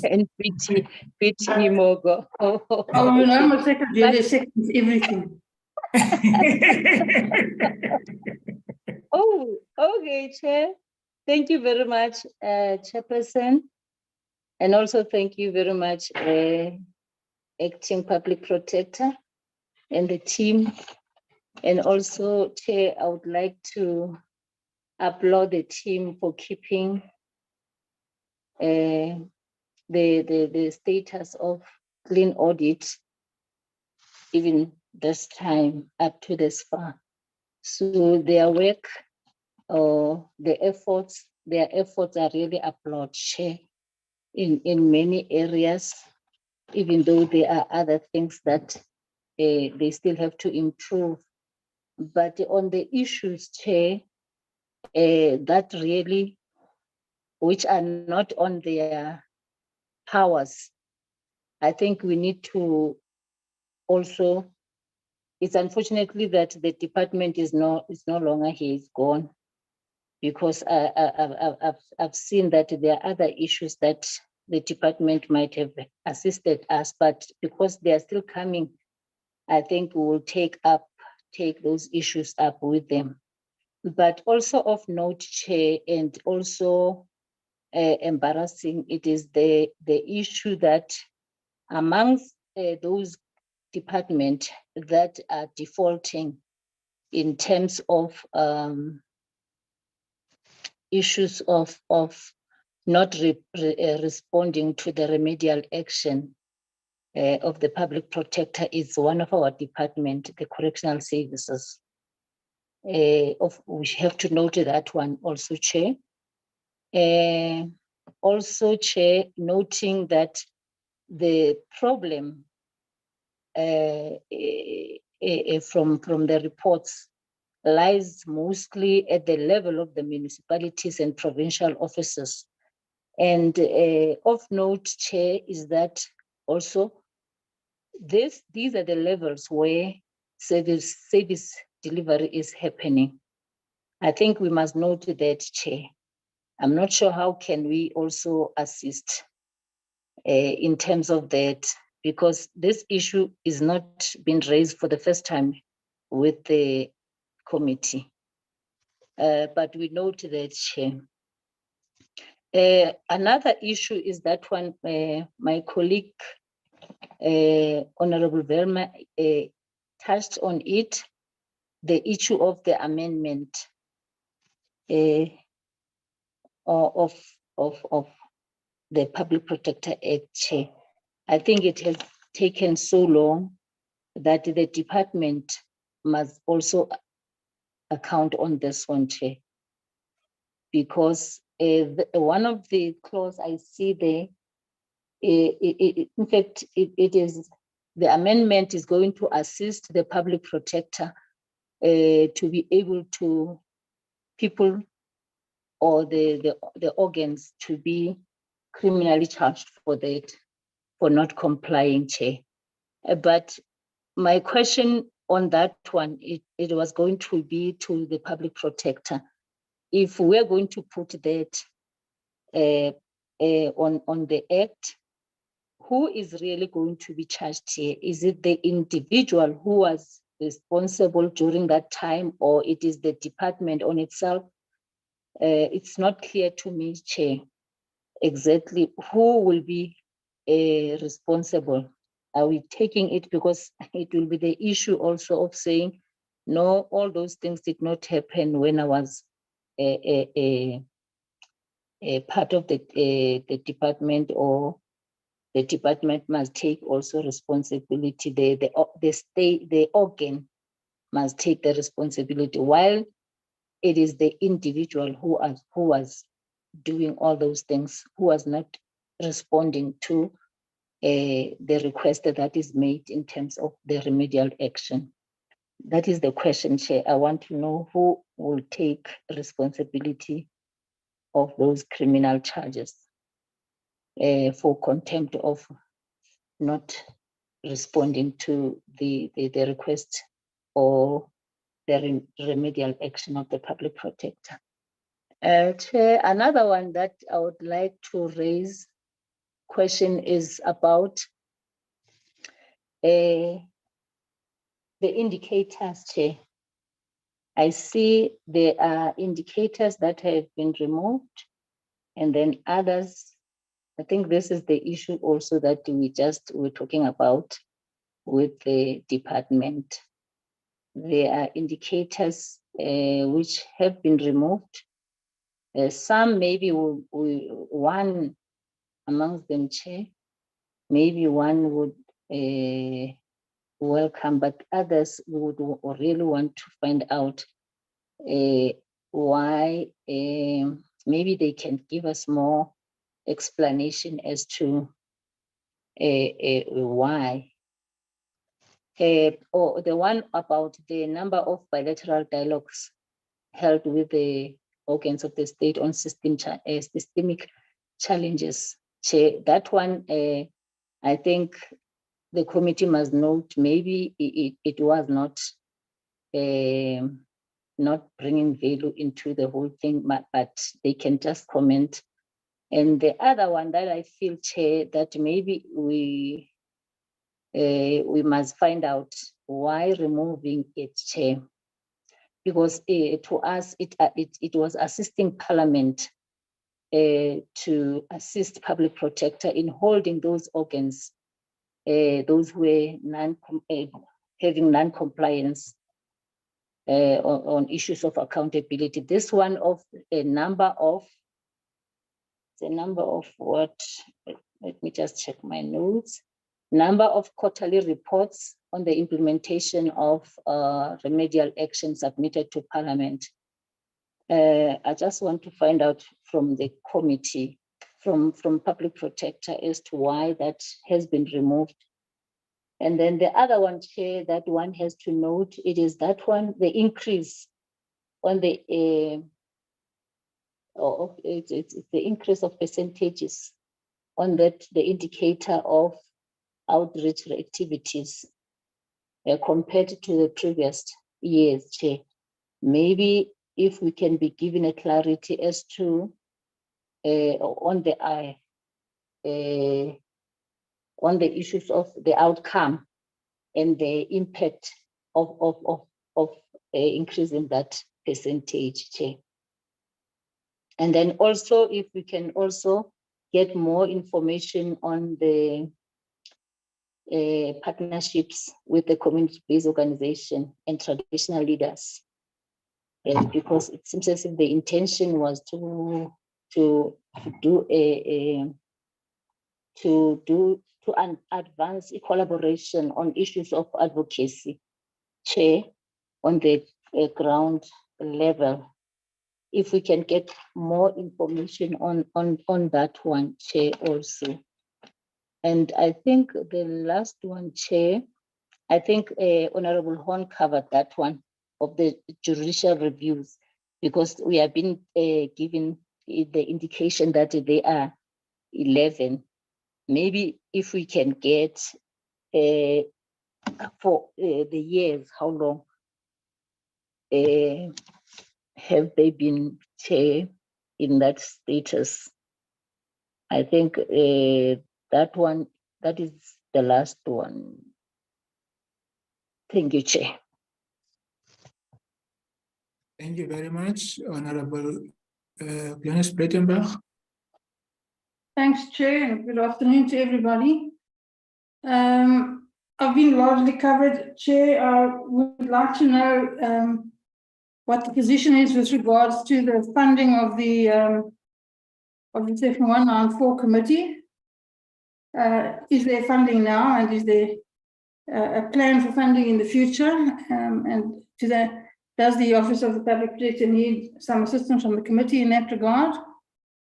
Speaker 18: And pity Mogo.
Speaker 3: Oh, no, my secretary seconds everything.
Speaker 18: Oh, okay, Chair. Thank you very much, Chairperson. And also thank you very much, Acting Public Protector and the team. And also, Chair, I would like to applaud the team for keeping the status of clean audit even this time up to this far. So their work or their efforts are really applaud, Chair, in many areas, even though there are other things that they still have to improve. But on the issues, Chair, that really, which are not on their powers, I think we need to also, it's unfortunately that the department is no longer here, it's gone, because I've seen that there are other issues that the department might have assisted us, but because they are still coming, I think we will take those issues up with them. But also of note, Chair, and also embarrassing, it is the issue that amongst those departments that are defaulting in terms of issues of not responding to the remedial action of the Public Protector is one of our department, the Correctional Services. We have to note that one also, Chair. also, Chair, noting that the problem from the reports lies mostly at the level of the municipalities and provincial offices. And of note, Chair, is that also these are the levels where service delivery is happening. I think we must note that, Chair. I'm not sure how can we also assist in terms of that, because this issue is not being raised for the first time with the committee. But we note that, Chair. Another issue is that one, my colleague, Honorable Velma, touched on it, the issue of the amendment of the Public Protector Act, Chair. I think it has taken so long that the department must also account on this one, Chair. Because one of the clause I see there, in fact, it is the amendment is going to assist the public protector to be able to people or the organs to be criminally charged for that, for not complying, Chair. But my question on that one, it was going to be to the public protector. If we're going to put that on the act, who is really going to be charged here? Is it the individual who was responsible during that time, or it is the department on itself? It's not clear to me, Chair, exactly who will be responsible. Are we taking it because it will be the issue also of saying, no, all those things did not happen when I was a part of the department, or the department must take also responsibility. The organ must take the responsibility, while it is the individual who was doing all those things, who was not responding to the request that is made in terms of the remedial action. That is the question, Chair. I want to know who will take responsibility of those criminal charges for contempt of not responding to the request or the remedial action of the public protector. Chair, another one that I would like to raise question is about the indicators, Chair. I see there are indicators that have been removed, and then others. I think this is the issue also that we're talking about with the department. There are indicators which have been removed. Some maybe one amongst them, Chair, maybe one would welcome, but others would really want to find out why. Maybe they can give us more explanation as to why. Or the one about the number of bilateral dialogues held with the organs of the state on systemic challenges. That one, I think the committee must note, maybe it was not bringing value into the whole thing, but they can just comment. And the other one that I feel, Chair, that maybe we must find out why removing it, Chair, because to us it was assisting Parliament to assist public protector in holding those organs, those who were having non-compliance on issues of accountability. This one of the number of what? Let me just check my notes. Number of quarterly reports on the implementation of remedial action submitted to Parliament. I just want to find out from the committee, from Public Protector as to why that has been removed. And then the other one, Chair, that one has to note, it is that one, the increase on the, it's the increase of percentages on that, the indicator of outreach activities compared to the previous years, Chair. Maybe if we can be given a clarity as to on the issues of the outcome and the impact of increasing that percentage, Chair. And then also, if we can also get more information on the partnerships with the community-based organization and traditional leaders, because it seems as if the intention was to advance a collaboration on issues of advocacy, Chair, on the ground level. If we can get more information on that one, Chair, also. And I think the last one, Chair, I think Honorable Horn covered that one of the judicial reviews, because we have been given the indication that they are 11. Maybe if we can get for the years, how long have they been, Chair, in that status? I think that one, that is the last one. Thank you, Chair.
Speaker 1: Thank you very much, Honorable Glenis Breitenbach.
Speaker 3: Thanks, Chair, and good afternoon to everybody. I've been largely covered, Chair. I would like to know what the position is with regards to the funding of the Section 194 committee. Is there funding now, and is there a plan for funding in the future? And to that, does the Office of the Public Protector need some assistance from the committee in that regard?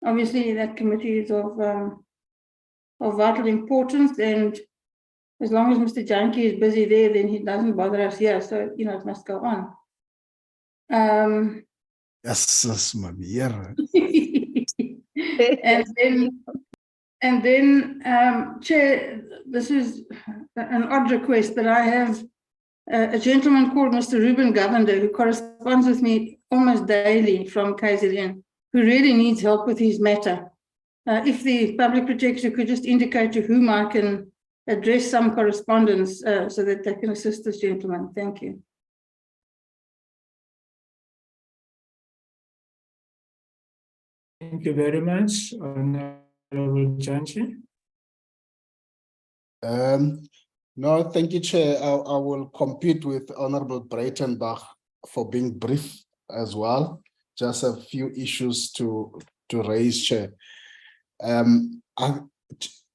Speaker 3: Obviously, that committee is of vital importance, and as long as Mr. Janki is busy there, then he doesn't bother us here. So, you know, it must go on.
Speaker 11: Yes, my dear.
Speaker 3: And then, Chair, this is an odd request, but I have a gentleman called Mr. Ruben Govender, who corresponds with me almost daily from KZN, who really needs help with his matter. If the Public Protector could just indicate to whom I can address some correspondence so that they can assist this gentleman. Thank you.
Speaker 1: Thank you very much, Honorable Janchi.
Speaker 11: No, thank you, Chair. I will compete with Honorable Breitenbach for being brief as well. Just a few issues to raise, Chair. In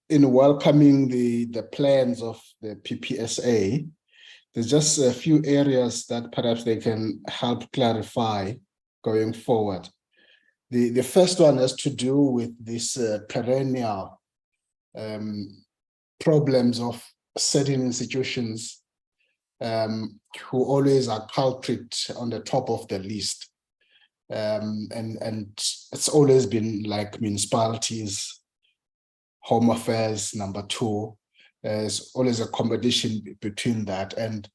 Speaker 11: welcoming the plans of the PPSA, there's just a few areas that perhaps they can help clarify going forward. The first one has to do with this perennial problems of certain institutions who always are culprit on the top of the list. And it's always been like municipalities, Home Affairs, number 2. There's always a competition between that. And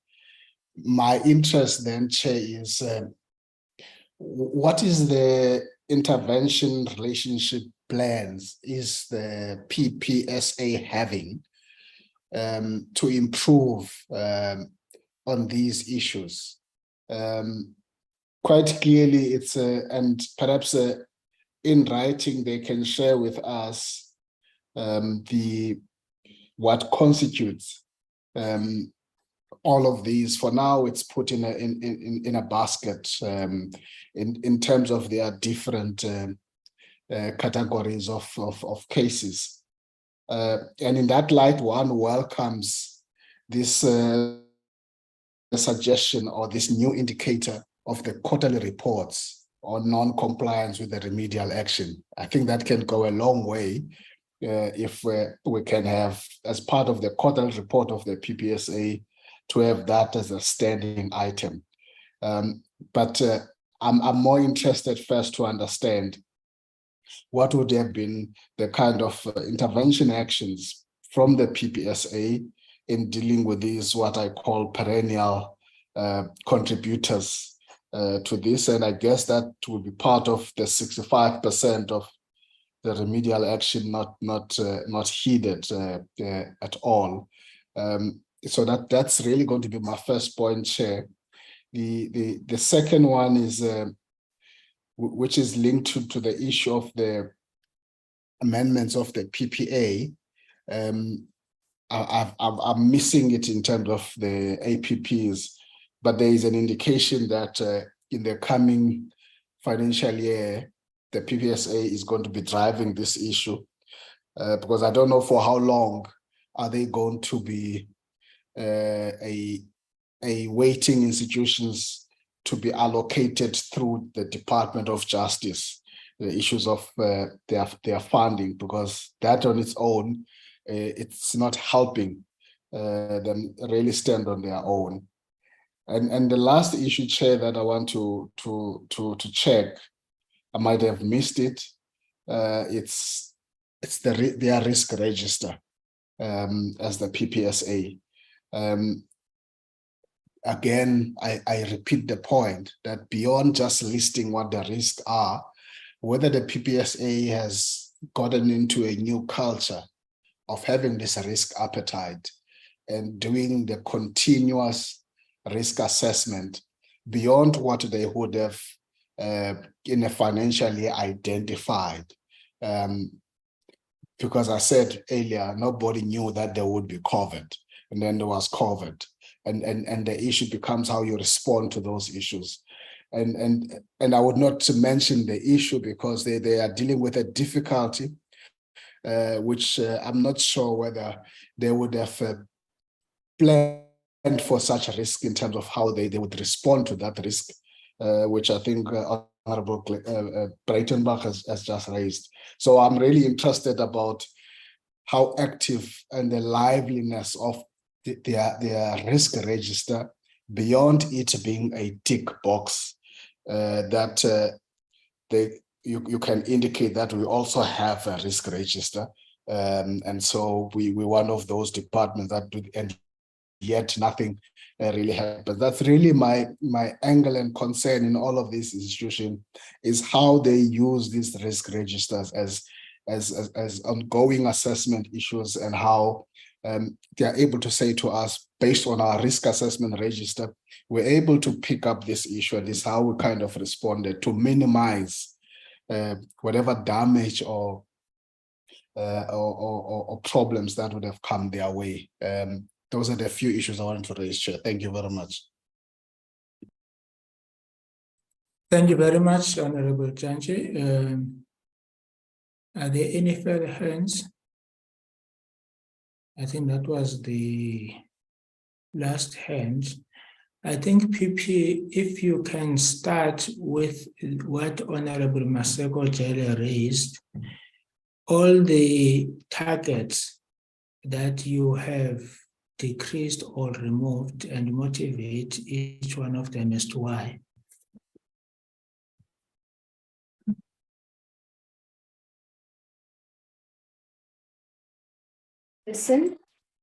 Speaker 11: my interest then, Chair, is what is the intervention relationship plans is the PPSA having to improve on these issues? Quite clearly, it's and perhaps in writing they can share with us what constitutes all of these. For now, it's put in a basket in terms of their different categories of cases. And in that light, one welcomes this suggestion or this new indicator of the quarterly reports or non-compliance with the remedial action. I think that can go a long way if we can have, as part of the quarterly report of the PPSA, to have that as a standing item. But I'm more interested first to understand what would have been the kind of intervention actions from the PPSA in dealing with these, what I call perennial contributors to this. And I guess that will be part of the 65% of the remedial action not heeded at all. So that's really going to be my first point, Chair. The second one is which is linked to the issue of the amendments of the PPA. I'm missing it in terms of the APPs, but there is an indication that in the coming financial year, the PPSA is going to be driving this issue, because I don't know for how long are they going to be waiting institutions to be allocated through the Department of Justice, the issues of their funding, because that on its own, it's not helping them really stand on their own. And the last issue, Chair, that I want to check, I might have missed it. It's their risk register as the PPSA. Again, I repeat the point that beyond just listing what the risks are, whether the PPSA has gotten into a new culture of having this risk appetite and doing the continuous risk assessment beyond what they would have in a financial year identified. Because I said earlier, nobody knew that there would be COVID, and then there was COVID. And the issue becomes how you respond to those issues. And I would not mention the issue because they are dealing with a difficulty, which I'm not sure whether they would have planned for such a risk in terms of how they would respond to that risk, which I think Honorable Breitenbach has just raised. So I'm really interested about how active and the liveliness of their risk register, beyond it being a tick box, that you can indicate that we also have a risk register, and so we're one of those departments that do, and yet nothing really happens. That's really my angle and concern in all of this institution, is how they use these risk registers as ongoing assessment issues, and how they are able to say to us, based on our risk assessment register, we're able to pick up this issue, and this is how we kind of responded to minimize whatever damage or problems that would have come their way. Those are the few issues I wanted to raise, Chair. Thank you very much.
Speaker 1: Thank you very much, Honorable Janji. Are there any further hands? I think that was the last hand. I think PP, if you can start with what Honorable Maseko Jele raised, all the targets that you have decreased or removed, and motivate each one of them as to why.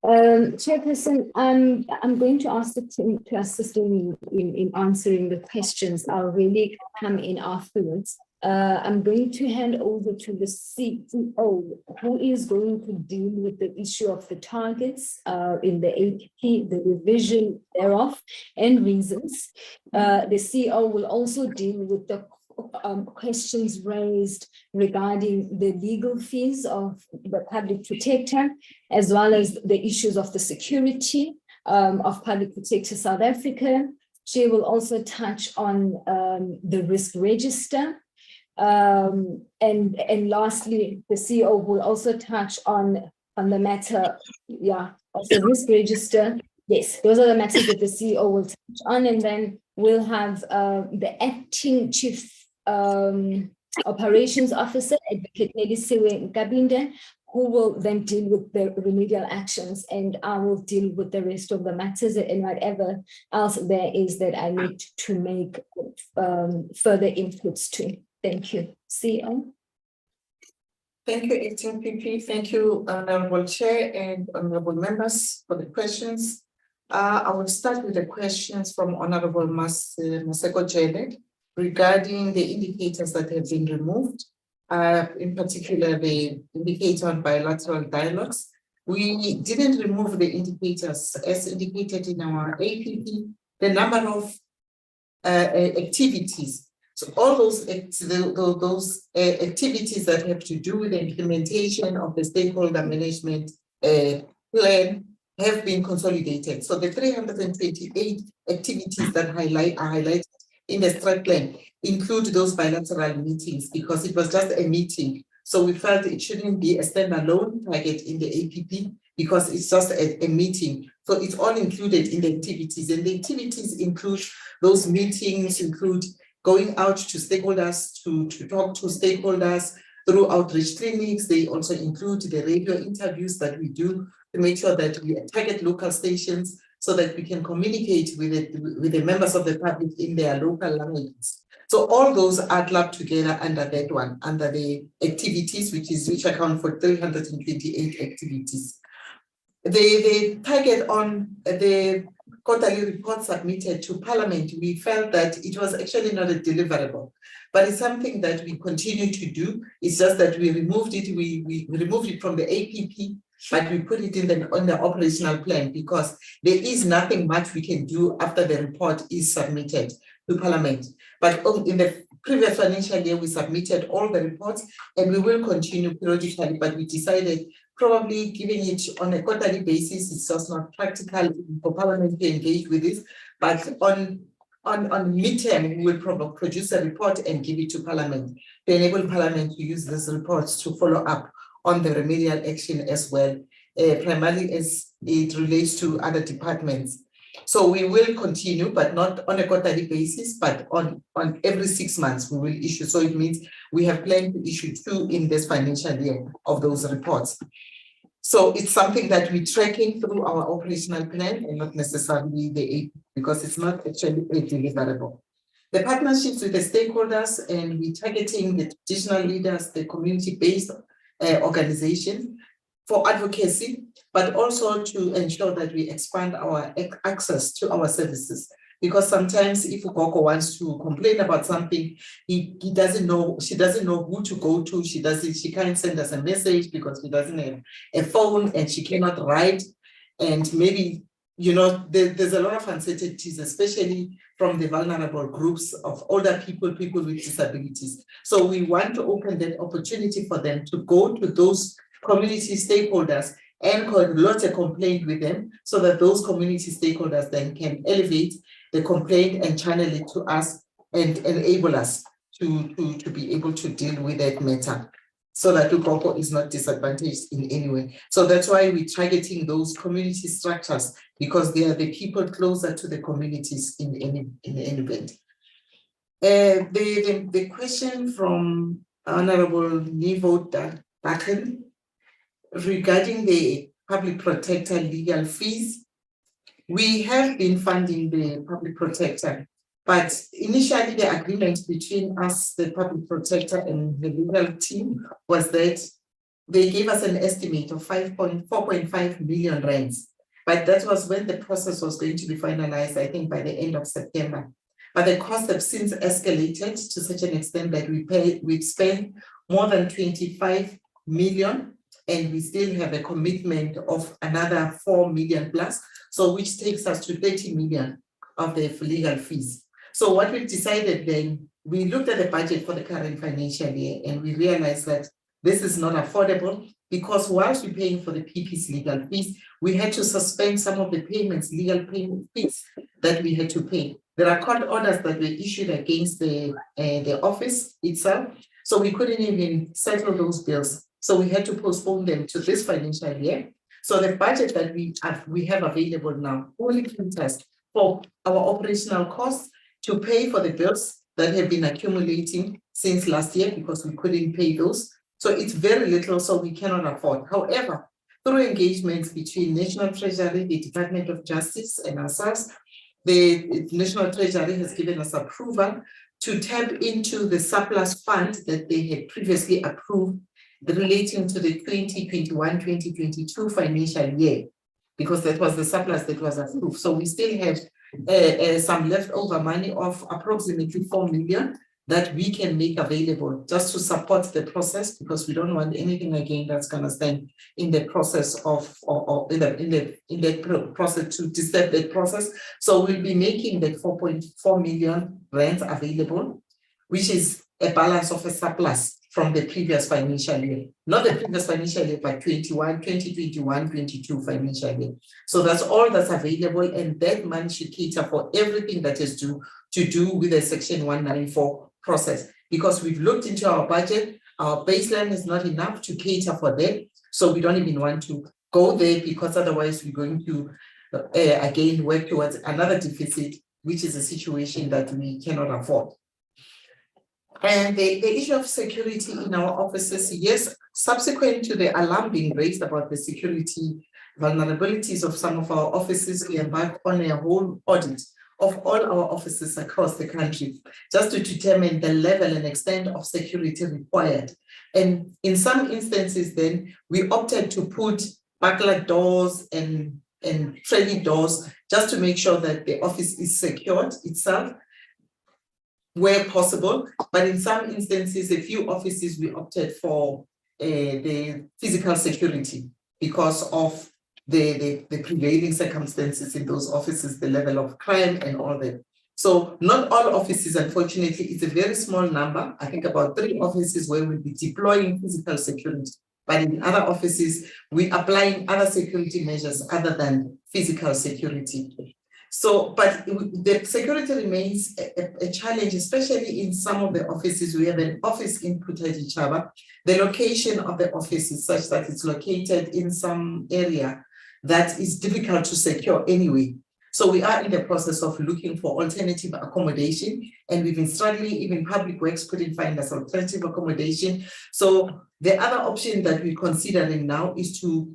Speaker 20: Chairperson, I'm going to ask the team to assist me in answering the questions. I'll really come in afterwards. I'm going to hand over to the CEO, who is going to deal with the issue of the targets in the APP, the revision thereof, and reasons. The CEO will also deal with the questions raised regarding the legal fees of the public protector, as well as the issues of the security of Public Protector South Africa. She will also touch on the risk register. And lastly, the CEO will also touch on the matter, of the risk register. Yes, those are the matters that the CEO will touch on, and then we'll have the acting chief operations officer, Advocate Nelisiwe Nkabinde, who will then deal with the remedial actions, and I will deal with the rest of the matters and whatever else there is that I need to make further inputs to. Thank you. CEO.
Speaker 21: Thank you, Acting PP. Thank you, Honorable Chair and Honorable Members, for the questions. I will start with the questions from Honorable Maseko Jele regarding the indicators that have been removed, in particular the indicator on bilateral dialogues. We didn't remove the indicators as indicated in our APP, the number of activities. So all those activities that have to do with the implementation of the stakeholder management plan have been consolidated. So the 328 activities that are highlighted in the strat plan include those bilateral meetings because it was just a meeting. So we felt it shouldn't be a standalone target in the APP because it's just a meeting. So it's all included in the activities, and the activities include those meetings, include going out to stakeholders to talk to stakeholders through outreach clinics. They also include the radio interviews that we do to make sure that we target local stations so that we can communicate with the members of the public in their local languages. So all those are clubbed together under that one, under the activities, which account for 328 activities. The target on the quarterly report submitted to Parliament, we felt that it was actually not a deliverable, but it's something that we continue to do. It's just that we removed it. We removed it from the APP, but we put it on the operational plan because there is nothing much we can do after the report is submitted to Parliament. But in the previous financial year, we submitted all the reports, and we will continue periodically, but we decided probably giving it on a quarterly basis, it's just not practical for Parliament to engage with this, but on midterm, we will produce a report and give it to Parliament to enable Parliament to use these reports to follow up on the remedial action as well, primarily as it relates to other departments. So we will continue, but not on a quarterly basis, but on every 6 months we will issue. So it means we have planned to issue 2 in this financial year of those reports. So it's something that we're tracking through our operational plan and not necessarily the AP, because it's not actually a deliverable. The partnerships with the stakeholders, and we're targeting the traditional leaders, the community-based organizations for advocacy, but also to ensure that we expand our access to our services. Because sometimes if Gogo wants to complain about something, he doesn't know, she doesn't know who to go to. She can't send us a message because she doesn't have a phone and she cannot write. And maybe, you know, there's a lot of uncertainties, especially from the vulnerable groups of older people, people with disabilities. So we want to open that opportunity for them to go to those community stakeholders and lodge a complaint with them so that those community stakeholders then can elevate the complaint and channel it to us and enable us to be able to deal with that matter so that Ugogo is not disadvantaged in any way. So that's why we're targeting those community structures, because they are the people closer to the communities in any event. The question from Honorable Nivo Daken regarding the public protector legal fees. We have been funding the public protector, but initially the agreement between us, the public protector, and the legal team was that they gave us an estimate of 4.5 million rands. But that was when the process was going to be finalized, I think by the end of September. But the costs have since escalated to such an extent that we've spent more than 25 million, and we still have a commitment of another 4 million plus. So which takes us to 30 million of the legal fees. So what we decided then, we looked at the budget for the current financial year and we realized that this is not affordable, because whilst we're paying for the PP's legal fees, we had to suspend some of the payments, legal payment fees that we had to pay. There are court orders that were issued against the office itself. So we couldn't even settle those bills. So we had to postpone them to this financial year. So the budget that we have available now only covers for our operational costs to pay for the bills that have been accumulating since last year because we couldn't pay those. So it's very little, so we cannot afford. However, through engagements between National Treasury, the Department of Justice, and ourselves, the National Treasury has given us approval to tap into the surplus fund that they had previously approved relating to the 2021-2022 financial year, because that was the surplus that was approved. So we still have some leftover money of approximately 4 million that we can make available just to support the process, because we don't want anything again that's going to stand in the process of in the process to disturb that process. So we'll be making that 4.4 million rand available, which is a balance of a surplus from the previous financial year, not the previous financial year, but 2021-22 financial year. So that's all that's available, and that money should cater for everything that is to do with the Section 194 process, because we've looked into our budget. Our baseline is not enough to cater for that. So we don't even want to go there, because otherwise we're going to again work towards another deficit, which is a situation that we cannot afford. And the issue of security in our offices, yes, subsequent to the alarm being raised about the security vulnerabilities of some of our offices, we embarked on a whole audit of all our offices across the country, just to determine the level and extent of security required. And in some instances, then we opted to put burglar doors and training doors just to make sure that the office is secured itself where possible. But in some instances, a few offices, we opted for the physical security because of the prevailing circumstances in those offices, the level of crime and all that. So not all offices, unfortunately, it's a very small number. I think about 3 offices where we'll be deploying physical security. But in other offices, we're applying other security measures other than physical security. So, but the security remains a challenge, especially in some of the offices. We have an office in Puthajichaba. The location of the office is such that it's located in some area that is difficult to secure anyway. So we are in the process of looking for alternative accommodation, and we've been struggling, even Public Works couldn't find us alternative accommodation. So the other option that we're considering now is to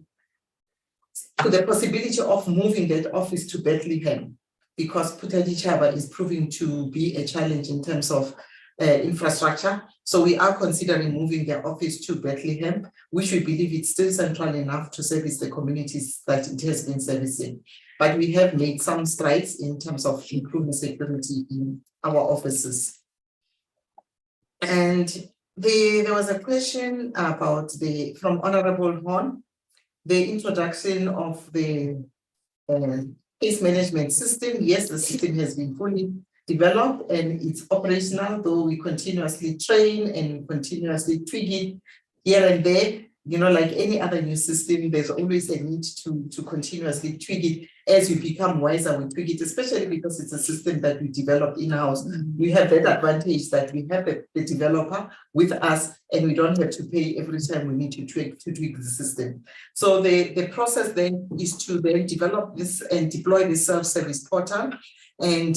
Speaker 21: the possibility of moving that office to Bethlehem, because Puthajichaba is proving to be a challenge in terms of infrastructure. So we are considering moving the office to Bethlehem, which we believe it's still central enough to service the communities that it has been servicing. But we have made some strides in terms of improving security in our offices. And there was a question about from Honorable Horn, the introduction of the case management system. Yes, the system has been fully developed and it's operational, though we continuously train and continuously tweak it here and there. You know, like any other new system, there's always a need to continuously tweak it as you become wiser. We tweak it, especially because it's a system that we developed in-house. We have that advantage that we have the developer with us, and we don't have to pay every time we need to tweak the system. So the process then is to then develop this and deploy the self-service portal. And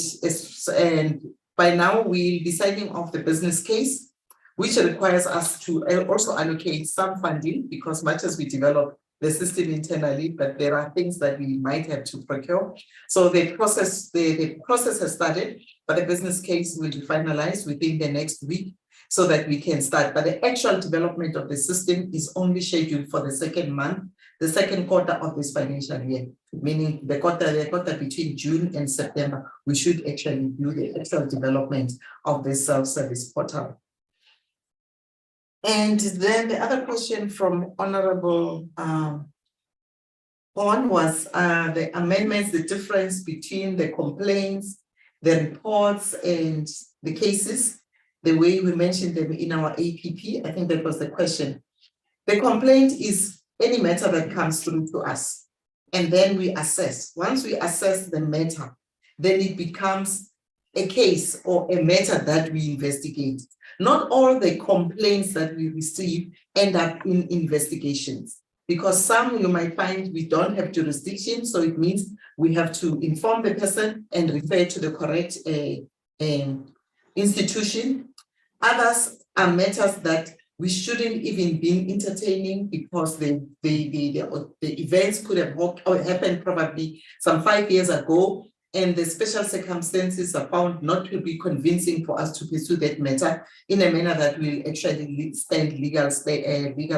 Speaker 21: by now we'll be signing off the business case, which requires us to also allocate some funding, because much as we develop the system internally, but there are things that we might have to procure. So the process has started, but the business case will be finalized within the next week so that we can start. But the actual development of the system is only scheduled for the second quarter of this financial year, meaning the quarter between June and September. We should actually do the actual development of the self-service portal. And then the other question from Honorable Horn was the amendments, the difference between the complaints, the reports, and the cases, the way we mentioned them in our APP. I think that was the question. The complaint is any matter that comes through to us, and then we assess. Once we assess the matter, then it becomes a case or a matter that we investigate. Not all the complaints that we receive end up in investigations, because some you might find we don't have jurisdiction, so it means we have to inform the person and refer to the correct institution. Others are matters that we shouldn't even be entertaining because the events could have happened probably some 5 years ago, and the special circumstances are found not to be convincing for us to pursue that matter in a manner that will actually stand legal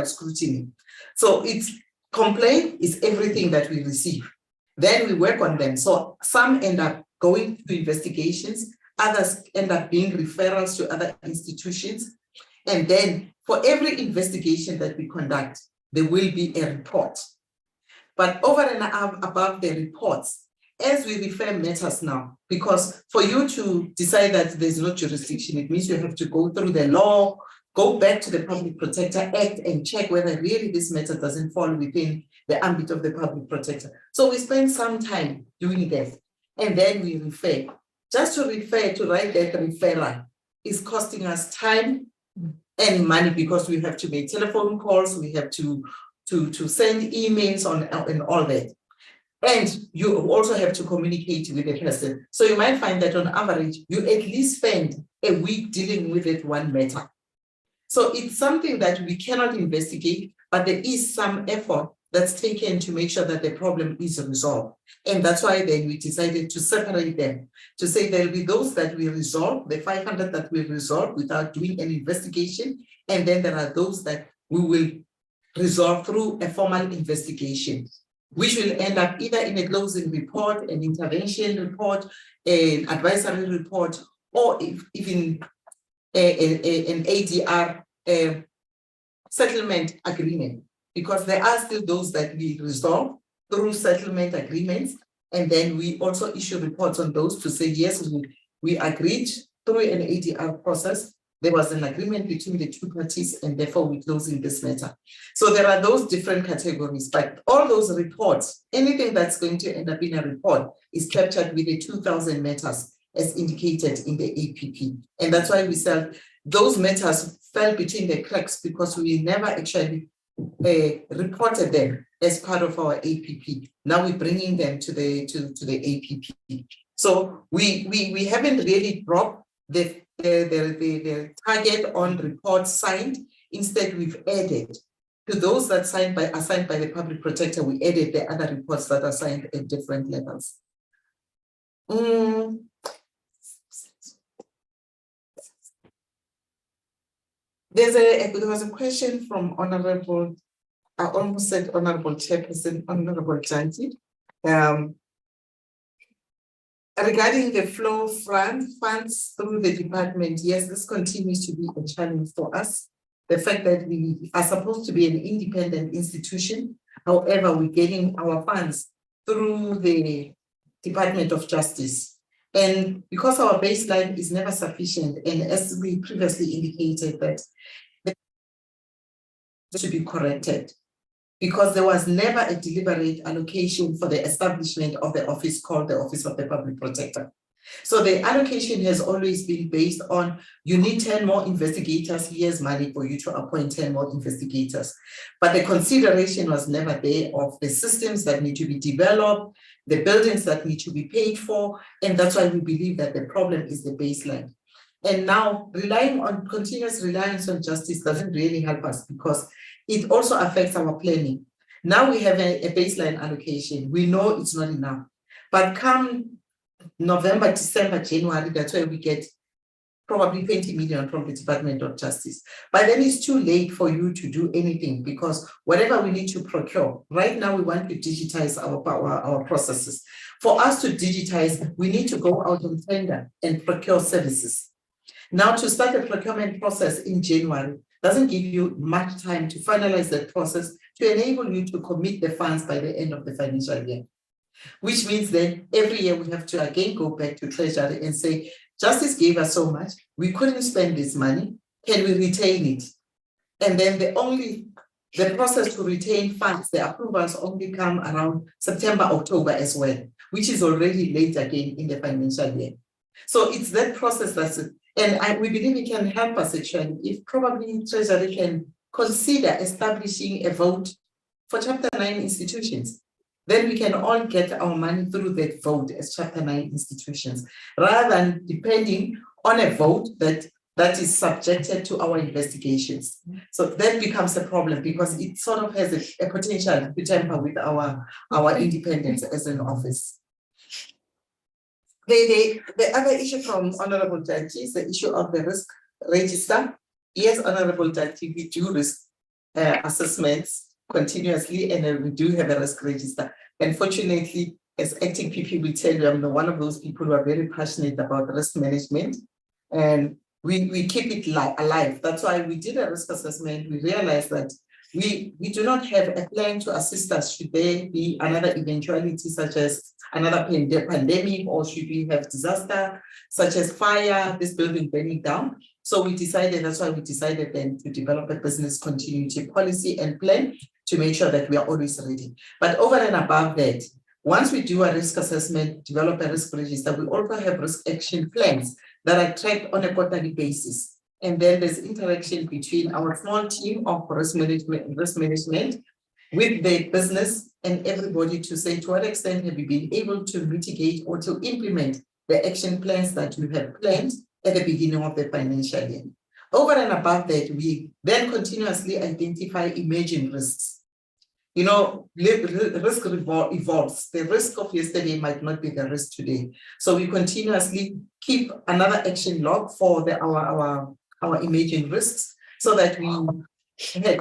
Speaker 21: scrutiny. So it's complaint is everything that we receive. Then we work on them. So some end up going to investigations, others end up being referrals to other institutions. And then for every investigation that we conduct, there will be a report. But over and above the reports, as we refer matters now, because for you to decide that there's no jurisdiction, it means you have to go through the law, go back to the Public Protector Act and check whether really this matter doesn't fall within the ambit of the Public Protector. So we spend some time doing that, and then we refer. Just to refer, to write that referral is costing us time and money because we have to make telephone calls, we have to send emails and all that. And you also have to communicate with the person. So you might find that on average, you at least spend a week dealing with it one matter. So it's something that we cannot investigate, but there is some effort that's taken to make sure that the problem is resolved. And that's why then we decided to separate them, to say there will be those that we resolve, the 500 that we resolve without doing an investigation. And then there are those that we will resolve through a formal investigation, which will end up either in a closing report, an intervention report, an advisory report, or even an ADR settlement agreement, because there are still those that we resolve through settlement agreements. And then we also issue reports on those to say, yes, we agreed through an ADR process. There was an agreement between the two parties, and therefore we're closing this matter. So there are those different categories, but all those reports, anything that's going to end up in a report is captured with the 2,000 matters as indicated in the APP. And that's why we said those matters fell between the cracks because we never actually reported them as part of our APP. Now we're bringing them to the APP. So we haven't really dropped the target on reports signed. Instead, we've added to those that are signed by the Public Protector. We added the other reports that are signed at different levels. There was a question from Honorable, I almost said Honorable Chairperson, Honorable Janji, regarding the flow of funds through the department. Yes, this continues to be a challenge for us. The fact that we are supposed to be an independent institution, however, we're getting our funds through the Department of Justice. And because our baseline is never sufficient, and as we previously indicated that to be corrected, because there was never a deliberate allocation for the establishment of the office called the Office of the Public Protector. So the allocation has always been based on, you need 10 more investigators, here's money for you to appoint 10 more investigators. But the consideration was never there of the systems that need to be developed, the buildings that need to be paid for, and that's why we believe that the problem is the baseline. And now relying on continuous reliance on justice doesn't really help us because it also affects our planning. Now we have a baseline allocation. We know it's not enough, but come November, December, January, that's where we get probably 20 million from the Department of Justice. By then it's too late for you to do anything because whatever we need to procure, right now we want to digitize our processes. For us to digitize, we need to go out on tender and procure services. Now to start the procurement process in January doesn't give you much time to finalize that process to enable you to commit the funds by the end of the financial year. Which means that every year we have to again go back to Treasury and say, Justice gave us so much, we couldn't spend this money, can we retain it? And then the process to retain funds, the approvals only come around September, October as well, which is already late again in the financial year. So it's that process that's, we believe it can help us actually, if probably Treasury can consider establishing a vote for Chapter 9 institutions. Then we can all get our money through that vote as Chapter 9 institutions, rather than depending on a vote that is subjected to our investigations. So that becomes a problem because it sort of has a potential to tamper with our independence as an office. The other issue from Honorable Judge is the issue of the risk register. Yes, Honorable Judge, we do risk assessments continuously, and we do have a risk register. Unfortunately, as acting PP, we tell you, I'm one of those people who are very passionate about risk management, and we keep it alive. That's why we did a risk assessment. We realized that we do not have a plan to assist us should there be another eventuality such as another pandemic, or should we have disaster such as fire, this building burning down. So we decided, that's why we decided then to develop a business continuity policy and plan to make sure that we are always ready. But over and above that, once we do a risk assessment, develop a risk register, we also have risk action plans that are tracked on a quarterly basis. And then there's interaction between our small team of risk management with the business and everybody to say to what extent have we been able to mitigate or to implement the action plans that we have planned at the beginning of the financial year. Over and above that, we then continuously identify emerging risks. You know, risk evolves. The risk of yesterday might not be the risk today. So we continuously keep another action log for our emerging risks so that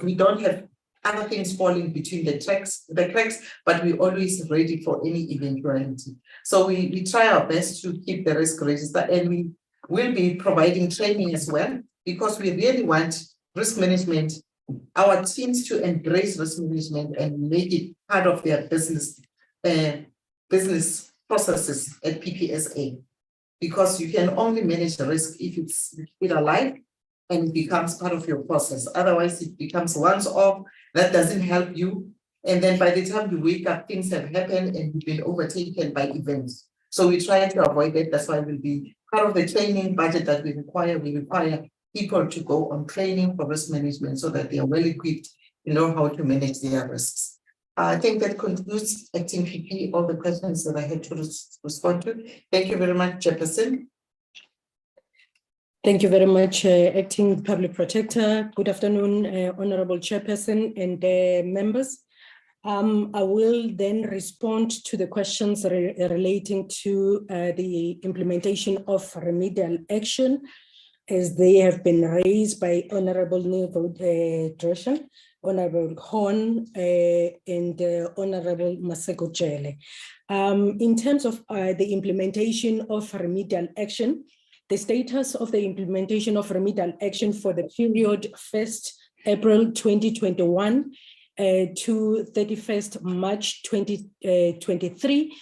Speaker 21: we don't have other things falling between the cracks, but we're always ready for any eventuality. So we try our best to keep the risk register, and we will be providing training as well, because we really want risk management, our teams to embrace risk management and make it part of their business processes at PPSA. Because you can only manage the risk if it's alive and it becomes part of your process. Otherwise, it becomes once off, that doesn't help you. And then by the time you wake up, things have happened and you've been overtaken by events. So we try to avoid that. That's why we'll be part of the training budget that we require. We require people to go on training for risk management so that they are well equipped to know how to manage their risks. I think that concludes Acting PP, all the questions that I had to respond to. Thank you very much, Chairperson.
Speaker 6: Thank you very much, Acting Public Protector. Good afternoon, Honorable Chairperson and members. I will then respond to the questions relating to the implementation of remedial action as they have been raised by Honorable Drescher, Honorable Horn, and Honorable Maseko Jele. In terms of the implementation of remedial action, the status of the implementation of remedial action for the period 1st April 2021 to 31st March 2023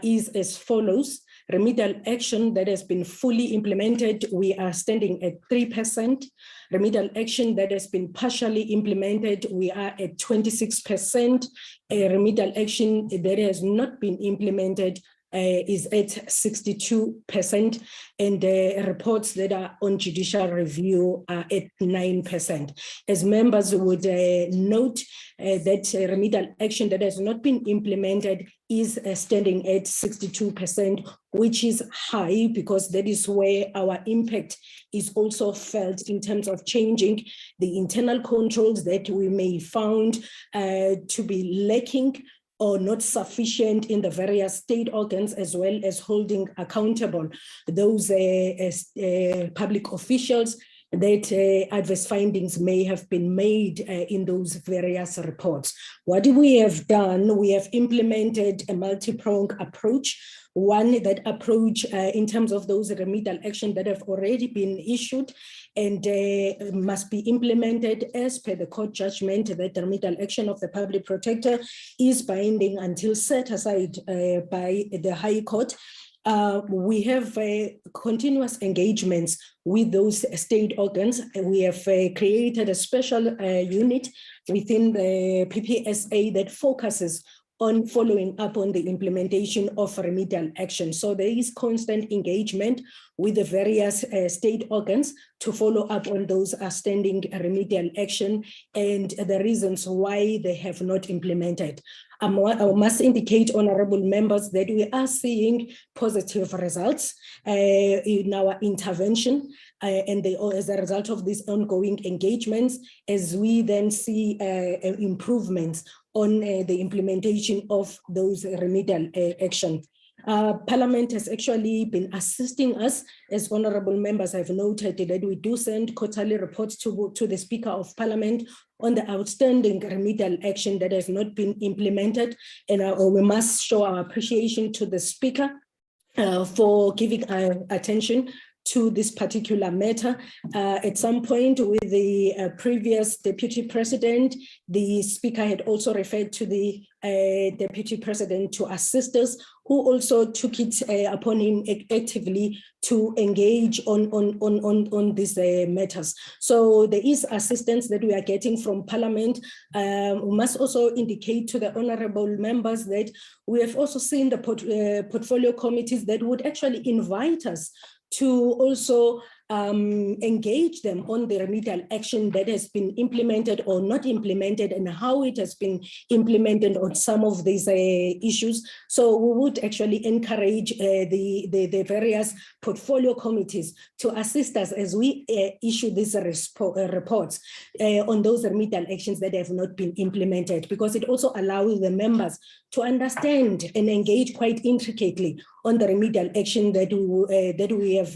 Speaker 6: is as follows. Remedial action that has been fully implemented, we are standing at 3%. Remedial action that has been partially implemented, we are at 26%. Remedial action that has not been implemented is at 62%, and reports that are on judicial review are at 9%. As members would note that remedial action that has not been implemented is standing at 62%, which is high because that is where our impact is also felt in terms of changing the internal controls that we may found to be lacking or not sufficient in the various state organs, as well as holding accountable those public officials that adverse findings may have been made in those various reports. What we have done, we have implemented a multi-pronged approach. One, that approach in terms of those remedial action that have already been issued and must be implemented as per the court judgment that the remedial action of the public protector is binding until set aside by the High Court. We have continuous engagements with those state organs. We have created a special unit within the PPSA that focuses on following up on the implementation of remedial action. So there is constant engagement with the various state organs to follow up on those outstanding remedial action and the reasons why they have not implemented. I must indicate, honorable members, that we are seeing positive results in our intervention and as a result of these ongoing engagements, as we then see improvements on the implementation of those remedial action. Parliament has actually been assisting us, as honorable members have noted, that we do send quarterly reports to the Speaker of Parliament on the outstanding remedial action that has not been implemented. And we must show our appreciation to the Speaker for giving attention to this particular matter. At some point with the previous Deputy President, the Speaker had also referred to the Deputy President to assist us, who also took it upon him actively to engage on these matters. So there is assistance that we are getting from Parliament. We must also indicate to the honorable members that we have also seen the portfolio committees that would actually invite us to also engage them on the remedial action that has been implemented or not implemented and how it has been implemented on some of these issues. So we would actually encourage the various portfolio committees to assist us as we issue these reports on those remedial actions that have not been implemented, because it also allows the members to understand and engage quite intricately on the remedial action that we have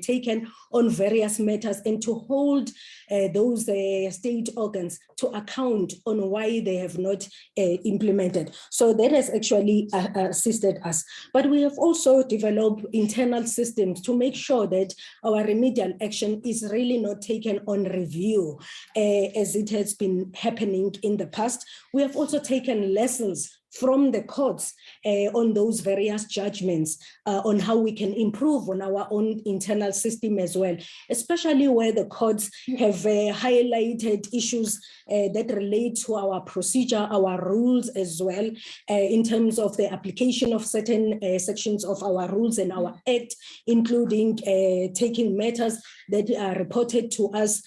Speaker 6: taken on various matters, and to hold those state organs to account on why they have not implemented. So that has actually assisted us. But we have also developed internal systems to make sure that our remedial action is really not taken on review as it has been happening in the past. We have also taken lessons from the courts on those various judgments on how we can improve on our own internal system as well, especially where the courts have highlighted issues that relate to our procedure, our rules as well, in terms of the application of certain sections of our rules and our act, including taking matters that are reported to us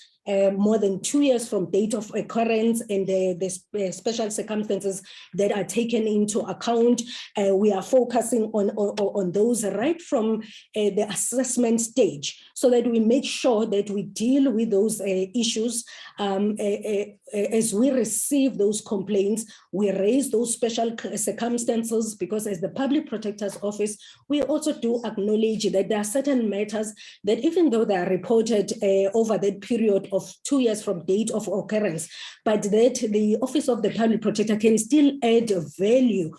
Speaker 6: more than 2 years from date of occurrence and the special circumstances that are taken into account. We are focusing on those right from the assessment stage, so that we make sure that we deal with those issues as we receive those complaints. We raise those special circumstances, because as the Public Protector's Office, we also do acknowledge that there are certain matters that, even though they are reported over that period of 2 years from date of occurrence, but that the Office of the Public Protector can still add value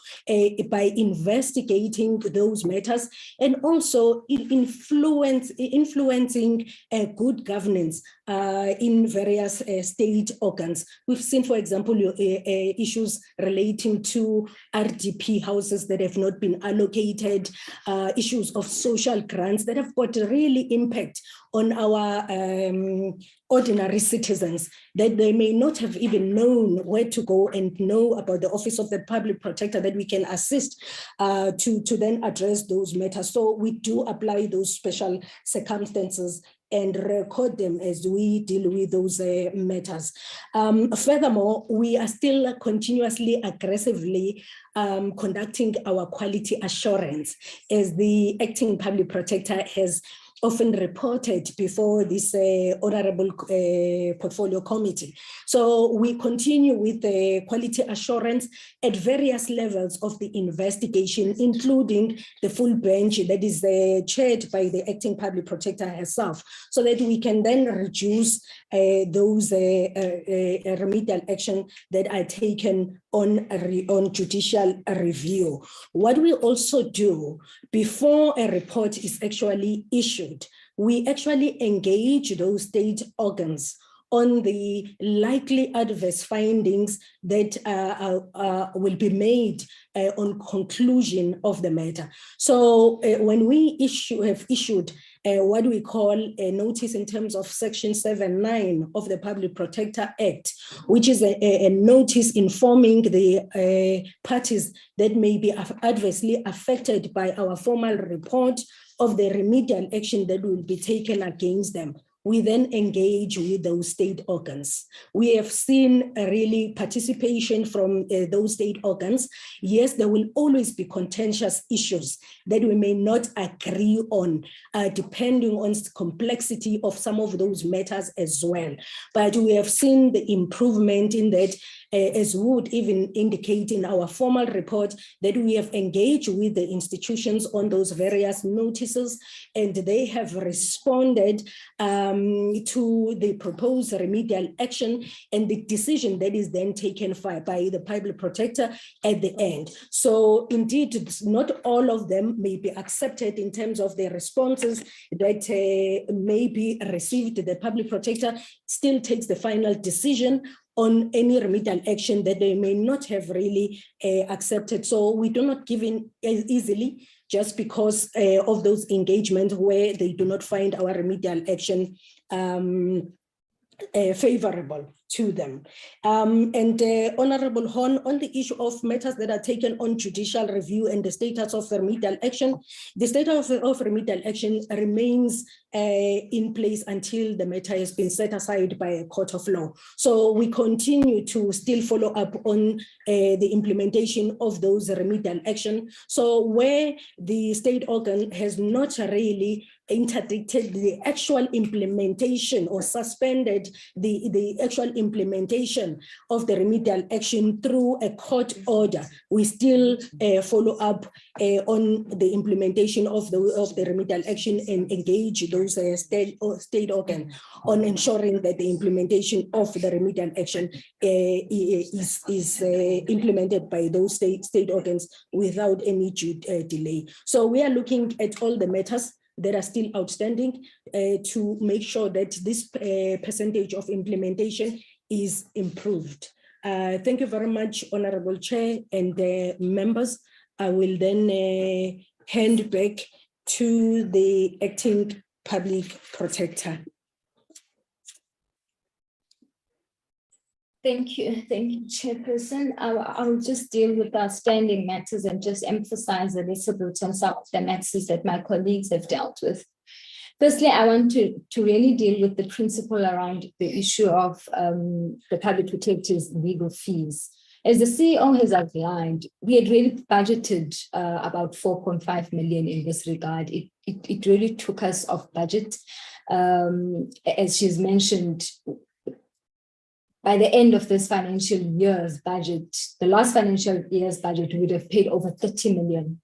Speaker 6: by investigating those matters and also influencing good governance in various state organs. We've seen, for example, issues relating to RDP houses that have not been allocated, issues of social grants that have got a really impact on our ordinary citizens, that they may not have even known where to go and know about the Office of the Public Protector, that we can assist to then address those matters. So we do apply those special circumstances and record them as we deal with those matters. Furthermore, we are still continuously aggressively conducting our quality assurance, as the Acting Public Protector has often reported before this honorable portfolio committee. So we continue with the quality assurance at various levels of the investigation, including the full bench that is chaired by the Acting Public Protector herself, so that we can then reduce those remedial action that are taken on judicial review. What we also do before a report is actually issued, we actually engage those state organs on the likely adverse findings that will be made on conclusion of the matter. So when we have issued what we call a notice in terms of Section 7(9) of the Public Protector Act, which is a notice informing the parties that may be adversely affected by our formal report of the remedial action that will be taken against them. We then engage with those state organs. We have seen really participation from those state organs. Yes, there will always be contentious issues that we may not agree on, depending on the complexity of some of those matters as well. But we have seen the improvement in that, as we would even indicate in our formal report, that we have engaged with the institutions on those various notices, and they have responded to the proposed remedial action and the decision that is then taken by the public protector at the end. So indeed, not all of them may be accepted in terms of the responses that may be received. The public protector still takes the final decision on any remedial action that they may not have really accepted. So we do not give in easily just because of those engagements where they do not find our remedial action favorable to them. Honorable Horn, on the issue of matters that are taken on judicial review and the status of remedial action, the status of remedial action remains in place until the matter has been set aside by a court of law. So we continue to still follow up on the implementation of those remedial action. So where the state organ has not really interdicted the actual implementation or suspended the actual implementation of the remedial action through a court order, we still follow up on the implementation of the remedial action and engage those state organs on ensuring that the implementation of the remedial action is implemented by those state organs without any delay. So we are looking at all the matters that are still outstanding to make sure that this percentage of implementation is improved. Thank you very much, Honorable Chair and members. I will then hand back to the Acting Public Protector.
Speaker 20: Thank you, Chairperson. I'll just deal with our standing matters and just emphasize a little bit on some of the matters that my colleagues have dealt with. Firstly, I want to really deal with the principle around the issue of the public protector's legal fees. As the CEO has outlined, we had really budgeted about 4.5 million in this regard. It really took us off budget. As she's mentioned, by the end of this financial year's budget, the last financial year's budget, we would have paid over 30 million.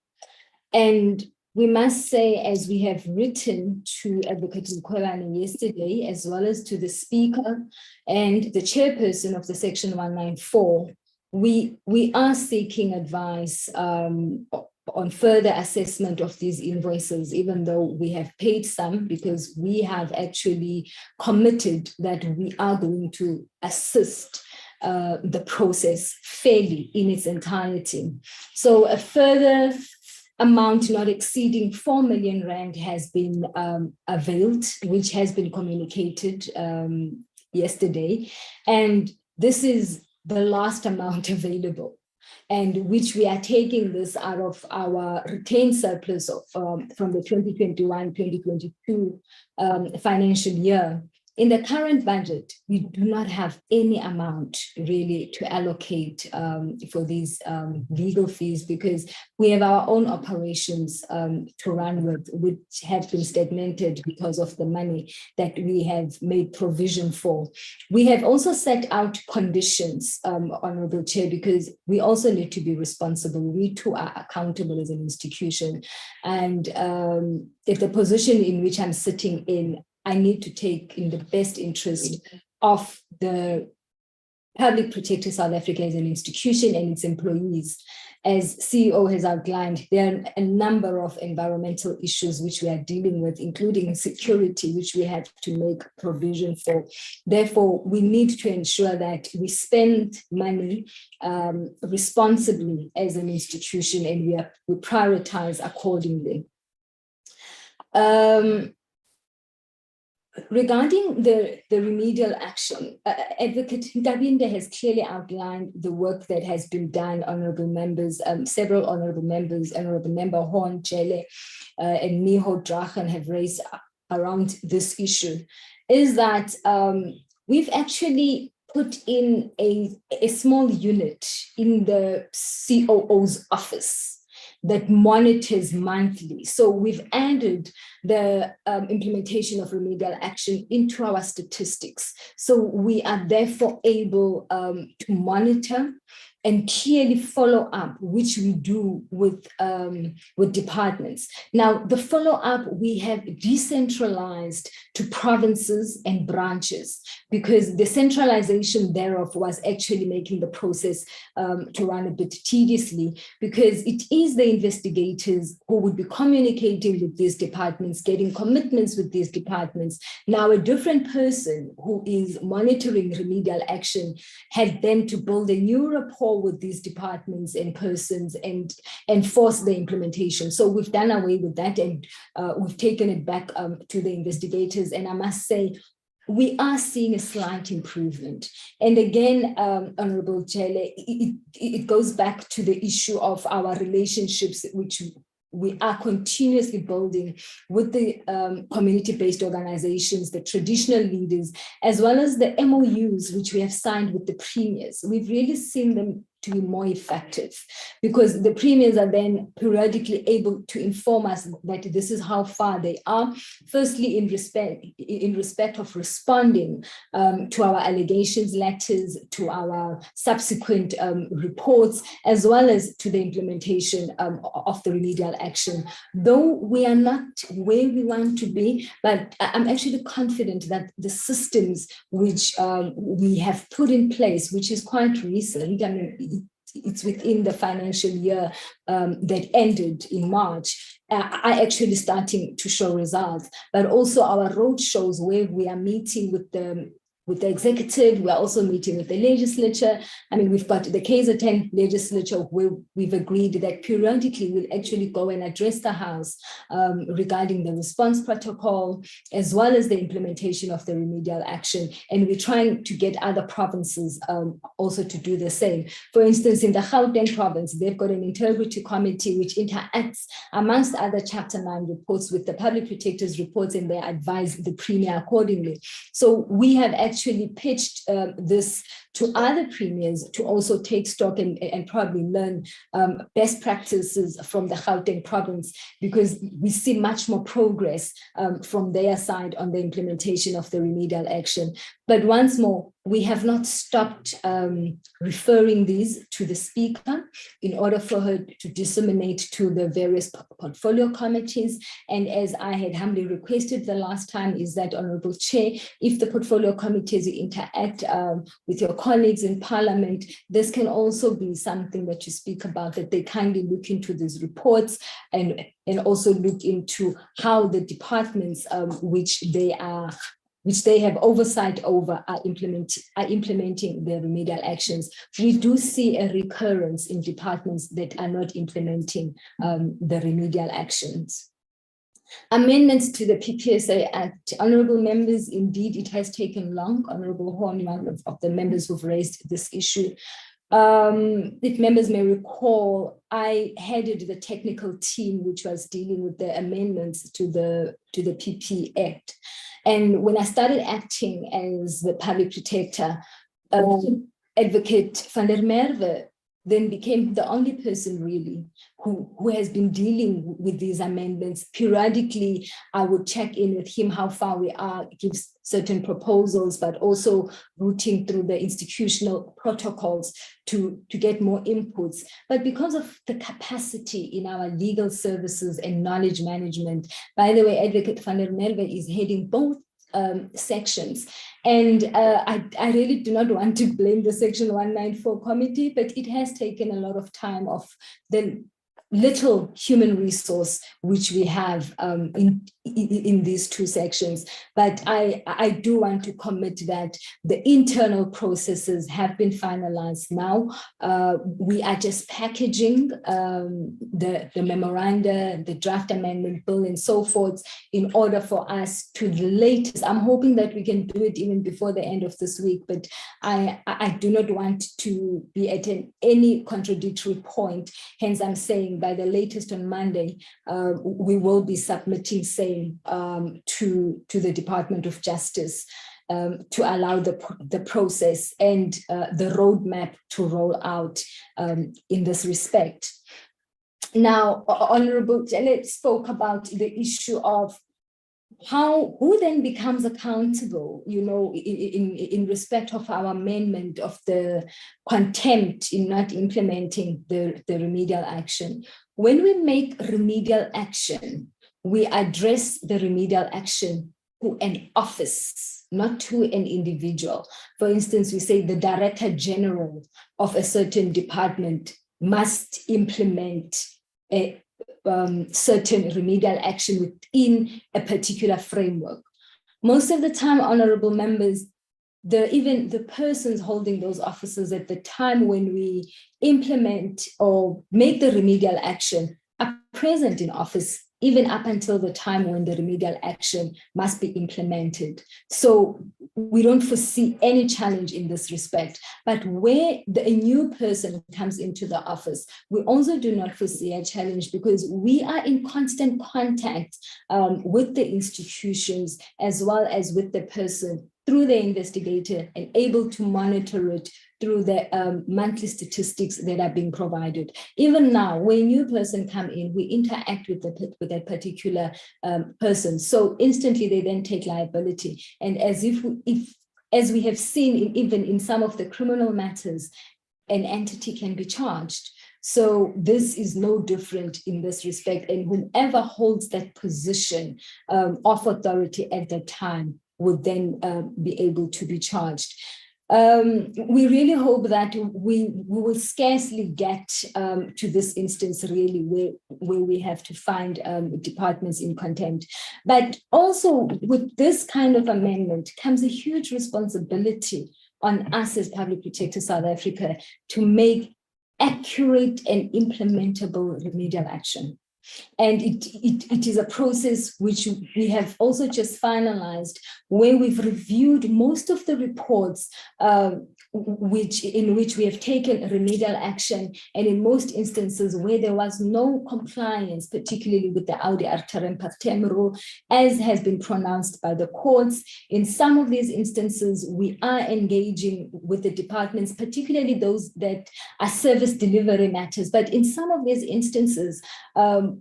Speaker 20: And we must say, as we have written to Advocate Mkhwebane yesterday, as well as to the Speaker and the Chairperson of the Section 194, we are seeking advice on further assessment of these invoices, even though we have paid some, because we have actually committed that we are going to assist the process fairly in its entirety. So a further amount not exceeding 4 million rand has been availed, which has been communicated yesterday. And this is the last amount available, and which we are taking this out of our retained surplus from the 2021-2022 financial year. In the current budget, we do not have any amount really to allocate for these legal fees, because we have our own operations to run with, which have been stagnated because of the money that we have made provision for. We have also set out conditions, Honorable Chair, because we also need to be responsible. We too are accountable as an institution. And if the position in which I'm sitting in, I need to take in the best interest of the Public Protector South Africa as an institution and its employees. As CEO has outlined, there are a number of environmental issues which we are dealing with, including security, which we have to make provision for. Therefore, we need to ensure that we spend money responsibly as an institution, and we prioritize accordingly. Regarding the remedial action, Advocate Ntabinde has clearly outlined the work that has been done, honorable members, several honorable members, Honorable Member Horn, Jele, and Miho Drachen have raised around this issue, is that we've actually put in a small unit in the COO's office that monitors monthly. So we've added the implementation of remedial action into our statistics. So we are therefore able to monitor and clearly follow up, which we do with departments. Now, the follow-up we have decentralized to provinces and branches, because the centralization thereof was actually making the process to run a bit tediously, because it is the investigators who would be communicating with these departments, getting commitments with these departments. Now, a different person who is monitoring remedial action had then to build a new rapport with these departments and persons and enforce the implementation. So we've done away with that, and we've taken it back to the investigators. And I must say, we are seeing a slight improvement. And again, Honorable Jele, it goes back to the issue of our relationships, which we are continuously building with the community-based organizations, the traditional leaders, as well as the MOUs, which we have signed with the premiers. We've really seen them to be more effective, because the premiers are then periodically able to inform us that this is how far they are. Firstly, in respect of responding to our allegations letters, to our subsequent reports, as well as to the implementation of the remedial action. Though we are not where we want to be, but I'm actually confident that the systems which we have put in place, which is quite recent, I mean, it's within the financial year that ended in March, are actually starting to show results. But also our road shows where we are meeting with the executive, we're also meeting with the legislature. I mean, we've got the KZN legislature where we've agreed that periodically we'll actually go and address the House regarding the response protocol, as well as the implementation of the remedial action. And we're trying to get other provinces also to do the same. For instance, in the Gauteng province, they've got an integrity committee which interacts, amongst other Chapter 9 reports, with the public protector's reports, and they advise the Premier accordingly. So we have actually pitched this to other premiers to also take stock and probably learn best practices from the Gauteng province, because we see much more progress from their side on the implementation of the remedial action. But once more, we have not stopped referring these to the Speaker in order for her to disseminate to the various portfolio committees. And as I had humbly requested the last time, is that, Honorable Chair, if the portfolio committees interact with your colleagues in Parliament, this can also be something that you speak about, that they kindly look into these reports and also look into how the departments which they have oversight over are implementing the remedial actions. We do see a recurrence in departments that are not implementing the remedial actions. Amendments to the PPSA Act. Honorable members, indeed, it has taken long. Honorable Horn, one of the members who've raised this issue. If members may recall, I headed the technical team which was dealing with the amendments to the PP Act. And when I started acting as the public protector, Advocate van der Merwe then became the only person really who has been dealing with these amendments. Periodically, I would check in with him how far we are, give certain proposals, but also routing through the institutional protocols to get more inputs. But because of the capacity in our legal services and knowledge management, by the way, Advocate van der Merwe is heading both sections. And I really do not want to blame the Section 194 committee, but it has taken a lot of time of the little human resource which we have in these two sections. But I do want to commit that the internal processes have been finalized now. We are just packaging the memoranda, the draft amendment bill and so forth in order for us to the latest. I'm hoping that we can do it even before the end of this week, but I do not want to be at any contradictory point. Hence, I'm saying by the latest on Monday, we will be submitting same to the Department of Justice to allow the process and the roadmap to roll out in this respect. Now, Honorable Janet spoke about the issue of who then becomes accountable, you know, in respect of our amendment of the contempt in not implementing the remedial action. When we make remedial action, we address the remedial action to an office, not to an individual. For instance, we say the Director General of a certain department must implement a certain remedial action within a particular framework. Most of the time, honorable members, even the persons holding those offices at the time when we implement or make the remedial action are present in office even up until the time when the remedial action must be implemented. So we don't foresee any challenge in this respect. But where a new person comes into the office, we also do not foresee a challenge because we are in constant contact with the institutions as well as with the person through the investigator and able to monitor it through the monthly statistics that are being provided. Even now, when a new person come in, we interact with that particular person. So instantly they then take liability. And as we have seen even in some of the criminal matters, an entity can be charged. So this is no different in this respect. And whomever holds that position of authority at that time would then be able to be charged. We really hope that we will scarcely get to this instance really where we have to find departments in contempt. But also with this kind of amendment comes a huge responsibility on us as Public Protector South Africa to make accurate and implementable remedial action. And it is a process which we have also just finalized, where we've reviewed most of the reports in which we have taken remedial action, and in most instances where there was no compliance, particularly with the Audi Arterem Partem rule, as has been pronounced by the courts. In some of these instances, we are engaging with the departments, particularly those that are service delivery matters. But in some of these instances,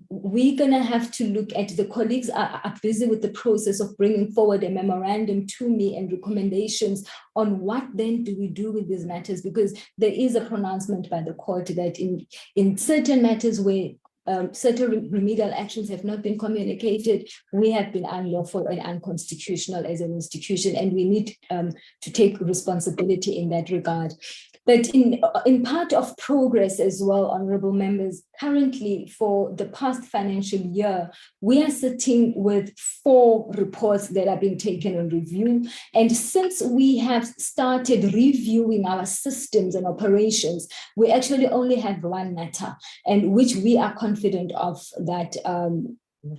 Speaker 20: we're going to have to look at, the colleagues are busy with the process of bringing forward a memorandum to me and recommendations on what then do we do with these matters, because there is a pronouncement by the court that in certain matters where certain remedial actions have not been communicated, we have been unlawful and unconstitutional as an institution, and we need to take responsibility in that regard. But in part of progress as well, honorable members, currently for the past financial year, we are sitting with 4 reports that are being taken on review. And since we have started reviewing our systems and operations, we actually only have 1 matter, and which we are confident of that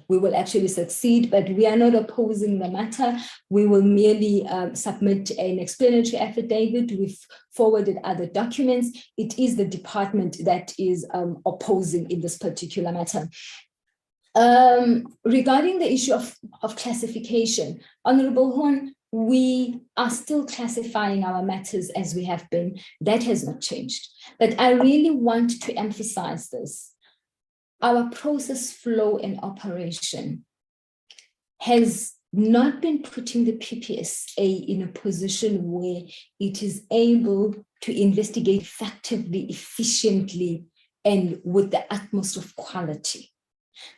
Speaker 20: we will actually succeed, but we are not opposing the matter. We will merely submit an explanatory affidavit. We've forwarded other documents. It is the department that is opposing in this particular matter. Regarding the issue of classification, Honorable Horn, we are still classifying our matters as we have been. That has not changed. But I really want to emphasize this. Our process flow and operation has not been putting the PPSA in a position where it is able to investigate effectively, efficiently, and with the utmost of quality.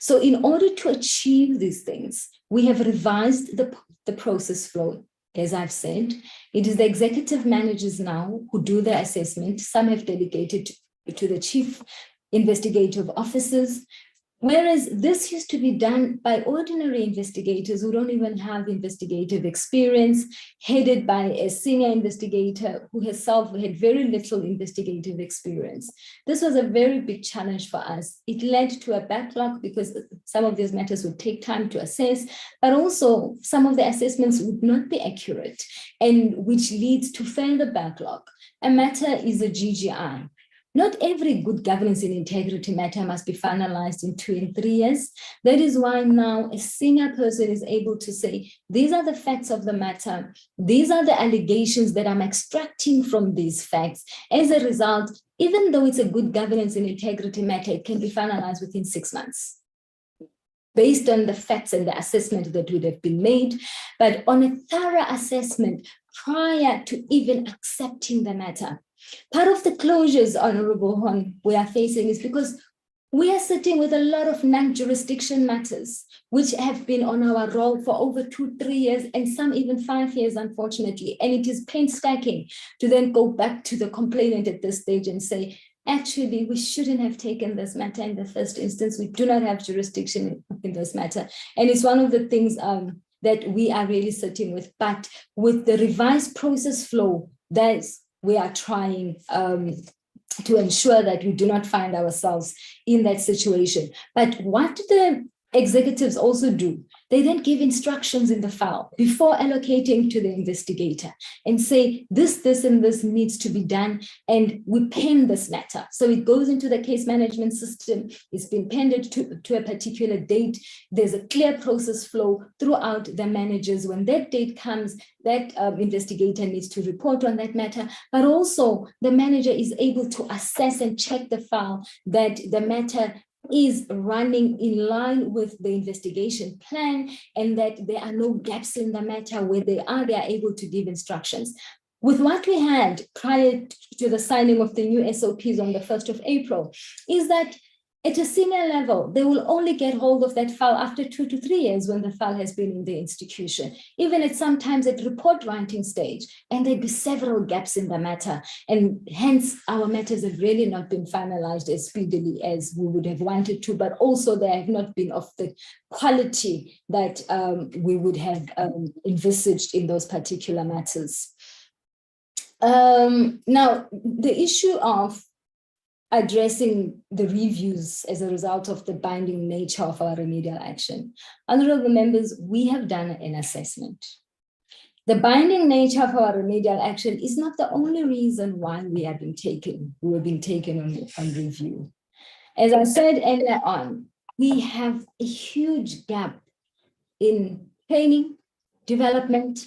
Speaker 20: So in order to achieve these things, we have revised the process flow. As I've said, it is the executive managers now who do the assessment. Some have delegated to the chief investigative officers. Whereas this used to be done by ordinary investigators who don't even have investigative experience, headed by a senior investigator who herself had very little investigative experience. This was a very big challenge for us. It led to a backlog because some of these matters would take time to assess, but also some of the assessments would not be accurate, and which leads to further backlog. A matter is a GGI. Not every good governance and integrity matter must be finalized in 2 and 3 years. That is why now a senior person is able to say, these are the facts of the matter. These are the allegations that I'm extracting from these facts. As a result, even though it's a good governance and integrity matter, it can be finalized within 6 months, based on the facts and the assessment that would have been made, but on a thorough assessment prior to even accepting the matter. Part of the closures, Honorable Hon, we are facing is because we are sitting with a lot of non-jurisdiction matters, which have been on our roll for over 2-3 years, and some even 5 years, unfortunately. And it is painstaking to then go back to the complainant at this stage and say, actually, we shouldn't have taken this matter in the first instance. We do not have jurisdiction in this matter. And it's one of the things that we are really sitting with. But with the revised process flow, we are trying to ensure that we do not find ourselves in that situation. But what the executives also do, they then give instructions in the file before allocating to the investigator and say, this, and this needs to be done, and we pen this matter. So it goes into the case management system, it's been penned to a particular date. There's a clear process flow throughout the managers. When that date comes, that investigator needs to report on that matter, but also the manager is able to assess and check the file that the matter is running in line with the investigation plan, and that there are no gaps in the matter. Where they are able to give instructions. With what we had prior to the signing of the new SOPs on the 1st of April, is that at a senior level, they will only get hold of that file after 2 to 3 years when the file has been in the institution, even at sometimes at report writing stage, and there'd be several gaps in the matter. And hence our matters have really not been finalized as speedily as we would have wanted to, but also they have not been of the quality that we would have envisaged in those particular matters. Now, the issue of addressing the reviews as a result of the binding nature of our remedial action. Honorable members, we have done an assessment. The binding nature of our remedial action is not the only reason why we have been taken on review. As I said earlier on, we have a huge gap in training, development,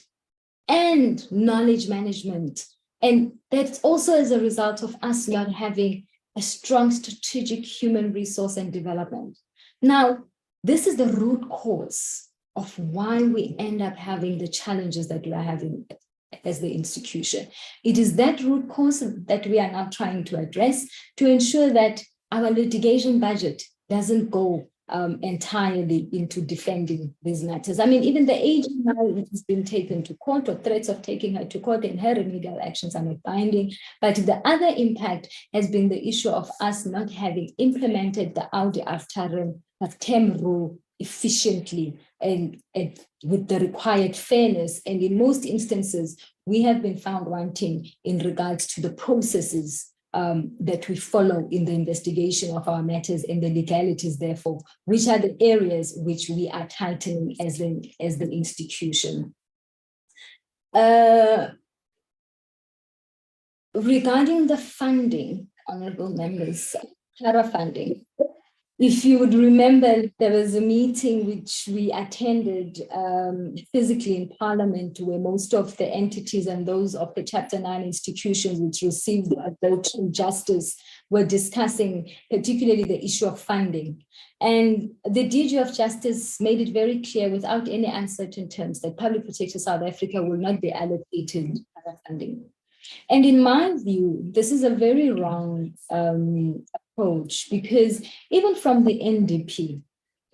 Speaker 20: and knowledge management. And that's also as a result of us not having a strong strategic human resource and development. Now, this is the root cause of why we end up having the challenges that we are having as the institution. It is that root cause that we are now trying to address to ensure that our litigation budget doesn't go entirely into defending these matters. I mean, even the agent now has been taken to court, or threats of taking her to court, and her remedial actions are not binding. But the other impact has been the issue of us not having implemented the Audi term rule efficiently and with the required fairness. And in most instances, we have been found wanting in regards to the processes that we follow in the investigation of our matters and the legalities, therefore, which are the areas which we are tightening as the institution. Regarding the funding, honorable members, CLARA funding, if you would remember, there was a meeting which we attended physically in Parliament, where most of the entities and those of the Chapter 9 institutions which received the Untitled Justice were discussing particularly the issue of funding. And the DG of Justice made it very clear without any uncertain terms that Public Protector South Africa will not be allocated funding. And in my view, this is a very wrong approach, because even from the NDP,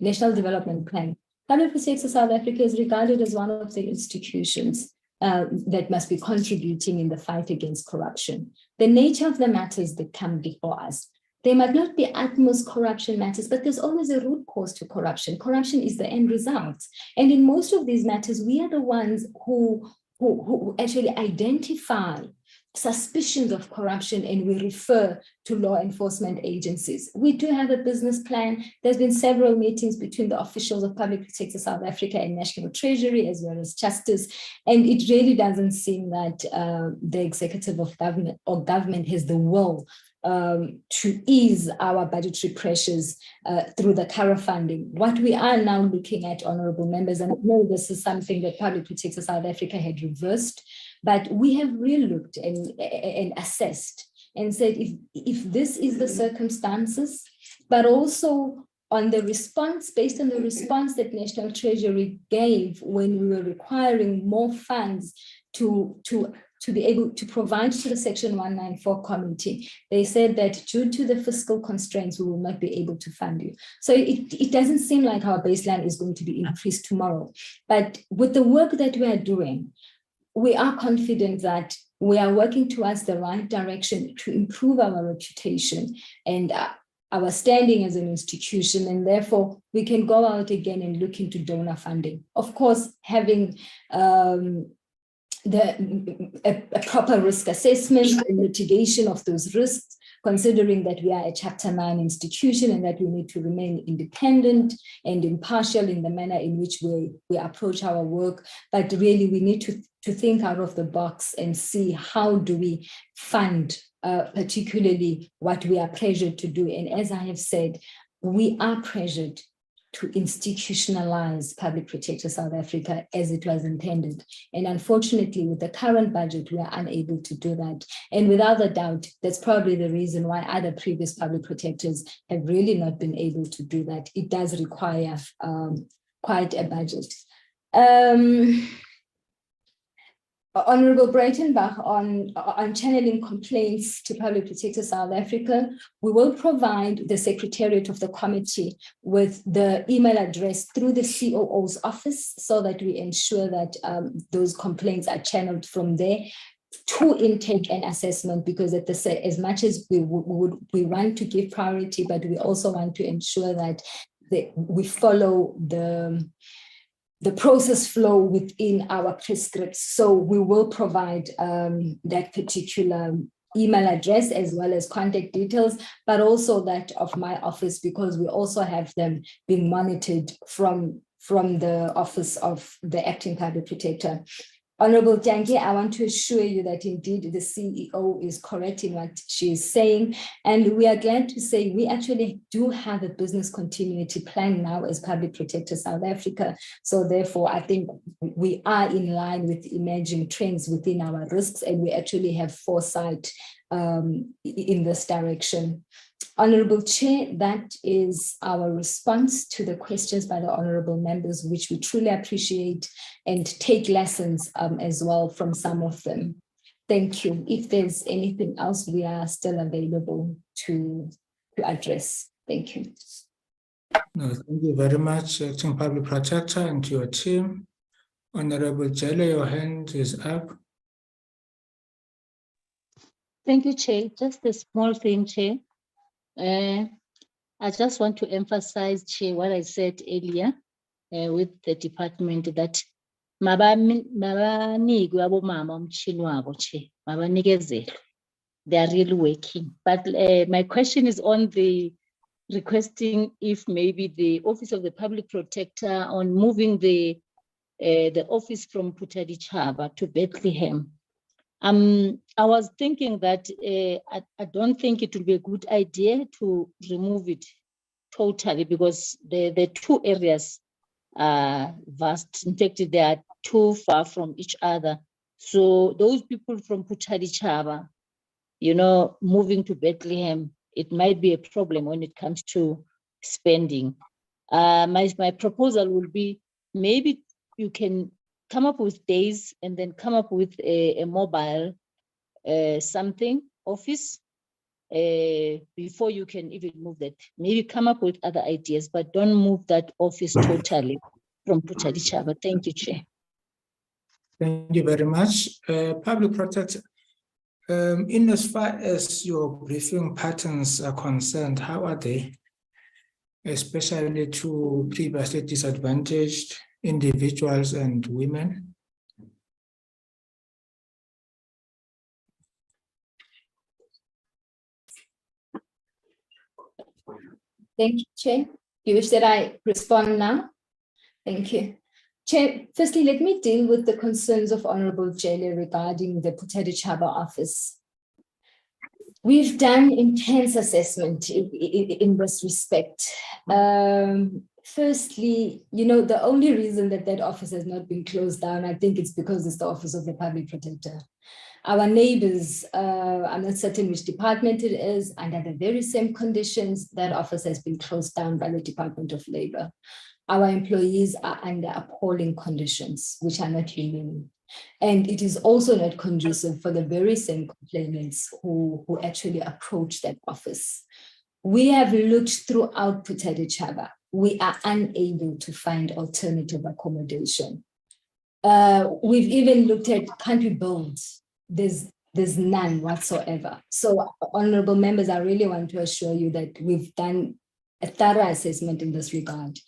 Speaker 20: National Development Plan, Public Protector South Africa is regarded as one of the institutions that must be contributing in the fight against corruption. The nature of the matters that come before us, There might not be utmost corruption matters, but there's always a root cause to corruption. Corruption is the end result. And in most of these matters, we are the ones who actually identify suspicions of corruption and we refer to law enforcement agencies. We do have a business plan. There's been several meetings between the officials of Public Protector South Africa and National Treasury, as well as Justice. And it really doesn't seem that the executive of government or government has the will to ease our budgetary pressures through the CARA funding. What we are now looking at, honorable members, and I know this is something that Public Protector South Africa had reversed, but we have re-looked and assessed and said, if this is the circumstances, but also on the response, based on the response that National Treasury gave when we were requiring more funds to be able to provide to the Section 194 committee, they said that due to the fiscal constraints, we will not be able to fund you. So it doesn't seem like our baseline is going to be increased tomorrow. But with the work that we are doing, we are confident that we are working towards the right direction to improve our reputation and our standing as an institution, and therefore we can go out again and look into donor funding. Of course, having a proper risk assessment and mitigation of those risks, considering that we are a Chapter 9 institution and that we need to remain independent and impartial in the manner in which we approach our work. But really, we need to think out of the box and see how do we fund particularly what we are pressured to do. And as I have said, we are pressured to institutionalize Public Protector South Africa as it was intended. And unfortunately, with the current budget, we are unable to do that. And without a doubt, that's probably the reason why other previous public protectors have really not been able to do that. It does require quite a budget. Honorable Breitenbach, on channeling complaints to Public Protector South Africa, we will provide the Secretariat of the committee with the email address through the COO's office so that we ensure that those complaints are channeled from there to intake and assessment, because as much as we want to give priority, but we also want to ensure that we follow the process flow within our prescripts. So we will provide that particular email address as well as contact details, but also that of my office, because we also have them being monitored from the office of the acting public protector. Honorable Tangi, I want to assure you that indeed the CEO is correct in what she is saying. And we are glad to say we actually do have a business continuity plan now as Public Protector South Africa. So therefore, I think we are in line with emerging trends within our risks, and we actually have foresight in this direction. Honorable Chair, that is our response to the questions by the honorable members, which we truly appreciate and take lessons as well from some of them. Thank you. If there's anything else, we are still available to address. Thank you.
Speaker 1: No, thank you very much, Acting Public Protector, and to your team. Honorable Jelle, your hand is up.
Speaker 18: Thank you, Chair. Just a small thing, Chair. I just want to emphasize, Chair, what I said earlier with the department, that mabanikwe abomama umtshini wabo, Chair, mabanikezele. They are really working. But my question is on the requesting if maybe the Office of the Public Protector on moving the office from Putadichaba to Bethlehem. I was thinking that I don't think it would be a good idea to remove it totally, because the two areas are vast. In fact, they are too far from each other. So those people from Putadichaba, moving to Bethlehem, it might be a problem when it comes to spending. My proposal will be, maybe you can come up with days and then come up with a mobile office before you can even move that. Maybe come up with other ideas, but don't move that office totally from Putadichaba. Thank you, Chair.
Speaker 1: Thank you very much. Public Protector, In as far as your briefing patterns are concerned, how are they? Especially to previously disadvantaged individuals and women?
Speaker 20: Thank you, Chair. You wish that I respond now? Thank you. Chair, firstly, let me deal with the concerns of Honorable Jele regarding the Puteri Chaba office. We've done intense assessment in this respect. Firstly, the only reason that that office has not been closed down, I think it's because it's the Office of the Public Protector. Our neighbors, I'm not certain which department it is, under the very same conditions, that office has been closed down by the Department of Labor. Our employees are under appalling conditions, which are not human. And it is also not conducive for the very same complainants who actually approach that office. We have looked throughout Puteri Chaba. We are unable to find alternative accommodation. We've even looked at country builds. There's none whatsoever. So, honorable members, I really want to assure you that we've done a thorough assessment in this regard.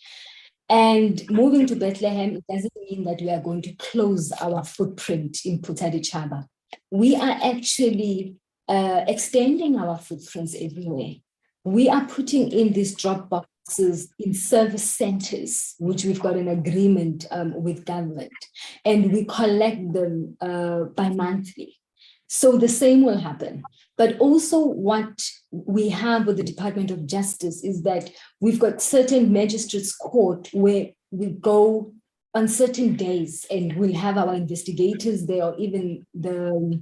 Speaker 20: And moving to Bethlehem, it doesn't mean that we are going to close our footprint in Puteri Chaba. We are actually extending our footprints everywhere. We are putting in these drop boxes in service centers, which we've got an agreement with government, and we collect them bi-monthly. So the same will happen. But also what we have with the Department of Justice is that we've got certain magistrates' court where we go on certain days and we'll have our investigators there, or even the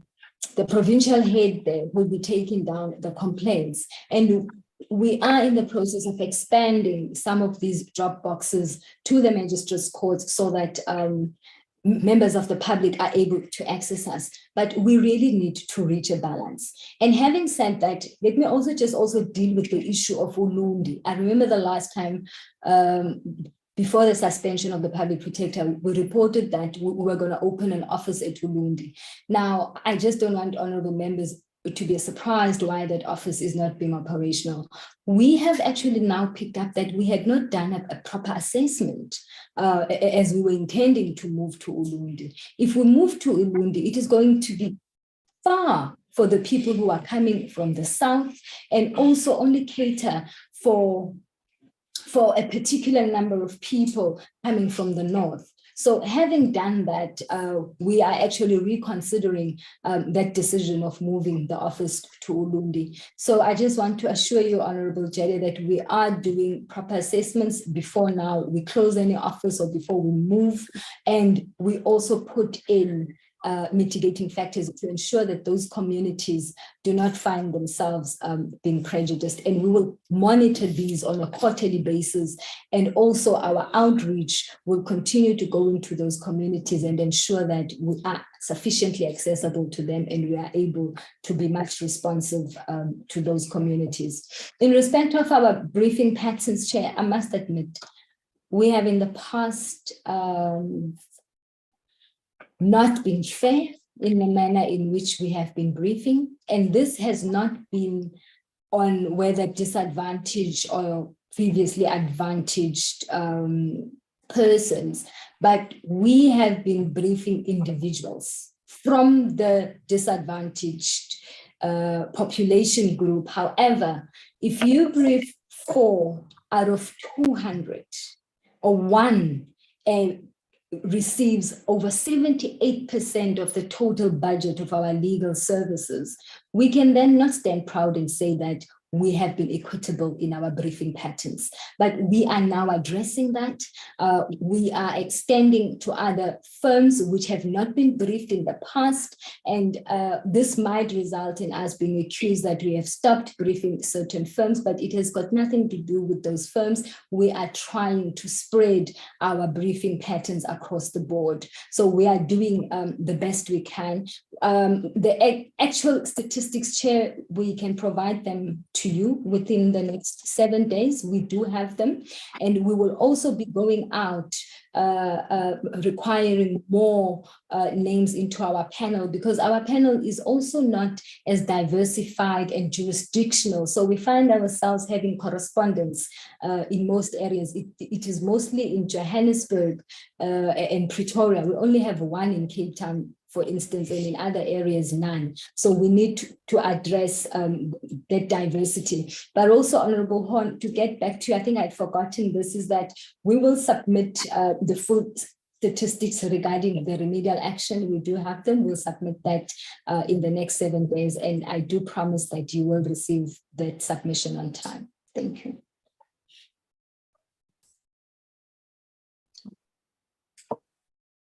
Speaker 20: provincial head there will be taking down the complaints. And we are in the process of expanding some of these drop boxes to the magistrates' courts so that members of the public are able to access us, but we really need to reach a balance. And having said that, let me also deal with the issue of Ulundi. I remember the last time before the suspension of the public protector, we reported that we were going to open an office at Ulundi. Now, I just don't want honorable members to be surprised why that office is not being operational. We have actually now picked up that we had not done a proper assessment as we were intending to move to Ulundi. If we move to Ulundi, it is going to be far for the people who are coming from the south, and also only cater for a particular number of people coming from the north. So having done that, we are actually reconsidering that decision of moving the office to Ulundi. So I just want to assure you, Honorable Jede, that we are doing proper assessments before now we close any office or before we move. And we also put in mitigating factors to ensure that those communities do not find themselves being prejudiced. And we will monitor these on a quarterly basis. And also our outreach will continue to go into those communities and ensure that we are sufficiently accessible to them and we are able to be much responsive to those communities. In respect of our briefing patterns, Chair, I must admit, we have in the past not been fair in the manner in which we have been briefing. And this has not been on whether disadvantaged or previously advantaged persons, but we have been briefing individuals from the disadvantaged population group. However, if you brief 4 out of 200 or 1, receives over 78% of the total budget of our legal services, we can then not stand proud and say that we have been equitable in our briefing patterns. But we are now addressing that. We are extending to other firms which have not been briefed in the past. And this might result in us being accused that we have stopped briefing certain firms, but it has got nothing to do with those firms. We are trying to spread our briefing patterns across the board. So we are doing the best we can. The actual statistics, Chair, we can provide them to you within the next 7 days. We do have them, and we will also be going out requiring more names into our panel, because our panel is also not as diversified and jurisdictional. So we find ourselves having correspondence in most areas. It is mostly in Johannesburg and Pretoria. We only have one in Cape Town, for instance, and in other areas, none. So we need to address that diversity. But also, Honorable Horn, to get back to you, I think I'd forgotten this, is that we will submit the full statistics regarding the remedial action. We do have them. We'll submit that in the next 7 days. And I do promise that you will receive that submission on time. Thank you.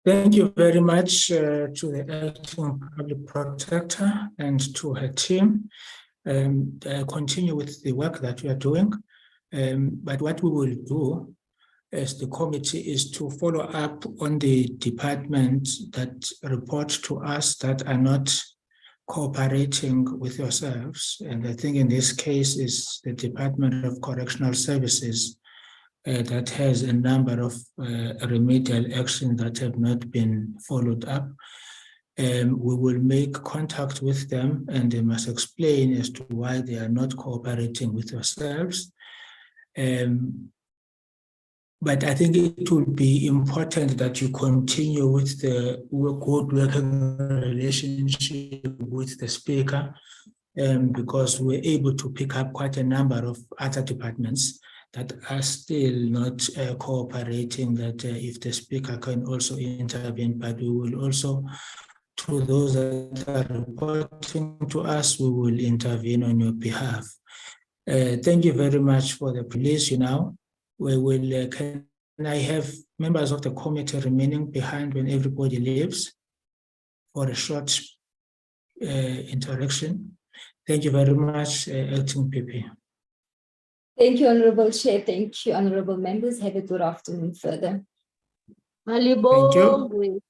Speaker 1: Thank you very much to the Acting Public Protector and to her team. Continue with the work that we are doing. But what we will do as the committee is to follow up on the departments that report to us that are not cooperating with yourselves. And I think in this case is the Department of Correctional Services that has a number of remedial actions that have not been followed up. We will make contact with them and they must explain as to why they are not cooperating with yourselves. But I think it will be important that you continue with the good working relationship with the Speaker, because we're able to pick up quite a number of other departments that are still not cooperating, that if the Speaker can also intervene, but we will also, to those that are reporting to us, we will intervene on your behalf. Thank you very much for the police. Now, we will, can I have members of the committee remaining behind when everybody leaves for a short interaction? Thank you very much, Acting PP.
Speaker 20: Thank you, Honorable Chair. Thank you, honorable members. Have a good afternoon further.
Speaker 1: Thank you.